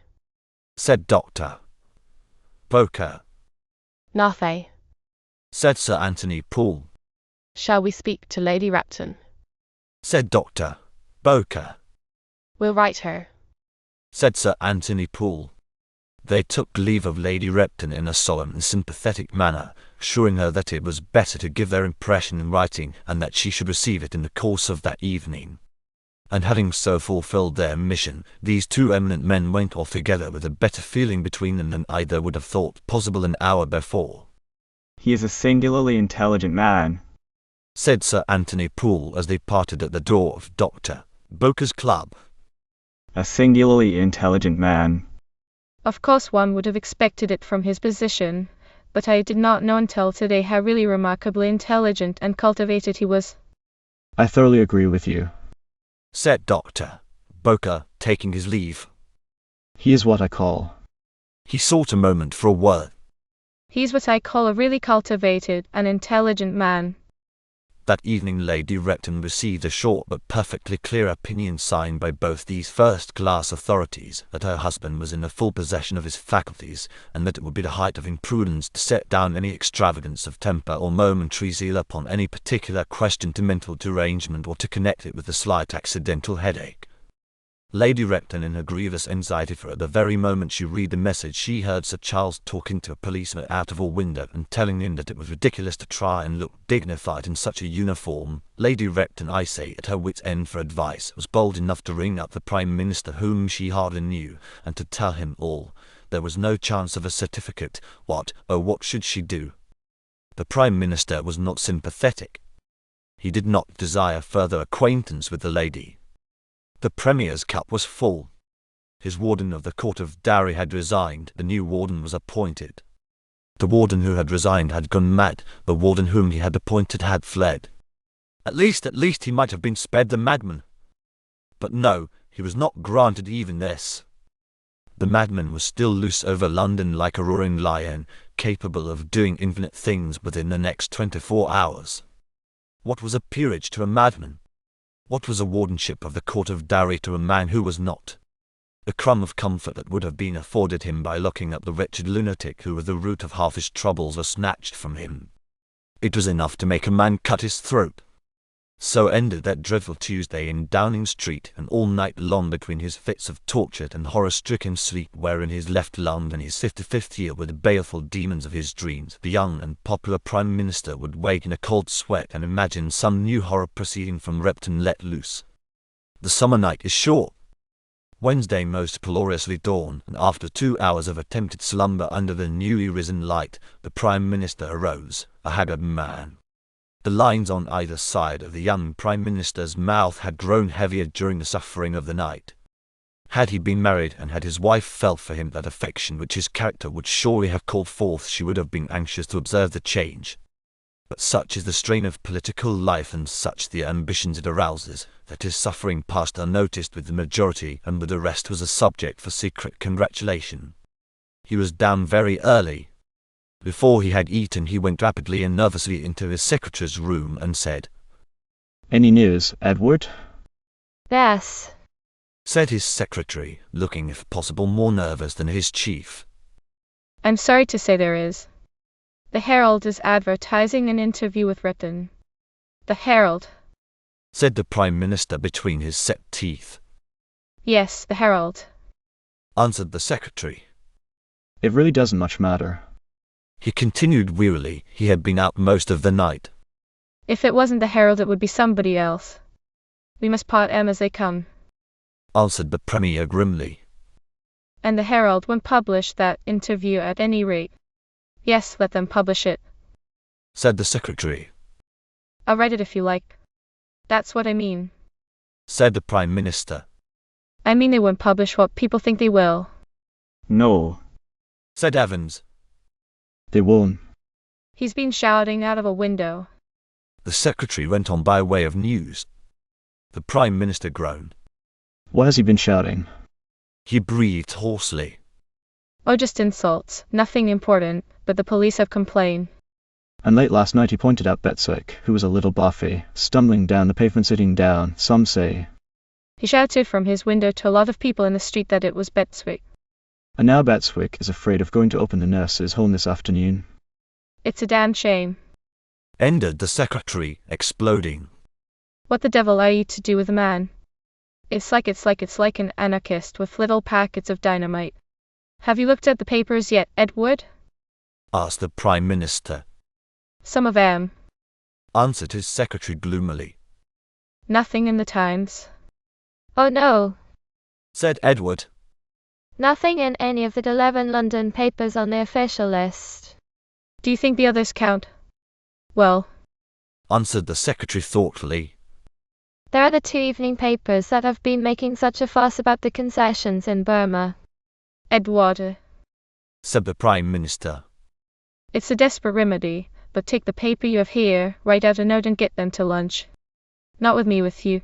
Said Dr. Boker. Nothing. Said Sir Anthony Poole. Shall we speak to Lady Repton? Said Dr. Boker. We'll write her. Said Sir Anthony Poole. They took leave of Lady Repton in a solemn and sympathetic manner, assuring her that it was better to give their impression in writing, and that she should receive it in the course of that evening. And having so fulfilled their mission, these 2 eminent men went off together with a better feeling between them than either would have thought possible an hour before. He is a singularly intelligent man, said Sir Anthony Poole as they parted at the door of Dr. Boker's club. A singularly intelligent man. Of course one would have expected it from his position, but I did not know until today how really remarkably intelligent and cultivated he was. I thoroughly agree with you, said Dr. Boker, taking his leave. He is what I call. He sought a moment for a word. He's what I call a really cultivated and intelligent man. That evening Lady Repton received a short but perfectly clear opinion signed by both these first-class authorities, that her husband was in the full possession of his faculties, and that it would be the height of imprudence to set down any extravagance of temper or momentary zeal upon any particular question to mental derangement, or to connect it with a slight accidental headache. Lady Repton, in her grievous anxiety for at the very moment she read the message, she heard Sir Charles talking to a policeman out of a window and telling him that it was ridiculous to try and look dignified in such a uniform. Lady Repton, I say, at her wit's end for advice, was bold enough to ring up the Prime Minister, whom she hardly knew, and to tell him all. There was no chance of a certificate. What should she do? The Prime Minister was not sympathetic. He did not desire further acquaintance with the lady. The Premier's cup was full. His warden of the Court of Dowry had resigned. The new warden was appointed. The warden who had resigned had gone mad. The warden whom he had appointed had fled. At least he might have been spared the madman. But no, he was not granted even this. The madman was still loose over London like a roaring lion, capable of doing infinite things within the next 24 hours. What was a peerage to a madman? What was a wardenship of the Court of Dowry to a man who was not? A crumb of comfort that would have been afforded him by looking at the wretched lunatic who was the root of half his troubles was snatched from him. It was enough to make a man cut his throat. So ended that dreadful Tuesday in Downing Street, and all night long between his fits of tortured and horror-stricken sleep wherein his left lung in his 55th year were the baleful demons of his dreams, the young and popular Prime Minister would wake in a cold sweat and imagine some new horror proceeding from Repton let loose. The summer night is short. Wednesday most gloriously dawned, and after 2 hours of attempted slumber under the newly risen light, the Prime Minister arose, a haggard man. The lines on either side of the young Prime Minister's mouth had grown heavier during the suffering of the night. Had he been married and had his wife felt for him that affection which his character would surely have called forth, she would have been anxious to observe the change. But such is the strain of political life and such the ambitions it arouses, that his suffering passed unnoticed with the majority, and with the rest was a subject for secret congratulation. He was down very early. Before he had eaten he went rapidly and nervously into his secretary's room and said, Any news, Edward? Yes. said his secretary, looking if possible more nervous than his chief. I'm sorry to say there is. The Herald is advertising an interview with Repton. The Herald, said the Prime Minister between his set teeth. Yes, the Herald, answered the secretary. It really doesn't much matter. He continued wearily. He had been out most of the night. If it wasn't the Herald it would be somebody else. We must pot 'em as they come. Answered the Premier grimly. And the Herald won't publish that interview at any rate. Yes, let them publish it, said the secretary. I'll write it if you like. That's what I mean. Said the Prime Minister. I mean they won't publish what people think they will. No. Said Evans. They won't. He's been shouting out of a window. The secretary went on by way of news. The Prime Minister groaned. What has he been shouting? He breathed hoarsely. Oh, just insults, nothing important, but the police have complained. And late last night he pointed out Betswick, who was a little buffy, stumbling down the pavement sitting down, some say. He shouted from his window to a lot of people in the street that it was Betswick. And now Betswick is afraid of going to open the nurse's home this afternoon. It's a damn shame. Ended the secretary, exploding. What the devil are you to do with a man? It's like an anarchist with little packets of dynamite. Have you looked at the papers yet, Edward? Asked the Prime Minister. Some of 'em. Answered his secretary gloomily. Nothing in the Times. Oh no, Said Edward. nothing in any of the 11 London papers on the official list. Do you think the others count? Well, Answered the secretary thoughtfully. There are the 2 evening papers that have been making such a fuss about the concessions in Burma. Edward, Said the Prime Minister. it's a desperate remedy, but take the paper you have here, write out a note and get them to lunch. Not with me, with you.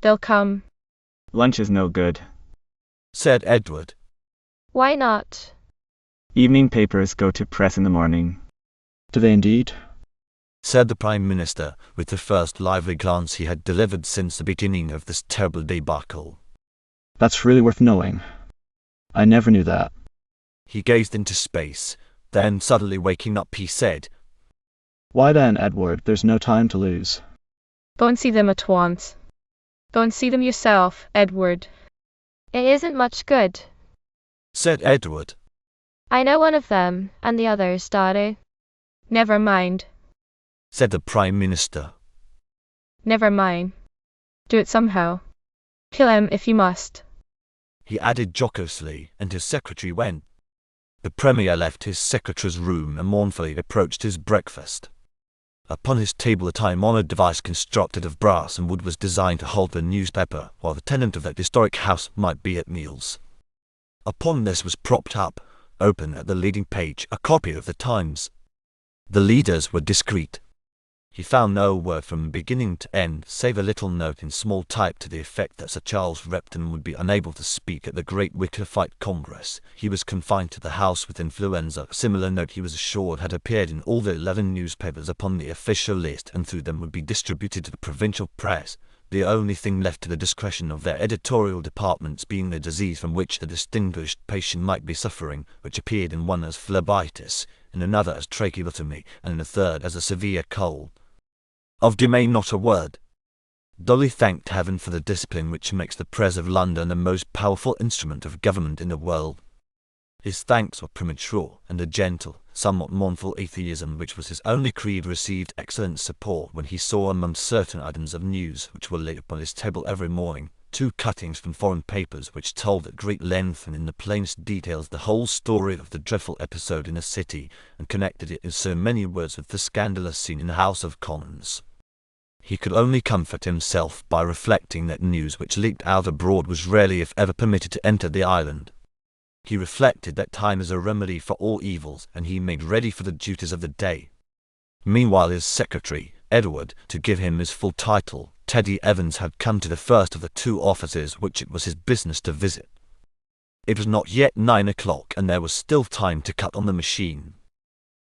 They'll come. Lunch is no good. Said Edward. Why not? Evening papers go to press in the morning. Do they indeed? Said the Prime Minister, with the first lively glance he had delivered since the beginning of this terrible debacle. That's really worth knowing. I never knew that. He gazed into space, then suddenly waking up he said, Why then, Edward, there's no time to lose. Go and see them at once. Go and see them yourself, Edward. It isn't much good. said Edward. I know one of them, and the others, Daddy. Never mind. Said the Prime Minister. Never mind. Do it somehow. Kill 'em if you must. He added jocosely, and his secretary went. The Premier left his secretary's room and mournfully approached his breakfast. Upon his table a time-honoured device constructed of brass and wood was designed to hold the newspaper while the tenant of that historic house might be at meals. Upon this was propped up, open at the leading page, a copy of the Times. The leaders were discreet. He found no word from beginning to end, save a little note in small type to the effect that Sir Charles Repton would be unable to speak at the Great Whitefire Congress. He was confined to the house with influenza. A similar note, he was assured, had appeared in all the 11 newspapers upon the official list, and through them would be distributed to the provincial press. the only thing left to the discretion of their editorial departments being the disease from which the distinguished patient might be suffering, which appeared in one as phlebitis, in another as tracheotomy, and in a third as a severe cold. Of Domain not a word. Dolly thanked heaven for the discipline which makes the Press of London the most powerful instrument of government in the world. His thanks were premature, and a gentle, somewhat mournful atheism which was his only creed received excellent support when he saw among certain items of news which were laid upon his table every morning, 2 cuttings from foreign papers which told at great length and in the plainest details the whole story of the dreadful episode in the city, and connected it in so many words with the scandalous scene in the House of Commons. He could only comfort himself by reflecting that news which leaked out abroad was rarely if ever permitted to enter the island. He reflected that time is a remedy for all evils, and he made ready for the duties of the day. Meanwhile his secretary, Edward, to give him his full title, Teddy Evans, had come to the first of the 2 offices which it was his business to visit. It was not yet 9 o'clock, and there was still time to cut on the machine.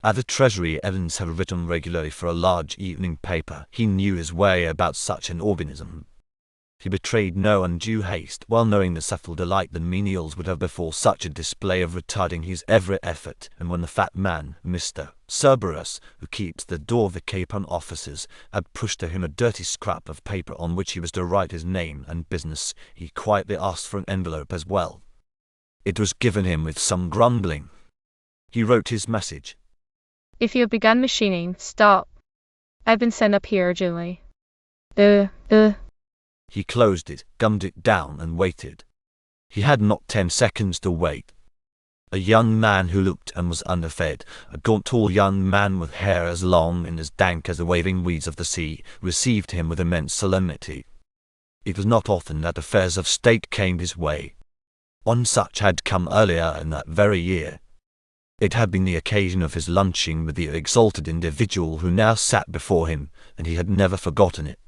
At the Treasury Evans had written regularly for a large evening paper. He knew his way about such an organism. He betrayed no undue haste, well knowing the subtle delight the menials would have before such a display of retarding his every effort, and when the fat man, Mr. Cerberus, who keeps the door of the Capon offices, had pushed to him a dirty scrap of paper on which he was to write his name and business, he quietly asked for an envelope as well. It was given him with some grumbling. He wrote his message. If you have begun machining, stop. I've been sent up here urgently. He closed it, gummed it down, and waited. He had not 10 seconds to wait. A young man who looked and was underfed, a gaunt tall young man with hair as long and as dank as the waving weeds of the sea, received him with immense solemnity. It was not often that affairs of state came his way. One such had come earlier in that very year. It had been the occasion of his lunching with the exalted individual who now sat before him, and he had never forgotten it.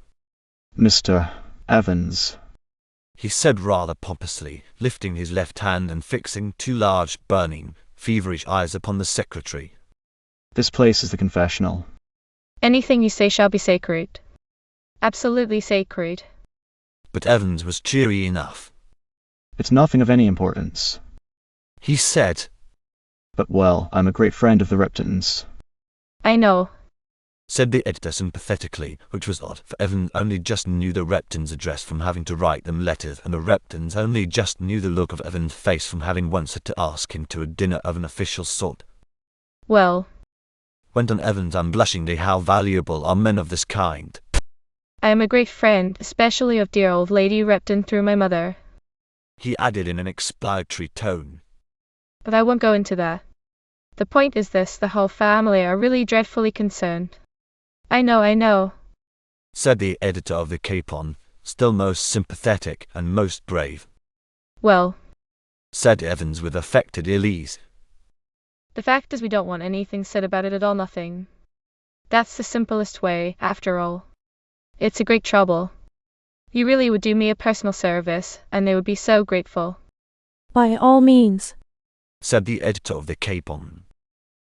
Mr. Evans, he said rather pompously, lifting his left hand and fixing 2 large, burning, feverish eyes upon the secretary. This place is the confessional. Anything you say shall be sacred. Absolutely sacred. But Evans was cheery enough. It's nothing of any importance. He said. But well, I'm a great friend of the Reptons. I know, said the editor sympathetically, which was odd, for Evans only just knew the Reptons' address from having to write them letters, and the Reptons only just knew the look of Evans' face from having once had to ask him to a dinner of an official sort. Well, went on Evans unblushingly, how valuable are men of this kind. I am a great friend, especially of dear old Lady Repton through my mother. He added in an explanatory tone. But I won't go into that. The point is this, the whole family are really dreadfully concerned. I know, said the editor of the Capon, still most sympathetic and most brave. Well, said Evans with affected ill-ease. The fact is we don't want anything said about it at all, nothing. That's the simplest way, after all. It's a great trouble. You really would do me a personal service, and they would be so grateful. By all means, said the editor of the Capon.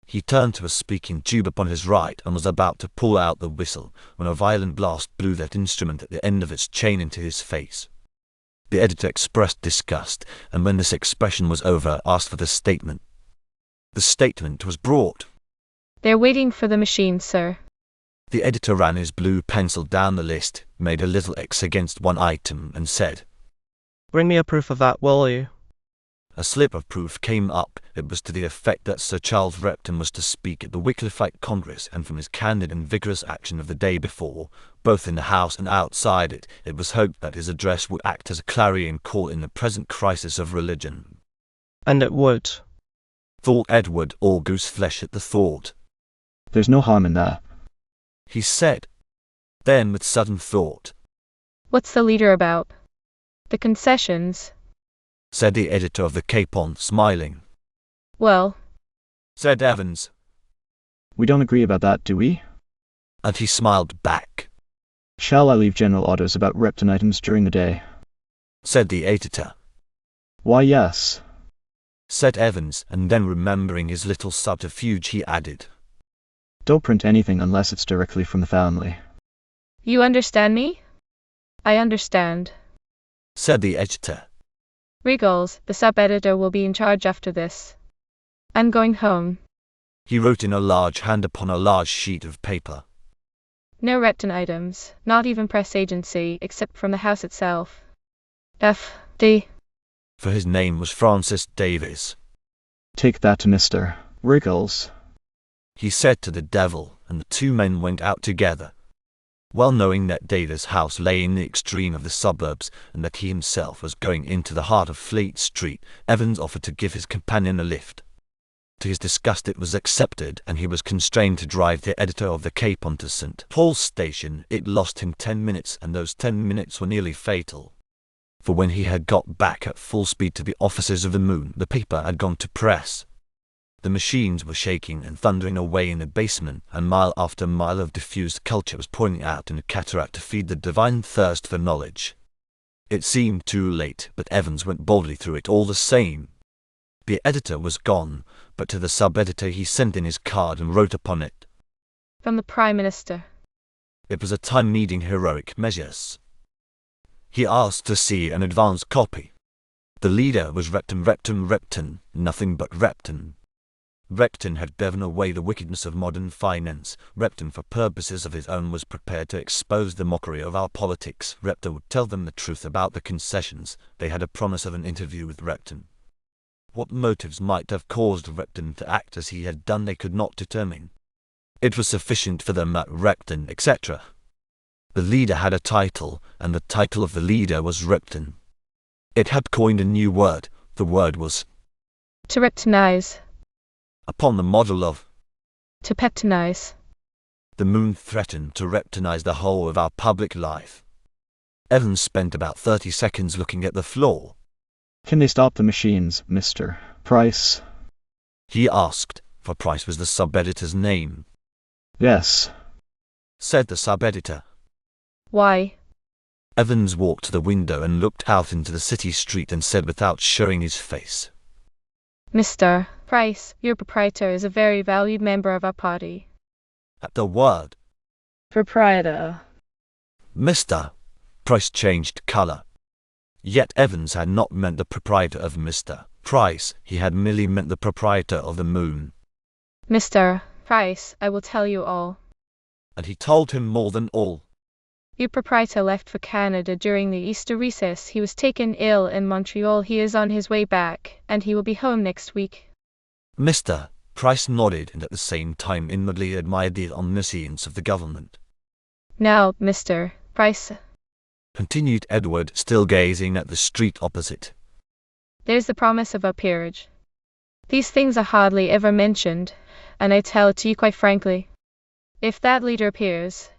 He turned to a speaking tube upon his right and was about to pull out the whistle, when a violent blast blew that instrument at the end of its chain into his face. The editor expressed disgust, and when this expression was over, asked for the statement. The statement was brought. They're waiting for the machine, sir. The editor ran his blue pencil down the list, made a little X against one item, and said, Bring me a proof of that, will you? A slip of proof came up. It was to the effect that Sir Charles Repton was to speak at the Wycliffite Congress, and from his candid and vigorous action of the day before, both in the House and outside it, it was hoped that his address would act as a clarion call in the present crisis of religion. And it would, thought Edward, all goose-flesh at the thought. There's no harm in that, he said. Then with sudden thought. What's the leader about? The concessions? Said the editor of the Capon, smiling. Well, said Evans. We don't agree about that, do we? And he smiled back. Shall I leave general orders about Repton items during the day? Said the editor. Why, yes, said Evans, and then remembering his little subterfuge he added. Don't print anything unless it's directly from the family. You understand me? I understand. said the editor. Regals, the sub-editor, will be in charge after this. I'm going home. He wrote in a large hand upon a large sheet of paper. No Repton items, not even press agency, except from the house itself. F.D. For his name was Francis Davies. Take that to Mr. Wriggles, He said to the devil, and the two men went out together. Well knowing that Davies' house lay in the extreme of the suburbs, and that he himself was going into the heart of Fleet Street, Evans offered to give his companion a lift. To his disgust it was accepted, and he was constrained to drive the editor of the Cape on to St. Paul's station. It lost him 10 minutes, and those 10 minutes were nearly fatal. For when he had got back at full speed to the offices of the Moon, the paper had gone to press. The machines were shaking and thundering away in the basement, and mile after mile of diffused culture was pouring out in a cataract to feed the divine thirst for knowledge. It seemed too late, but Evans went boldly through it all the same. The editor was gone, but to the sub-editor he sent in his card and wrote upon it. From the Prime Minister. It was a time needing heroic measures. He asked to see an advance copy. The leader was Repton, nothing but Repton. Repton had driven away the wickedness of modern finance. Repton, for purposes of his own, was prepared to expose the mockery of our politics. Repton would tell them the truth about the concessions. They had a promise of an interview with Repton. What motives might have caused Repton to act as he had done they could not determine. It was sufficient for them that Repton, etc. The leader had a title, and the title of the leader was Repton. It had coined a new word. The word was To reptonize. upon the model of To peptonize. the Moon threatened to reptonize the whole of our public life. Evans spent about 30 seconds looking at the floor. can they stop the machines, Mr. Price? He asked, for Price was the sub-editor's name. Yes. Said the sub-editor. Why? Evans walked to the window and looked out into the city street and said without showing his face, Mr. Price, your proprietor is a very valued member of our party. at the word Proprietor. Mr. Price changed colour. Yet Evans had not meant the proprietor of Mr. Price, he had merely meant the proprietor of the Moon. Mr. Price, I will tell you all. And he told him more than all. Your proprietor left for Canada during the Easter recess. He was taken ill in Montreal. He is on his way back, and he will be home next week. Mr. Price nodded and at the same time inwardly admired the omniscience of the government. Now, Mr. Price, Continued Edward, still gazing at the street opposite. there's the promise of a peerage. These things are hardly ever mentioned, and I tell it to you quite frankly. If that leader appears,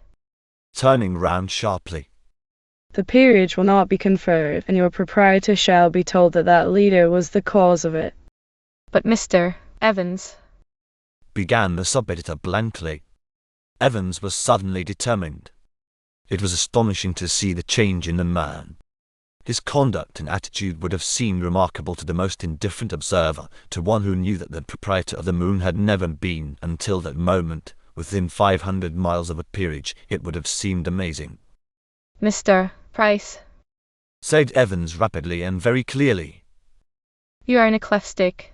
Turning round sharply. The peerage will not be conferred, and your proprietor shall be told that that leader was the cause of it. but Mr. Evans, Began the sub-editor blankly. Evans was suddenly determined. It was astonishing to see the change in the man. His conduct and attitude would have seemed remarkable to the most indifferent observer, to one who knew that the proprietor of the Moon had never been, until that moment, within 500 miles of a peerage. It would have seemed amazing. Mr. Price, Said Evans rapidly and very clearly. you are in a cleft stick.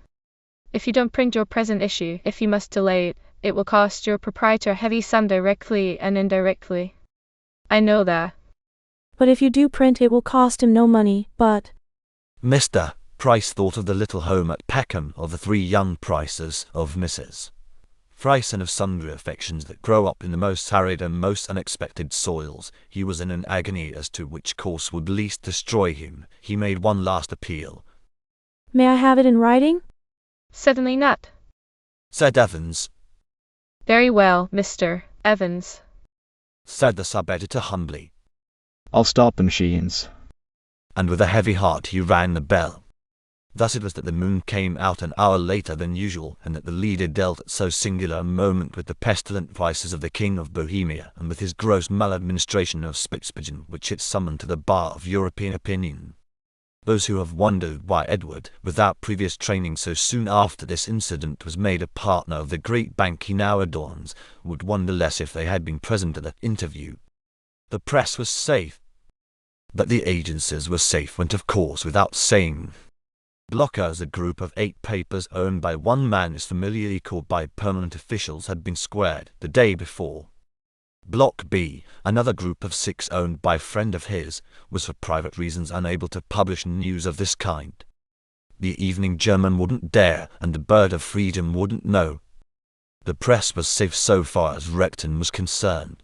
If you don't print your present issue, if you must delay it, it will cost your proprietor a heavy sum directly and indirectly. I know that. But if you do print, it will cost him no money, but Mr. Price thought of the little home at Peckham, of the 3 young Prices, of Mrs. Price, and of sundry affections that grow up in the most arid and most unexpected soils. He was in an agony as to which course would least destroy him. He made one last appeal. may I have it in writing? Certainly not. Said Evans. Very well, Mr. Evans. Said the sub-editor humbly. I'll stop the machines. And with a heavy heart he rang the bell. Thus it was that the Moon came out an hour later than usual, and that the leader dealt at so singular a moment with the pestilent vices of the King of Bohemia, and with his gross maladministration of Spitzbergen, which it summoned to the bar of European opinion. Those who have wondered why Edward, without previous training so soon after this incident, was made a partner of the great bank he now adorns, would wonder less if they had been present at that interview. The press was safe. That the agencies were safe went of course without saying. Block A, as a group of 8 papers owned by one man is familiarly called by permanent officials, had been squared the day before. Block B, another group of 6 owned by a friend of his, was for private reasons unable to publish news of this kind. The Evening German wouldn't dare, and the Bird of Freedom wouldn't know. The press was safe so far as Repton was concerned.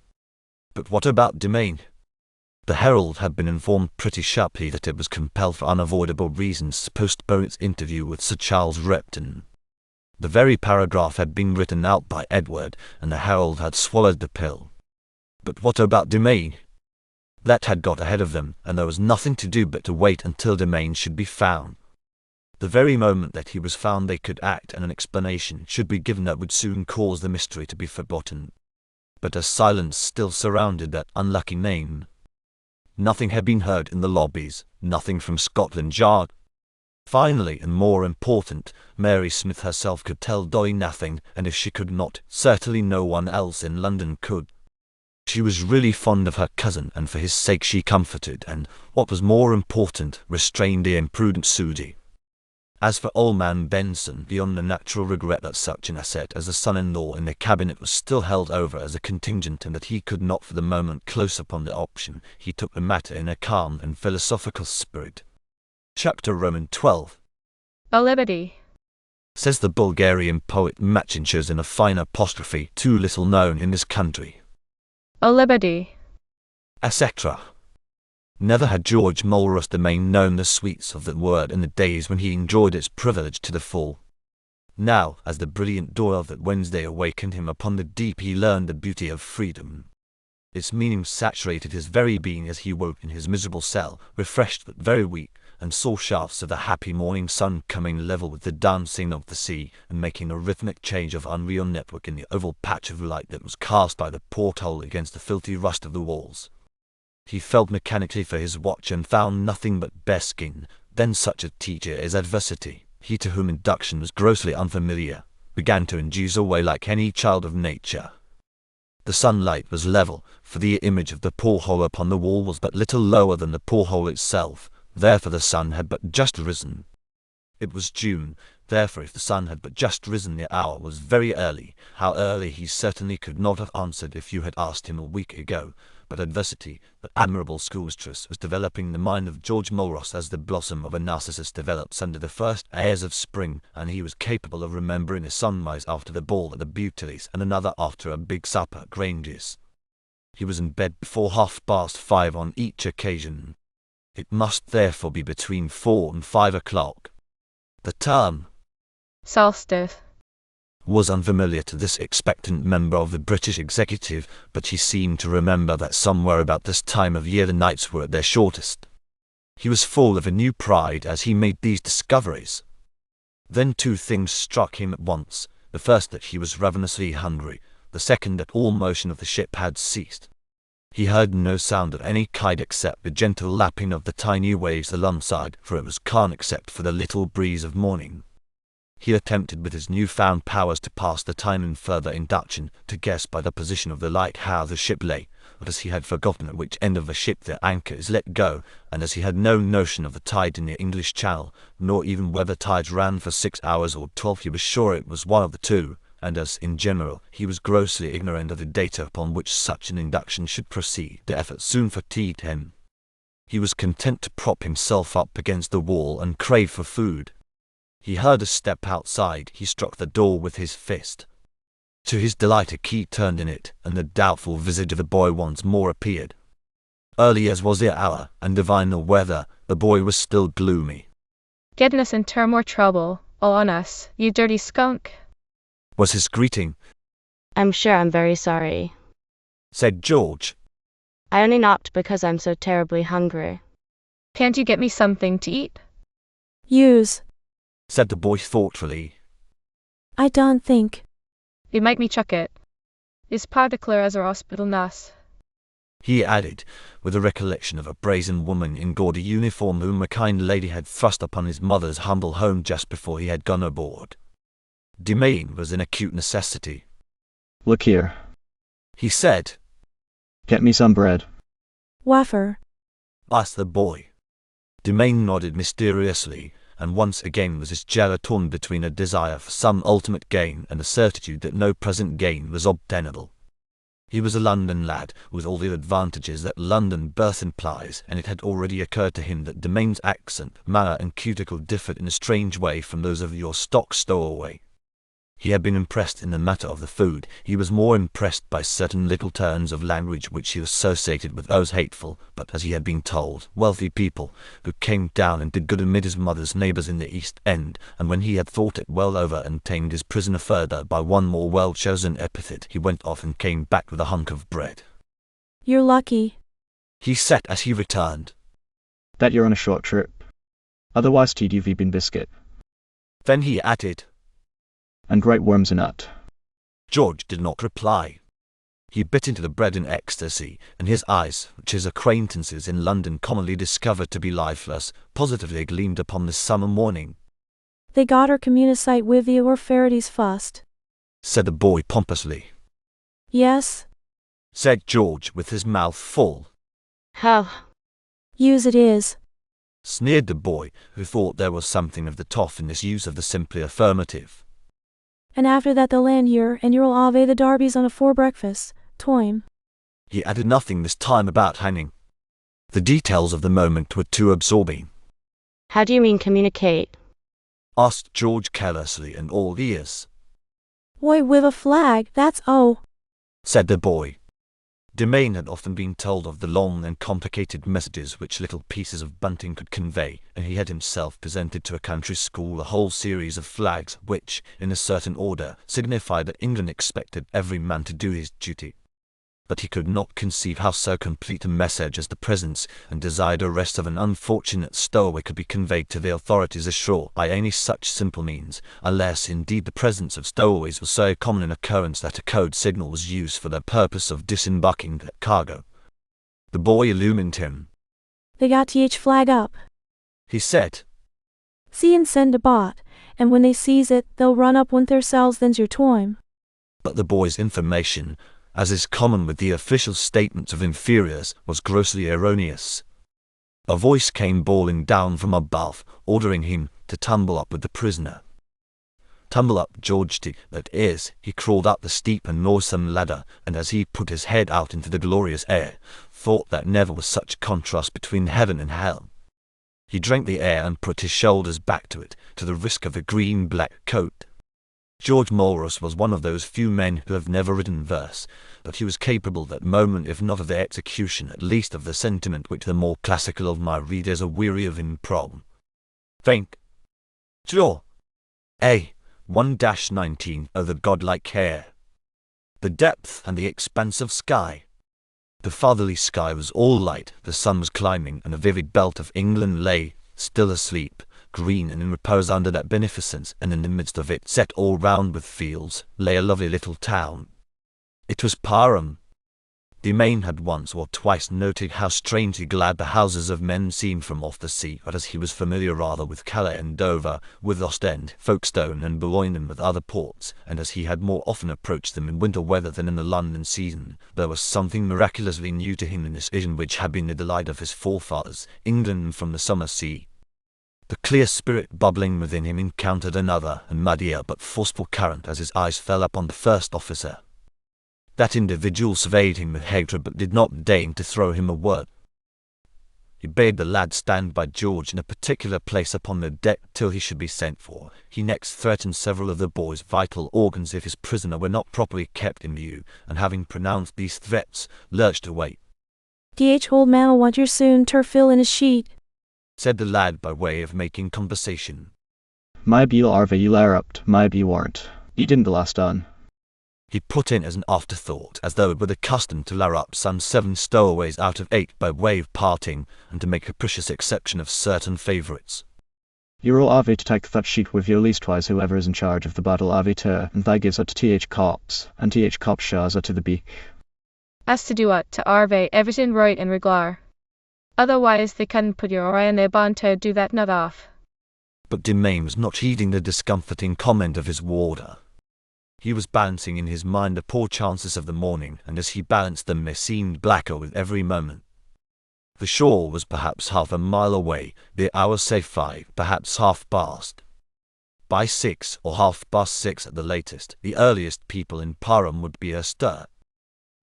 But what about Domain? The Herald had been informed pretty sharply that it was compelled for unavoidable reasons to postpone its interview with Sir Charles Repton. The very paragraph had been written out by Edward, and the Herald had swallowed the pill. But what about Domain? That had got ahead of them, and there was nothing to do but to wait until Domain should be found. The very moment that he was found they could act, and an explanation should be given that would soon cause the mystery to be forgotten. But a silence still surrounded that unlucky name. Nothing had been heard in the lobbies, nothing from Scotland Yard. Finally, and more important, Mary Smith herself could tell Dolly nothing, and if she could not, certainly no one else in London could. She was really fond of her cousin, and for his sake she comforted and, what was more important, restrained the imprudent Sudi. As for old man Benson, beyond the natural regret that such an asset as a son-in-law in the cabinet was still held over as a contingent and that he could not for the moment close upon the option, he took the matter in a calm and philosophical spirit. Chapter Roman 12. A liberty, says the Bulgarian poet Machinches in a fine apostrophe too little known in this country. a liberty, Etc. Never had George Mulrus Domain known the sweets of that word in the days when he enjoyed its privilege to the full. Now, as the brilliant dawn of that Wednesday awakened him upon the deep, he learned the beauty of freedom. Its meaning saturated his very being as he woke in his miserable cell, refreshed but very weak, and saw shafts of the happy morning sun coming level with the dancing of the sea, and making a rhythmic change of unreal network in the oval patch of light that was cast by the porthole against the filthy rust of the walls. He felt mechanically for his watch and found nothing but bearskin. Then such a teacher is adversity. He to whom induction was grossly unfamiliar, began to induce away like any child of nature. The sunlight was level, for the image of the porthole upon the wall was but little lower than the porthole itself, therefore the sun had but just risen. It was June, therefore if the sun had but just risen the hour was very early. How early he certainly could not have answered if you had asked him a week ago, but adversity, that admirable schoolmistress, was developing the mind of George Mulrus as the blossom of a narcissus develops under the first airs of spring, and he was capable of remembering a sunrise after the ball at the Buteleys and another after a big supper at Grange's. He was in bed before 5:30 on each occasion. It must therefore be between 4 and 5 o'clock. The term solstice, was unfamiliar to this expectant member of the British executive, but he seemed to remember that somewhere about this time of year the nights were at their shortest. He was full of a new pride as he made these discoveries. Then 2 things struck him at once: the first that he was ravenously hungry, the second that all motion of the ship had ceased. He heard no sound of any kind except the gentle lapping of the tiny waves alongside, for it was calm except for the little breeze of morning. He attempted with his new-found powers to pass the time in further induction, to guess by the position of the light how the ship lay, but as he had forgotten at which end of the ship the anchor is let go, and as he had no notion of the tide in the English Channel, nor even whether tides ran for 6 hours or 12, he was sure it was one of the two, and as, in general, he was grossly ignorant of the data upon which such an induction should proceed, the effort soon fatigued him. He was content to prop himself up against the wall and crave for food. He heard a step outside. He struck the door with his fist. To his delight a key turned in it, and the doubtful visage of the boy once more appeared. Early as was the hour, and divine the weather, the boy was still gloomy. getting us into more trouble, all on us, you dirty skunk, Was his greeting. I'm sure I'm very sorry. Said George. I only knocked because I'm so terribly hungry. Can't you get me something to eat? Use. Said the boy thoughtfully. I don't think. You make me chuck it. Is particular as a hospital nurse. He added, with a recollection of a brazen woman in gaudy uniform whom a kind lady had thrust upon his mother's humble home just before he had gone aboard. Domain was in acute necessity. Look here. He said. Get me some bread. Wafer. asked the boy. Demain nodded mysteriously, and once again was his jaw torn between a desire for some ultimate gain and a certitude that no present gain was obtainable. He was a London lad, with all the advantages that London birth implies, and it had already occurred to him that Demain's accent, manner and cuticle differed in a strange way from those of your stock stowaway. He had been impressed in the matter of the food. He was more impressed by certain little turns of language which he associated with those hateful, but, as he had been told, wealthy people, who came down and did good amid his mother's neighbours in the East End, and when he had thought it well over and tamed his prisoner further by one more well-chosen epithet, he went off and came back with a hunk of bread. You're lucky, he said as he returned. That you're on a short trip. Otherwise TDV been biscuit. Then he added, And great worms in it. George did not reply. He bit into the bread in ecstasy, and his eyes, which his acquaintances in London commonly discovered to be lifeless, positively gleamed upon this summer morning. They got her communicate with you or Faraday's fust, said the boy pompously. Yes, said George with his mouth full. How? Use it is. Sneered the boy, who thought there was something of the toff in this use of the simply affirmative. And after that they'll land here, and you'll ave the Darbies on a fore breakfast, toime. He added nothing this time about hanging. The details of the moment were too absorbing. How do you mean communicate? Asked George carelessly and all ears. Why, with a flag, that's said the boy. Demain had often been told of the long and complicated messages which little pieces of bunting could convey, and he had himself presented to a country school a whole series of flags which, in a certain order, signified that England expected every man to do his duty. But he could not conceive how so complete a message as the presence and desired arrest of an unfortunate stowaway could be conveyed to the authorities ashore by any such simple means, unless indeed the presence of stowaways was so common an occurrence that a code signal was used for the purpose of disembarking the cargo. The boy illumined him. They got th flag up, he said. See and send a bot, and when they seize it, they'll run up with theirselves then's your toime. But the boy's information, as is common with the official statements of inferiors, was grossly erroneous. A voice came bawling down from above, ordering him to tumble up with the prisoner. Tumble up George did, that is, he crawled up the steep and noisome ladder, and as he put his head out into the glorious air, thought that never was such contrast between heaven and hell. He drank the air and put his shoulders back to it, to the risk of a green-black coat. George Morris was one of those few men who have never written verse, but he was capable that moment, if not of the execution, at least of the sentiment which the more classical of my readers are weary of in prose. Think. Sure. A. 1-19 of the godlike hair. The depth and the expanse of sky. The fatherly sky was all light, the sun was climbing, and a vivid belt of England lay, still asleep, green and in repose under that beneficence, and in the midst of it, set all round with fields, lay a lovely little town. It was Parham. Demain had once or twice noted how strangely glad the houses of men seemed from off the sea, but as he was familiar rather with Calais and Dover, with Ostend, Folkestone and Boulogne than with other ports, and as he had more often approached them in winter weather than in the London season, there was something miraculously new to him in this vision which had been the delight of his forefathers, England from the summer sea. The clear spirit bubbling within him encountered another and muddier but forceful current as his eyes fell upon the first officer. That individual surveyed him with hatred but did not deign to throw him a word. He bade the lad stand by George in a particular place upon the deck till he should be sent for. He next threatened several of the boy's vital organs if his prisoner were not properly kept in view, and having pronounced these threats, lurched away. Old man'll want your soon fill in his sheet, said the lad by way of making conversation. My be arva you larupt, my be warrant. You didn't the last done. He put in as an afterthought, as though it were the custom to lar up some 7 stowaways out of 8 by way of parting, and to make capricious exception of certain favourites. You're all ave to take that sheet with you leastwise whoever is in charge of the battle ave to, and thy gives it to th cops, and th cops shaws it to the beak. As to do what to arve everything right and reglar. Otherwise they couldn't put your eye on their bond to do that not off. But Demain was not heeding the discomforting comment of his warder. He was balancing in his mind the poor chances of the morning, and as he balanced them they seemed blacker with every moment. The shore was perhaps half a mile away, the hour say 5, perhaps half past. By 6 or half past 6 at the latest, the earliest people in Parham would be astir.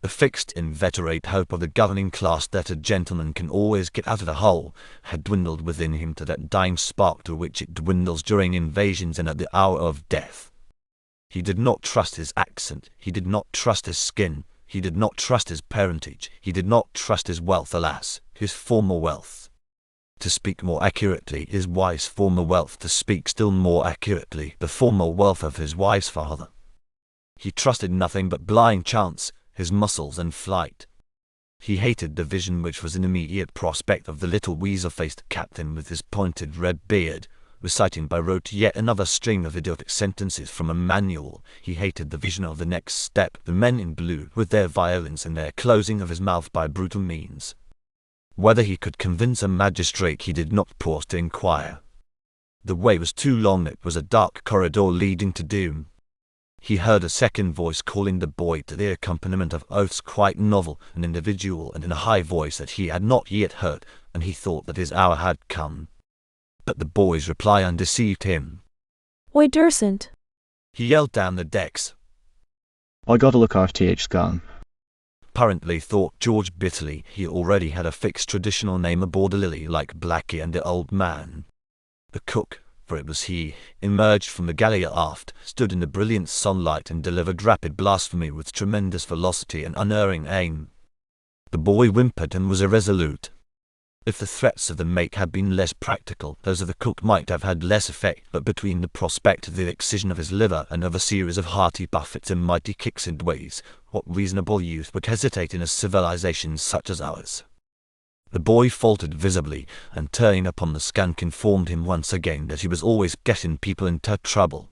The fixed inveterate hope of the governing class that a gentleman can always get out of the hole had dwindled within him to that dying spark to which it dwindles during invasions and at the hour of death. He did not trust his accent, he did not trust his skin, he did not trust his parentage, he did not trust his wealth, alas, his former wealth. To speak more accurately, his wife's former wealth, to speak still more accurately, the former wealth of his wife's father. He trusted nothing but blind chance, his muscles and flight. He hated the vision which was in immediate prospect of the little weasel-faced captain with his pointed red beard, reciting by rote yet another string of idiotic sentences from a manual. He hated the vision of the next step, the men in blue, with their violence and their closing of his mouth by brutal means. Whether he could convince a magistrate he did not pause to inquire. The way was too long, it was a dark corridor leading to doom. He heard a second voice calling the boy to the accompaniment of oaths quite novel and individual and in a high voice that he had not yet heard, and he thought that his hour had come. But the boy's reply undeceived him. "Oi dursn't." He yelled down the decks. I gotta look after TH's gun. Apparently, thought George bitterly, he already had a fixed traditional name aboard the Lily like Blackie and the old man. The cook, for it was he, emerged from the galley aft, stood in the brilliant sunlight and delivered rapid blasphemy with tremendous velocity and unerring aim. The boy whimpered and was irresolute. If the threats of the mate had been less practical, those of the cook might have had less effect, but between the prospect of the excision of his liver and of a series of hearty buffets and mighty kicks and ways, what reasonable youth would hesitate in a civilization such as ours? The boy faltered visibly, and turning upon the skunk informed him once again that he was always getting people into trouble.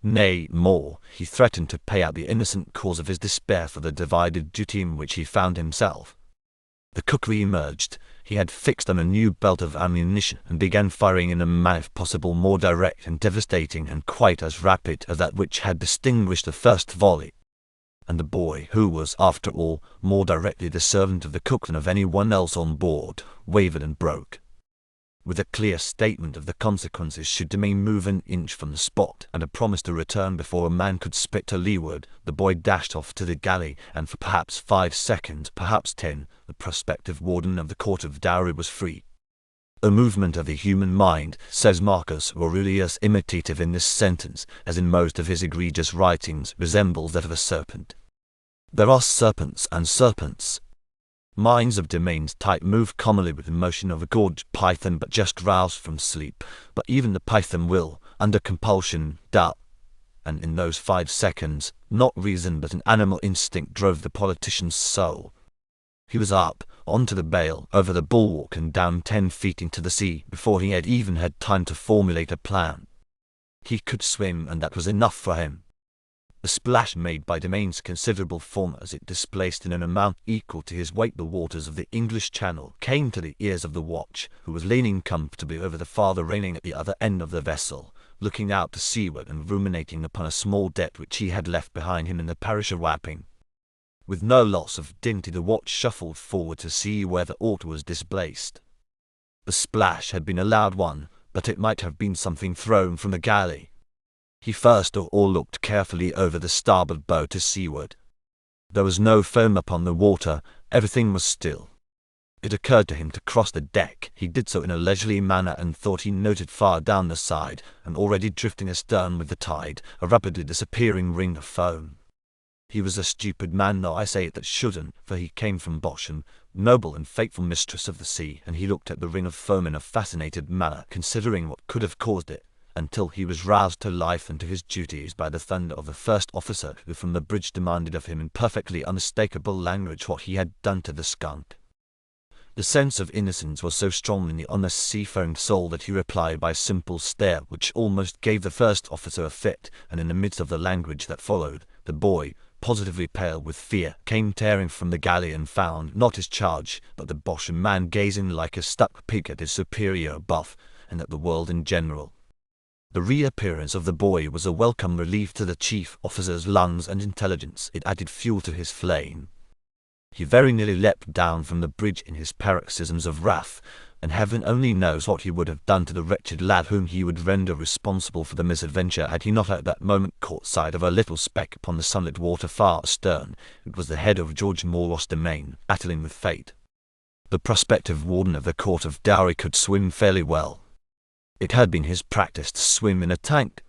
Nay, more, he threatened to pay out the innocent cause of his despair for the divided duty in which he found himself. The cook re-emerged. He had fixed on a new belt of ammunition and began firing in a manner if possible more direct and devastating and quite as rapid as that which had distinguished the first volley. And the boy, who was, after all, more directly the servant of the cook than of any one else on board, wavered and broke. With a clear statement of the consequences should the main move an inch from the spot, and a promise to return before a man could spit to leeward, the boy dashed off to the galley, and for perhaps 5 seconds, perhaps 10, the prospective warden of the Court of Dowry was free. A movement of the human mind, says Marcus Aurelius, imitative in this sentence, as in most of his egregious writings, resembles that of a serpent. There are serpents and serpents. Minds of Demain's type move commonly with the motion of a gorged python but just roused from sleep, but even the python will, under compulsion, doubt. And in those 5 seconds, not reason but an animal instinct drove the politician's soul. He was up, onto the bale, over the bulwark and down 10 feet into the sea before he had even had time to formulate a plan. He could swim, and that was enough for him. The splash made by Demain's considerable form as it displaced in an amount equal to his weight the waters of the English Channel came to the ears of the watch, who was leaning comfortably over the farther railing at the other end of the vessel, looking out to seaward and ruminating upon a small debt which he had left behind him in the parish of Wapping. With no loss of dignity the watch shuffled forward to see where the oar was displaced. The splash had been a loud one, but it might have been something thrown from the galley. He first of all looked carefully over the starboard bow to seaward. There was no foam upon the water, everything was still. It occurred to him to cross the deck. He did so in a leisurely manner and thought he noted far down the side, and already drifting astern with the tide, a rapidly disappearing ring of foam. He was a stupid man, though I say it that shouldn't, for he came from Bosham, noble and faithful mistress of the sea, and he looked at the ring of foam in a fascinated manner, considering what could have caused it, until he was roused to life and to his duties by the thunder of the first officer, who from the bridge demanded of him in perfectly unmistakable language what he had done to the skunk. The sense of innocence was so strong in the honest seafaring soul that he replied by a simple stare which almost gave the first officer a fit, and in the midst of the language that followed, the boy, positively pale with fear, came tearing from the galley and found, not his charge, but the Bosham man gazing like a stuck pig at his superior above, and at the world in general. The reappearance of the boy was a welcome relief to the chief officer's lungs and intelligence. It added fuel to his flame. He very nearly leapt down from the bridge in his paroxysms of wrath, and heaven only knows what he would have done to the wretched lad whom he would render responsible for the misadventure had he not at that moment caught sight of a little speck upon the sunlit water far astern. It was the head of George Morros Domain, battling with fate. The prospective warden of the Court of Dowry could swim fairly well. It had been his practice to swim in a tank.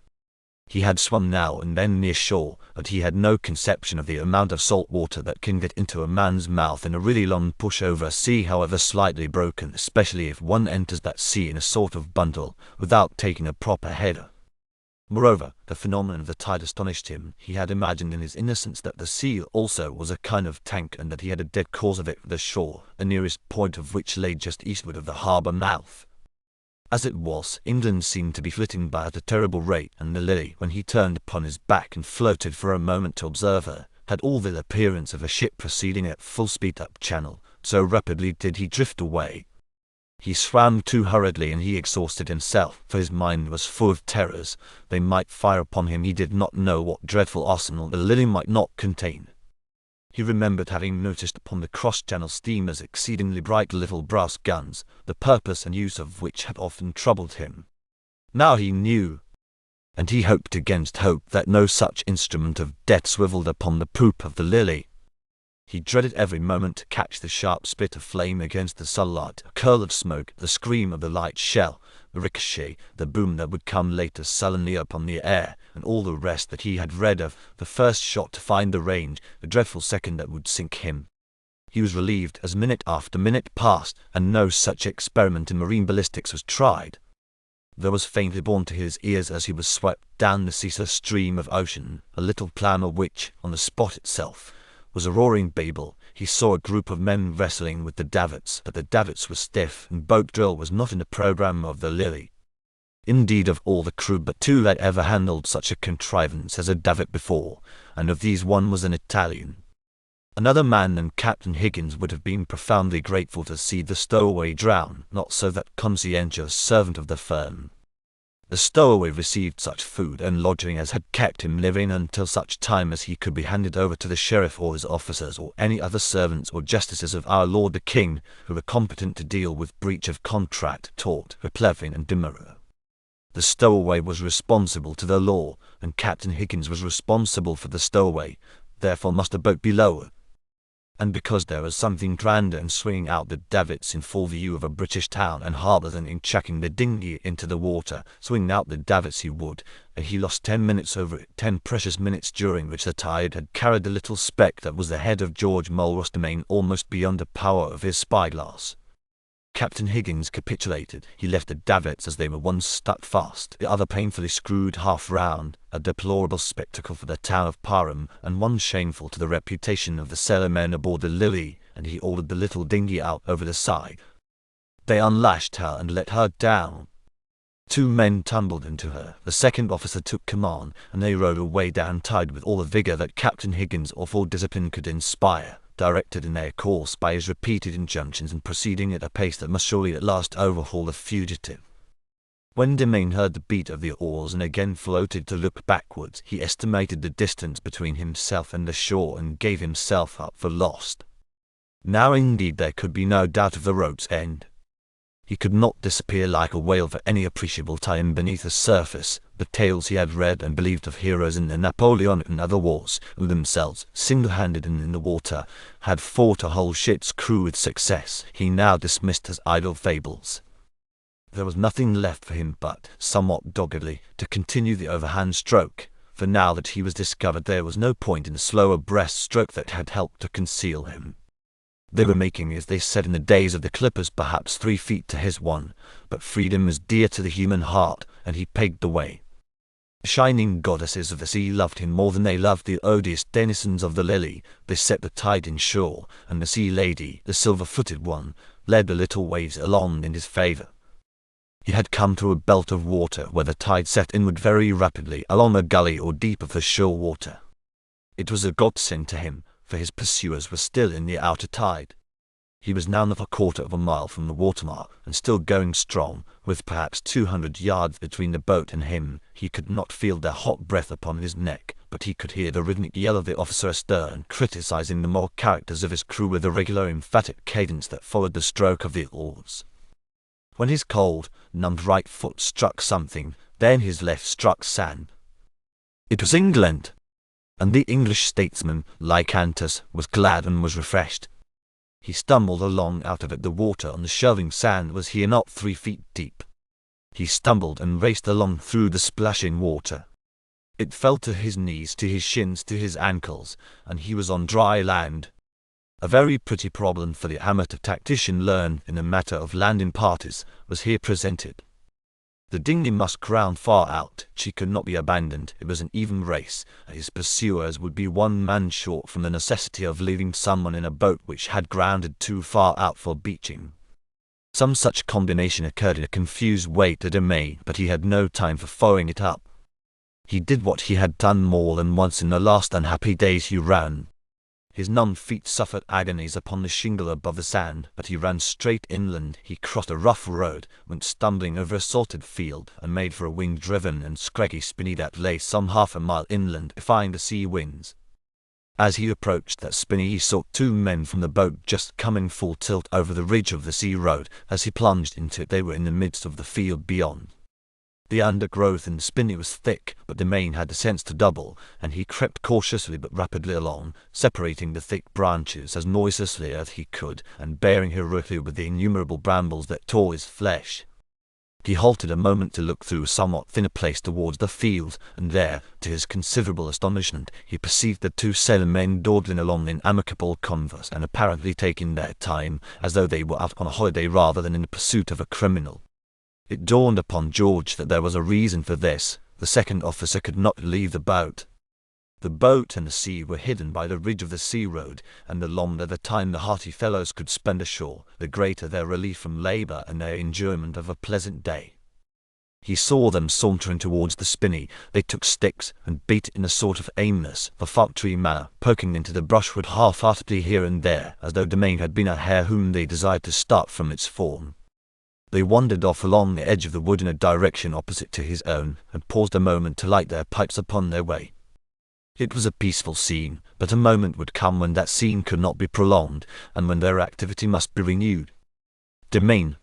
He had swum now and then near shore, but he had no conception of the amount of salt water that can get into a man's mouth in a really long push over a sea, however slightly broken, especially if one enters that sea in a sort of bundle, without taking a proper header. Moreover, the phenomenon of the tide astonished him. He had imagined in his innocence that the sea also was a kind of tank, and that he had a dead course of it for the shore, the nearest point of which lay just eastward of the harbour mouth. As it was, England seemed to be flitting by at a terrible rate, and the Lily, when he turned upon his back and floated for a moment to observe her, had all the appearance of a ship proceeding at full speed up channel, so rapidly did he drift away. He swam too hurriedly, and he exhausted himself, for his mind was full of terrors. They might fire upon him. He did not know what dreadful arsenal the Lily might not contain. He remembered having noticed upon the cross-channel steamers exceedingly bright little brass guns, the purpose and use of which had often troubled him. Now he knew, and he hoped against hope, that no such instrument of death swiveled upon the poop of the Lily. He dreaded every moment to catch the sharp spit of flame against the sunlight, a curl of smoke, the scream of the light shell, the ricochet, the boom that would come later sullenly upon the air, and all the rest that he had read of, the first shot to find the range, the dreadful second that would sink him. He was relieved as minute after minute passed, and no such experiment in marine ballistics was tried. There was faintly borne to his ears as he was swept down the ceaseless stream of ocean, a little clamour which, on the spot itself, was a roaring babel. He saw a group of men wrestling with the davits, but the davits were stiff, and boat drill was not in the programme of the Lily. Indeed, of all the crew but two had ever handled such a contrivance as a davit before, and of these one was an Italian. Another man than Captain Higgins would have been profoundly grateful to see the stowaway drown, not so that conscientious servant of the firm. The stowaway received such food and lodging as had kept him living until such time as he could be handed over to the sheriff or his officers, or any other servants or justices of our Lord the King, who were competent to deal with breach of contract, tort, replevin, and demurrer. The stowaway was responsible to the law, and Captain Higgins was responsible for the stowaway. Therefore must a boat be lower. And because there was something grander in swinging out the davits in full view of a British town and harbour than in chucking the dinghy into the water, swing out the davits he would, and he lost 10 minutes over it, 10 precious minutes during which the tide had carried the little speck that was the head of George Morros Domain almost beyond the power of his spyglass. Captain Higgins capitulated. He left the davits as they were, one stuck fast, the other painfully screwed half round, a deplorable spectacle for the town of Parham, and one shameful to the reputation of the sailormen aboard the Lily, and he ordered the little dinghy out over the side. They unlashed her and let her down. 2 men tumbled into her. The second officer took command, and they rowed away down tide with all the vigour that Captain Higgins' awful discipline could inspire, directed in their course by his repeated injunctions, and proceeding at a pace that must surely at last overhaul the fugitive. When Domain heard the beat of the oars and again floated to look backwards, he estimated the distance between himself and the shore and gave himself up for lost. Now indeed there could be no doubt of the rope's end. He could not disappear like a whale for any appreciable time beneath the surface. The tales he had read and believed of heroes in the Napoleonic and other wars, who themselves, single-handed and in the water, had fought a whole ship's crew with success, he now dismissed as idle fables. There was nothing left for him but, somewhat doggedly, to continue the overhand stroke, for now that he was discovered there was no point in the slower breast-stroke that had helped to conceal him. They were making, as they said in the days of the clippers, perhaps 3 feet to his 1, but freedom is dear to the human heart, and he pegged away. The shining goddesses of the sea loved him more than they loved the odious denizens of the Lily. They set the tide in shore, and the sea lady, the silver-footed one, led the little waves along in his favour. He had come to a belt of water where the tide set inward very rapidly along a gully or deep of the shore water. It was a godsend to him, for his pursuers were still in the outer tide. He was now not a quarter of a mile from the watermark, and still going strong, with perhaps 200 yards between the boat and him. He could not feel their hot breath upon his neck, but he could hear the rhythmic yell of the officer astern criticizing the moral characters of his crew with the regular emphatic cadence that followed the stroke of the oars. When his cold, numbed right foot struck something, then his left struck sand. It was England, and the English statesman, Lycanthus, was glad and was refreshed. He stumbled along out of it. The water on the shelving sand was here not 3 feet deep. He stumbled and raced along through the splashing water. It fell to his knees, to his shins, to his ankles, and he was on dry land. A very pretty problem for the amateur tactician learned in the matter of landing parties was here presented. The dinghy must ground far out. She could not be abandoned. It was an even race. His pursuers would be one man short from the necessity of leaving someone in a boat which had grounded too far out for beaching. Some such combination occurred in a confused way to Domain, but he had no time for following it up. He did what he had done more than once in the last unhappy days. He ran. His numbed feet suffered agonies upon the shingle above the sand, but he ran straight inland. He crossed a rough road, went stumbling over a salted field, and made for a wind-driven and scraggy spinney that lay some half a mile inland, defying the sea winds. As he approached that spinney, he saw 2 men from the boat just coming full tilt over the ridge of the sea road. As he plunged into it, they were in the midst of the field beyond. The undergrowth in the spinney was thick, but Domain had the sense to double, and he crept cautiously but rapidly along, separating the thick branches as noiselessly as he could, and bearing heroically with the innumerable brambles that tore his flesh. He halted a moment to look through a somewhat thinner place towards the field, and there, to his considerable astonishment, he perceived the 2 sailor men dawdling along in amicable converse, and apparently taking their time, as though they were out on a holiday rather than in the pursuit of a criminal. It dawned upon George that there was a reason for this. The second officer could not leave the boat. The boat and the sea were hidden by the ridge of the sea road, and the longer the time the hearty fellows could spend ashore, the greater their relief from labour and their enjoyment of a pleasant day. He saw them sauntering towards the spinney. They took sticks and beat in a sort of aimless, perfunctory manner, poking into the brushwood half-heartedly here and there, as though Domain had been a hare whom they desired to start from its form. They wandered off along the edge of the wood in a direction opposite to his own, and paused a moment to light their pipes upon their way. It was a peaceful scene, but a moment would come when that scene could not be prolonged, and when their activity must be renewed. Domain,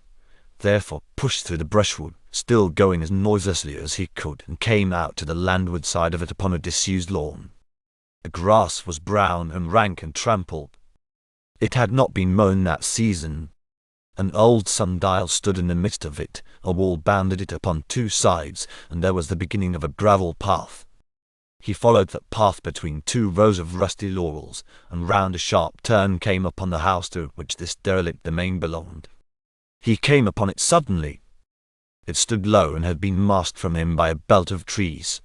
therefore, pushed through the brushwood, still going as noiselessly as he could, and came out to the landward side of it upon a disused lawn. The grass was brown and rank and trampled. It had not been mown that season. An old sundial stood in the midst of it, a wall bounded it upon 2 sides, and there was the beginning of a gravel path. He followed that path between 2 rows of rusty laurels, and round a sharp turn came upon the house to which this derelict Domain belonged. He came upon it suddenly. It stood low and had been masked from him by a belt of trees.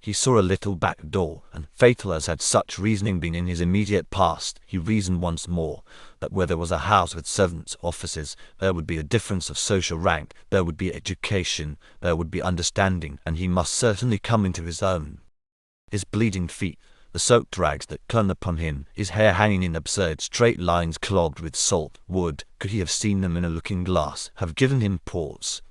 He saw a little back door, and fatal as had such reasoning been in his immediate past, he reasoned once more, that where there was a house with servants' offices, there would be a difference of social rank, there would be education, there would be understanding, and he must certainly come into his own. His bleeding feet, the soaked rags that clung upon him, his hair hanging in absurd straight lines clogged with salt, would, could he have seen them in a looking-glass, have given him pause.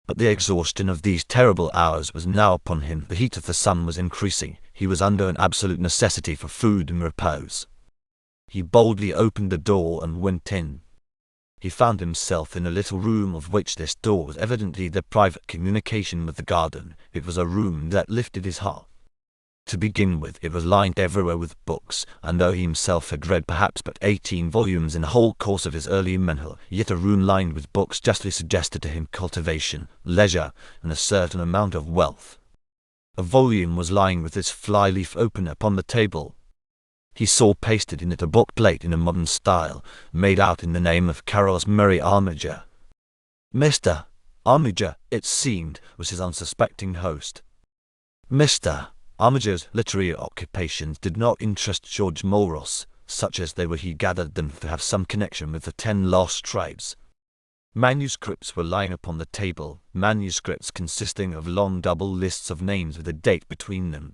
But the exhaustion of these terrible hours was now upon him. The heat of the sun was increasing. He was under an absolute necessity for food and repose. He boldly opened the door and went in. He found himself in a little room of which this door was evidently the private communication with the garden. It was a room that lifted his heart. To begin with, it was lined everywhere with books, and though he himself had read perhaps but 18 volumes in the whole course of his early manhood, yet a room lined with books justly suggested to him cultivation, leisure, and a certain amount of wealth. A volume was lying with its fly-leaf open upon the table. He saw pasted in it a bookplate in a modern style, made out in the name of Carolus Murray Armiger. Mr. Armiger, it seemed, was his unsuspecting host. Mr. Armiger's literary occupations did not interest George Mulross, such as they were. He gathered them to have some connection with the 10 lost tribes. Manuscripts were lying upon the table, manuscripts consisting of long double lists of names with a date between them.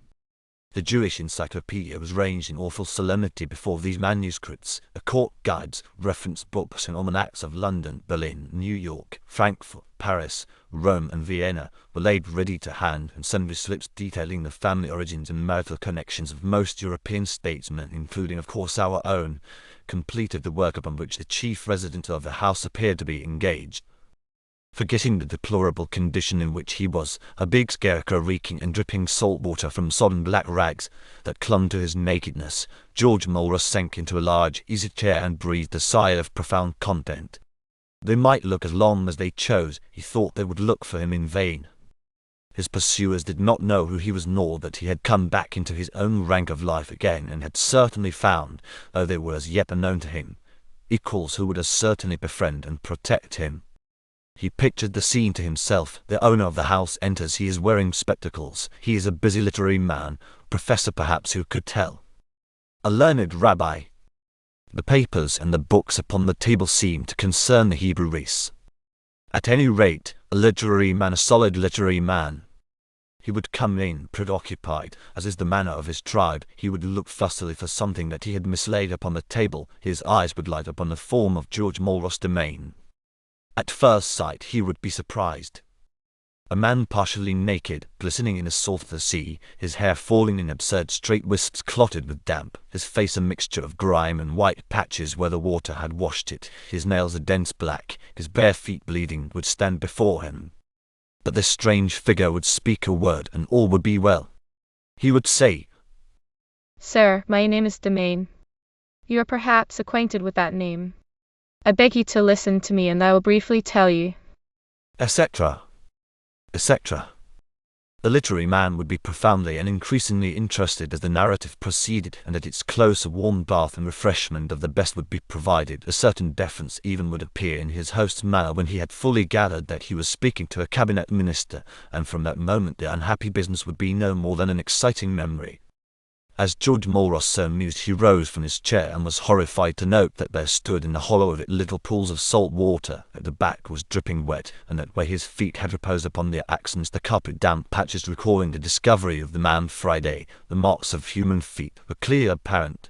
The Jewish encyclopedia was ranged in awful solemnity before these manuscripts. The court guides, reference books and almanacs of London, Berlin, New York, Frankfurt, Paris, Rome and Vienna were laid ready to hand, and sundry slips detailing the family origins and marital connections of most European statesmen, including of course our own, completed the work upon which the chief resident of the house appeared to be engaged. Forgetting the deplorable condition in which he was, a big scarecrow reeking and dripping salt water from sodden black rags that clung to his nakedness, George Mulrus sank into a large easy chair and breathed a sigh of profound content. They might look as long as they chose, he thought they would look for him in vain. His pursuers did not know who he was, nor that he had come back into his own rank of life again, and had certainly found, though they were as yet unknown to him, equals who would as certainly befriend and protect him. He pictured the scene to himself. The owner of the house enters. He is wearing spectacles. He is a busy literary man, professor perhaps, who could tell. A learned rabbi. The papers and the books upon the table seemed to concern the Hebrew race. At any rate, a literary man, a solid literary man. He would come in preoccupied, as is the manner of his tribe. He would look fussily for something that he had mislaid upon the table. His eyes would light upon the form of George Mulrus Domain. At first sight he would be surprised. A man partially naked, glistening in the salt of the sea, his hair falling in absurd straight wisps clotted with damp, his face a mixture of grime and white patches where the water had washed it, his nails a dense black, his bare feet bleeding, would stand before him. But this strange figure would speak a word and all would be well. He would say, "Sir, my name is Domain. You are perhaps acquainted with that name. I beg you to listen to me and I will briefly tell you," etc., etc. The literary man would be profoundly and increasingly interested as the narrative proceeded, and at its close a warm bath and refreshment of the best would be provided. A certain deference even would appear in his host's manner when he had fully gathered that he was speaking to a cabinet minister, and from that moment the unhappy business would be no more than an exciting memory. As George Mulrus so mused, he rose from his chair and was horrified to note that there stood in the hollow of it little pools of salt water, that the back was dripping wet, and that where his feet had reposed upon the accents the carpet damp patches recalling the discovery of the man Friday, the marks of human feet, were clearly apparent.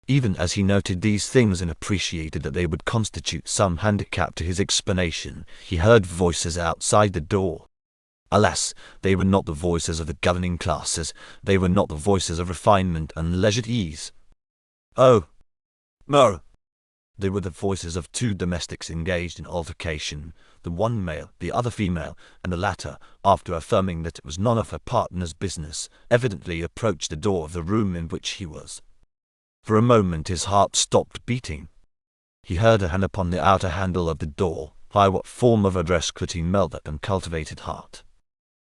Even as he noted these things and appreciated that they would constitute some handicap to his explanation, he heard voices outside the door. Alas, they were not the voices of the governing classes, they were not the voices of refinement and leisured ease. Oh, no! They were the voices of two domestics engaged in altercation, the one male, the other female, and the latter, after affirming that it was none of her partner's business, evidently approached the door of the room in which he was. For a moment his heart stopped beating. He heard a hand upon the outer handle of the door. By what form of address could he melt that uncultivated heart?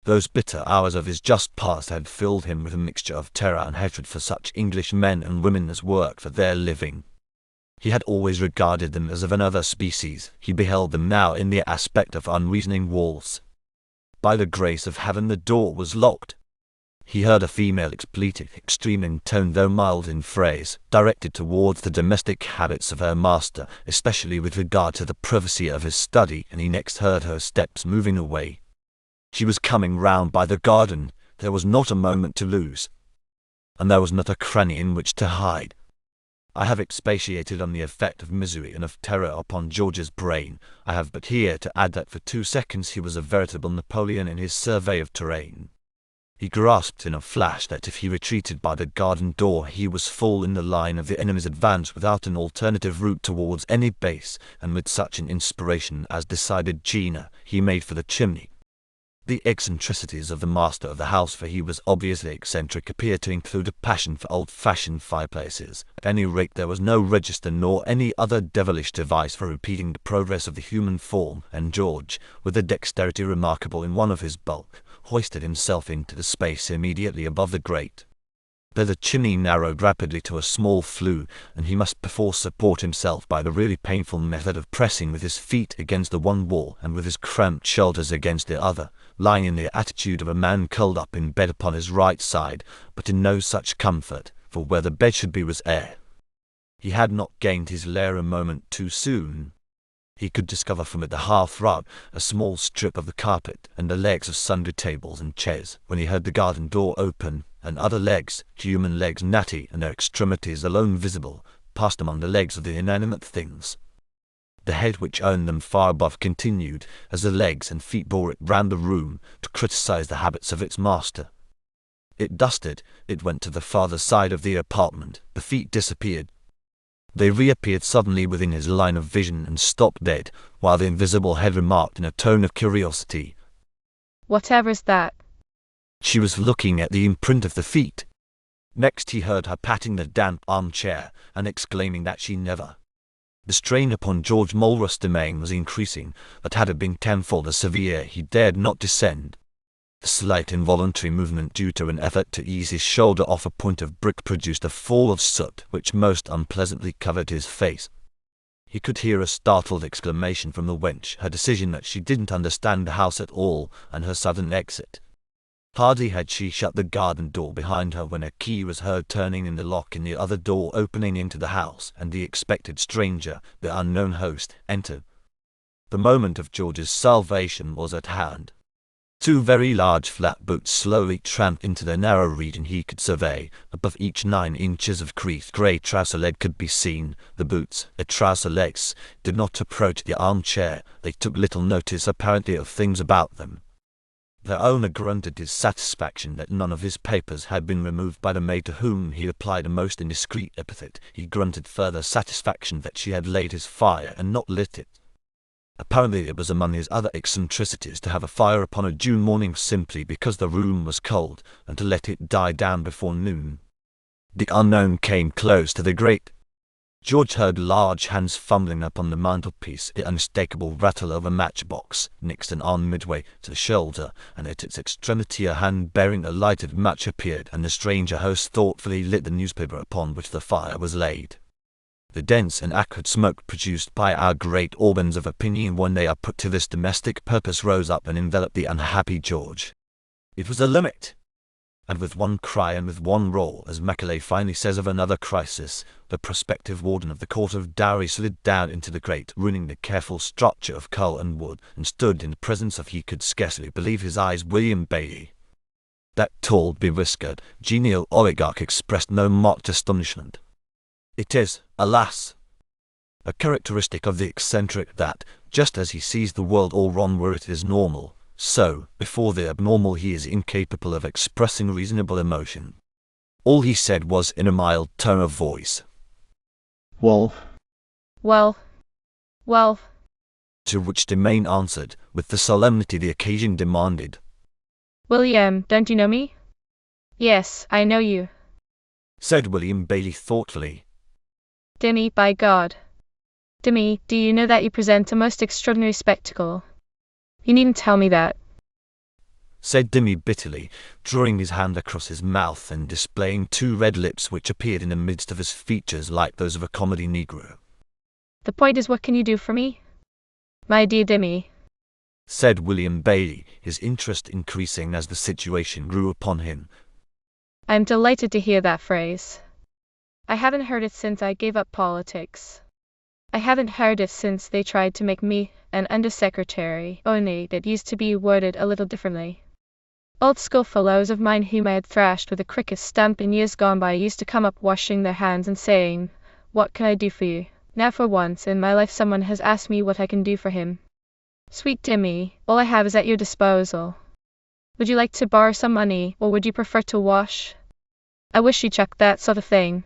Those bitter hours of his just past had filled him with a mixture of terror and hatred for such English men and women as work for their living. He had always regarded them as of another species. He beheld them now in the aspect of unreasoning wolves. By the grace of heaven the door was locked. He heard a female expletive, extreme in tone though mild in phrase, directed towards the domestic habits of her master, especially with regard to the privacy of his study, and he next heard her steps moving away. She was coming round by the garden. There was not a moment to lose, and there was not a cranny in which to hide. I have expatiated on the effect of misery and of terror upon George's brain. I have but here to add that for 2 seconds he was a veritable Napoleon in his survey of terrain. He grasped in a flash that if he retreated by the garden door he was full in the line of the enemy's advance without an alternative route towards any base, and with such an inspiration as decided Gina, he made for the chimney. The eccentricities of the master of the house, for he was obviously eccentric, appeared to include a passion for old-fashioned fireplaces. At any rate there was no register nor any other devilish device for repeating the progress of the human form, and George, with a dexterity remarkable in one of his bulk, hoisted himself into the space immediately above the grate. There the chimney narrowed rapidly to a small flue, and he must perforce support himself by the really painful method of pressing with his feet against the one wall and with his cramped shoulders against the other, lying in the attitude of a man curled up in bed upon his right side, but in no such comfort, for where the bed should be was air. He had not gained his lair a moment too soon. He could discover from it the hearth-rug, a small strip of the carpet, and the legs of sundry tables and chairs, when he heard the garden door open. and other legs, human legs natty and their extremities alone visible, passed among the legs of the inanimate things. The head which owned them far above continued, as the legs and feet bore it round the room, to criticize the habits of its master. It dusted, it went to the farther side of the apartment, the feet disappeared. They reappeared suddenly within his line of vision and stopped dead, while the invisible head remarked in a tone of curiosity, "Whatever's that?" She was looking at the imprint of the feet. Next he heard her patting the damp armchair, and exclaiming that she never. The strain upon George Mulrus' domain was increasing, but had it been tenfold as severe he dared not descend. The slight involuntary movement due to an effort to ease his shoulder off a point of brick produced a fall of soot which most unpleasantly covered his face. He could hear a startled exclamation from the wench, her decision that she didn't understand the house at all, and her sudden exit. Hardly had she shut the garden door behind her when a key was heard turning in the lock in the other door opening into the house, and the expected stranger, the unknown host, entered. The moment of George's salvation was at hand. Two very large flat boots slowly tramped into the narrow region he could survey. Above each 9 inches of creased grey trouser leg could be seen. The boots, the trouser legs, did not approach the armchair. They took little notice apparently of things about them. The owner grunted dissatisfaction that none of his papers had been removed by the maid to whom he applied a most indiscreet epithet. He grunted further satisfaction that she had laid his fire and not lit it. Apparently it was among his other eccentricities to have a fire upon a June morning simply because the room was cold, and to let it die down before noon. The unknown came close to the grate. George heard large hands fumbling upon the mantelpiece, the unmistakable rattle of a matchbox. Next an arm midway to the shoulder, and at its extremity a hand bearing a lighted match appeared, and the stranger host thoughtfully lit the newspaper upon which the fire was laid. The dense and acrid smoke produced by our great organs of opinion when they are put to this domestic purpose rose up and enveloped the unhappy George. It was a limit. And with one cry and with one roll, as Macaulay finally says of another crisis, the prospective warden of the Court of Dowry slid down into the grate, ruining the careful structure of coal and wood, and stood in the presence of, he could scarcely believe his eyes, William Bailey. That tall, bewhiskered, genial oligarch expressed no marked astonishment. It is, alas, a characteristic of the eccentric that, just as he sees the world all wrong where it is normal, so, before the abnormal he is incapable of expressing reasonable emotion. All he said was in a mild tone of voice, Well, Well, to which Demain answered, with the solemnity the occasion demanded, William, don't you know me? Yes, I know you. said William Bailey thoughtfully. Dimmy, by God. Dimmy, do you know that you present a most extraordinary spectacle? You needn't tell me that, said Dimmy bitterly, drawing his hand across his mouth and displaying 2 red lips which appeared in the midst of his features like those of a comedy negro. The point is, what can you do for me? My dear Dimmy, said William Bailey, his interest increasing as the situation grew upon him. I'm delighted to hear that phrase. I haven't heard it since I gave up politics. I haven't heard it since they tried to make me an undersecretary, only that used to be worded a little differently. Old schoolfellows of mine whom I had thrashed with a cricket stump in years gone by used to come up washing their hands and saying, "What can I do for you?" Now for once in my life someone has asked me what I can do for him. Sweet Dimmy, all I have is at your disposal. Would you like to borrow some money, or would you prefer to wash? I wish you chucked that sort of thing,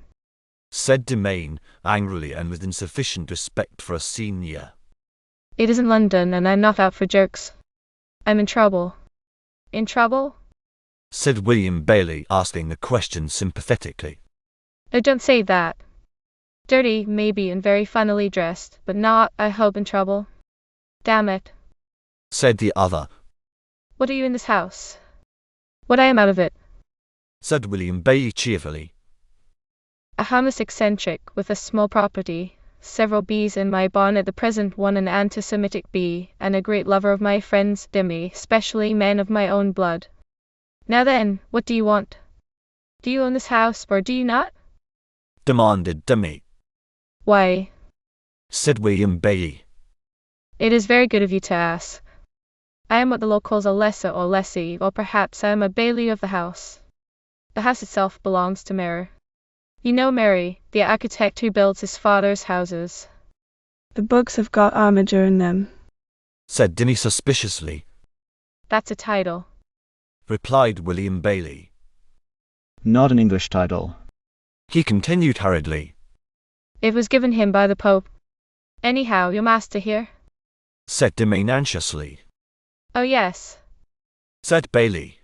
said Demain, angrily and with insufficient respect for a senior. It isn't London, and I'm not out for jokes. I'm in trouble. In trouble? said William Bailey, asking the question sympathetically. Oh, don't say that. Dirty, maybe, and very funnily dressed, but not, I hope, in trouble. Damn it, said the other. What are you in this house? What I am out of it. Said William Bailey cheerfully. A harmless eccentric with a small property, several bees in my barn at the present, one an anti-Semitic bee, and a great lover of my friends, Dimmy, especially men of my own blood. Now then, what do you want? Do you own this house, or do you not? Demanded Dimmy. Why, said William Bailey. it is very good of you to ask. I am what the law calls a lesser or lessee, or perhaps I am a bailey of the house. The house itself belongs to Mary. You know Mary, the architect who builds his father's houses. The books have got armature in them. said Dimmy suspiciously. That's a title. Replied William Bailey. Not an English title. He continued hurriedly. It was given him by the Pope. Anyhow, your master here? Said Dimmy anxiously. Oh yes. Said Bailey.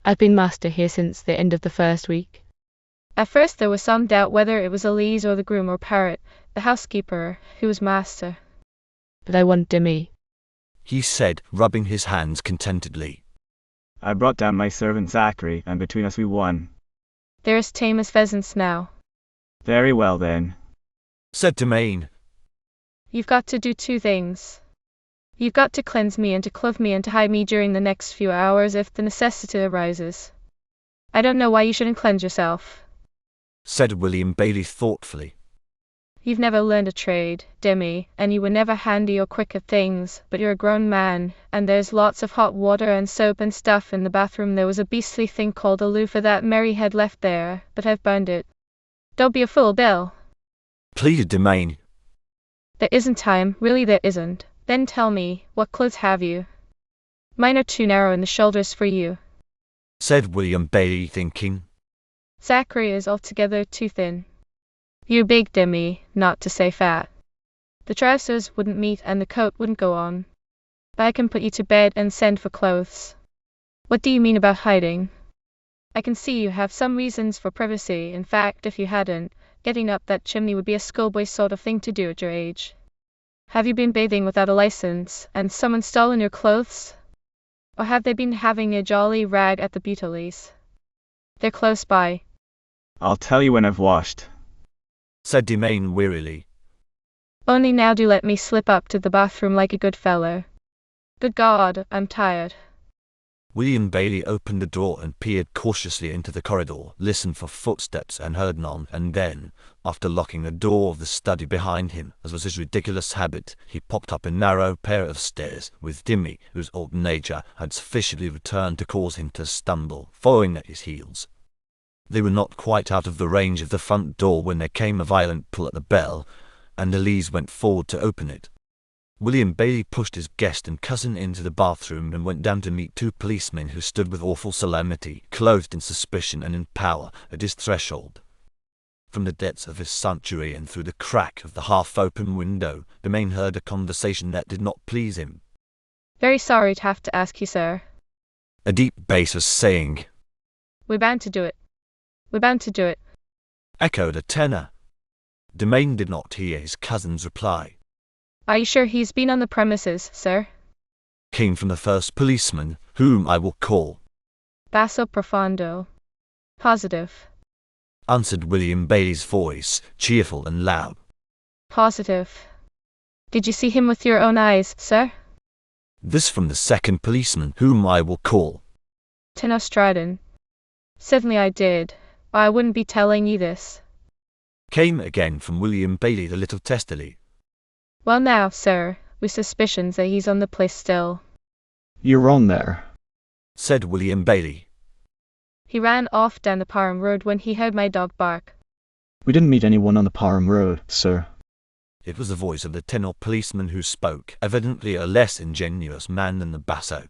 I've been master here since the end of the first week. At first there was some doubt whether it was Elise or the groom or Parrot, the housekeeper, who was master. But I want Dimmy. He said, rubbing his hands contentedly. I brought down my servant Zachary, and between us we won. They're as tame as pheasants now. Very well then. Said Domain. You've got to do two things. You've got to cleanse me and to clothe me and to hide me during the next few hours if the necessity arises. I don't know why you shouldn't cleanse yourself. Said William Bailey thoughtfully. You've never learned a trade, Demi, and you were never handy or quick at things, but you're a grown man, and there's lots of hot water and soap and stuff in the bathroom. There was a beastly thing called a loofah that Mary had left there, but I've burned it. Don't be a fool, Bill. Pleaded Domain. There isn't time, really there isn't. Then tell me, what clothes have you? Mine are too narrow in the shoulders for you. Said William Bailey, thinking. Zachary is altogether too thin. You're big, Demi, not to say fat. The trousers wouldn't meet and the coat wouldn't go on. But I can put you to bed and send for clothes. What do you mean about hiding? I can see you have some reasons for privacy. In fact, if you hadn't, getting up that chimney would be a schoolboy sort of thing to do at your age. Have you been bathing without a license, and someone stolen your clothes? Or have they been having a jolly rag at the Beautillies? They're close by. I'll tell you when I've washed. Said Domain wearily. Only now do let me slip up to the bathroom like a good fellow. Good God, I'm tired. William Bailey opened the door and peered cautiously into the corridor, listened for footsteps and heard none, and then, after locking the door of the study behind him, as was his ridiculous habit, he popped up a narrow pair of stairs, with Dimmy, whose old nature had sufficiently returned to cause him to stumble, following at his heels. They were not quite out of the range of the front door when there came a violent pull at the bell, and Elise went forward to open it. William Bailey pushed his guest and cousin into the bathroom and went down to meet two policemen who stood with awful solemnity, clothed in suspicion and in power, at his threshold. From the depths of his sanctuary and through the crack of the half-open window, Domain heard a conversation that did not please him. Very sorry to have to ask you, sir. A deep bass was saying. We're bound to do it. We're bound to do it. Echoed a tenor. Domain did not hear his cousin's reply. Are you sure he's been on the premises, sir? Came from the first policeman, whom I will call. Basso profondo. Positive. Answered William Bailey's voice, cheerful and loud. Positive. Did you see him with your own eyes, sir? This from the second policeman, whom I will call. Tenor strident. Certainly I did, or I wouldn't be telling you this. Came again from William Bailey a little testily. Well now, sir, we've suspicions that he's on the place still. You're wrong there. Said William Bailey. He ran off down the Parham Road when he heard my dog bark. We didn't meet anyone on the Parham Road, sir. It was the voice of the tenor policeman who spoke, evidently a less ingenuous man than the basso.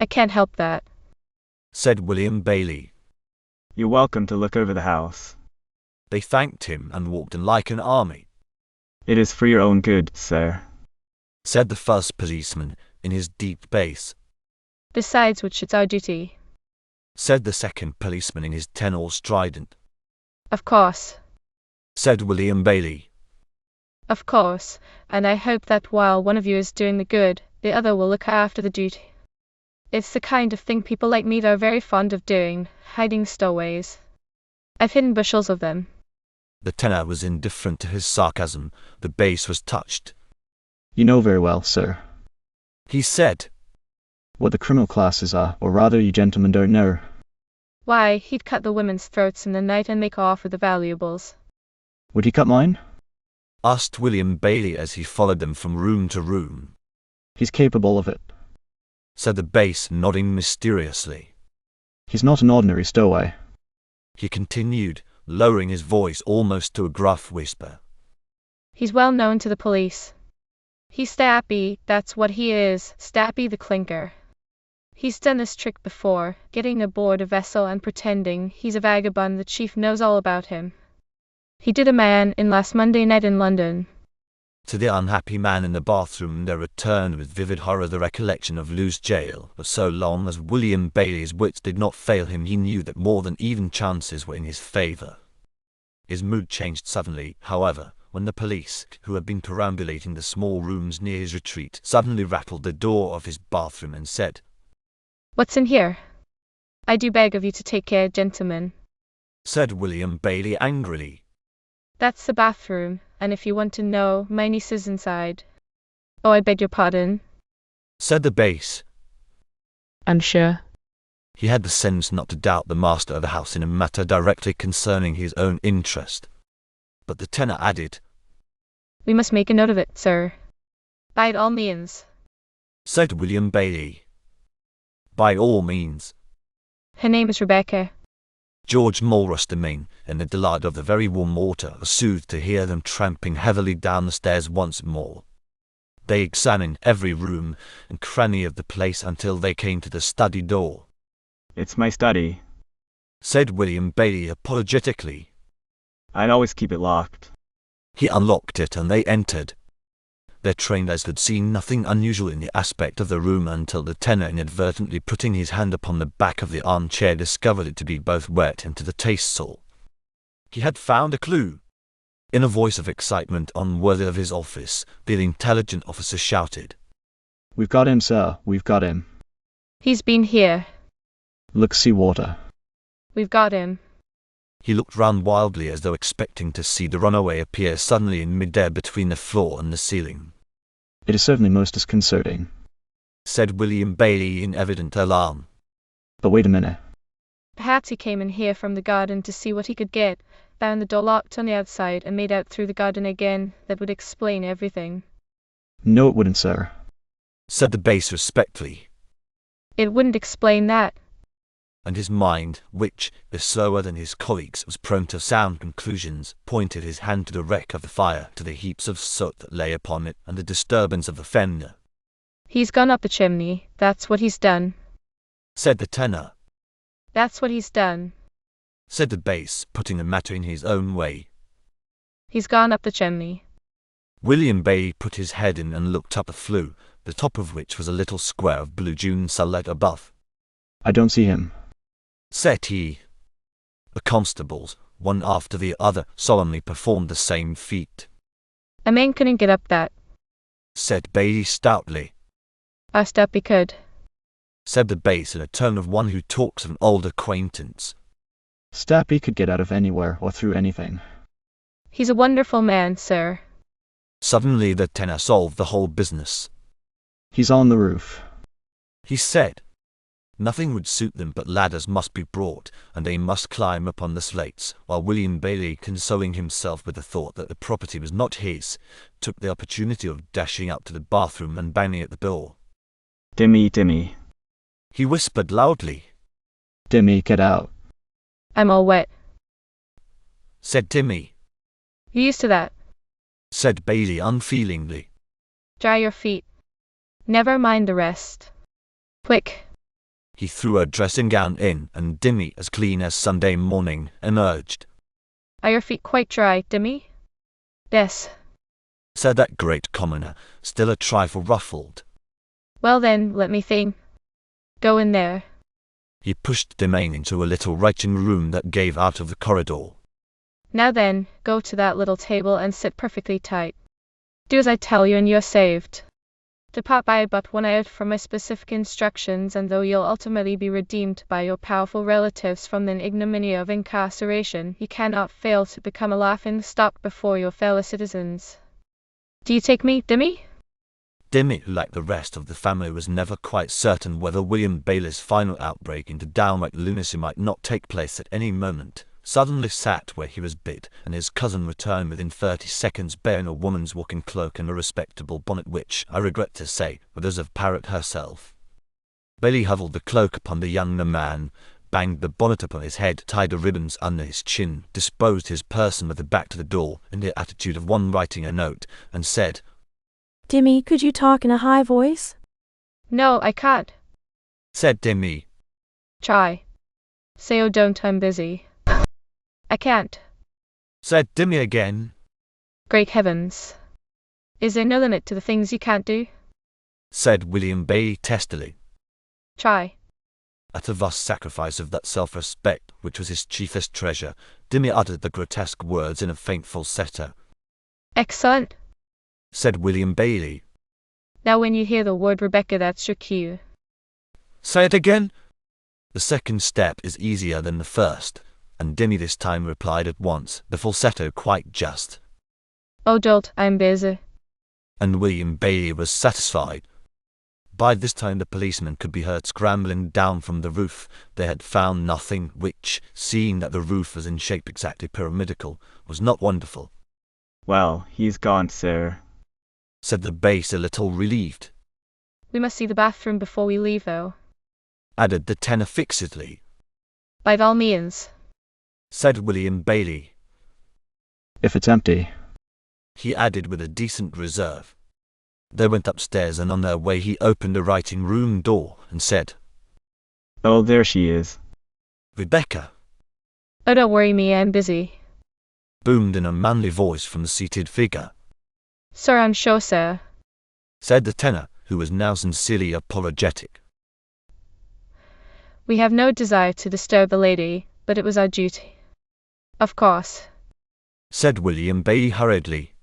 I can't help that. Said William Bailey. You're welcome to look over the house. They thanked him and walked in like an army. It is for your own good, sir. Said the first policeman, in his deep bass. Besides which it's our duty. Said the second policeman in his tenor strident. Of course. Said William Bailey. Of course, and I hope that while one of you is doing the good, the other will look after the duty. It's the kind of thing people like me are very fond of doing, hiding stowaways. I've hidden bushels of them. The tenor was indifferent to his sarcasm, the bass was touched. You know very well, sir. He said. What the criminal classes are, or rather you gentlemen don't know. Why, he'd cut the women's throats in the night and make off with the valuables. Would he cut mine? Asked William Bailey as he followed them from room to room. He's capable of it. Said the bass, nodding mysteriously. He's not an ordinary stowaway. He continued, lowering his voice almost to a gruff whisper. He's well known to the police. He's Stappy, that's what he is, Stappy the Clinker. He's done this trick before, getting aboard a vessel and pretending he's a vagabond. The chief knows all about him. He did a man in last Monday night in London. To the unhappy man in the bathroom there returned with vivid horror the recollection of Lou's jail, but so long as William Bailey's wits did not fail him he knew that more than even chances were in his favour. His mood changed suddenly, however, when the police, who had been perambulating the small rooms near his retreat, suddenly rattled the door of his bathroom and said, "What's in here? I do beg of you to take care, gentlemen." Said William Bailey angrily. "That's the bathroom, and if you want to know, my niece is inside." "Oh, I beg your pardon," said the bass. I'm sure. He had the sense not to doubt the master of the house in a matter directly concerning his own interest. But the tenor added, "We must make a note of it, sir." "By all means," said William Bailey. "By all means." "Her name is Rebecca." George Mulrustamine, in the delight of the very warm water, was soothed to hear them tramping heavily down the stairs once more. They examined every room and cranny of the place until they came to the study door. It's my study. Said William Bailey apologetically. I'd always keep it locked. He unlocked it and they entered. Their trained eyes had seen nothing unusual in the aspect of the room until the tenor, inadvertently putting his hand upon the back of the armchair, discovered it to be both wet and to the taste sore. He had found a clue. In a voice of excitement unworthy of his office, the intelligent officer shouted, We've got him, sir. We've got him. "He's been here. Look, sea water. We've got him." He looked round wildly as though expecting to see the runaway appear suddenly in mid-air between the floor and the ceiling. It is certainly most disconcerting. Said William Bailey in evident alarm. But wait a minute. "Perhaps he came in here from the garden to see what he could get, found the door locked on the outside and made out through the garden again. That would explain everything." No, it wouldn't, sir. Said the bass respectfully. "It wouldn't explain that." And his mind, which, if slower than his colleagues, was prone to sound conclusions, pointed his hand to the wreck of the fire, to the heaps of soot that lay upon it, and the disturbance of the fender. "He's gone up the chimney, that's what he's done." Said the tenor. "That's what he's done." Said the bass, putting the matter in his own way. "He's gone up the chimney." William Bailey put his head in and looked up the flue, the top of which was a little square of blue June sunlight above. I don't see him. Said he. The constables, one after the other, solemnly performed the same feat. "A man couldn't get up that." Said Bailey stoutly. "Our Stappy could." Said the bass in a tone of one who talks of an old acquaintance. Stappy could get out of anywhere or through anything. "He's a wonderful man, sir." Suddenly the tenor solved the whole business. He's on the roof. He said. Nothing would suit them but ladders must be brought, and they must climb upon the slates, while William Bailey, consoling himself with the thought that the property was not his, took the opportunity of dashing out to the bathroom and banging at the door. Dimmy, Dimmy. He whispered loudly. Dimmy, get out. "I'm all wet." Said Timmy. "You used to that." Said Bailey unfeelingly. "Dry your feet. Never mind the rest. Quick." He threw a dressing gown in, and Dimmy, as clean as Sunday morning, emerged. "Are your feet quite dry, Dimmy?" "Yes." Said that great commoner, still a trifle ruffled. "Well then, let me think. Go in there." He pushed Dimmy into a little writing room that gave out of the corridor. "Now then, go to that little table and sit perfectly tight. Do as I tell you and you're saved. Depart by but one out from my specific instructions, and though you'll ultimately be redeemed by your powerful relatives from the ignominy of incarceration, you cannot fail to become a laughing stock before your fellow citizens. Do you take me, Dimmy?" Dimmy, who like the rest of the family was never quite certain whether William Bailey's final outbreak into downright lunacy might not take place at any moment, suddenly sat where he was bid, and his cousin returned within 30 seconds bearing a woman's walking cloak and a respectable bonnet which, I regret to say, were those of Parrot herself. Bailey huddled the cloak upon the younger man, banged the bonnet upon his head, tied the ribbons under his chin, disposed his person with the back to the door in the attitude of one writing a note, and said, Dimmy, could you talk in a high voice? No, I can't. Said Dimmy. Try. Say, oh, don't, I'm busy. I can't. Said Dimmy again. Great heavens. Is there no limit to the things you can't do? Said William Bailey testily. Try. At a vast sacrifice of that self-respect which was his chiefest treasure, Dimmy uttered the grotesque words in a faint falsetto. Excellent. Said William Bailey. Now when you hear the word Rebecca, that's your cue. Say it again. The second step is easier than the first, and Dimmy this time replied at once, the falsetto quite just. Oh, dolt, I'm busy. And William Bailey was satisfied. By this time the policemen could be heard scrambling down from the roof. They had found nothing which, seeing that the roof was in shape exactly pyramidical, was not wonderful. Well, he's gone, sir. Said the bass a little relieved. We must see the bathroom before we leave, though. Added the tenor fixedly. By all means. Said William Bailey. If it's empty. He added with a decent reserve. They went upstairs, and on their way he opened the writing room door and said, Oh, there she is. Rebecca. Oh, don't worry me, I'm busy. Boomed in a manly voice from the seated figure. Sir, I'm sure, sir. Said the tenor, who was now sincerely apologetic. We have no desire to disturb the lady, but it was our duty. Of course. Said William Bailey hurriedly.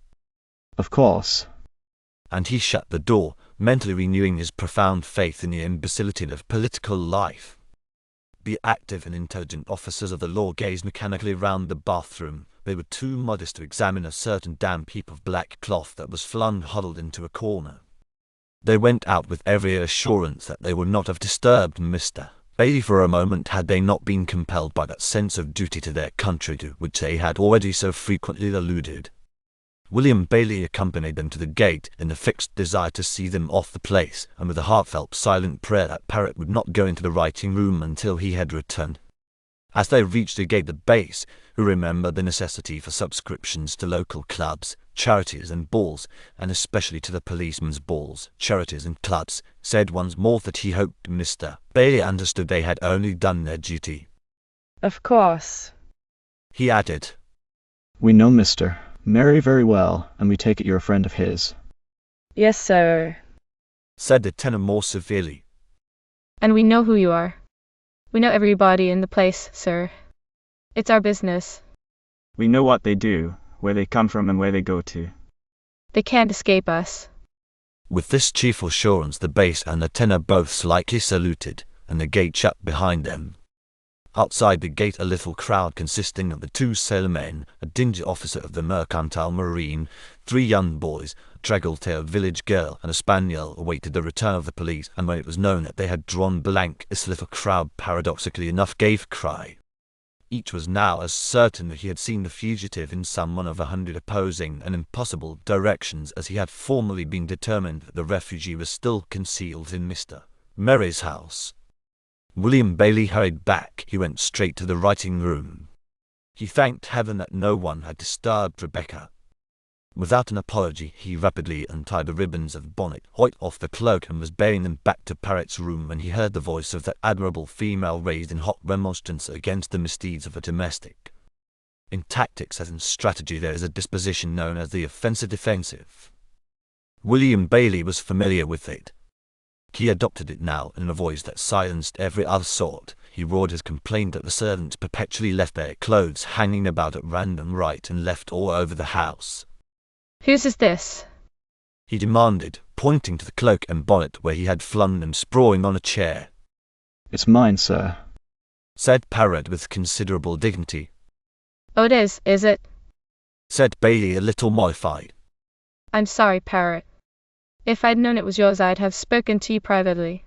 Of course. And he shut the door, mentally renewing his profound faith in the imbecility of political life. The active and intelligent officers of the law gazed mechanically round the bathroom. They were too modest to examine a certain damp heap of black cloth that was flung huddled into a corner. They went out with every assurance that they would not have disturbed Mr. Bailey for a moment had they not been compelled by that sense of duty to their country to which they had already so frequently alluded. William Bailey accompanied them to the gate in the fixed desire to see them off the place, and with a heartfelt silent prayer that Parrot would not go into the writing room until he had returned. As they reached the gate, the bass, who remembered the necessity for subscriptions to local clubs, charities and balls, and especially to the policemen's balls, charities and clubs, said once more that he hoped Mr. Bailey understood they had only done their duty. Of course. He added, We know Mr. Mary very well, and we take it you're a friend of his. Yes, sir. Said the tenor more severely. And we know who you are. We know everybody in the place, sir. It's our business. We know what they do, where they come from and where they go to. They can't escape us. With this chief assurance the bass and the tenor both slightly saluted, and the gate shut behind them. Outside the gate a little crowd consisting of the two sailormen, a dingy officer of the mercantile marine, 3 young boys, a draggle-tailed village girl and a spaniel awaited the return of the police, and when it was known that they had drawn blank, this little crowd paradoxically enough gave a cry. Each was now as certain that he had seen the fugitive in some one of 100 opposing and impossible directions as he had formerly been determined that the refugee was still concealed in Mr. Mary's house. William Bailey hurried back. He went straight to the writing room. He thanked heaven that no one had disturbed Rebecca. Without an apology, he rapidly untied the ribbons of the bonnet, hoiked off the cloak, and was bearing them back to Parrot's room when he heard the voice of that admirable female raised in hot remonstrance against the misdeeds of a domestic. In tactics as in strategy there is a disposition known as the offensive defensive. William Bailey was familiar with it. He adopted it now in a voice that silenced every other thought. He roared his complaint that the servants perpetually left their clothes hanging about at random right and left all over the house. Whose is this? He demanded, pointing to the cloak and bonnet where he had flung them sprawling on a chair. It's mine, sir. Said Parrot with considerable dignity. Oh, it is it? Said Bailey a little mollified. I'm sorry, Parrot. If I'd known it was yours I'd have spoken to you privately.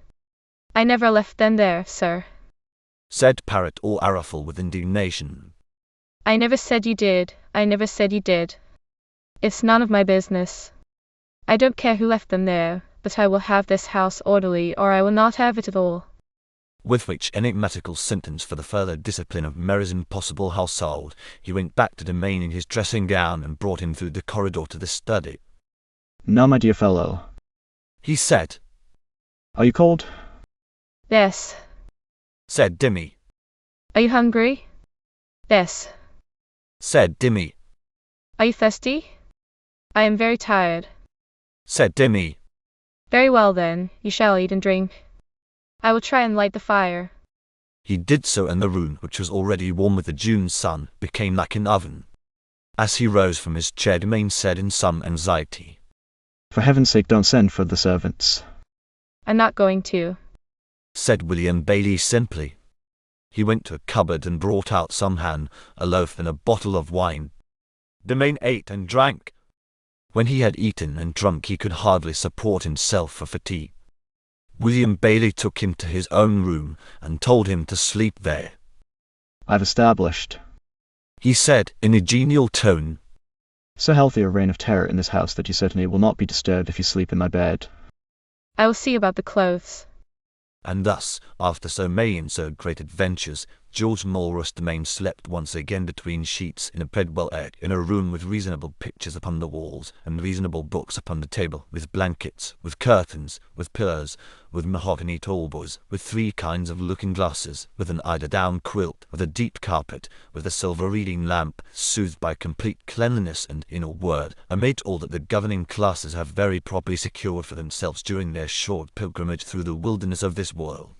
I never left them there, sir. Said Parrot all arrowful with indignation. I never said you did. I never said you did. It's none of my business. I don't care who left them there, but I will have this house orderly or I will not have it at all. With which enigmatical sentence for the further discipline of Mary's impossible household, he went back to Domain in his dressing gown and brought him through the corridor to the study. "Now, my dear fellow," he said. "Are you cold?" Yes. Said Dimmy. Are you hungry? Yes. Said Dimmy. Are you thirsty? I am very tired. Said Dimmy. Very well then, you shall eat and drink. I will try and light the fire. He did so, and the room, which was already warm with the June sun, became like an oven. As he rose from his chair, Domain said in some anxiety, "For heaven's sake, don't send for the servants." I'm not going to. Said William Bailey simply. He went to a cupboard and brought out some ham, a loaf and a bottle of wine. Domain ate and drank. When he had eaten and drunk, he could hardly support himself for fatigue. William Bailey took him to his own room and told him to sleep there. "I've established," he said in a genial tone, "so healthy a reign of terror in this house that you certainly will not be disturbed if you sleep in my bed." I will see about the clothes. And thus, after so many and so great adventures, George Mulrus Domain slept once again between sheets in a bed well aired, in a room with reasonable pictures upon the walls, and reasonable books upon the table, with blankets, with curtains, with pillows, with mahogany tallboys, with 3 kinds of looking-glasses, with an eider-down quilt, with a deep carpet, with a silver reading lamp, soothed by complete cleanliness, and, in a word, amid all that the governing classes have very properly secured for themselves during their short pilgrimage through the wilderness of this world.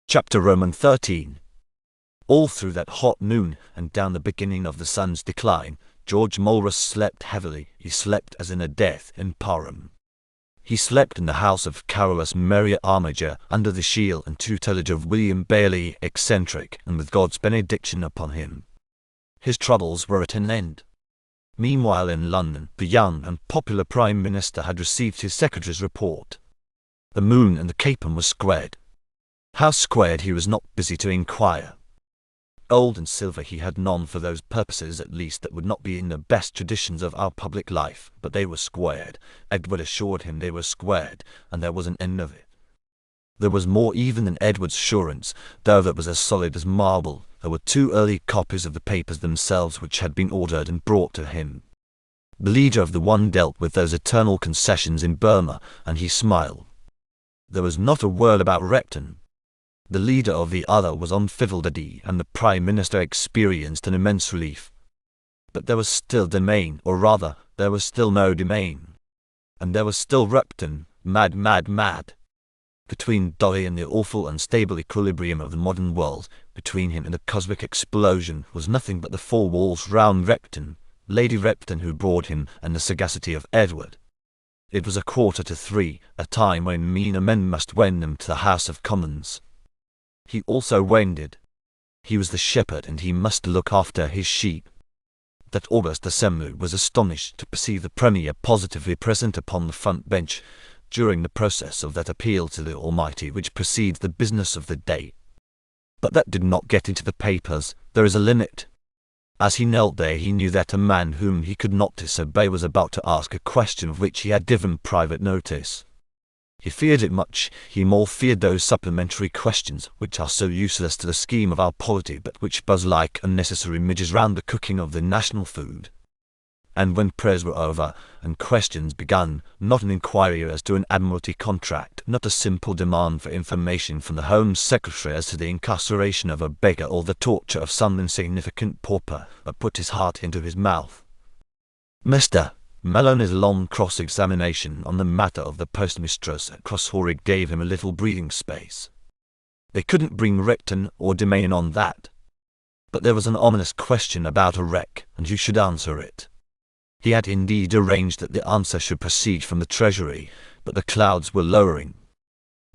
Chapter Roman 13. All through that hot noon, and down the beginning of the sun's decline, George Mulrus slept heavily. He slept as in a death in Parham. He slept in the house of Carolus Maria Armiger, under the shield and tutelage of William Bailey, eccentric, and with God's benediction upon him. His troubles were at an end. Meanwhile in London, the young and popular Prime Minister had received his secretary's report. The moon and the capon were squared. How squared he was not busy to inquire. Gold and silver he had none, for those purposes at least that would not be in the best traditions of our public life, but they were squared. Edward assured him they were squared, and there was an end of it. There was more even than Edward's assurance, though that was as solid as marble. There were 2 early copies of the papers themselves which had been ordered and brought to him. The leader of the one dealt with those eternal concessions in Burma, and he smiled. There was not a word about Repton. The leader of the other was on fiddle-de-dee, and the Prime Minister experienced an immense relief. But there was still Domain, or rather, there was still no Domain. And there was still Repton, mad, mad, mad. Between Dolly and the awful unstable equilibrium of the modern world, between him and the cosmic explosion, was nothing but the 4 walls round Repton, Lady Repton who brought him, and the sagacity of Edward. It was 2:45, a time when meaner men must wend them to the House of Commons. He also wended. He was the shepherd, and he must look after his sheep. That August Assembly was astonished to perceive the Premier positively present upon the front bench, during the process of that appeal to the Almighty which precedes the business of the day. But that did not get into the papers. There is a limit. As he knelt there, he knew that a man whom he could not disobey was about to ask a question of which he had given private notice. He feared it much. He more feared those supplementary questions which are so useless to the scheme of our polity, but which buzz like unnecessary midges round the cooking of the national food. And when prayers were over, and questions begun, not an inquiry as to an Admiralty contract, not a simple demand for information from the Home Secretary as to the incarceration of a beggar or the torture of some insignificant pauper, but put his heart into his mouth. Mr. Maloney's long cross-examination on the matter of the postmistress at Crosshorrig gave him a little breathing space. They couldn't bring Repton or Domain on that. But there was an ominous question about a wreck, and who should answer it? He had indeed arranged that the answer should proceed from the Treasury, but the clouds were lowering.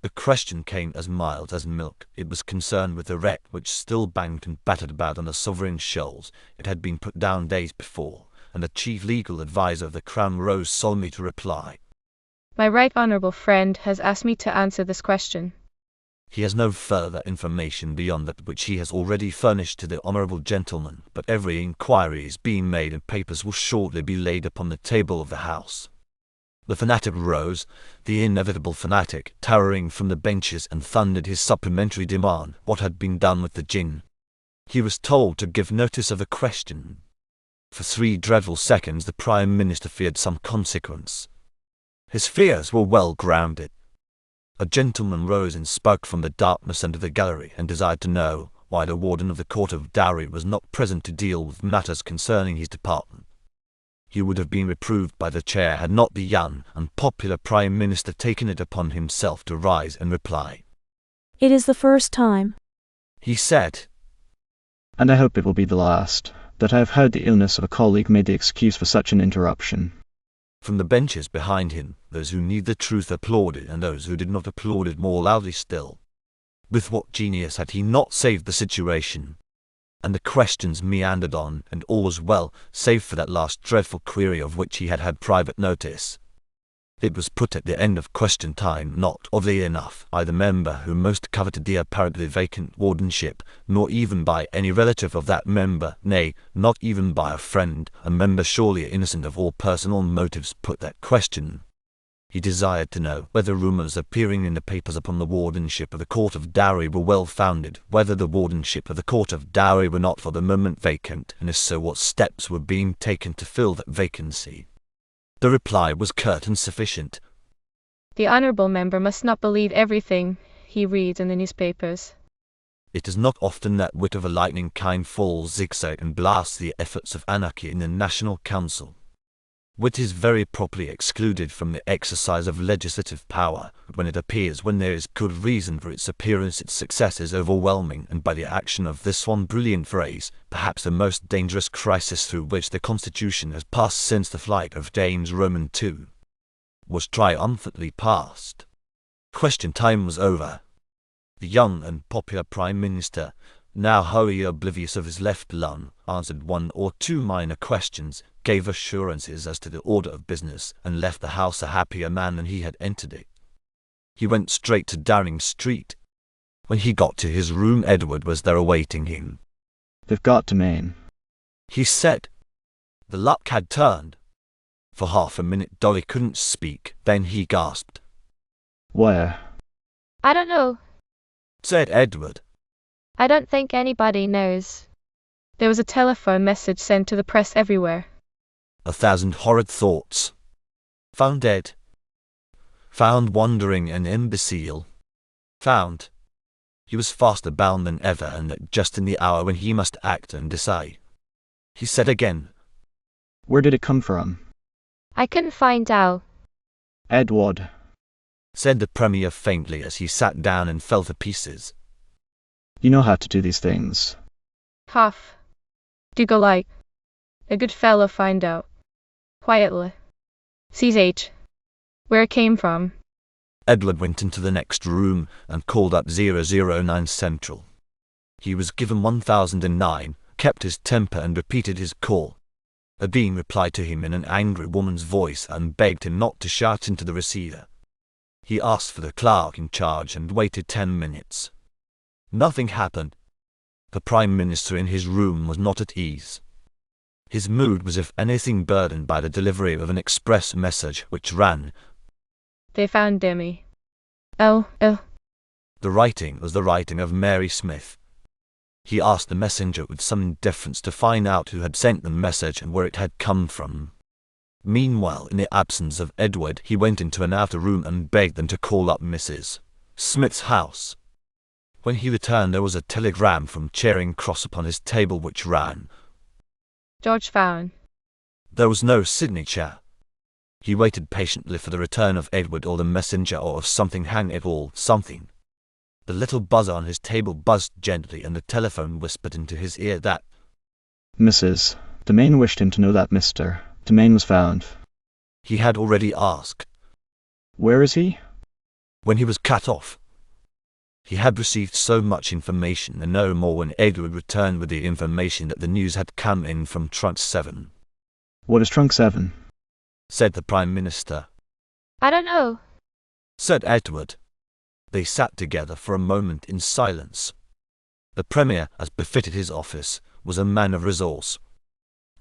The question came as mild as milk. It was concerned with the wreck which still banged and battered about on the Sovereign shoals. It had been put down days before, and the chief legal adviser of the Crown rose solemnly to reply. My right honourable friend has asked me to answer this question. He has no further information beyond that which he has already furnished to the honourable gentleman, but every inquiry is being made, and papers will shortly be laid upon the table of the House. The fanatic rose, the inevitable fanatic, towering from the benches, and thundered his supplementary demand: what had been done with the gin? He was told to give notice of a question. For 3 dreadful seconds the Prime Minister feared some consequence. His fears were well grounded. A gentleman rose and spoke from the darkness under the gallery, and desired to know why the Warden of the Court of Dowry was not present to deal with matters concerning his department. He would have been reproved by the chair had not the young and popular Prime Minister taken it upon himself to rise and reply. It is the first time, He said, and I hope it will be the last, that I have heard the illness of a colleague made the excuse for such an interruption. From the benches behind him, those who knew the truth applauded, and those who did not applauded more loudly still. With what genius had he not saved the situation? And the questions meandered on, and all was well, save for that last dreadful query of which he had had private notice. It was put at the end of question time, not oddly enough, by the member who most coveted the apparently vacant wardenship, nor even by any relative of that member, nay, not even by a friend, a member surely innocent of all personal motives put that question. He desired to know whether rumours appearing in the papers upon the wardenship of the Court of Dowry were well founded, whether the wardenship of the Court of Dowry were not for the moment vacant, and if so, what steps were being taken to fill that vacancy. The reply was curt and sufficient. The honourable member must not believe everything he reads in the newspapers. It is not often that wit of a lightning kind falls zigzag and blasts the efforts of anarchy in the National Council. Wit is very properly excluded from the exercise of legislative power. When it appears, when there is good reason for its appearance, its success is overwhelming, and by the action of this one brilliant phrase, perhaps the most dangerous crisis through which the Constitution has passed since the flight of James Roman II, was triumphantly passed. Question time was over. The young and popular Prime Minister, now wholly oblivious of his left lung, answered 1 or 2 minor questions, gave assurances as to the order of business, and left the House a happier man than he had entered it. He went straight to Downing Street. When he got to his room, Edward was there awaiting him. They've got to Maine, He said. The luck had turned. For half a minute Dolly couldn't speak, then he gasped. Where? I don't know. Said Edward. I don't think anybody knows. There was a telephone message sent to the press everywhere. 1,000 horrid thoughts. Found dead. Found wandering an imbecile. Found. He was faster bound than ever, and that just in the hour when he must act and decide. He said again. Where did it come from? I couldn't find out. Edward, Said the Premier faintly as he sat down and fell to pieces. you know how to do these things. Huff. Do go like a good fellow find out. Quietly. CH. Where it came from. Edward went into the next room and called up 009 Central. He was given 1009, kept his temper and repeated his call. A being replied to him in an angry woman's voice and begged him not to shout into the receiver. He asked for the clerk in charge and waited 10 minutes. Nothing happened. The Prime Minister in his room was not at ease. His mood was if anything burdened by the delivery of an express message which ran, They found Demi. Oh. the writing was the writing of Mary Smith. He asked the messenger with some indifference to find out who had sent the message and where it had come from. Meanwhile, in the absence of Edward, he went into an outer room and begged them to call up Mrs. Smith's house. When he returned, there was a telegram from Charing Cross upon his table which ran, George found. There was no signature. He waited patiently for the return of Edward or the messenger or of something, hang it all, something. The little buzzer on his table buzzed gently and the telephone whispered into his ear that Mrs. Domain wished him to know that Mr. Domain was found. he had already asked. Where is he? When he was cut off. He had received so much information and no more when Edward returned with the information that the news had come in from Trunk 7. What is Trunk 7? Said the Prime Minister. I don't know. Said Edward. They sat together for a moment in silence. The Premier, as befitted his office, was a man of resource.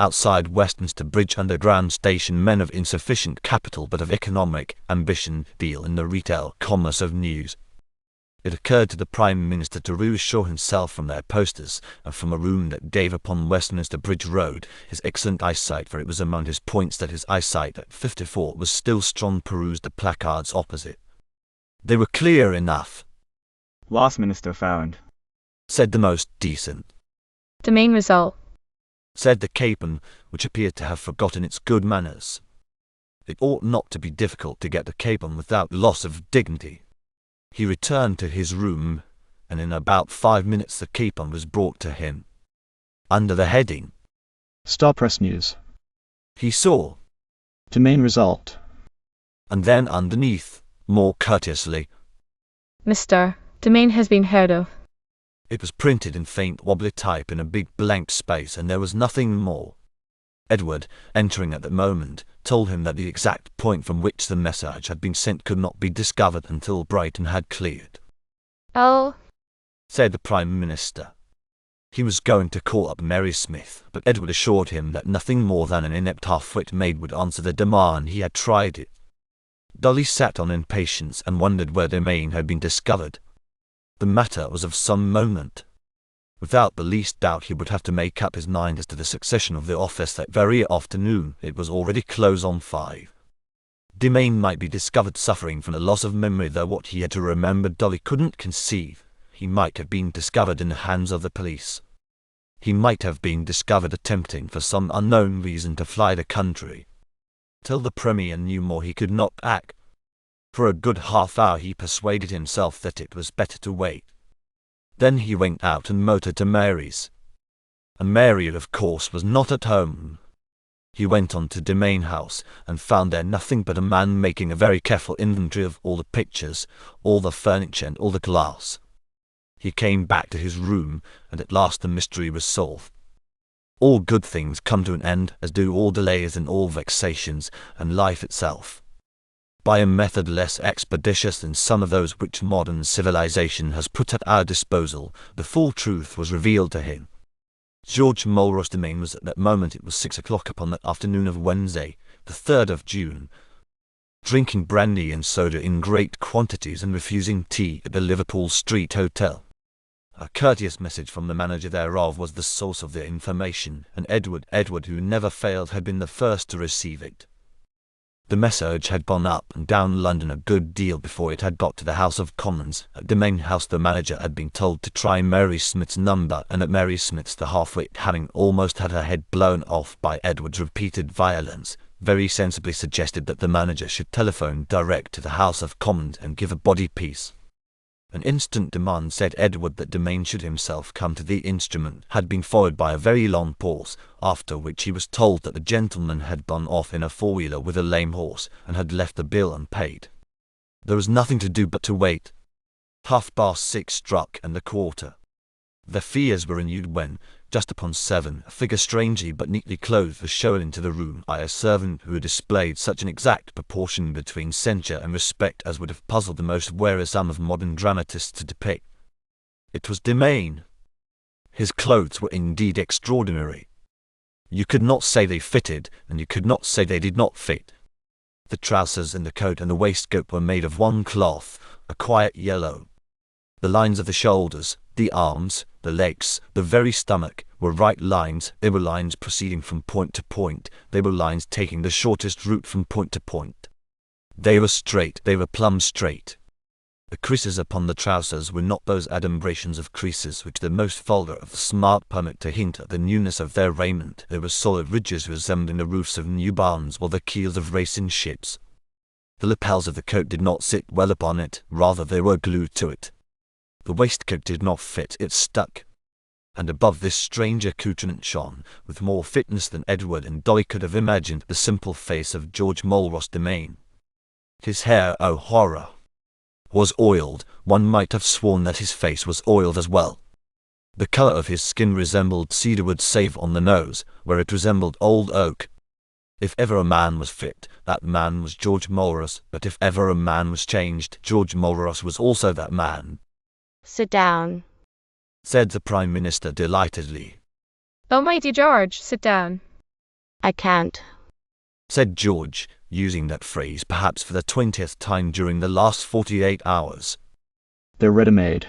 outside Westminster Bridge Underground Station, men of insufficient capital but of economic ambition deal in the retail commerce of news. It occurred to the Prime Minister to reassure himself from their posters, and from a room that gave upon Westminster Bridge Road, his excellent eyesight, for it was among his points that his eyesight at 54 was still strong, perused the placards opposite. They were clear enough. Westminster found, said the most decent. The main result, said the capon, which appeared to have forgotten its good manners. It ought not to be difficult to get the capon without loss of dignity. He returned to his room, and in about 5 minutes the capon was brought to him. Under the heading, Stop Press News. He saw, The main result. And then underneath, more courteously, Mr. Domain has been heard of. It was printed in faint wobbly type in a big blank space, and there was nothing more. Edward, entering at the moment, told him that the exact point from which the message had been sent could not be discovered until Brighton had cleared. Oh, said the Prime Minister. He was going to call up Mary Smith, but Edward assured him that nothing more than an inept half-wit maid would answer the demand. He had tried it. Dolly sat on in patience and wondered where Domain had been discovered. The matter was of some moment. Without the least doubt he would have to make up his mind as to the succession of the office that very afternoon. It was already close on 5. Domain might be discovered suffering from a loss of memory, though what he had to remember Dolly couldn't conceive. He might have been discovered in the hands of the police. He might have been discovered attempting for some unknown reason to fly the country. Till the Premier knew more he could not act. For a good half hour he persuaded himself that it was better to wait. Then he went out and motored to Mary's. And Mary, of course, was not at home. He went on to Domain House, and found there nothing but a man making a very careful inventory of all the pictures, all the furniture and all the glass. He came back to his room, and at last the mystery was solved. All good things come to an end, as do all delays and all vexations, and life itself. By a method less expeditious than some of those which modern civilization has put at our disposal, the full truth was revealed to him. George Mulross Domain was at that moment, it was 6 o'clock upon that afternoon of Wednesday, the 3rd of June, drinking brandy and soda in great quantities and refusing tea at the Liverpool Street Hotel. A courteous message from the manager thereof was the source of the information, and Edward, who never failed, had been the first to receive it. The message had gone up and down London a good deal before it had got to the House of Commons. At Domain House the manager had been told to try Mary Smith's number, and at Mary Smith's, the half-wit, having almost had her head blown off by Edward's repeated violence, very sensibly suggested that the manager should telephone direct to the House of Commons and give a body peace. An instant demand, said Edward, that Domain should himself come to the instrument, had been followed by a very long pause, after which he was told that the gentleman had gone off in a four-wheeler with a lame horse, and had left the bill unpaid. There was nothing to do but to wait. 6:30 struck, and the quarter. The fears were renewed when, just upon 7, a figure strangely but neatly clothed was shown into the room by a servant who displayed such an exact proportion between censure and respect as would have puzzled the most wearisome of modern dramatists to depict. It was Domain. His clothes were indeed extraordinary. You could not say they fitted, and you could not say they did not fit. The trousers and the coat and the waistcoat were made of one cloth, a quiet yellow. The lines of the shoulders, the arms, the legs, the very stomach, were right lines. They were lines proceeding from point to point. They were lines taking the shortest route from point to point. They were straight. They were plumb straight. The creases upon the trousers were not those adumbrations of creases which the most vulgar of the smart permit to hint at the newness of their raiment. They were solid ridges resembling the roofs of new barns or the keels of racing ships. The lapels of the coat did not sit well upon it, rather they were glued to it. The waistcoat did not fit, it stuck. And above this strange accoutrement shone, with more fitness than Edward and Dolly could have imagined, the simple face of George Mulross Domain. His hair, oh horror, was oiled. One might have sworn that his face was oiled as well. The colour of his skin resembled cedarwood save on the nose, where it resembled old oak. If ever a man was fit, that man was George Mulross, but if ever a man was changed, George Mulross was also that man. Sit down, said the Prime Minister delightedly. oh my dear George, sit down. I can't. said George, using that phrase perhaps for the 20th time during the last 48 hours. They're ready-made.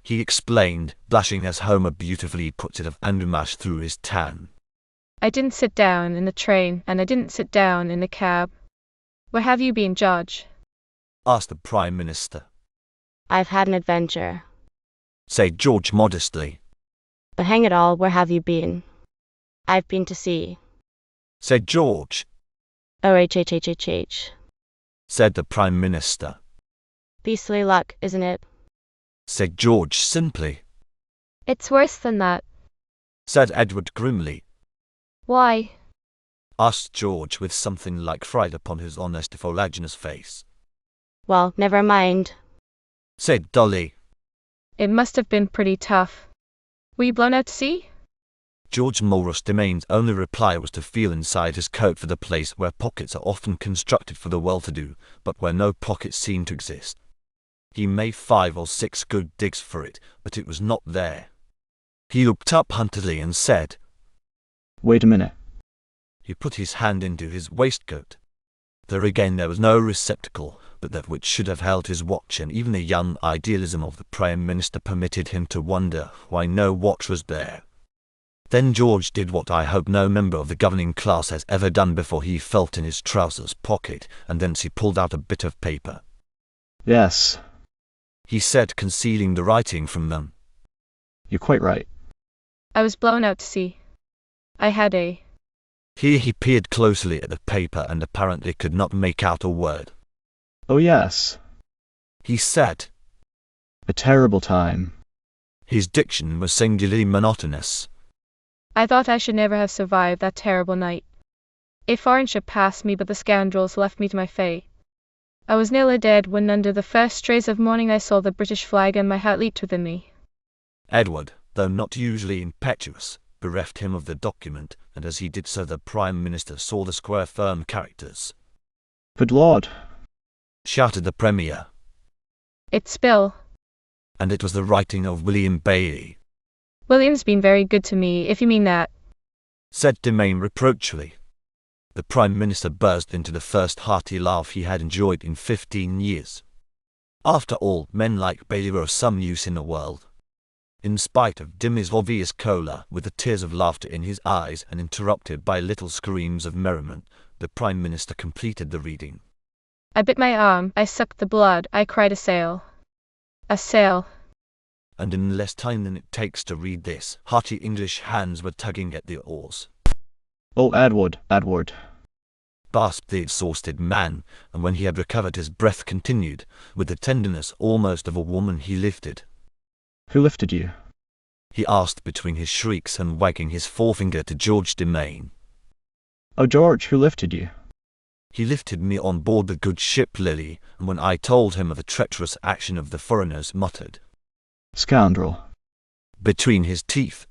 He explained, blushing as Homer beautifully puts it of Andromache through his tan. I didn't sit down in the train, and I didn't sit down in the cab. Where have you been, George? Asked the Prime Minister. I've had an adventure. Said George modestly. But hang it all, where have you been? I've been to sea. Said George. OHHHHH. Said the Prime Minister. Beastly luck, isn't it? Said George simply. It's worse than that. Said Edward grimly. Why? Asked George with something like fright upon his honest fuliginous face. Well, never mind. Said Dolly. It must have been pretty tough. Were you blown out to sea? George Mulrus Demain's only reply was to feel inside his coat for the place where pockets are often constructed for the well-to-do, but where no pockets seem to exist. He made 5 or 6 good digs for it, but it was not there. He looked up huntedly and said, Wait a minute. He put his hand into his waistcoat. There again there was no receptacle, but that which should have held his watch, and even the young idealism of the Prime Minister permitted him to wonder why no watch was there. Then George did what I hope no member of the governing class has ever done before. He felt in his trousers pocket, and thence he pulled out a bit of paper. Yes. He said, concealing the writing from them. You're quite right. I was blown out to sea. I had a... Here he peered closely at the paper and apparently could not make out a word. Oh yes. He said. A terrible time. His diction was singularly monotonous. I thought I should never have survived that terrible night. A foreign ship passed me, but the scoundrels left me to my fate. I was nearly dead when under the first rays of morning I saw the British flag, and my heart leaped within me. Edward, though not usually impetuous, bereft him of the document, and as he did so the Prime Minister saw the square firm characters. Good Lord! Shouted the Premier. It's Bill. And it was the writing of William Bailey. William's been very good to me, if you mean that. Said Demain reproachfully. The Prime Minister burst into the first hearty laugh he had enjoyed in 15 years. After all, men like Bailey were of some use in the world. In spite of Demi's obvious choler, with the tears of laughter in his eyes and interrupted by little screams of merriment, the Prime Minister completed the reading. I bit my arm, I sucked the blood, I cried a sail. A sail. And in less time than it takes to read this, hearty English hands were tugging at the oars. Oh, Edward, Edward! Gasped the exhausted man, and when he had recovered his breath continued, with the tenderness almost of a woman, he lifted. Who lifted you? He asked between his shrieks and wagging his forefinger to George Demain. Oh, George, who lifted you? He lifted me on board the good ship Lily, and when I told him of the treacherous action of the foreigners, muttered, Scoundrel! between his teeth.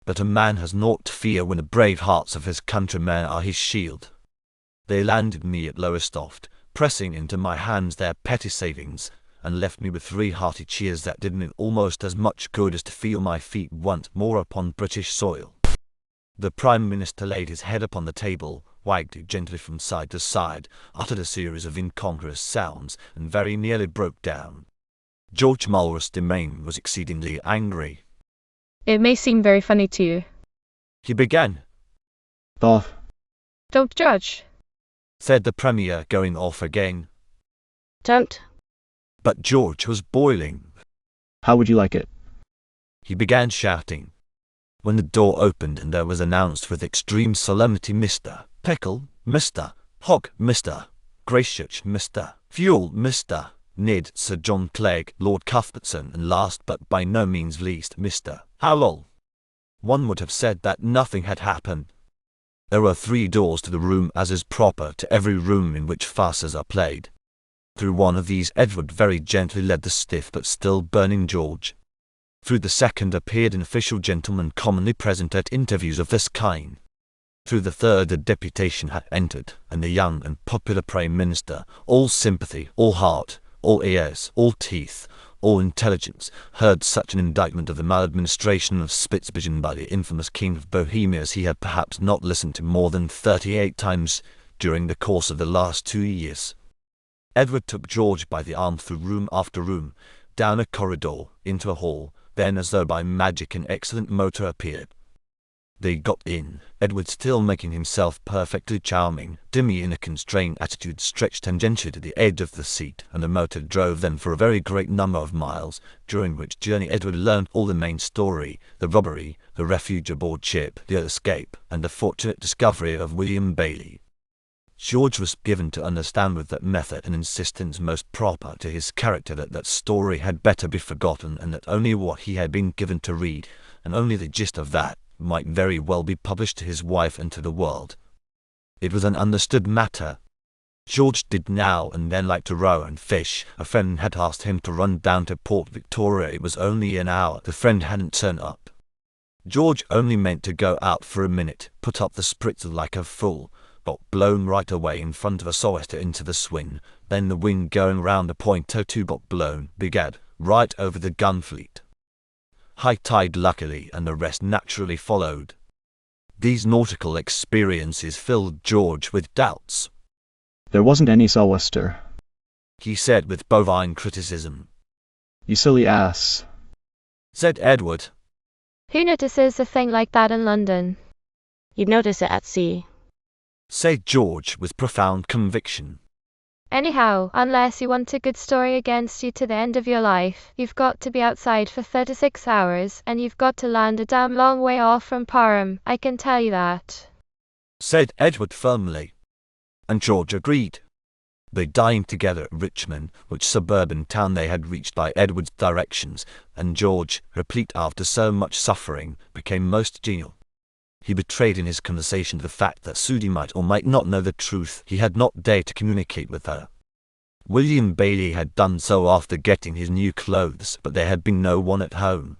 But a man has naught to fear when the brave hearts of his countrymen are his shield. They landed me at Lowestoft, pressing into my hands their petty savings, and left me with 3 hearty cheers that did me almost as much good as to feel my feet once more upon British soil. The Prime Minister laid his head upon the table, wagged it gently from side to side, uttered a series of incongruous sounds, and very nearly broke down. George Mulrus Demain was exceedingly angry. It may seem very funny to you. He began. Off. Don't judge. Said the Premier, going off again. Don't. But George was boiling. How would you like it? He began shouting, when the door opened and there was announced with extreme solemnity Mr. Pickle, Mr. Hogg, Mr. Gracechurch, Mr. Fuel, Mr. Ned, Sir John Clegg, Lord Cuthbertson, and last but by no means least, Mr. Howell. One would have said that nothing had happened. There were 3 doors to the room, as is proper to every room in which farces are played. Through one of these Edward very gently led the stiff but still burning George. Through the second appeared an official gentleman commonly present at interviews of this kind. Through the third a deputation had entered, and the young and popular Prime Minister, all sympathy, all heart, all ears, all teeth, all intelligence, heard such an indictment of the maladministration of Spitzbergen by the infamous King of Bohemia as he had perhaps not listened to more than 38 times during the course of the last 2 years. Edward took George by the arm through room after room, down a corridor, into a hall, then as though by magic an excellent motor appeared. They got in, Edward still making himself perfectly charming, Dimmy in a constrained attitude stretched tangentially to the edge of the seat, and the motor drove them for a very great number of miles, during which journey Edward learned all the main story, the robbery, the refuge aboard ship, the escape, and the fortunate discovery of William Bailey. George was given to understand with that method and insistence most proper to his character that that story had better be forgotten, and that only what he had been given to read, and only the gist of that, might very well be published to his wife and to the world. It was an understood matter. George did now and then like to row and fish. A friend had asked him to run down to Port Victoria. It was only an hour. The friend hadn't turned up. George only meant to go out for a minute, put up the spritz like a fool, got blown right away in front of a sou'wester into the swing, then the wind going round the point too got blown, begad, right over the gun fleet. High tide luckily, and the rest naturally followed. These nautical experiences filled George with doubts. There wasn't any sou'wester, he said with bovine criticism. You silly ass, said Edward. Who notices a thing like that in London? You'd notice it at sea, said George with profound conviction. Anyhow, unless you want a good story against you to the end of your life, you've got to be outside for 36 hours, and you've got to land a damn long way off from Parham, I can tell you that, said Edward firmly. And George agreed. They dined together at Richmond, which suburban town they had reached by Edward's directions, and George, replete after so much suffering, became most genial. He betrayed in his conversation the fact that Sudi might or might not know the truth. He had not dared to communicate with her. William Bailey had done so after getting his new clothes, but there had been no one at home.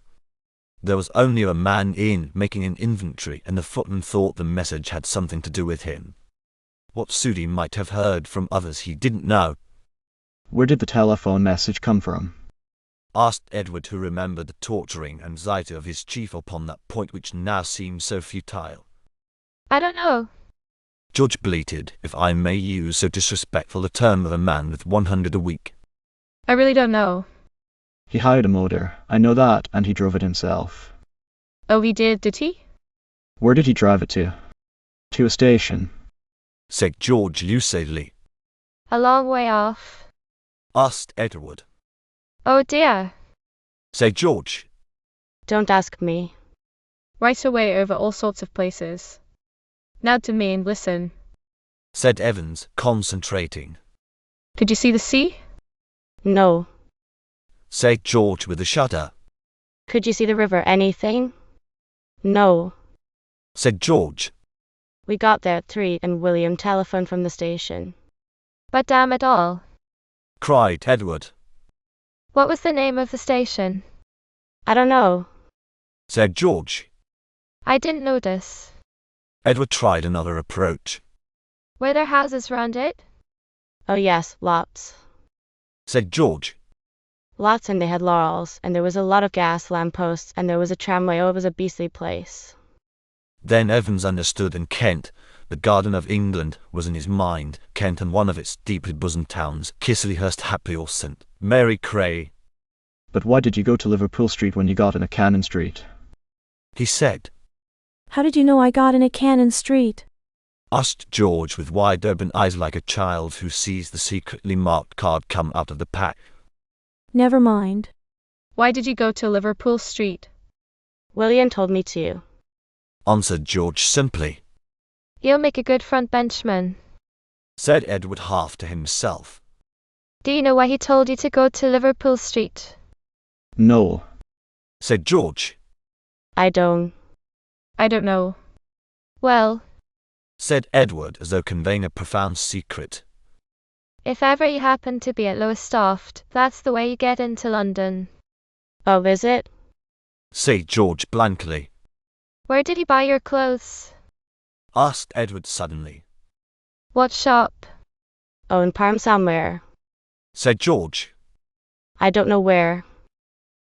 There was only a man in, making an inventory, and the footman thought the message had something to do with him. What Sudi might have heard from others he didn't know. Where did the telephone message come from? Asked Edward, who remembered the torturing anxiety of his chief upon that point which now seemed so futile. I don't know, George bleated, if I may use so disrespectful a term of a man with 100 a week. I really don't know. He hired a motor, I know that, and he drove it himself. Oh, he did he? Where did he drive it to? To a station, said George lucidly. A long way off. Asked Edward. Oh dear, said George. don't ask me. right away over all sorts of places. Now to me and listen. Said Evans, concentrating. Could you see the sea? No. Said George with a shudder. Could you see the river? Anything? No. Said George. We got there at 3 and William telephoned from the station. But damn it all, Cried Edward. what was the name of the station? I don't know. Said George. I didn't notice. Edward tried another approach. Were there houses round it? Oh yes, lots. Said George. Lots, and they had laurels, and there was a lot of gas lampposts, and there was a tramway. Oh, it was a beastly place. Then Evans understood, and Kent, the Garden of England, was in his mind. Kent and one of its deeply bosomed towns, Chisleyhurst, Happy or St. Mary Cray. But why did you go to Liverpool Street when you got in a Cannon Street? He said. How did you know I got in a Cannon Street? Asked George with wide-open eyes like a child who sees the secretly marked card come out of the pack. Never mind. Why did you go to Liverpool Street? William told me to. Answered George simply. You'll make a good front benchman. Said Edward half to himself. Do you know why he told you to go to Liverpool Street? No. Said George. I don't. I don't know. Well, Said Edward as though conveying a profound secret. if ever you happen to be at Lowestoft, that's the way you get into London. Oh, is it? Said George blankly. Where did you buy your clothes? Asked Edward suddenly. What shop? Oh, in Parham somewhere. Said George. I don't know where.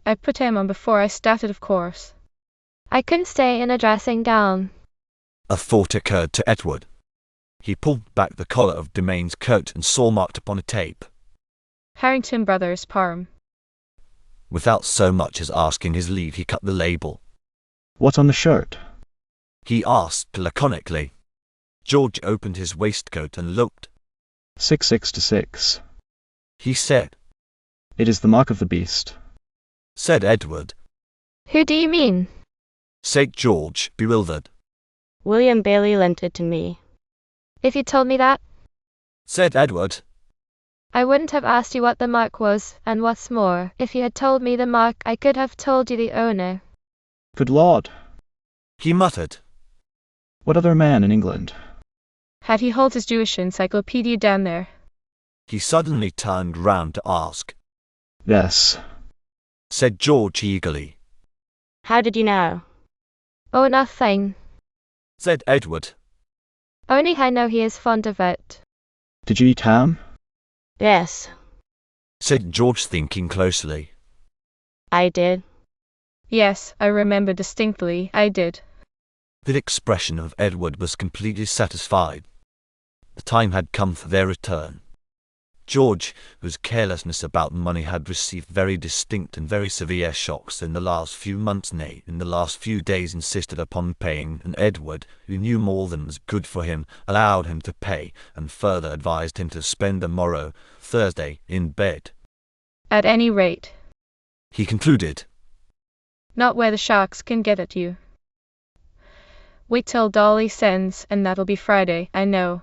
I put him on before I started, of course. I couldn't stay in a dressing gown. A thought occurred to Edward. He pulled back the collar of Demain's coat and saw marked upon a tape, Harrington Brothers, Parm. Without so much as asking his leave, he cut the label. What's on the shirt? He asked laconically. George opened his waistcoat and looked. 6626. He said. It is the mark of the beast, said Edward. Who do you mean? Said George, bewildered. William Bailey lent it to me. If you told me that, Said Edward. I wouldn't have asked you what the mark was, and what's more, if you had told me the mark, I could have told you the owner. Good Lord. He muttered. What other man in England? Had he hold his Jewish encyclopedia down there? He suddenly turned round to ask. Yes. Said George eagerly. How did you know? Oh, nothing. Said Edward. Only I know he is fond of it. Did you eat ham? Yes, Said George, thinking closely. I did. Yes, I remember distinctly, I did. The expression of Edward was completely satisfied. The time had come for their return. George, whose carelessness about money had received very distinct and very severe shocks in the last few months, nay, in the last few days, insisted upon paying, and Edward, who knew more than was good for him, allowed him to pay, and further advised him to spend the morrow, Thursday, in bed. At any rate. He concluded. Not where the sharks can get at you. Wait till Dolly sends, and that'll be Friday, I know.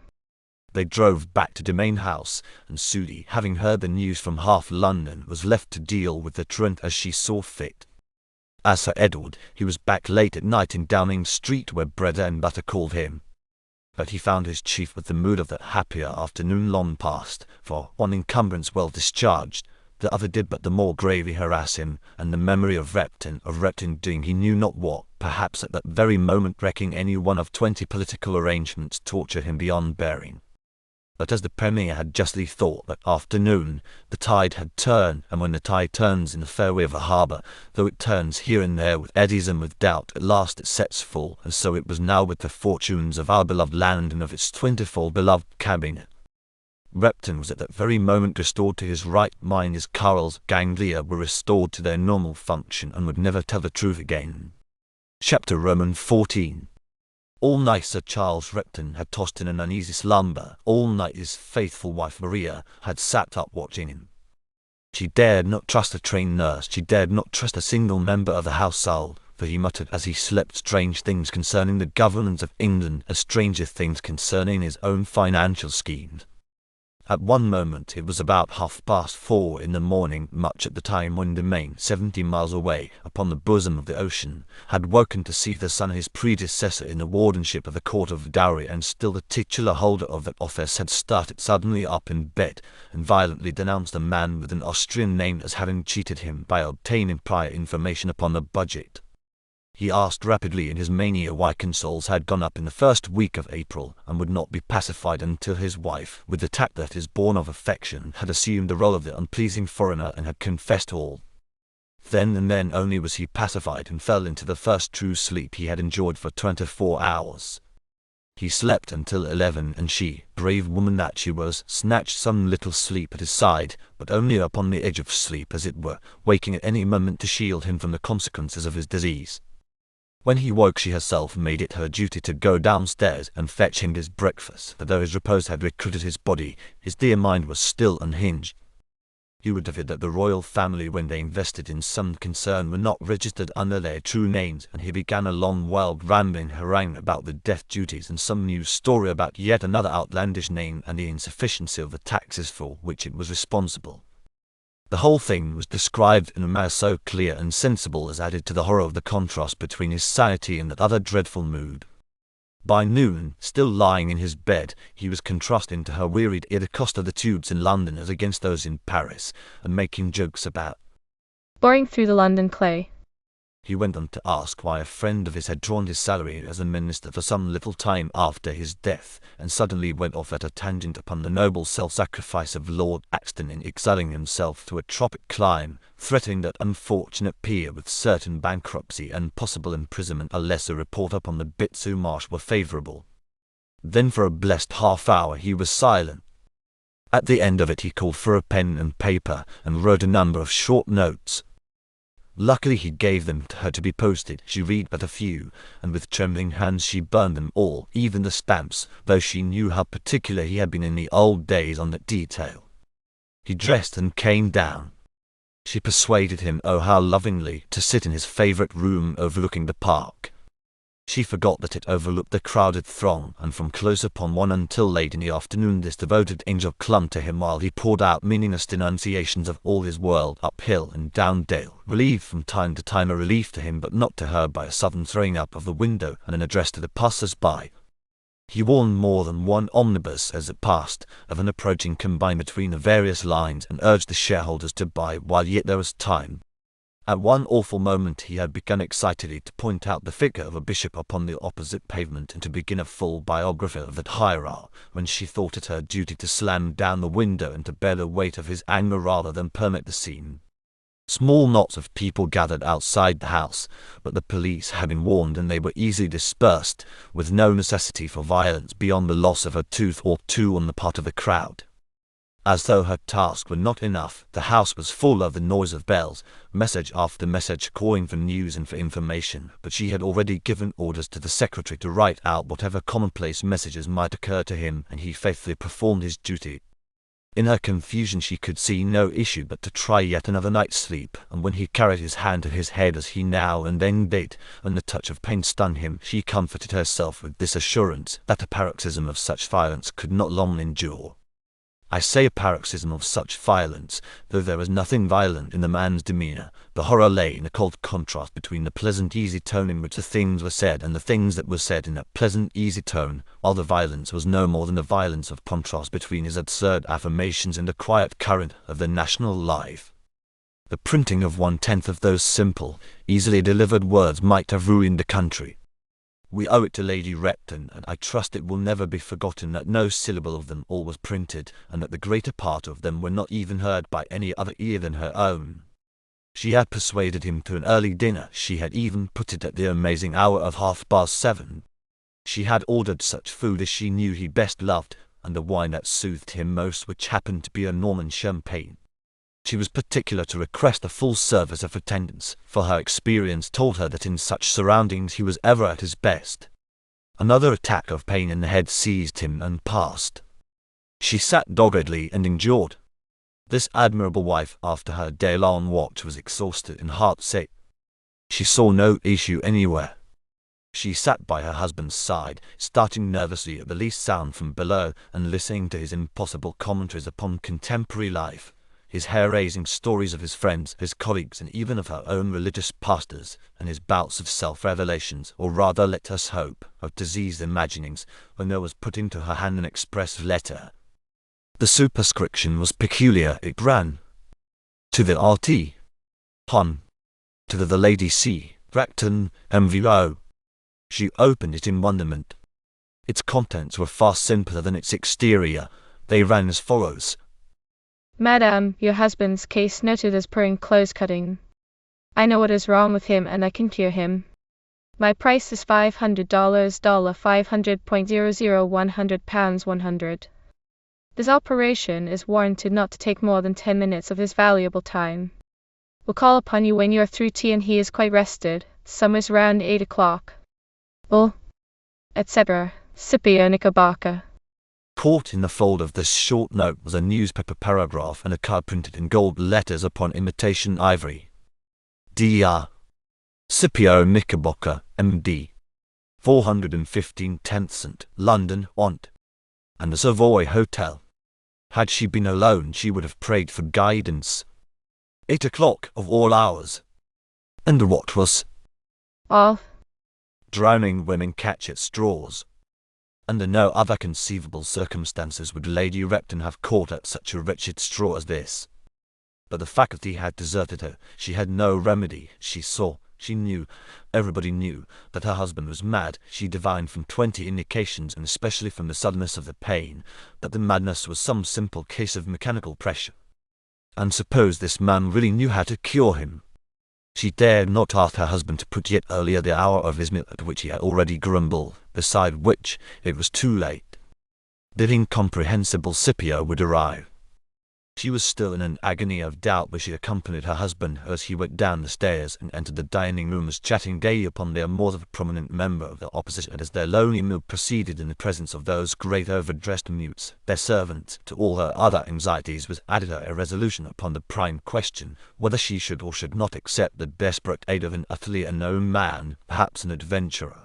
They drove back to Demain House, and Sudie, having heard the news from half London, was left to deal with the truant as she saw fit. As for Edward, he was back late at night in Downing Street, where bread and butter called him. But he found his chief with the mood of that happier afternoon long past, for, one encumbrance well discharged, the other did but the more gravely harass him, and the memory of Repton doing he knew not what, perhaps at that very moment wrecking any one of 20 political arrangements, tortured him beyond bearing. But as the Premier had justly thought that afternoon, the tide had turned, and when the tide turns in the fairway of a harbour, though it turns here and there with eddies and with doubt, at last it sets full, and so it was now with the fortunes of our beloved land and of its 24 beloved cabinet. Repton was at that very moment restored to his right mind. His Carl's ganglia were restored to their normal function, and would never tell the truth again. Chapter Roman 14. All night Sir Charles Repton had tossed in an uneasy slumber. All night his faithful wife Maria had sat up watching him. She dared not trust a trained nurse, she dared not trust a single member of the household, for he muttered as he slept strange things concerning the governance of England, as stranger things concerning his own financial schemes. At one moment, it was about 4:30 in the morning, much at the time when Demain, 70 miles away, upon the bosom of the ocean, had woken to see the son of his predecessor in the wardenship of the Court of Dowry, and still the titular holder of that office, had started suddenly up in bed, and violently denounced a man with an Austrian name as having cheated him by obtaining prior information upon the budget. He asked rapidly in his mania why consols had gone up in the first week of April, and would not be pacified until his wife, with the tact that is born of affection, had assumed the role of the unpleasing foreigner and had confessed all. Then and then only was he pacified, and fell into the first true sleep he had enjoyed for 24 hours. He slept until 11, and she, brave woman that she was, snatched some little sleep at his side, but only upon the edge of sleep, as it were, waking at any moment to shield him from the consequences of his disease. When he woke, she herself made it her duty to go downstairs and fetch him his breakfast, for though his repose had recruited his body, his dear mind was still unhinged. You would have it that the royal family, when they invested in some concern, were not registered under their true names, and he began a long, wild, rambling harangue about the death duties, and some new story about yet another outlandish name, and the insufficiency of the taxes for which it was responsible. The whole thing was described in a manner so clear and sensible as added to the horror of the contrast between his sanity and that other dreadful mood. By noon, still lying in his bed, he was contrasting to her wearied ear the cost of the tubes in London as against those in Paris, and making jokes about boring through the London clay. He went on to ask why a friend of his had drawn his salary as a minister for some little time after his death, and suddenly went off at a tangent upon the noble self-sacrifice of Lord Axton in exiling himself to a tropic clime, threatening that unfortunate peer with certain bankruptcy and possible imprisonment unless a report upon the Bitsu Marsh were favourable. Then for a blessed half-hour he was silent. At the end of it he called for a pen and paper and wrote a number of short notes. Luckily he gave them to her to be posted. She read but a few, and with trembling hands she burned them all, even the stamps, though she knew how particular he had been in the old days on that detail. He dressed and came down. She persuaded him, oh how lovingly, to sit in his favourite room overlooking the park. She forgot that it overlooked the crowded throng, and from close upon one until late in the afternoon this devoted angel clung to him while he poured out meaningless denunciations of all his world, up hill and down dale, relieved from time to time, a relief to him but not to her, by a sudden throwing up of the window and an address to the passers-by. He warned more than one omnibus as it passed of an approaching combine between the various lines, and urged the shareholders to buy while yet there was time. At one awful moment he had begun excitedly to point out the figure of a bishop upon the opposite pavement and to begin a full biography of that hierarch, when she thought it her duty to slam down the window and to bear the weight of his anger rather than permit the scene. Small knots of people gathered outside the house, but the police had been warned and they were easily dispersed, with no necessity for violence beyond the loss of a tooth or two on the part of the crowd. As though her task were not enough, the house was full of the noise of bells, message after message calling for news and for information, but she had already given orders to the secretary to write out whatever commonplace messages might occur to him, and he faithfully performed his duty. In her confusion she could see no issue but to try yet another night's sleep, and when he carried his hand to his head as he now and then did, and the touch of pain stunned him, she comforted herself with this assurance that a paroxysm of such violence could not long endure. I say a paroxysm of such violence, though there was nothing violent in the man's demeanour. The horror lay in a cold contrast between the pleasant easy tone in which the things were said and the things that were said in that pleasant easy tone, while the violence was no more than the violence of contrast between his absurd affirmations and the quiet current of the national life. The printing of 1/10 of those simple, easily delivered words might have ruined the country. We owe it to Lady Repton, and I trust it will never be forgotten, that no syllable of them all was printed, and that the greater part of them were not even heard by any other ear than her own. She had persuaded him to an early dinner. She had even put it at the amazing hour of 7:30. She had ordered such food as she knew he best loved, and the wine that soothed him most, which happened to be a Norman champagne. She was particular to request a full service of attendance, for her experience told her that in such surroundings he was ever at his best. Another attack of pain in the head seized him and passed. She sat doggedly and endured. This admirable wife, after her day-long watch, was exhausted and heart-sick. She saw no issue anywhere. She sat by her husband's side, starting nervously at the least sound from below, and listening to his impossible commentaries upon contemporary life, his hair-raising stories of his friends, his colleagues, and even of her own religious pastors, and his bouts of self-revelations, or rather, let us hope, of diseased imaginings, when there was put into her hand an express letter. The superscription was peculiar. It ran: to the R.T. Hon. To the Lady C. Repton, M.V.O. She opened it in wonderment. Its contents were far simpler than its exterior. They ran as follows: Madam, your husband's case noted as per enclosed cutting. I know what is wrong with him and I can cure him. My price is $500, $500.00 £100 100. This operation is warranted not to take more than 10 minutes of his valuable time. We'll call upon you when you are through tea and he is quite rested, somewhere round 8 o'clock. Etc. Scipio Knickerbocker. Caught in the fold of this short note was a newspaper paragraph and a card printed in gold letters upon imitation ivory. Dr. Scipio Knickerbocker, M.D. 415 10th St. London, Ont. And the Savoy Hotel. Had she been alone she would have prayed for guidance. 8 o'clock of all hours. And what was? All. Drowning women catch at straws. Under no other conceivable circumstances would Lady Repton have caught at such a wretched straw as this. But the faculty had deserted her. She had no remedy. She saw, She knew, everybody knew, that her husband was mad. She divined from 20 indications, and especially from the suddenness of the pain, that the madness was some simple case of mechanical pressure. And suppose this man really knew how to cure him? She dared not ask her husband to put yet earlier the hour of his meal, at which he had already grumbled, beside which it was too late. The incomprehensible Scipio would arrive. She was still in an agony of doubt, but she accompanied her husband as he went down the stairs and entered the dining rooms, chatting gaily upon the amours of a prominent member of the opposition. And as their lonely meal proceeded in the presence of those great overdressed mutes, their servant, to all her other anxieties was added her irresolution upon the prime question, whether she should or should not accept the desperate aid of an utterly unknown man, perhaps an adventurer.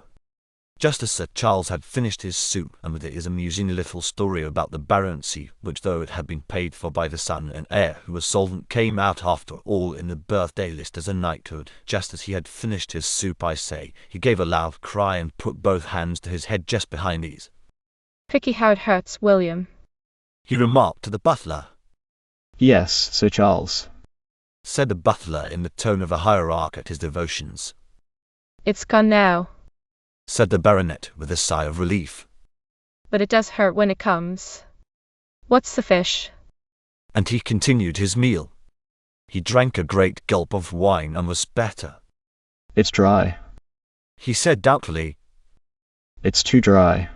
Just as Sir Charles had finished his soup, and with his amusing little story about the baronetcy, which though it had been paid for by the son and heir who was solvent, came out after all in the birthday list as a knighthood, just as he had finished his soup, I say, he gave a loud cry and put both hands to his head just behind his. Cricky, how it hurts, William, he remarked to the butler. Yes, Sir Charles, said the butler in the tone of a hierarch at his devotions. It's gone now, said the baronet with a sigh of relief. But it does hurt when it comes. What's the fish? And he continued his meal. He drank a great gulp of wine and was better. It's dry, he said doubtfully. It's too dry.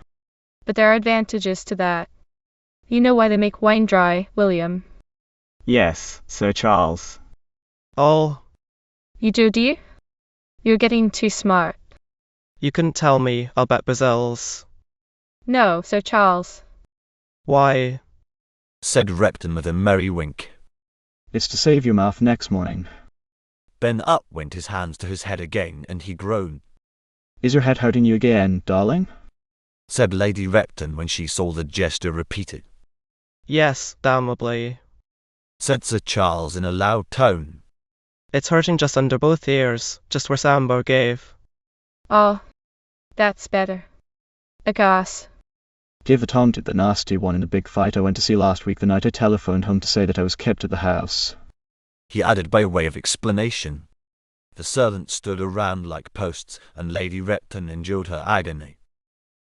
But there are advantages to that. You know why they make wine dry, William? Yes, Sir Charles. Oh, You do you? You're getting too smart. you couldn't tell me, I'll bet Brazils. No, Sir Charles. Why? said Repton with a merry wink. It's to save your mouth next morning. Then up went his hands to his head again, and he groaned. Is your head hurting you again, darling? said Lady Repton when she saw the gesture repeated. Yes, damnably. said Sir Charles in a loud tone. It's hurting just under both ears, just where Sambo gave. Oh, that's better. A gas. Give a Tom to the nasty one in the big fight I went to see last week the night I telephoned home to say that I was kept at the house, he added by way of explanation. The servants stood around like posts, and Lady Repton endured her agony.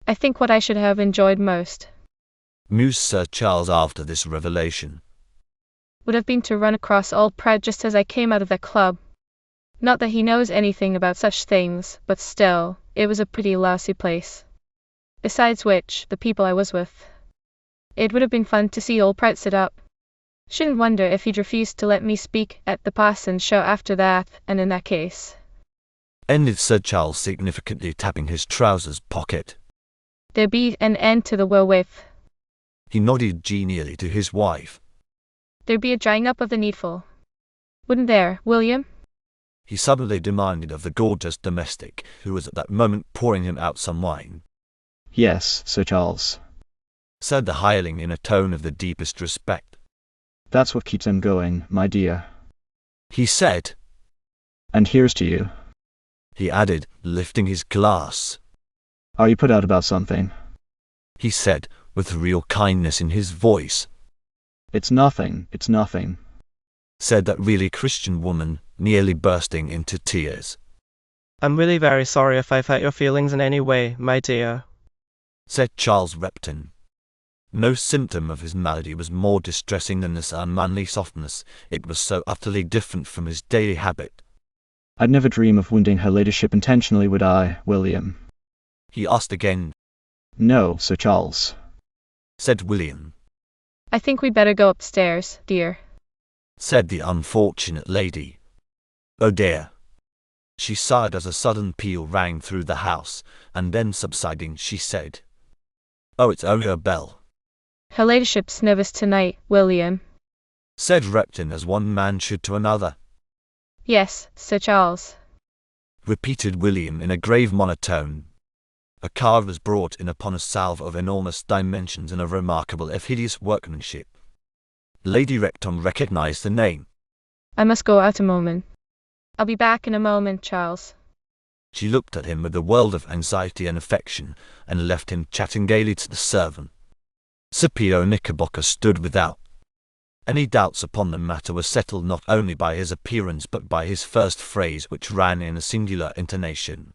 I think what I should have enjoyed most mused Sir Charles after this revelation. would have been to run across old Pratt just as I came out of the club. Not that he knows anything about such things, but still, it was a pretty lousy place. Besides which, the people I was with. It would have been fun to see old Pratt sit up. Shouldn't wonder if he'd refused to let me speak at the parson's show after that, and in that case. Ended Sir Charles significantly, tapping his trousers pocket. There'd be an end to the wherewith. He nodded genially to his wife. There'd be a drying up of the needful. Wouldn't there, William? He suddenly demanded of the gorgeous domestic, who was at that moment pouring him out some wine. Yes, Sir Charles, said the hireling in a tone of the deepest respect. That's what keeps them going, my dear. He said. And here's to you, he added, lifting his glass. Are you put out about something? He said, with real kindness in his voice. It's nothing, said that really Christian woman, nearly bursting into tears. I'm really very sorry if I've hurt your feelings in any way, my dear, said Charles Repton. No symptom of his malady was more distressing than this unmanly softness. It was so utterly different from his daily habit. I'd never dream of wounding her ladyship intentionally, would I, William? He asked again. No, Sir Charles, said William. I think we'd better go upstairs, dear, said the unfortunate lady. Oh dear. She sighed as a sudden peal rang through the house, and then subsiding she said, Oh, it's only a bell. Her ladyship's nervous tonight, William, said Repton as one man should to another. Yes, Sir Charles, repeated William in a grave monotone. A card was brought in upon a salve of enormous dimensions and of remarkable if hideous workmanship. Lady Repton recognized the name. I must go out a moment. I'll be back in a moment, Charles. She looked at him with a world of anxiety and affection, and left him chatting gaily to the servant. Scipio Knickerbocker stood without. Any doubts upon the matter were settled not only by his appearance but by his first phrase, which ran in a singular intonation.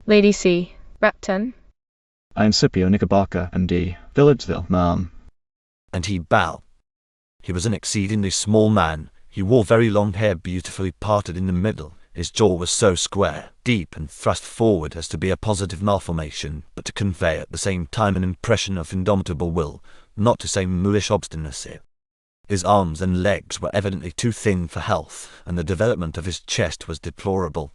Lady C. Repton. I am Scipio Knickerbocker, M.D., Villagesville, ma'am. And he bowed. He was an exceedingly small man. He wore very long hair beautifully parted in the middle. His jaw was so square, deep and thrust forward as to be a positive malformation, but to convey at the same time an impression of indomitable will, not to say mulish obstinacy. His arms and legs were evidently too thin for health, and the development of his chest was deplorable.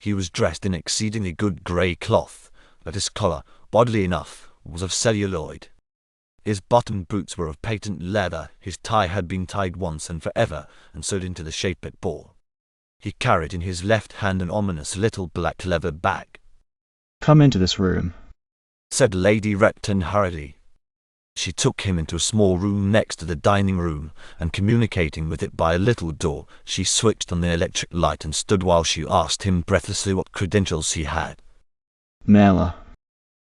He was dressed in exceedingly good grey cloth, but his collar, oddly enough, was of celluloid. His bottomed boots were of patent leather, his tie had been tied once and forever, and sewed into the shape it bore. He carried in his left hand an ominous little black leather bag. Come into this room, said Lady Repton hurriedly. She took him into a small room next to the dining room, and communicating with it by a little door, she switched on the electric light and stood while she asked him breathlessly what credentials he had. Mela,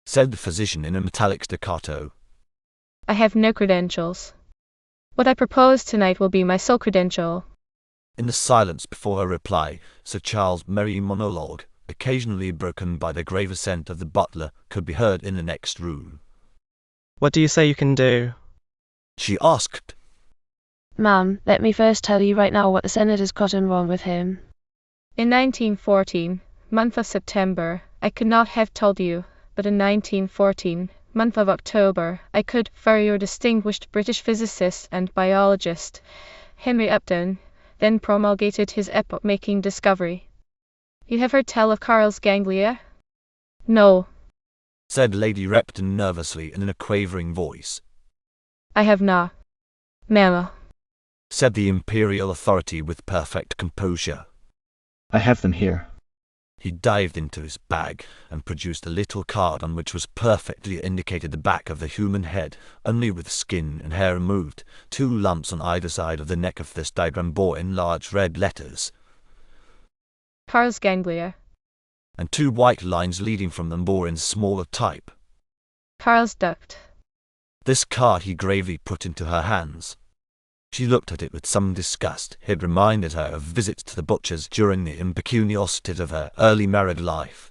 said the physician in a metallic staccato. I have no credentials. What I propose tonight will be my sole credential. In the silence before her reply, Sir Charles' merry monologue, occasionally broken by the grave assent of the butler, could be heard in the next room. What do you say you can do? She asked. Ma'am, let me first tell you right now what the senator's gotten wrong with him. In 1914, month of September, I could not have told you, but in 1914, month of October, I could, for your distinguished British physicist and biologist, Henry Upton, then promulgated his epoch-making discovery. You have heard tell of Karl's ganglia? No, said Lady Repton nervously and in a quavering voice. I have not. Mama, said the imperial authority with perfect composure. I have them here. He dived into his bag and produced a little card on which was perfectly indicated the back of the human head, only with skin and hair removed. 2 lumps on either side of the neck of this diagram bore in large red letters Karl's ganglia. And 2 white lines leading from them bore in smaller type Karl's duct. This card he gravely put into her hands. She looked at it with some disgust. It reminded her of visits to the butcher's during the impecuniosities of her early married life,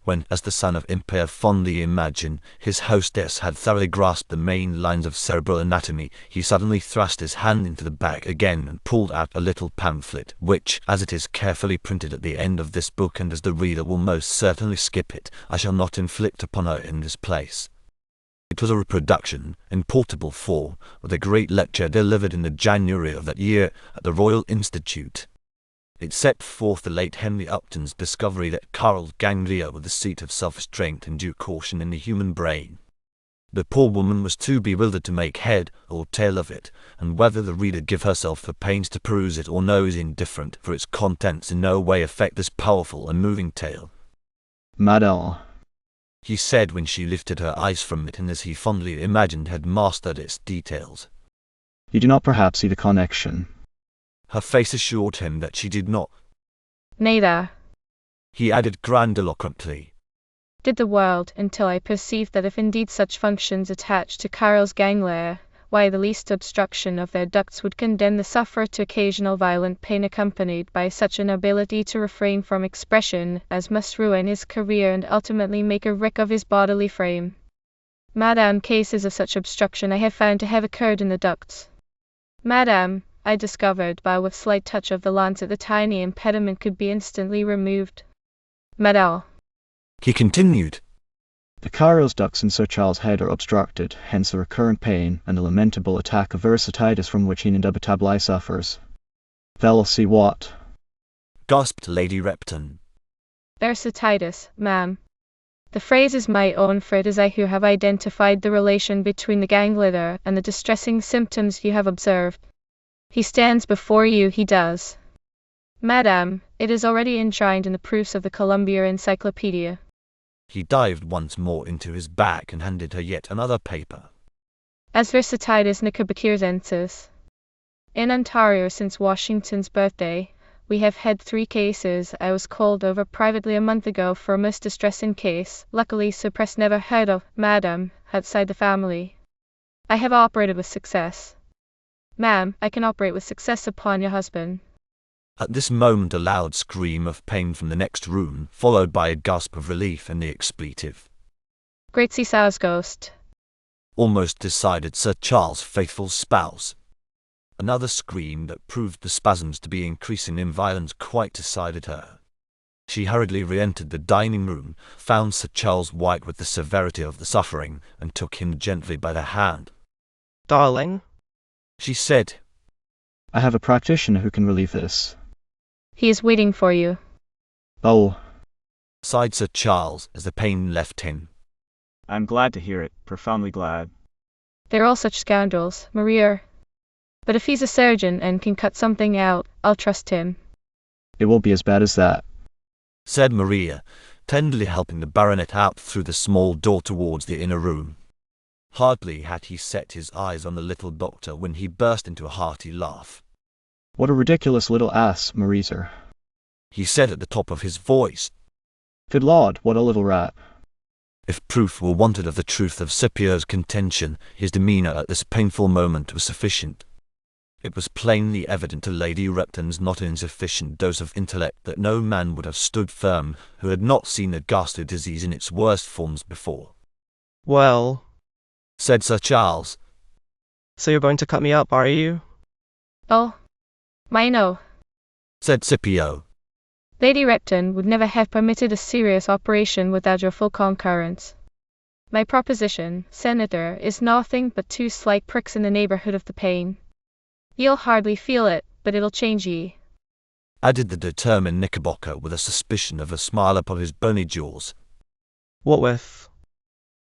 when, as the son of Empire fondly imagined, his hostess had thoroughly grasped the main lines of cerebral anatomy. He suddenly thrust his hand into the bag again and pulled out a little pamphlet, which, as it is carefully printed at the end of this book and as the reader will most certainly skip it, I shall not inflict upon her in this place. It was a reproduction, in portable form, of the great lecture delivered in the January of that year at the Royal Institute. It set forth the late Henry Upton's discovery that Karl's ganglia were the seat of self-restraint and due caution in the human brain. The poor woman was too bewildered to make head or tail of it, and whether the reader give herself the pains to peruse it or no is indifferent, for its contents in no way affect this powerful and moving tale. Madame, he said when she lifted her eyes from it and as he fondly imagined had mastered its details. You do not perhaps see the connection. Her face assured him that she did not. Neither, he added grandiloquently, did the world, until I perceived that if indeed such functions attached to Karl's ganglia, why the least obstruction of their ducts would condemn the sufferer to occasional violent pain accompanied by such an ability to refrain from expression as must ruin his career and ultimately make a wreck of his bodily frame. Madame, cases of such obstruction I have found to have occurred in the ducts. Madame, I discovered by with slight touch of the lancet the tiny impediment could be instantly removed. Madame, he continued, the Karl's ducts in Sir Charles' head are obstructed, hence the recurrent pain and the lamentable attack of versatitis from which he indubitably suffers. They'll see what? Gasped Lady Repton. Versatitis, ma'am. The phrase is my own, for it is I who have identified the relation between the ganglia and the distressing symptoms you have observed. He stands before you, he does. Madame, it is already enshrined in the proofs of the Columbia Encyclopedia. He dived once more into his bag and handed her yet another paper. As versatitis knickerbockerensis. In Ontario since Washington's birthday, we have had 3 cases. I was called over privately a month ago for a most distressing case, luckily suppressed, never heard of, madam, outside the family. I have operated with success. Ma'am, I can operate with success upon your husband. At this moment a loud scream of pain from the next room, followed by a gasp of relief and the expletive, Great Seesaw's ghost. almost decided Sir Charles' faithful spouse. Another scream that proved the spasms to be increasing in violence quite decided her. She hurriedly re-entered the dining room, found Sir Charles white with the severity of the suffering, and took him gently by the hand. Darling, She said, I have a practitioner who can relieve this. He is waiting for you. Oh, sighed Sir Charles as the pain left him. I'm glad to hear it, profoundly glad. They're all such scoundrels, Maria. But if he's a surgeon and can cut something out, I'll trust him. it won't be as bad as that. Said Maria, tenderly helping the baronet out through the small door towards the inner room. Hardly had he set his eyes on the little doctor when he burst into a hearty laugh. What a ridiculous little ass, Mauricer. He said at the top of his voice. Good Lord, what a little rat. If proof were wanted of the truth of Scipio's contention, his demeanour at this painful moment was sufficient. It was plainly evident to Lady Repton's not insufficient dose of intellect that no man would have stood firm who had not seen the ghastly disease in its worst forms before. well, Said Sir Charles. so you're going to cut me up, are you? Oh, no. Said Scipio. Lady Repton would never have permitted a serious operation without your full concurrence. My proposition, Senator, is nothing but 2 slight pricks in the neighbourhood of the pain. You'll hardly feel it, but it'll change ye. Added the determined Knickerbocker with a suspicion of a smile upon his bony jaws. What with?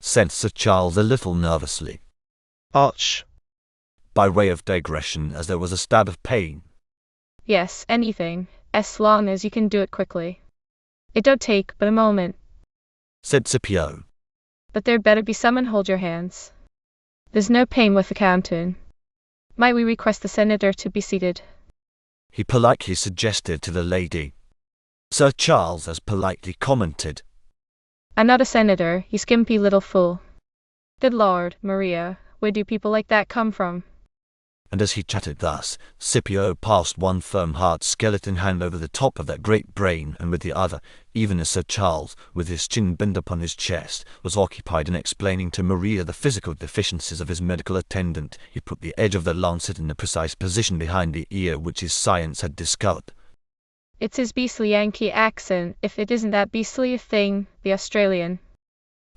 Said Sir Charles a little nervously, Och. by way of digression, as there was a stab of pain. Yes, anything, as long as you can do it quickly. It don't take but a moment. Said Scipio. But there'd better be someone hold your hands. There's no pain with the captain. Might we request the senator to be seated? He politely suggested to the lady. Sir Charles as politely commented. I'm not a senator, you skimpy little fool. Good Lord, Maria, where do people like that come from? And as he chatted thus, Scipio passed one firm hard skeleton hand over the top of that great brain, and with the other, even as Sir Charles, with his chin bent upon his chest, was occupied in explaining to Maria the physical deficiencies of his medical attendant, he put the edge of the lancet in the precise position behind the ear which his science had discovered. It's his beastly Yankee accent, if it isn't that beastly thing, the Australian.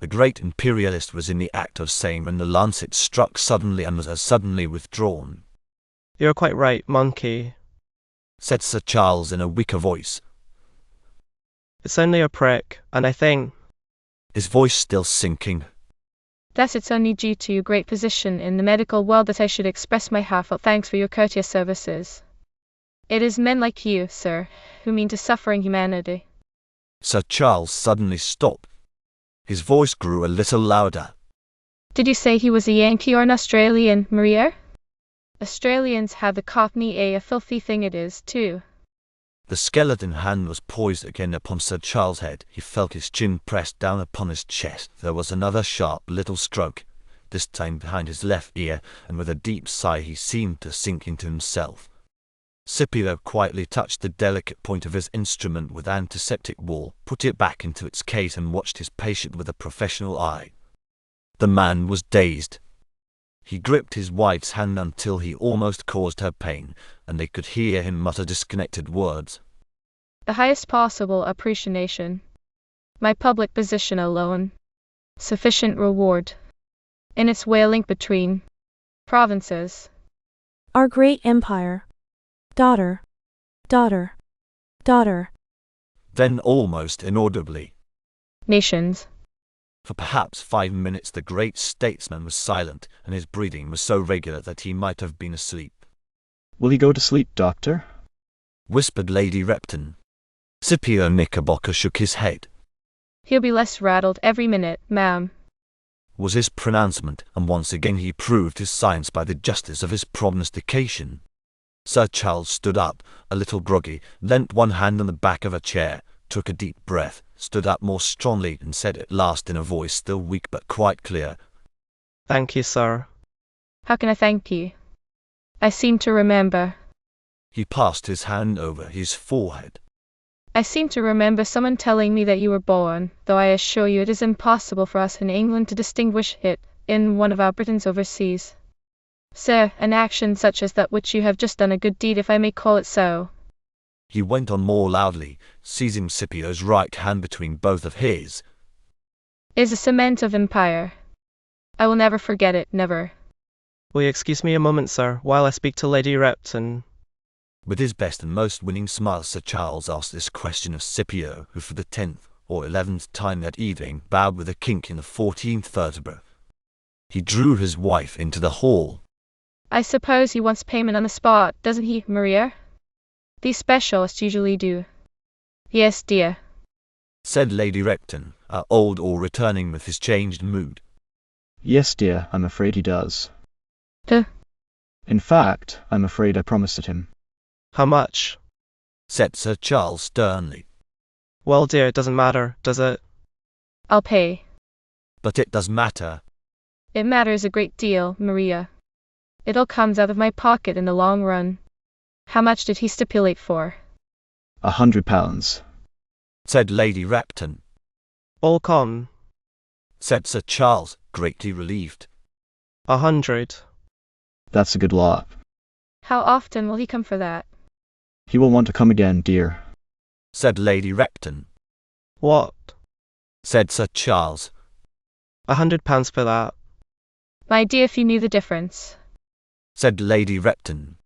The great imperialist was in the act of saying when the lancet struck suddenly and was as suddenly withdrawn. You're quite right, monkey. Said Sir Charles in a weaker voice, It's only a prick, and I think... his voice still sinking. Thus it's only due to your great position in the medical world that I should express my heartfelt thanks for your courteous services. It is men like you, sir, who mean to suffering humanity. Sir Charles suddenly stopped. His voice grew a little louder. Did you say he was a Yankee or an Australian, Maria? Australians have the Cockney A filthy thing it is, too. The skeleton hand was poised again upon Sir Charles' head. He felt his chin pressed down upon his chest. There was another sharp little stroke, this time behind his left ear, and with a deep sigh he seemed to sink into himself. Scipio quietly touched the delicate point of his instrument with antiseptic wool, put it back into its case, and watched his patient with a professional eye. The man was dazed. He gripped his wife's hand until he almost caused her pain, and they could hear him mutter disconnected words. The highest possible appreciation. My public position alone. Sufficient reward. In its whaling between provinces. Our great empire. Daughter. Daughter. Daughter. Then almost inaudibly, Nations. for perhaps 5 minutes the great statesman was silent, and his breathing was so regular that he might have been asleep. Will you go to sleep, doctor? Whispered Lady Repton. Scipio Knickerbocker shook his head. He'll be less rattled every minute, ma'am. Was his pronouncement, and once again he proved his science by the justice of his prognostication. Sir Charles stood up, a little groggy, leant one hand on the back of a chair, took a deep breath, stood up more strongly, and said at last in a voice still weak but quite clear, Thank you, sir. How can I thank you? I seem to remember. He passed his hand over his forehead. I seem to remember someone telling me that you were born, though I assure you it is impossible for us in England to distinguish it, in one of our Britons overseas. Sir, an action such as that which you have just done, a good deed if I may call it so. He went on more loudly, seizing Scipio's right hand between both of his. Is a cement of empire. I will never forget it, never. Will you excuse me a moment, sir, while I speak to Lady Repton? With his best and most winning smile, Sir Charles asked this question of Scipio, who for the 10th or 11th time that evening bowed with a kink in the 14th vertebra. He drew his wife into the hall. I suppose he wants payment on the spot, doesn't he, Maria? These specialists usually do. Yes, dear, said Lady Repton, old or returning with his changed mood. Yes, dear, I'm afraid he does. Duh. In fact, I'm afraid I promised it him. How much? Said Sir Charles sternly. Well, dear, it doesn't matter, does it? I'll pay. But it does matter. It matters a great deal, Maria. It all comes out of my pocket in the long run. How much did he stipulate for? £100, said Lady Repton. All come. Said Sir Charles, greatly relieved. 100. That's a good lot. How often will he come for that? He will want to come again, dear, said Lady Repton. What? Said Sir Charles. £100 for that. My dear, if you knew the difference. Said Lady Repton.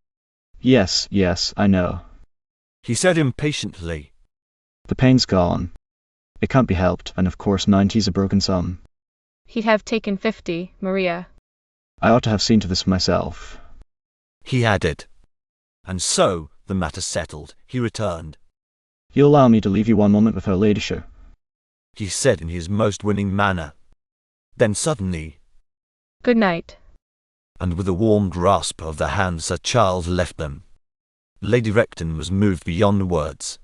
Yes, yes, I know. He said impatiently. The pain's gone. It can't be helped, and of course 90's a broken sum. He'd have taken 50, Maria. I ought to have seen to this myself, he added. And so, the matter settled, he returned. You'll allow me to leave you one moment with her ladyship, he said in his most winning manner. Then suddenly, Good night. And with a warm grasp of the hand, Sir Charles left them. Lady Repton was moved beyond words.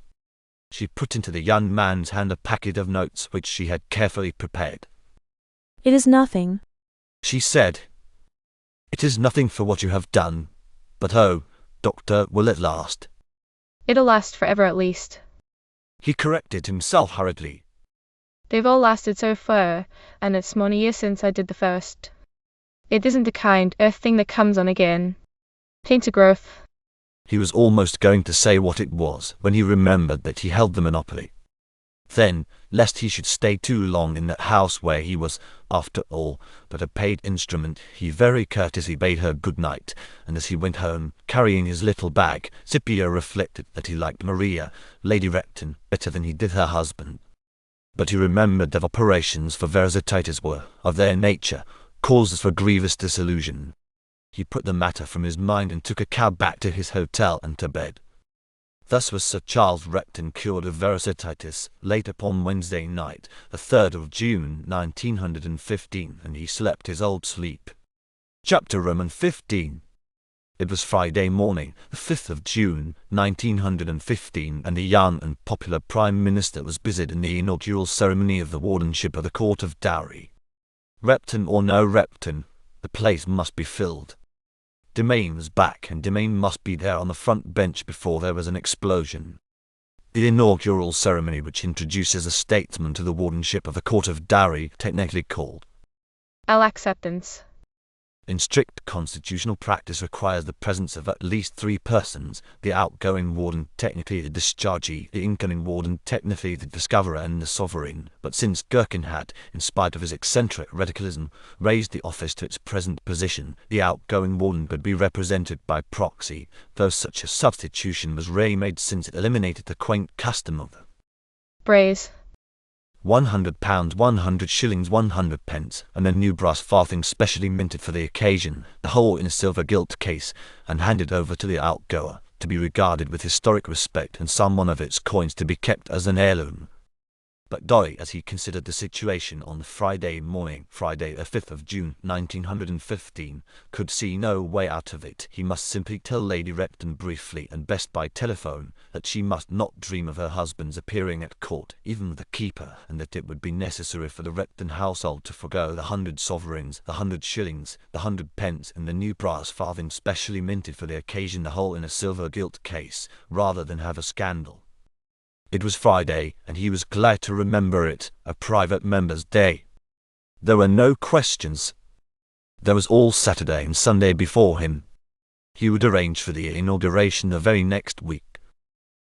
She put into the young man's hand a packet of notes which she had carefully prepared. It is nothing, She said, It is nothing for what you have done, but oh, Doctor, will it last? It'll last forever at least. He corrected himself hurriedly. They've all lasted so far, and it's many years since I did the first. It isn't the kind of thing that comes on again. Tain't a growth. He was almost going to say what it was when he remembered that he held the monopoly. Then, lest he should stay too long in that house where he was, after all, but a paid instrument, he very courteously bade her good night, and as he went home, carrying his little bag, Scipio reflected that he liked Maria, Lady Repton, better than he did her husband. But he remembered that operations for versatitis were, of their nature, causes for grievous disillusion. He put the matter from his mind and took a cab back to his hotel and to bed. Thus was Sir Charles Repton cured of versatitis late upon Wednesday night, the 3rd of June 1915, and he slept his old sleep. Chapter Roman 15. It was Friday morning, the 5th of June 1915, and the young and popular Prime Minister was busied in the inaugural ceremony of the wardenship of the Court of Dowry. Repton or no Repton, the place must be filled. Demain was back, and Demain must be there on the front bench before there was an explosion. The inaugural ceremony, which introduces a statesman to the wardenship of the Court of Dowry, technically called Acceptance. in strict constitutional practice, requires the presence of at least 3 persons, the outgoing warden, technically the dischargee, the incoming warden, technically the discoverer, and the sovereign. But since Gherkin had, in spite of his eccentric radicalism, raised the office to its present position, the outgoing warden could be represented by proxy, though such a substitution was rarely made, since it eliminated the quaint custom of the Braze. £100, 100 shillings, 100 pence, and a new brass farthing specially minted for the occasion, the whole in a silver gilt case, and handed over to the outgoer, to be regarded with historic respect, and some one of its coins to be kept as an heirloom. But Dolly, as he considered the situation on the Friday morning, Friday the 5th of June, 1915, could see no way out of it. He must simply tell Lady Repton briefly and best by telephone that she must not dream of her husband's appearing at court, even with the keeper, and that it would be necessary for the Repton household to forgo the 100 sovereigns, the 100 shillings, the 100 pence, and the new brass farthing specially minted for the occasion, the whole in a silver gilt case, rather than have a scandal. It was Friday, and he was glad to remember it, a private member's day. There were no questions. There was all Saturday and Sunday before him. He would arrange for the inauguration the very next week.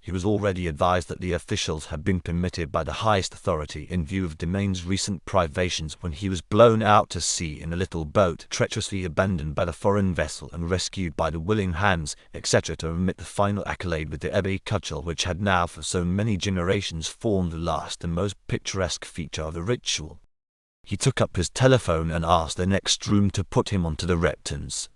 He was already advised that the officials had been permitted by the highest authority in view of Demain's recent privations when he was blown out to sea in a little boat treacherously abandoned by the foreign vessel and rescued by the willing hands, etc., to omit the final accolade with the ebony cudgel which had now for so many generations formed the last and most picturesque feature of the ritual. He took up his telephone and asked the next room to put him on to the Reptons.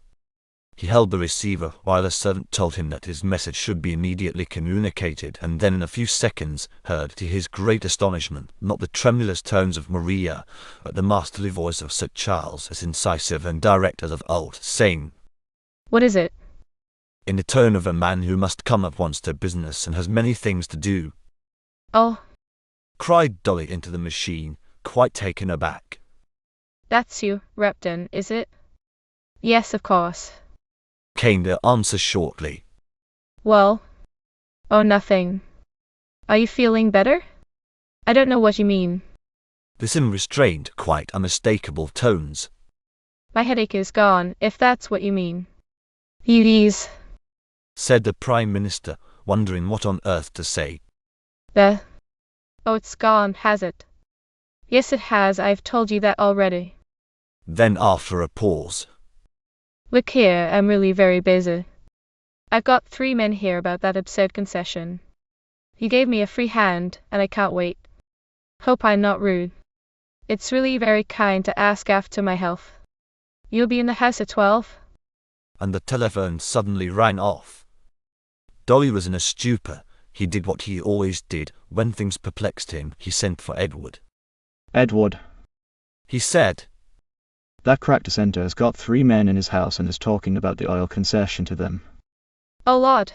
He held the receiver while a servant told him that his message should be immediately communicated, and then in a few seconds heard, to his great astonishment, not the tremulous tones of Maria, but the masterly voice of Sir Charles, as incisive and direct as of old, saying, What is it? In the tone of a man who must come at once to business and has many things to do. Oh, Cried Dolly into the machine, quite taken aback. that's you, Repton, is it? Yes, of course. Came the answer shortly. Well? Oh, nothing. Are you feeling better? I don't know what you mean. This in restrained, quite unmistakable tones. My headache is gone, if that's what you mean. You ease. Said the Prime Minister, wondering what on earth to say. Oh, it's gone, has it? Yes, it has, I've told you that already. Then after a pause. Look here, I'm really very busy. I've got 3 men here about that absurd concession. You gave me a free hand, and I can't wait. Hope I'm not rude. It's really very kind to ask after my health. You'll be in the house at 12? And the telephone suddenly rang off. Dolly was in a stupor. He did what he always did when things perplexed him. He sent for Edward. Edward, He said, that crack dissenter has got 3 men in his house and is talking about the oil concession to them. Oh, Lord.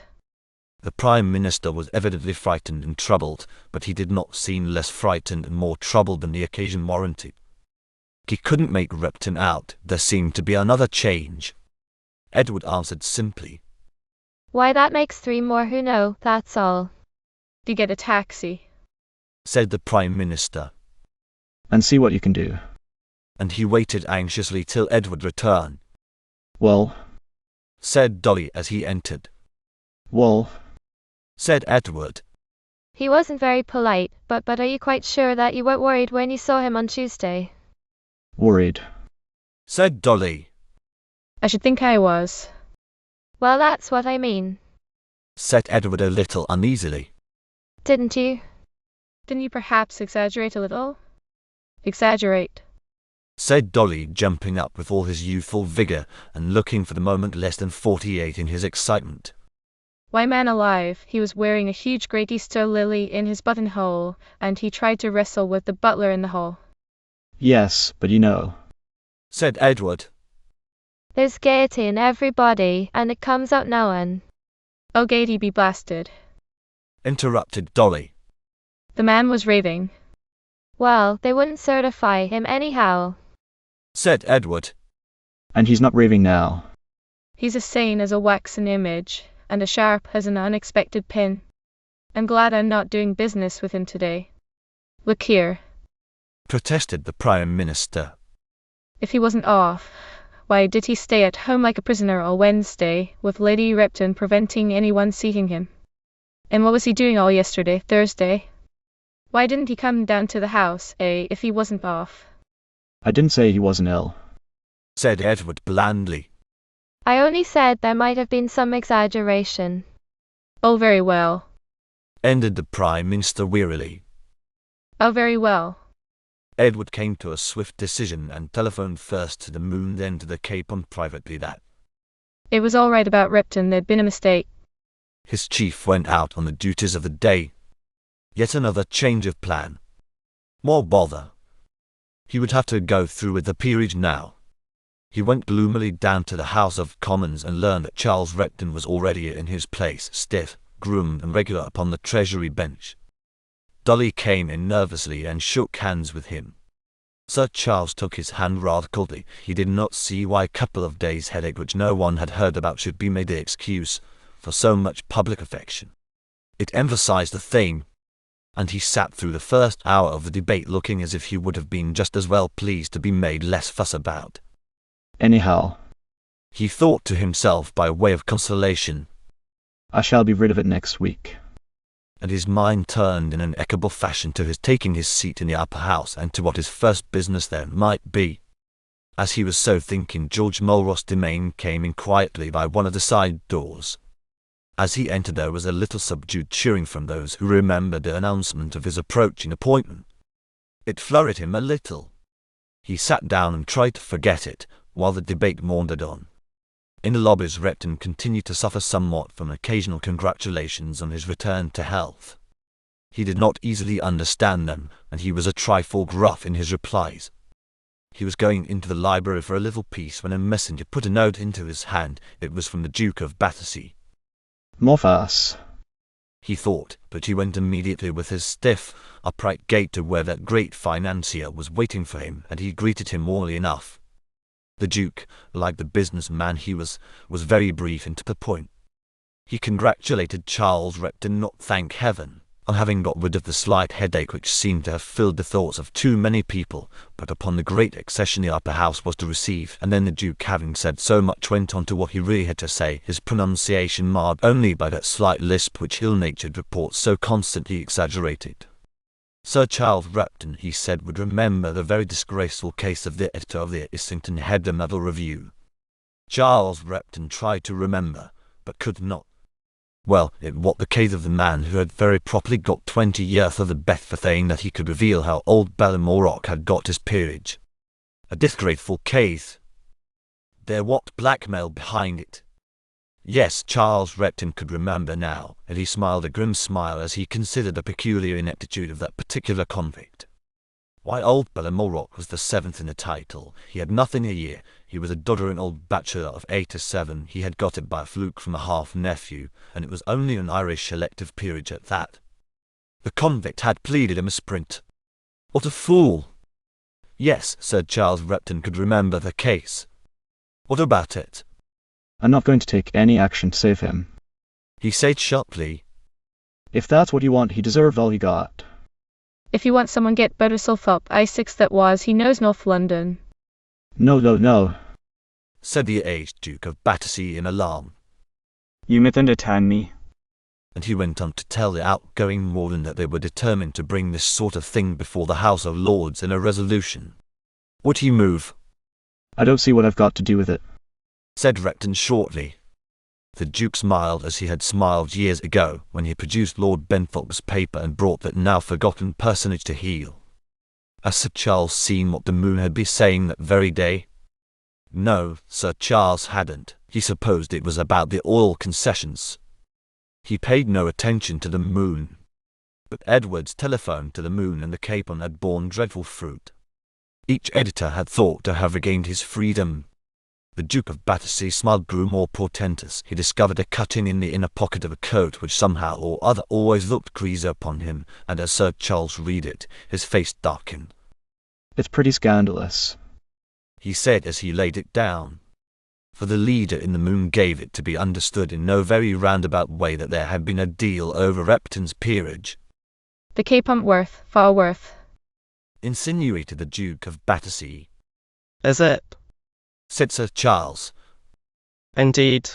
The Prime Minister was evidently frightened and troubled, but he did not seem less frightened and more troubled than the occasion warranted. He couldn't make Repton out. There seemed to be another change. Edward answered simply, Why, that makes 3 more who know, that's all. Do you get a taxi? Said the Prime Minister. And see what you can do. And he waited anxiously till Edward returned. Well, Said Dolly as he entered. well, Said Edward. He wasn't very polite, but are you quite sure that you weren't worried when you saw him on Tuesday? worried. Said Dolly. I should think I was. Well, that's what I mean. Said Edward a little uneasily. Didn't you? Didn't you perhaps exaggerate a little? Exaggerate. Said Dolly, jumping up with all his youthful vigour and looking for the moment less than 48 in his excitement. Why, man alive, he was wearing a huge great Easter lily in his buttonhole, and he tried to wrestle with the butler in the hall. Yes, but you know. Said Edward. There's gaiety in everybody, and it comes out knowin'. Oh, Gaiety be blasted. Interrupted Dolly. The man was raving. Well, they wouldn't certify him anyhow. Said Edward. And he's not raving now. He's as sane as a waxen image, and as sharp as an unexpected pin. I'm glad I'm not doing business with him today. Look here. Protested the Prime Minister. If he wasn't off, why did he stay at home like a prisoner all Wednesday, with Lady Repton preventing anyone seeing him? And what was he doing all yesterday, Thursday? Why didn't he come down to the house, if he wasn't off? I didn't say he wasn't ill. Said Edward blandly. I only said there might have been some exaggeration. Oh, very well. Ended the Prime Minister wearily. Oh, very well. Edward came to a swift decision and telephoned first to the Moon, then to the Cape on privately that it was all right about Repton, there'd been a mistake. his chief went out on the duties of the day. Yet another change of plan. More bother. He would have to go through with the peerage now. He went gloomily down to the House of Commons and learned that Charles Repton was already in his place, stiff, groomed and regular upon the Treasury bench. Dolly came in nervously and shook hands with him. Sir Charles took his hand rather coldly. He did not see why a couple of days' headache which no one had heard about should be made the excuse for so much public affection. It emphasized the theme, and he sat through the first hour of the debate looking as if he would have been just as well pleased to be made less fuss about. Anyhow, He thought to himself by way of consolation, I shall be rid of it next week. and his mind turned in an equable fashion to his taking his seat in the upper house and to what his first business there might be. As he was so thinking, George Mulross Demain came in quietly by one of the side doors. As he entered there was a little subdued cheering from those who remembered the announcement of his approaching appointment. It flurried him a little. He sat down and tried to forget it, while the debate maundered on. In the lobbies Repton continued to suffer somewhat from occasional congratulations on his return to health. He did not easily understand them, and he was a trifle gruff in his replies. He was going into the library for a little piece when a messenger put a note into his hand. It was from the Duke of Battersea. More fuss, He thought, but he went immediately with his stiff, upright gait to where that great financier was waiting for him, and he greeted him warmly enough. The Duke, like the businessman he was very brief and to the point. He congratulated Charles Repton, not thank heaven, on having got rid of the slight headache which seemed to have filled the thoughts of too many people, but upon the great accession the upper house was to receive, and then the Duke, having said so much, went on to what he really had to say, his pronunciation marred only by that slight lisp which ill-natured reports so constantly exaggerated. Sir Charles Repton, he said, would remember the very disgraceful case of the editor of the Islington Head Medal Review. Charles Repton tried to remember, but could not. Well, it was the case of the man who had very properly got 20 years of the best for saying that he could reveal how old Balmoral had got his peerage. A disgraceful case. There was blackmail behind it. Yes, Charles Repton could remember now, and he smiled a grim smile as he considered the peculiar ineptitude of that particular convict. Why, old Balmoral was the seventh in the title. He had nothing a year. He was a doddering old bachelor of 87. He had got it by a fluke from a half-nephew, and it was only an Irish elective peerage at that. The convict had pleaded a misprint. What a fool! Yes, Sir Charles Repton could remember the case. What about it? I'm not going to take any action to save him. He said sharply. If that's what you want, he deserved all he got. If you want someone, get better self up. I6 that was, he knows North London. No, Said the aged Duke of Battersea in alarm. You misunderstand me. And he went on to tell the outgoing Morden that they were determined to bring this sort of thing before the House of Lords in a resolution. Would he move? I don't see what I've got to do with it, Said Repton shortly. The Duke smiled as he had smiled years ago when he produced Lord Benfog's paper and brought that now forgotten personage to heel. Has Sir Charles seen what the moon had been saying that very day? No, Sir Charles hadn't. He supposed it was about the oil concessions. He paid no attention to the moon. But Edward's telephone to the moon and the capon had borne dreadful fruit. Each editor had thought to have regained his freedom. The Duke of Battersea's smile grew more portentous. He discovered a cutting in the inner pocket of a coat which somehow or other always looked greasy upon him, and as Sir Charles read it, his face darkened. It's pretty scandalous, He said as he laid it down. For the leader in the moon gave it to be understood in no very roundabout way that there had been a deal over Repton's peerage. The capon worth, far worth. Insinuated the Duke of Battersea. Is it? Said Sir Charles. Indeed.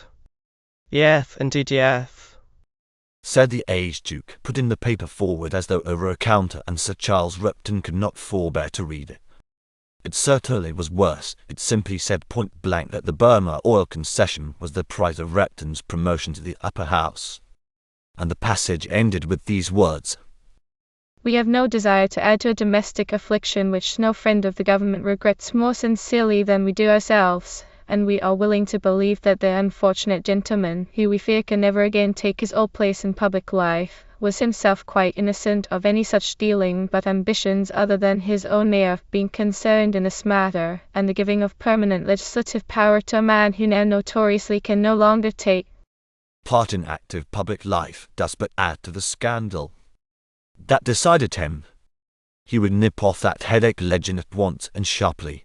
Yes, indeed, yes. Said the aged Duke, putting the paper forward as though over a counter, and Sir Charles Repton could not forbear to read it. It certainly was worse. It simply said point blank that the Burma oil concession was the price of Repton's promotion to the upper house. And the passage ended with these words. We have no desire to add to a domestic affliction which no friend of the government regrets more sincerely than we do ourselves, and we are willing to believe that the unfortunate gentleman, who we fear can never again take his old place in public life, was himself quite innocent of any such dealing, but ambitions other than his own may have been concerned in this matter, and the giving of permanent legislative power to a man who now notoriously can no longer take part in active public life does but add to the scandal. That decided him. He would nip off that headache legend at once and sharply.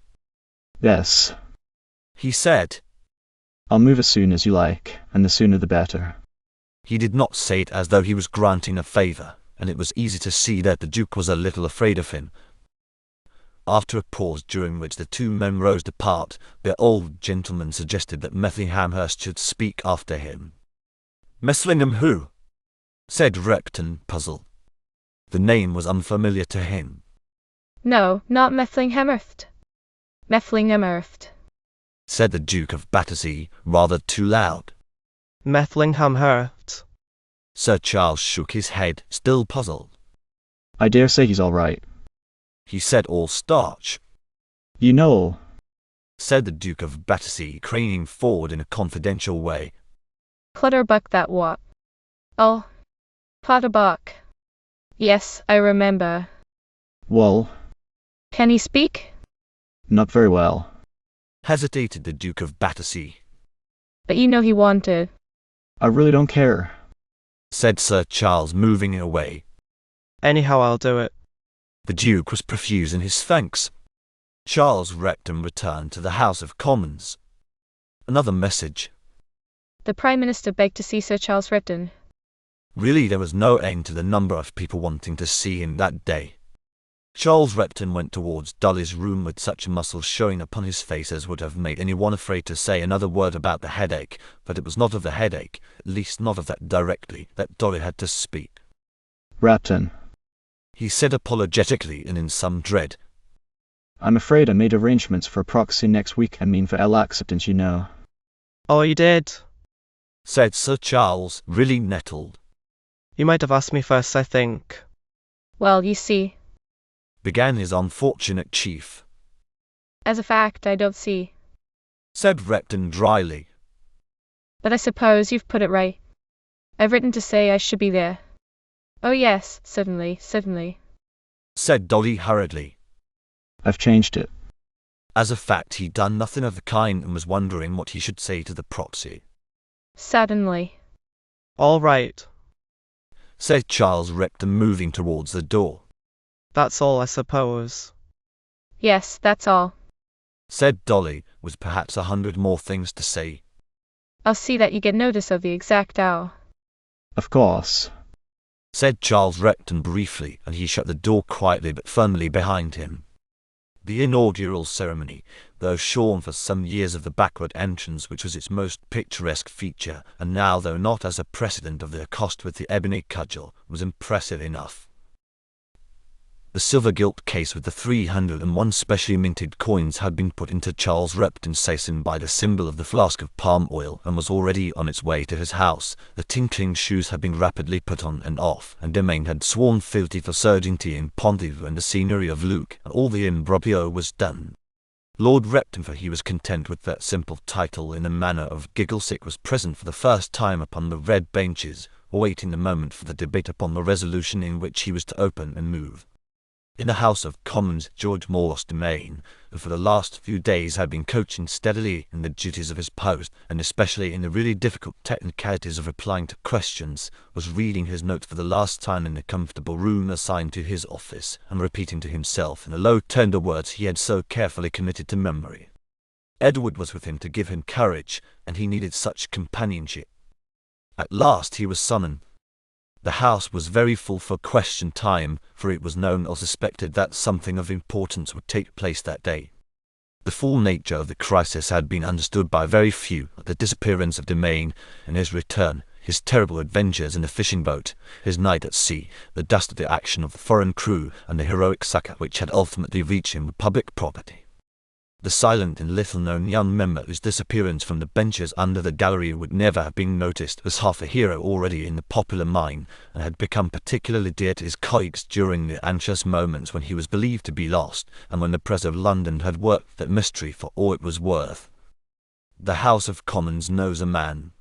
Yes. He said. I'll move as soon as you like, and the sooner the better. He did not say it as though he was granting a favour, and it was easy to see that the Duke was a little afraid of him. After a pause during which the two men rose to part, the old gentleman suggested that Methinghamhurst should speak after him. Methlingham who? Said Repton, puzzled. The name was unfamiliar to him. No, not Methinghamhurst. Methinghamhurst, said the Duke of Battersea, rather too loud. Methinghamhurst. Sir Charles shook his head, still puzzled. I dare say he's all right. He said all starch. You know, said the Duke of Battersea, craning forward in a confidential way. Clutterbuck that what? Oh, Clutterbuck. Yes, I remember. well, Can he speak? not very well. Hesitated the Duke of Battersea. But you know he wanted. I really don't care. Said Sir Charles, moving away. Anyhow, I'll do it. The Duke was profuse in his thanks. Charles Repton returned to the House of Commons. Another message. The Prime Minister begged to see Sir Charles Repton. Really, there was no end to the number of people wanting to see him that day. Charles Repton went towards Dolly's room with such muscles showing upon his face as would have made anyone afraid to say another word about the headache, but it was not of the headache, at least not of that directly, that Dolly had to speak. Repton, He said apologetically and in some dread. I'm afraid I made arrangements for a proxy next week. I mean for L acceptance, you know. Oh, you did? Said Sir Charles, really nettled. You might have asked me first, I think. Well, you see. Began his unfortunate chief. As a fact, I don't see. Said Repton dryly. But I suppose you've put it right. I've written to say I should be there. Oh yes, certainly, certainly. Said Dolly hurriedly. I've changed it. As a fact, he'd done nothing of the kind and was wondering what he should say to the proxy. Certainly. All right. Said Charles Repton, moving towards the door. That's all, I suppose. Yes, that's all. Said Dolly, with perhaps 100 more things to say. I'll see that you get notice of the exact hour. Of course. Said Charles Repton briefly, and he shut the door quietly but firmly behind him. The inaugural ceremony, though shorn for some years of the backward entrance which was its most picturesque feature, and now though not as a precedent of the accost with the ebony cudgel, was impressive enough. The silver gilt case with the 301 specially minted coins had been put into Charles Repton's saison by the symbol of the flask of palm oil and was already on its way to his house. The tinkling shoes had been rapidly put on and off, and Demain had sworn fealty to Sergeanty in Pontivy and the seigneury of Luc, and all the imbroglio was done. Lord Repton, for he was content with that simple title in the manner of Gigglesick, was present for the first time upon the red benches, awaiting the moment for the debate upon the resolution in which he was to open and move. In the House of Commons, George Morris Demain, who for the last few days had been coaching steadily in the duties of his post, and especially in the really difficult technicalities of replying to questions, was reading his notes for the last time in the comfortable room assigned to his office, and repeating to himself in the low tender words he had so carefully committed to memory. Edward was with him to give him courage, and he needed such companionship. At last he was summoned. The House was very full for question time, for it was known or suspected that something of importance would take place that day. The full nature of the crisis had been understood by very few. The disappearance of Demain and his return, his terrible adventures in the fishing boat, his night at sea, the dastardly action of the foreign crew, and the heroic succor which had ultimately reached him with public property. The silent and little-known young member whose disappearance from the benches under the gallery would never have been noticed was half a hero already in the popular mind, and had become particularly dear to his colleagues during the anxious moments when he was believed to be lost, and when the press of London had worked that mystery for all it was worth. The House of Commons knows a man.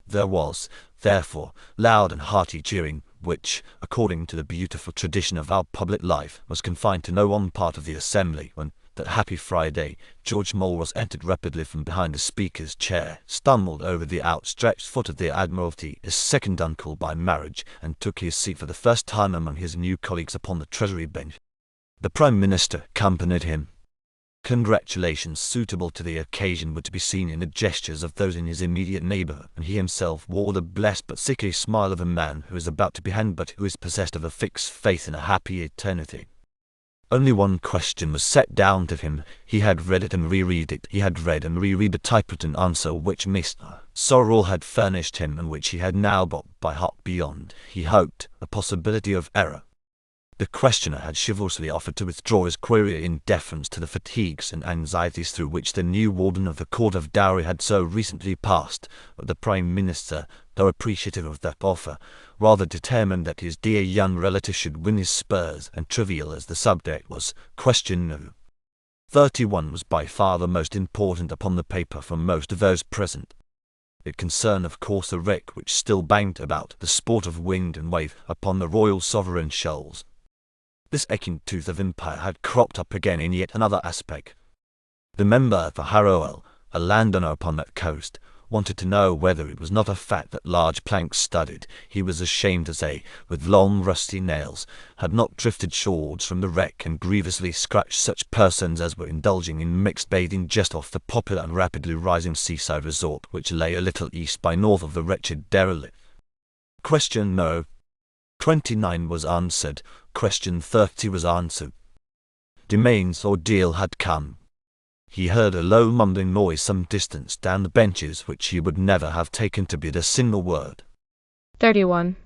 There was, therefore, loud and hearty cheering, which, according to the beautiful tradition of our public life, was confined to no one part of the assembly. When, that happy Friday, George Mulross entered rapidly from behind the Speaker's chair, stumbled over the outstretched foot of the Admiralty, his second uncle by marriage, and took his seat for the first time among his new colleagues upon the Treasury bench. The Prime Minister accompanied him. Congratulations suitable to the occasion were to be seen in the gestures of those in his immediate neighbourhood, and he himself wore the blessed but sickly smile of a man who is about to be hanged but who is possessed of a fixed faith in a happy eternity. Only one question was set down to him. He had read it and reread it. He had read and reread the typewritten answer which Mr. Sorrel had furnished him, and which he had now got by heart beyond, he hoped, the possibility of error. The questioner had chivalrously offered to withdraw his query in deference to the fatigues and anxieties through which the new warden of the Court of Dowry had so recently passed, but the Prime Minister, though appreciative of that offer, rather determined that his dear young relative should win his spurs, and trivial as the subject was, question no. 31 was by far the most important upon the paper for most of those present. It concerned of course the wreck which still banged about, the sport of wind and wave, upon the Royal Sovereign shoals. This aching tooth of empire had cropped up again in yet another aspect. The member for Harrowell, a landowner upon that coast, wanted to know whether it was not a fact that large planks studded, he was ashamed to say, with long rusty nails, had not drifted shorewards from the wreck and grievously scratched such persons as were indulging in mixed bathing just off the popular and rapidly rising seaside resort which lay a little east by north of the wretched derelict. Question no. 29 was answered. Question 30 was answered. Demain's ordeal had come. He heard a low mumbling noise some distance down the benches which he would never have taken to be the single word. 31.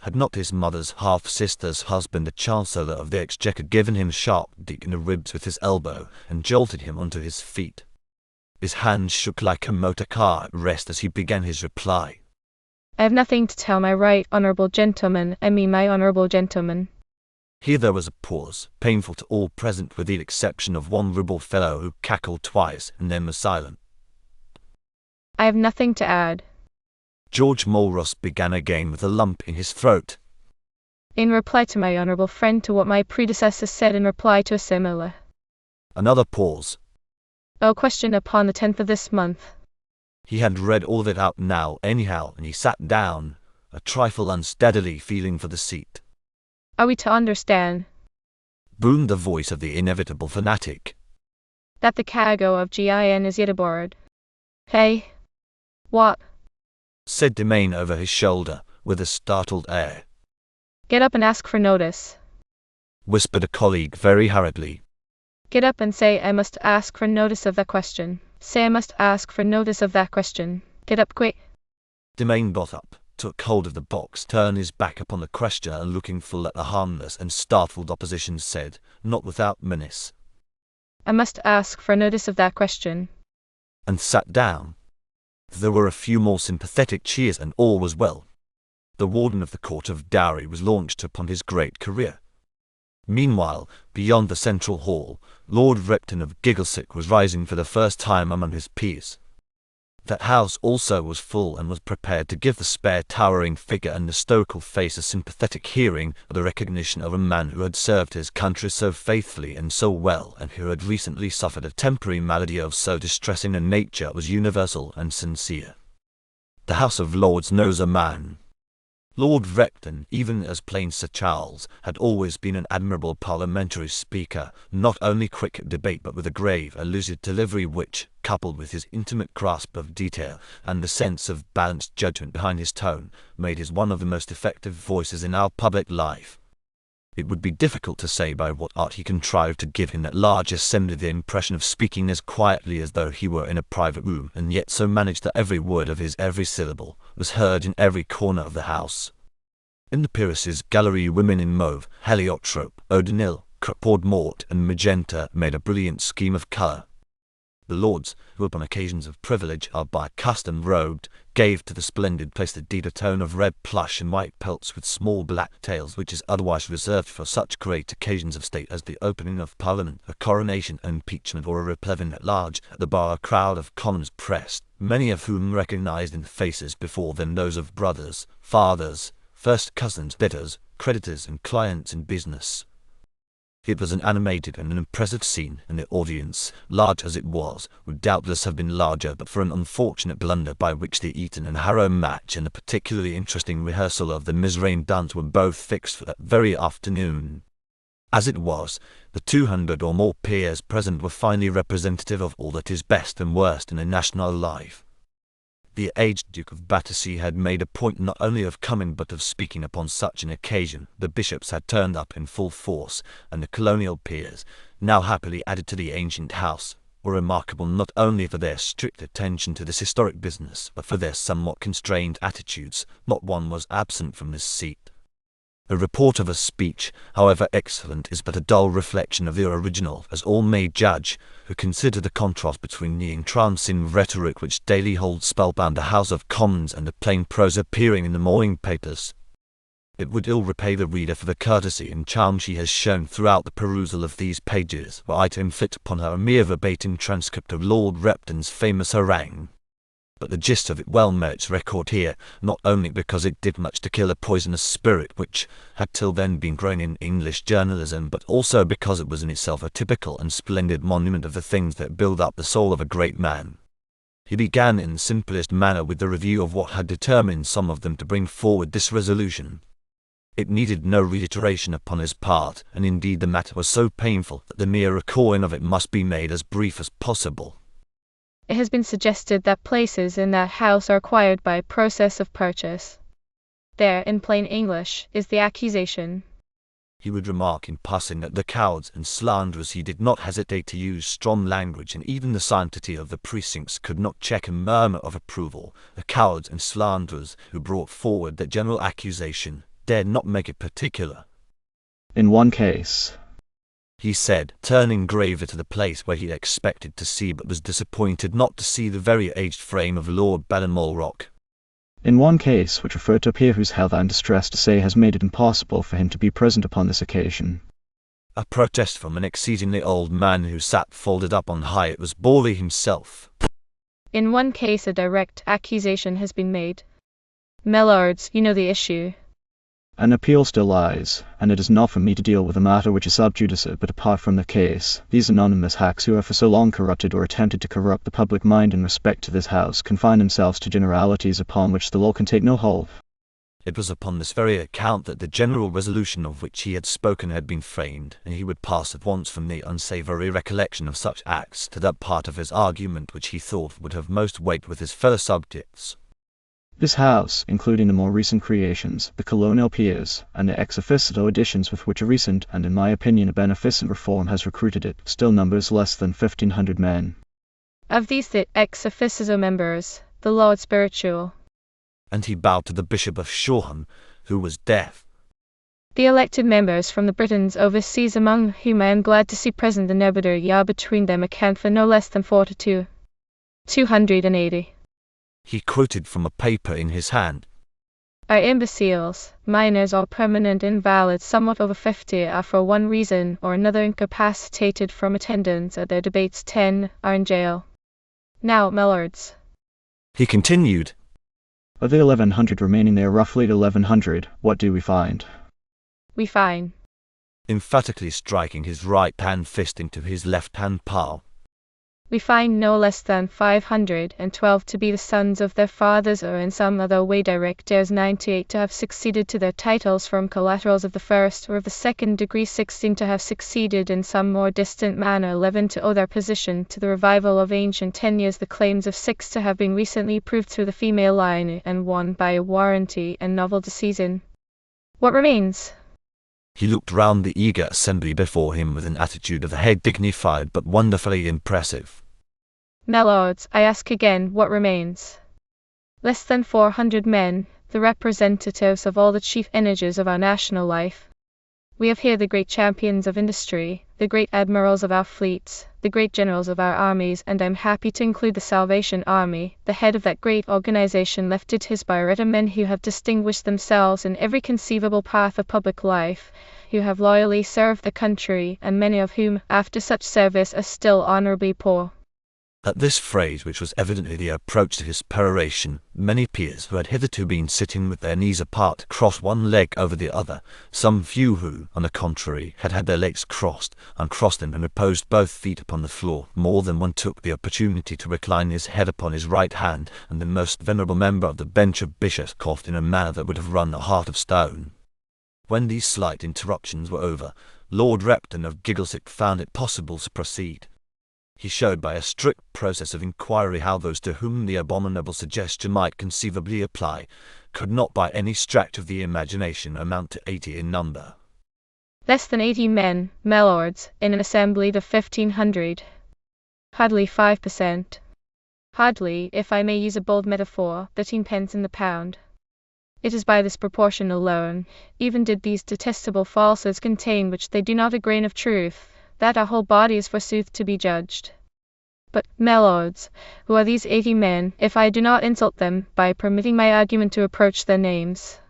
Had not his mother's half-sister's husband, the Chancellor of the Exchequer, given him a sharp dig in the ribs with his elbow, and jolted him onto his feet? His hands shook like a motor car at rest as he began his reply. I have nothing to tell, my right honourable gentleman, I mean my honourable gentleman. Here there was a pause, painful to all present with the exception of one ribald fellow who cackled twice and then was silent. I have nothing to add. George Mulross began again with a lump in his throat. In reply to my honourable friend, to what my predecessor said in reply to a similar. Another pause. Question upon the 10th of this month. He had read all of it out now anyhow, and he sat down, a trifle unsteadily feeling for the seat. Are we to understand, boomed the voice of the inevitable fanatic, that the cargo of Gin is yet aboard? Hey? What? said Demain over his shoulder, with a startled air. Get up and ask for notice, whispered a colleague very hurriedly. Get up and say I must ask for notice of that question. Say I must ask for notice of that question. Get up quick. Demain got up, took hold of the box, turned his back upon the questioner, and looking full at the harmless and startled opposition said, not without menace, I must ask for notice of that question. And sat down. There were a few more sympathetic cheers and all was well. The warden of the Court of Dowry was launched upon his great career. Meanwhile, beyond the central hall, Lord Repton of Gigglesick was rising for the first time among his peers. That house also was full and was prepared to give the spare towering figure and the stoical face a sympathetic hearing of the recognition of a man who had served his country so faithfully and so well, and who had recently suffered a temporary malady of so distressing a nature was universal and sincere. The House of Lords knows a man. Lord Repton, even as plain Sir Charles, had always been an admirable parliamentary speaker, not only quick at debate but with a grave and lucid delivery which, coupled with his intimate grasp of detail and the sense of balanced judgment behind his tone, made his one of the most effective voices in our public life. It would be difficult to say by what art he contrived to give in that large assembly the impression of speaking as quietly as though he were in a private room, and yet so managed that every word of his, every syllable, was heard in every corner of the house. In the peeress's gallery, women in mauve, heliotrope, odonil, crapaude mort, and magenta made a brilliant scheme of colour. The lords, who upon occasions of privilege are by custom robed, gave to the splendid place the deeper tone of red plush and white pelts with small black tails, which is otherwise reserved for such great occasions of state as the opening of Parliament, a coronation, an impeachment, or a replevin at large. At the bar a crowd of Commons pressed, many of whom recognised in faces before them those of brothers, fathers, first cousins, debtors, creditors, and clients in business. It was an animated and an impressive scene, and the audience, large as it was, would doubtless have been larger but for an unfortunate blunder by which the Eton and Harrow match and the particularly interesting rehearsal of the Mizraim dance were both fixed for that very afternoon. As it was, the 200 or more peers present were finely representative of all that is best and worst in a national life. The aged Duke of Battersea had made a point not only of coming but of speaking upon such an occasion. The bishops had turned up in full force, and the colonial peers, now happily added to the ancient house, were remarkable not only for their strict attention to this historic business, but for their somewhat constrained attitudes. Not one was absent from this seat. A report of a speech, however excellent, is but a dull reflection of the original, as all may judge, who consider the contrast between the entrancing rhetoric which daily holds spellbound the House of Commons and the plain prose appearing in the morning papers. It would ill repay the reader for the courtesy and charm she has shown throughout the perusal of these pages, were I to inflict upon her a mere verbatim transcript of Lord Repton's famous harangue. But the gist of it well merits record here, not only because it did much to kill a poisonous spirit which had till then been growing in English journalism, but also because it was in itself a typical and splendid monument of the things that build up the soul of a great man. He began in the simplest manner with the review of what had determined some of them to bring forward this resolution. It needed no reiteration upon his part, and indeed the matter was so painful that the mere recalling of it must be made as brief as possible. It has been suggested that places in that house are acquired by process of purchase. There, in plain English, is the accusation. He would remark in passing that the cowards and slanderers, he did not hesitate to use strong language, and even the sanctity of the precincts could not check a murmur of approval. The cowards and slanderers who brought forward that general accusation dared not make it particular. In one case, he said, turning graver to the place where he expected to see but was disappointed not to see the very aged frame of Lord Ballinamore. in one case which referred to a peer whose health I am distressed to say has made it impossible for him to be present upon this occasion. A protest from an exceedingly old man who sat folded up on high. It was Borley himself. In one case a direct accusation has been made. My lords, you know the issue. An appeal still lies, and it is not for me to deal with a matter which is sub judice, but apart from the case. These anonymous hacks who have for so long corrupted or attempted to corrupt the public mind in respect to this house confine themselves to generalities upon which the law can take no hold. It was upon this very account that the general resolution of which he had spoken had been framed, and he would pass at once from the unsavoury recollection of such acts to that part of his argument which he thought would have most weight with his fellow subjects. This house, including the more recent creations, the colonial peers, and the ex officio editions with which a recent, and in my opinion a beneficent reform has recruited it, still numbers less than 1,500 men. Of these the ex officio members, the Lord Spiritual. And he bowed to the Bishop of Shoreham, who was deaf. The elected members from the Britons overseas, among whom I am glad to see present the Nebiter Yah between them, account for no less than 280. He quoted from a paper in his hand. Our imbeciles, minors or permanent invalids, somewhat over 50, are for one reason or another incapacitated from attendance at their debates. 10 are in jail. Now, my lords, He continued, Of the 1,100 remaining there, roughly 1,100, what do we find? we find, emphatically striking his right-hand fist into his left-hand palm, we find no less than 512 to be the sons of their fathers, or in some other way directors. 98 to have succeeded to their titles from collaterals of the first or of the second degree. 16 to have succeeded in some more distant manner. 11 to owe their position to the revival of ancient tenures. The claims of 6 to have been recently proved through the female line, and 1 by a warranty and novel disseisin. What remains? He looked round the eager assembly before him with an attitude of the head dignified but wonderfully impressive. My lords, I ask again, what remains? Less than 400 men, the representatives of all the chief energies of our national life. We have here the great champions of industry, the great admirals of our fleets, the great generals of our armies, and I am happy to include the Salvation Army. The head of that great organization left it his Biretta, men who have distinguished themselves in every conceivable path of public life, who have loyally served the country, and many of whom, after such service, are still honorably poor. At this phrase, which was evidently the approach to his peroration, many peers who had hitherto been sitting with their knees apart crossed one leg over the other. Some few who, on the contrary, had had their legs crossed, uncrossed them and reposed both feet upon the floor. More than one took the opportunity to recline his head upon his right hand, and the most venerable member of the bench of bishops coughed in a manner that would have run a heart of stone. When these slight interruptions were over, Lord Repton of Gigglesick found it possible to proceed. He showed by a strict process of inquiry how those to whom the abominable suggestion might conceivably apply could not by any stretch of the imagination amount to 80 in number. Less than 80 men, my lords, in an assembly of 1,500. Hardly 5%. Hardly, if I may use a bold metaphor, 13 pence in the pound. It is by this proportion alone, even did these detestable falsehoods contain which they do not a grain of truth, that our whole body is forsooth to be judged. But, my lords, who are these 80 men, if I do not insult them by permitting my argument to approach their names?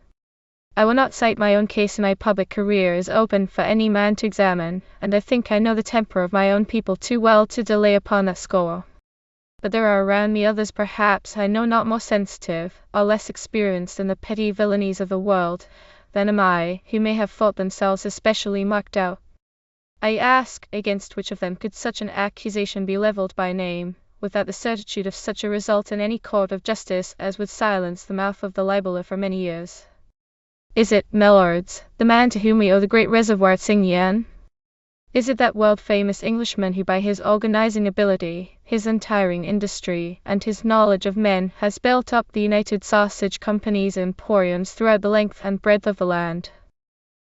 I will not cite my own case, and my public career is open for any man to examine, and I think I know the temper of my own people too well to delay upon that score. But there are around me others perhaps I know not more sensitive, or less experienced in the petty villainies of the world, than am I, who may have thought themselves especially marked out. I ask, against which of them could such an accusation be levelled by name, without the certitude of such a result in any court of justice as would silence the mouth of the libeller for many years? Is it, my lords, the man to whom we owe the great reservoir at Sing Yen? Is it that world-famous Englishman who by his organizing ability, his untiring industry, and his knowledge of men has built up the United Sausage Company's emporiums throughout the length and breadth of the land?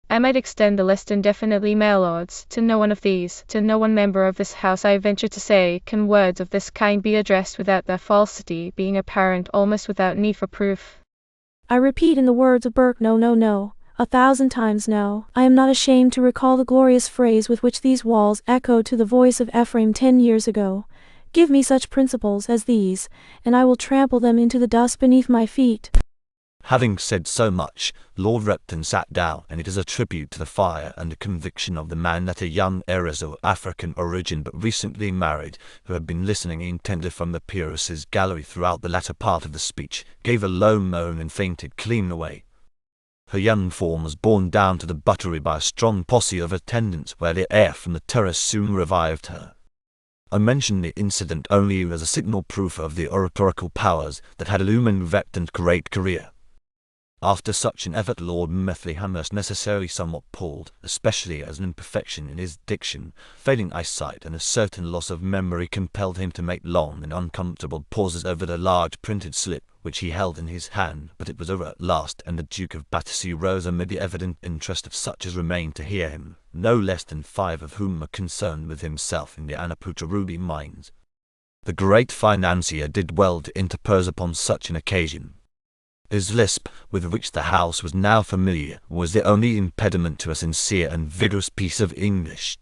I might extend the list indefinitely, my lords, to no one of these, to no one member of this house I venture to say, can words of this kind be addressed without their falsity being apparent almost without need for proof. I repeat in the words of Burke, no, no, no, 1,000 times no. I am not ashamed to recall the glorious phrase with which these walls echoed to the voice of Ephraim 10 years ago. Give me such principles as these, and I will trample them into the dust beneath my feet. Having said so much, Lord Repton sat down, and it is a tribute to the fire and the conviction of the man that a young heiress of African origin but recently married, who had been listening intently from the peeress's gallery throughout the latter part of the speech, gave a low moan and fainted clean away. Her young form was borne down to the buttery by a strong posse of attendants, where the air from the terrace soon revived her. I mention the incident only as a signal proof of the oratorical powers that had illumined Repton's great career. After such an effort, Lord Methleyham was necessarily somewhat palled, especially as an imperfection in his diction, failing eyesight, and a certain loss of memory compelled him to make long and uncomfortable pauses over the large printed slip which he held in his hand. But it was over at last, and the Duke of Battersea rose amid the evident interest of such as remained to hear him, no less than 5 of whom were concerned with himself in the Anaputa Ruby mines. The great financier did well to interpose upon such an occasion. His lisp, with which the House was now familiar, was the only impediment to a sincere and vigorous piece of English.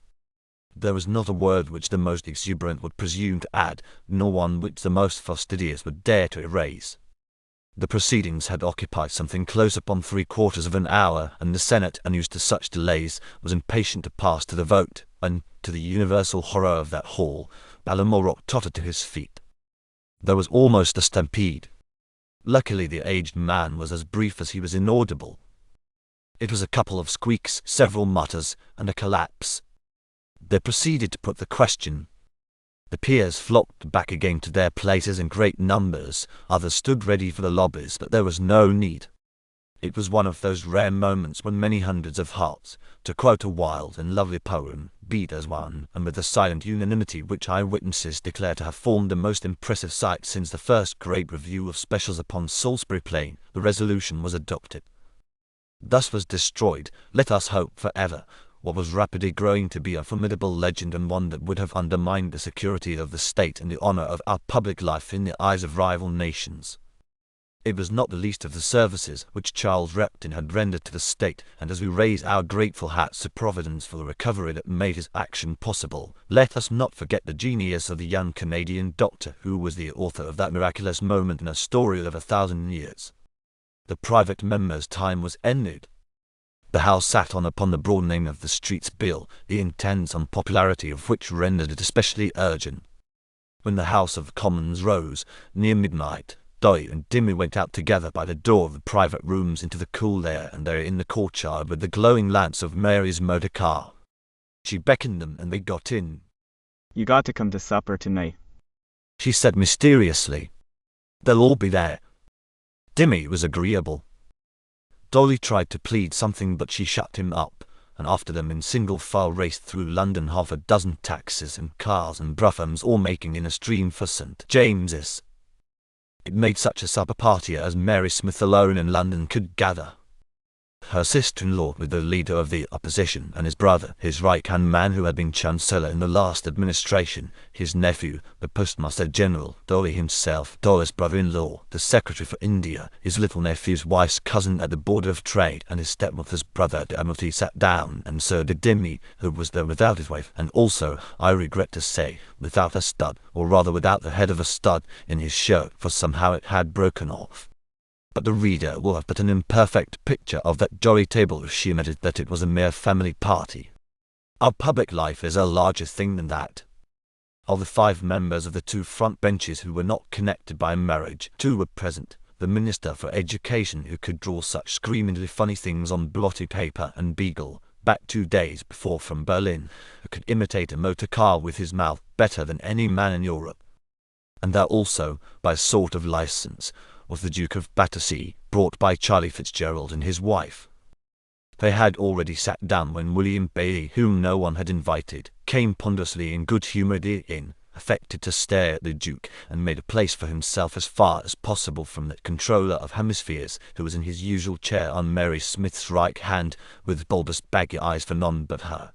There was not a word which the most exuberant would presume to add, nor one which the most fastidious would dare to erase. The proceedings had occupied something close upon 3/4 of an hour, and the Senate, unused to such delays, was impatient to pass to the vote, and, to the universal horror of that hall, Ballamorock tottered to his feet. There was almost a stampede. Luckily the aged man was as brief as he was inaudible. It was a couple of squeaks, several mutters, and a collapse. They proceeded to put the question. The peers flocked back again to their places in great numbers, others stood ready for the lobbies, but there was no need. It was one of those rare moments when many hundreds of hearts, to quote a wild and lovely poem, beat as one, and with a silent unanimity which eyewitnesses declare to have formed the most impressive sight since the first great review of specials upon Salisbury Plain, the resolution was adopted. Thus was destroyed, let us hope for ever, what was rapidly growing to be a formidable legend, and one that would have undermined the security of the state and the honor of our public life in the eyes of rival nations. It was not the least of the services which Charles Repton had rendered to the state, and as we raise our grateful hats to Providence for the recovery that made his action possible, let us not forget the genius of the young Canadian doctor who was the author of that miraculous moment in a story of 1,000 years. The private member's time was ended. The House sat on upon the broadening of the street's bill, the intense unpopularity of which rendered it especially urgent. When the House of Commons rose, near midnight, Dolly and Dimmy went out together by the door of the private rooms into the cool air, and they were in the courtyard with the glowing lamps of Mary's motor car. She beckoned them and they got in. You got to come to supper tonight, she said mysteriously. They'll all be there. Dimmy was agreeable. Dolly tried to plead something, but she shut him up, and after them in single file raced through London half a dozen taxis and cars and broughams, all making in a stream for St. James's. It made such a supper party as Mary Smith alone in London could gather. Her sister-in-law with the leader of the opposition and his brother, his right-hand man who had been Chancellor in the last administration, his nephew, the Postmaster General, Dolly himself, Dolly's brother-in-law, the Secretary for India, his little nephew's wife's cousin at the Board of Trade, and his stepmother's brother at Admiralty sat down, and so did Dimmy, who was there without his wife, and also, I regret to say, without a stud, or rather without the head of a stud, in his shirt, for somehow it had broken off. But the reader will have but an imperfect picture of that jolly table if she admitted that it was a mere family party. Our public life is a larger thing than that. Of the 5 members of the 2 front benches who were not connected by marriage, 2 were present. The Minister for Education, who could draw such screamingly funny things on blotting paper and beagle, back 2 days before from Berlin, who could imitate a motor car with his mouth better than any man in Europe. And there also, by a sort of license, was the Duke of Battersea, brought by Charlie Fitzgerald and his wife. They had already sat down when William Bailey, whom no one had invited, came ponderously in good-humouredly in, affected to stare at the Duke, and made a place for himself as far as possible from that controller of hemispheres, who was in his usual chair on Mary Smith's right hand, with bulbous baggy eyes for none but her.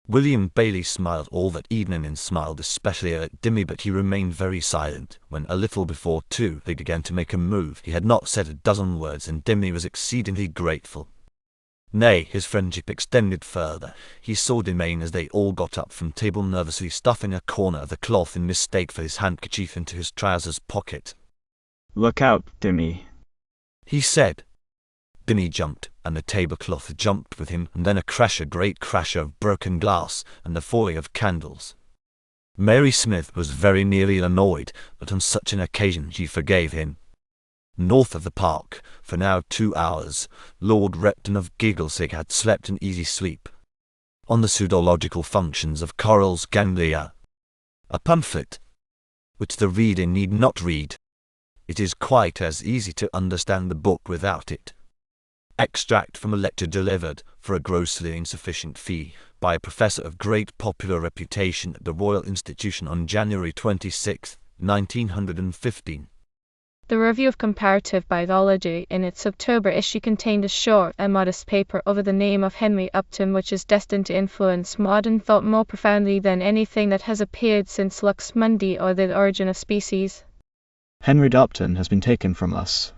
William Bailey smiled all that evening, and smiled especially at Dimmy, but he remained very silent. When a little before 2 they began to make a move, he had not said a dozen words, and Dimmy was exceedingly grateful. Nay, his friendship extended further. He saw Dimmy as they all got up from table, nervously stuffing a corner of the cloth in mistake for his handkerchief into his trousers pocket. Look out, Dimmy, he said. Dimmy jumped, and the tablecloth jumped with him, and then a great crash of broken glass, and the falling of candles. Mary Smith was very nearly annoyed, but on such an occasion she forgave him. North of the park, for now 2 hours, Lord Repton of Gigglesig had slept an easy sleep. On the pseudological functions of Coral's ganglia, a pamphlet, which the reader need not read. It is quite as easy to understand the book without it. Extract from a lecture delivered, for a grossly insufficient fee, by a professor of great popular reputation at the Royal Institution on January 26, 1915. The Review of Comparative Biology in its October issue contained a short and modest paper over the name of Henry Upton, which is destined to influence modern thought more profoundly than anything that has appeared since Lux Mundi or The Origin of Species. Henry Upton has been taken from us.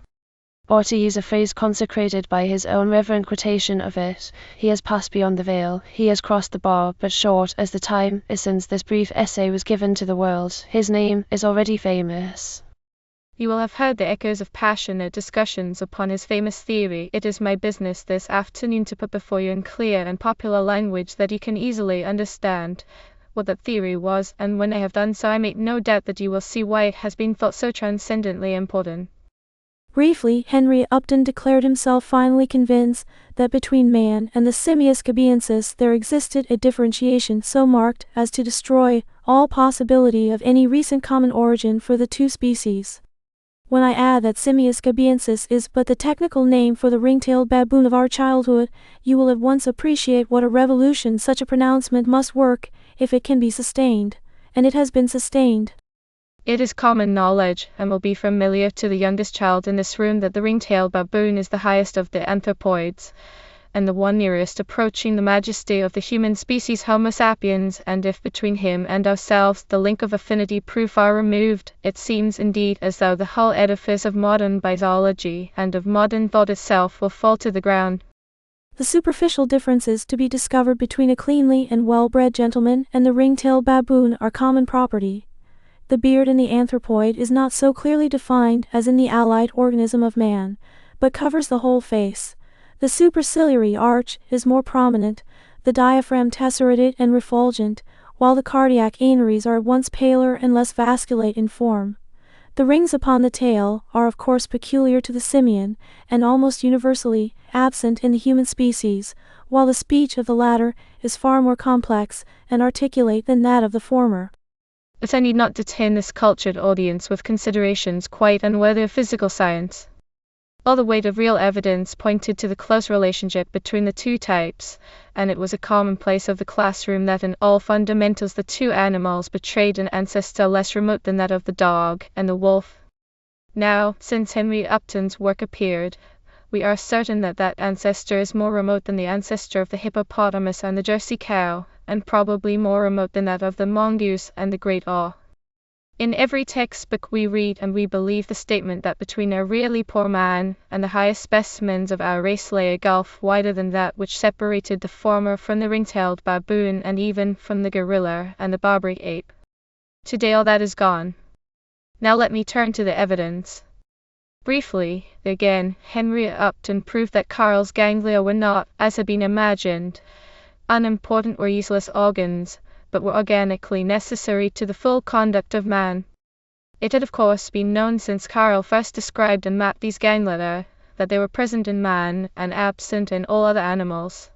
Or to use a phrase consecrated by his own reverent quotation of it, he has passed beyond the veil, he has crossed the bar, but short as the time is since this brief essay was given to the world, his name is already famous. You will have heard the echoes of passionate discussions upon his famous theory. It is my business this afternoon to put before you in clear and popular language that you can easily understand what that theory was, and when I have done so I make no doubt that you will see why it has been thought so transcendently important. Briefly, Henry Upton declared himself finally convinced that between man and the Simius gabiensis there existed a differentiation so marked as to destroy all possibility of any recent common origin for the 2 species. When I add that Simius gabiensis is but the technical name for the ring-tailed baboon of our childhood, you will at once appreciate what a revolution such a pronouncement must work if it can be sustained. And it has been sustained. It is common knowledge, and will be familiar to the youngest child in this room, that the ring-tailed baboon is the highest of the anthropoids, and the one nearest approaching the majesty of the human species Homo sapiens, and if between him and ourselves the link of affinity prove far removed, it seems indeed as though the whole edifice of modern biology and of modern thought itself will fall to the ground. The superficial differences to be discovered between a cleanly and well-bred gentleman and the ring-tailed baboon are common property. The beard in the anthropoid is not so clearly defined as in the allied organism of man, but covers the whole face. The superciliary arch is more prominent, the diaphragm tessellated and refulgent, while the cardiac aneries are at once paler and less vasculate in form. The rings upon the tail are of course peculiar to the simian, and almost universally absent in the human species, while the speech of the latter is far more complex and articulate than that of the former. But I need not detain this cultured audience with considerations quite unworthy of physical science. All the weight of real evidence pointed to the close relationship between the two types, and it was a commonplace of the classroom that in all fundamentals the two animals betrayed an ancestor less remote than that of the dog and the wolf. Now, since Henry Upton's work appeared, we are certain that that ancestor is more remote than the ancestor of the hippopotamus and the Jersey cow, and probably more remote than that of the mongoose and the great awe. In every textbook we read and we believe the statement that between a really poor man and the highest specimens of our race lay a gulf wider than that which separated the former from the ring-tailed baboon and even from the gorilla and the barbaric ape. Today all that is gone. Now let me turn to the evidence. Briefly, again, Henry Upton proved that Karl's ganglia were not, as had been imagined, unimportant or useless organs, but were organically necessary to the full conduct of man. It had of course been known since Karl first described and mapped these ganglia that they were present in man and absent in all other animals.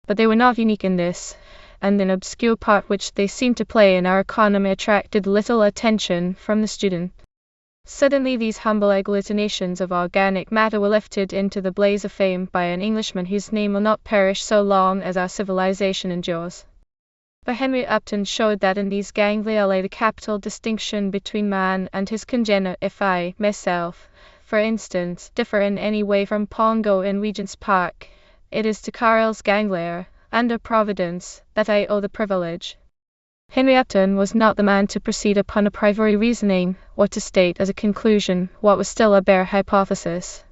But they were not unique in this, and an obscure part which they seemed to play in our economy attracted little attention from the student. Suddenly these humble agglutinations of organic matter were lifted into the blaze of fame by an Englishman whose name will not perish so long as our civilization endures. For Henry Upton showed that in these ganglia lay the capital distinction between man and his congener. If I, myself, for instance, differ in any way from Pongo in Regent's Park, it is to Karl's ganglia, under Providence, that I owe the privilege. Henry Upton was not the man to proceed upon a priori reasoning, or to state as a conclusion what was still a bare hypothesis.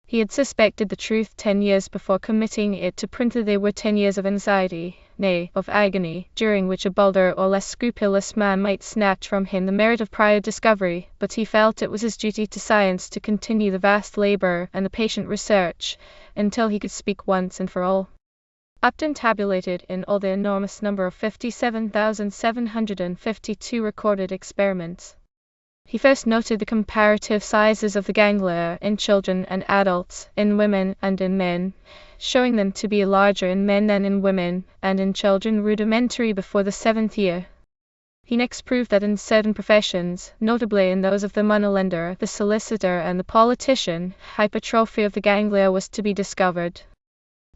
He had suspected the truth 10 years before committing it to print. They were 10 years of anxiety, nay, of agony, during which a bolder or less scrupulous man might snatch from him the merit of prior discovery, but he felt it was his duty to science to continue the vast labor and the patient research, until he could speak once and for all. Upton tabulated in all the enormous number of 57,752 recorded experiments. He first noted the comparative sizes of the ganglia in children and adults, in women and in men, showing them to be larger in men than in women, and in children rudimentary before the 7th year. He next proved that in certain professions, notably in those of the moneylender, the solicitor, and the politician, hypertrophy of the ganglia was to be discovered.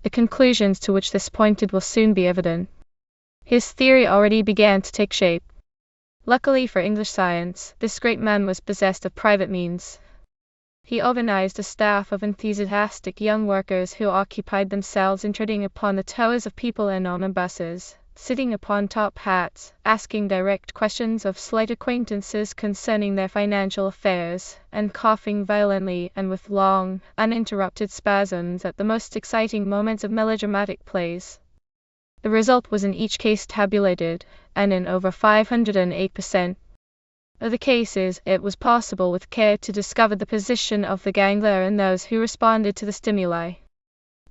The conclusions to which this pointed will soon be evident. His theory already began to take shape. Luckily for English science, this great man was possessed of private means. He organized a staff of enthusiastic young workers who occupied themselves in treading upon the toes of people in omnibuses, sitting upon top hats, asking direct questions of slight acquaintances concerning their financial affairs, and coughing violently and with long, uninterrupted spasms at the most exciting moments of melodramatic plays. The result was in each case tabulated, and in over 508% of the cases it was possible with care to discover the position of the ganglia in those who responded to the stimuli.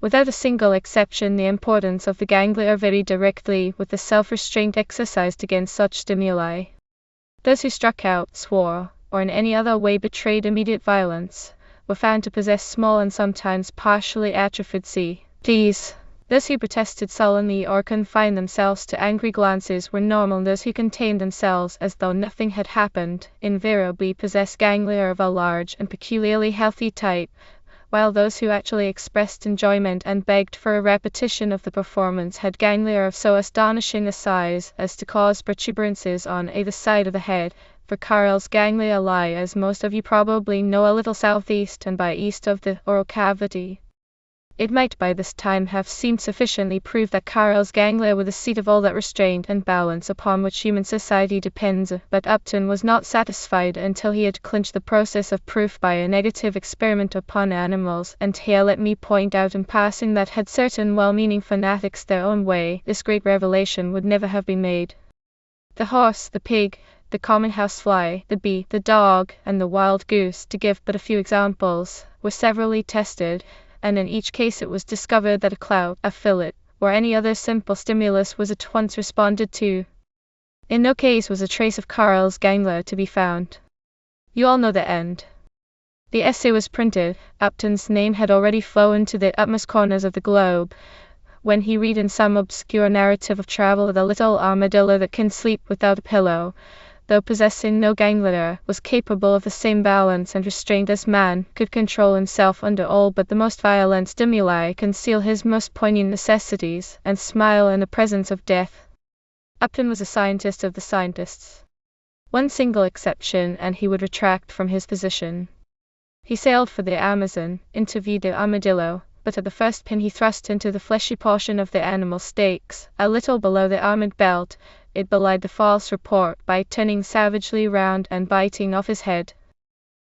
Without a single exception, the importance of the ganglia varied directly with the self-restraint exercised against such stimuli. Those who struck out, swore, or in any other way betrayed immediate violence, were found to possess small and sometimes partially atrophied CTs. Those who protested sullenly or confined themselves to angry glances were normal, and those who contained themselves as though nothing had happened invariably possessed ganglia of a large and peculiarly healthy type, while those who actually expressed enjoyment and begged for a repetition of the performance had ganglia of so astonishing a size as to cause protuberances on either side of the head. For Karl's ganglia lie, as most of you probably know, a little southeast and by east of the oral cavity. It might by this time have seemed sufficiently proved that Karl's ganglia were the seat of all that restraint and balance upon which human society depends, but Upton was not satisfied until he had clinched the process of proof by a negative experiment upon animals, and here let me point out in passing that had certain well-meaning fanatics their own way, this great revelation would never have been made. The horse, the pig, the common housefly, the bee, the dog, and the wild goose, to give but a few examples, were severally tested, and in each case it was discovered that a clout, a fillet, or any other simple stimulus was at once responded to. In no case was a trace of Karl's gangler to be found. You all know the end. The essay was printed. Upton's name had already flown to the utmost corners of the globe, when he read in some obscure narrative of travel the little armadillo that can sleep without a pillow, though possessing no ganglia, was capable of the same balance and restraint as man, could control himself under all but the most violent stimuli, conceal his most poignant necessities, and smile in the presence of death. Upton was a scientist of the scientists. One single exception and he would retract from his position. He sailed for the Amazon, interviewed the armadillo, but at the first pin he thrust into the fleshy portion of the animal's stakes, a little below the armored belt, it belied the false report by turning savagely round and biting off his head.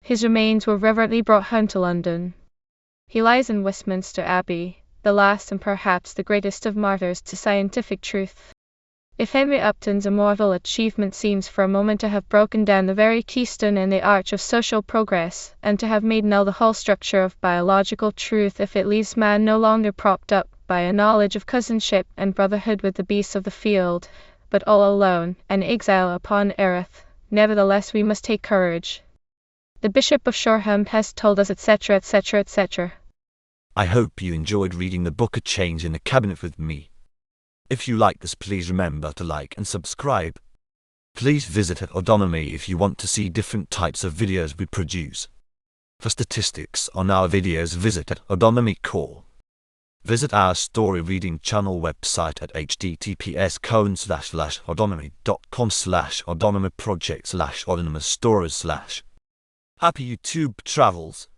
His remains were reverently brought home to London. He lies in Westminster Abbey, the last and perhaps the greatest of martyrs to scientific truth. If Henry Upton's immortal achievement seems for a moment to have broken down the very keystone in the arch of social progress, and to have made null the whole structure of biological truth, if it leaves man no longer propped up by a knowledge of cousinship and brotherhood with the beasts of the field, but all alone, an exile upon earth, nevertheless we must take courage. The Bishop of Shoreham has told us, etc., etc., etc. I hope you enjoyed reading the book A Change in the Cabinet with me. If you like this, please remember to like and subscribe. Please visit Odonomy if you want to see different types of videos we produce. For statistics on our videos, visit Odonomy Core. Visit our story reading channel website at https://odonomy.com/odonomyproject/odonomous stories/. Happy YouTube travels!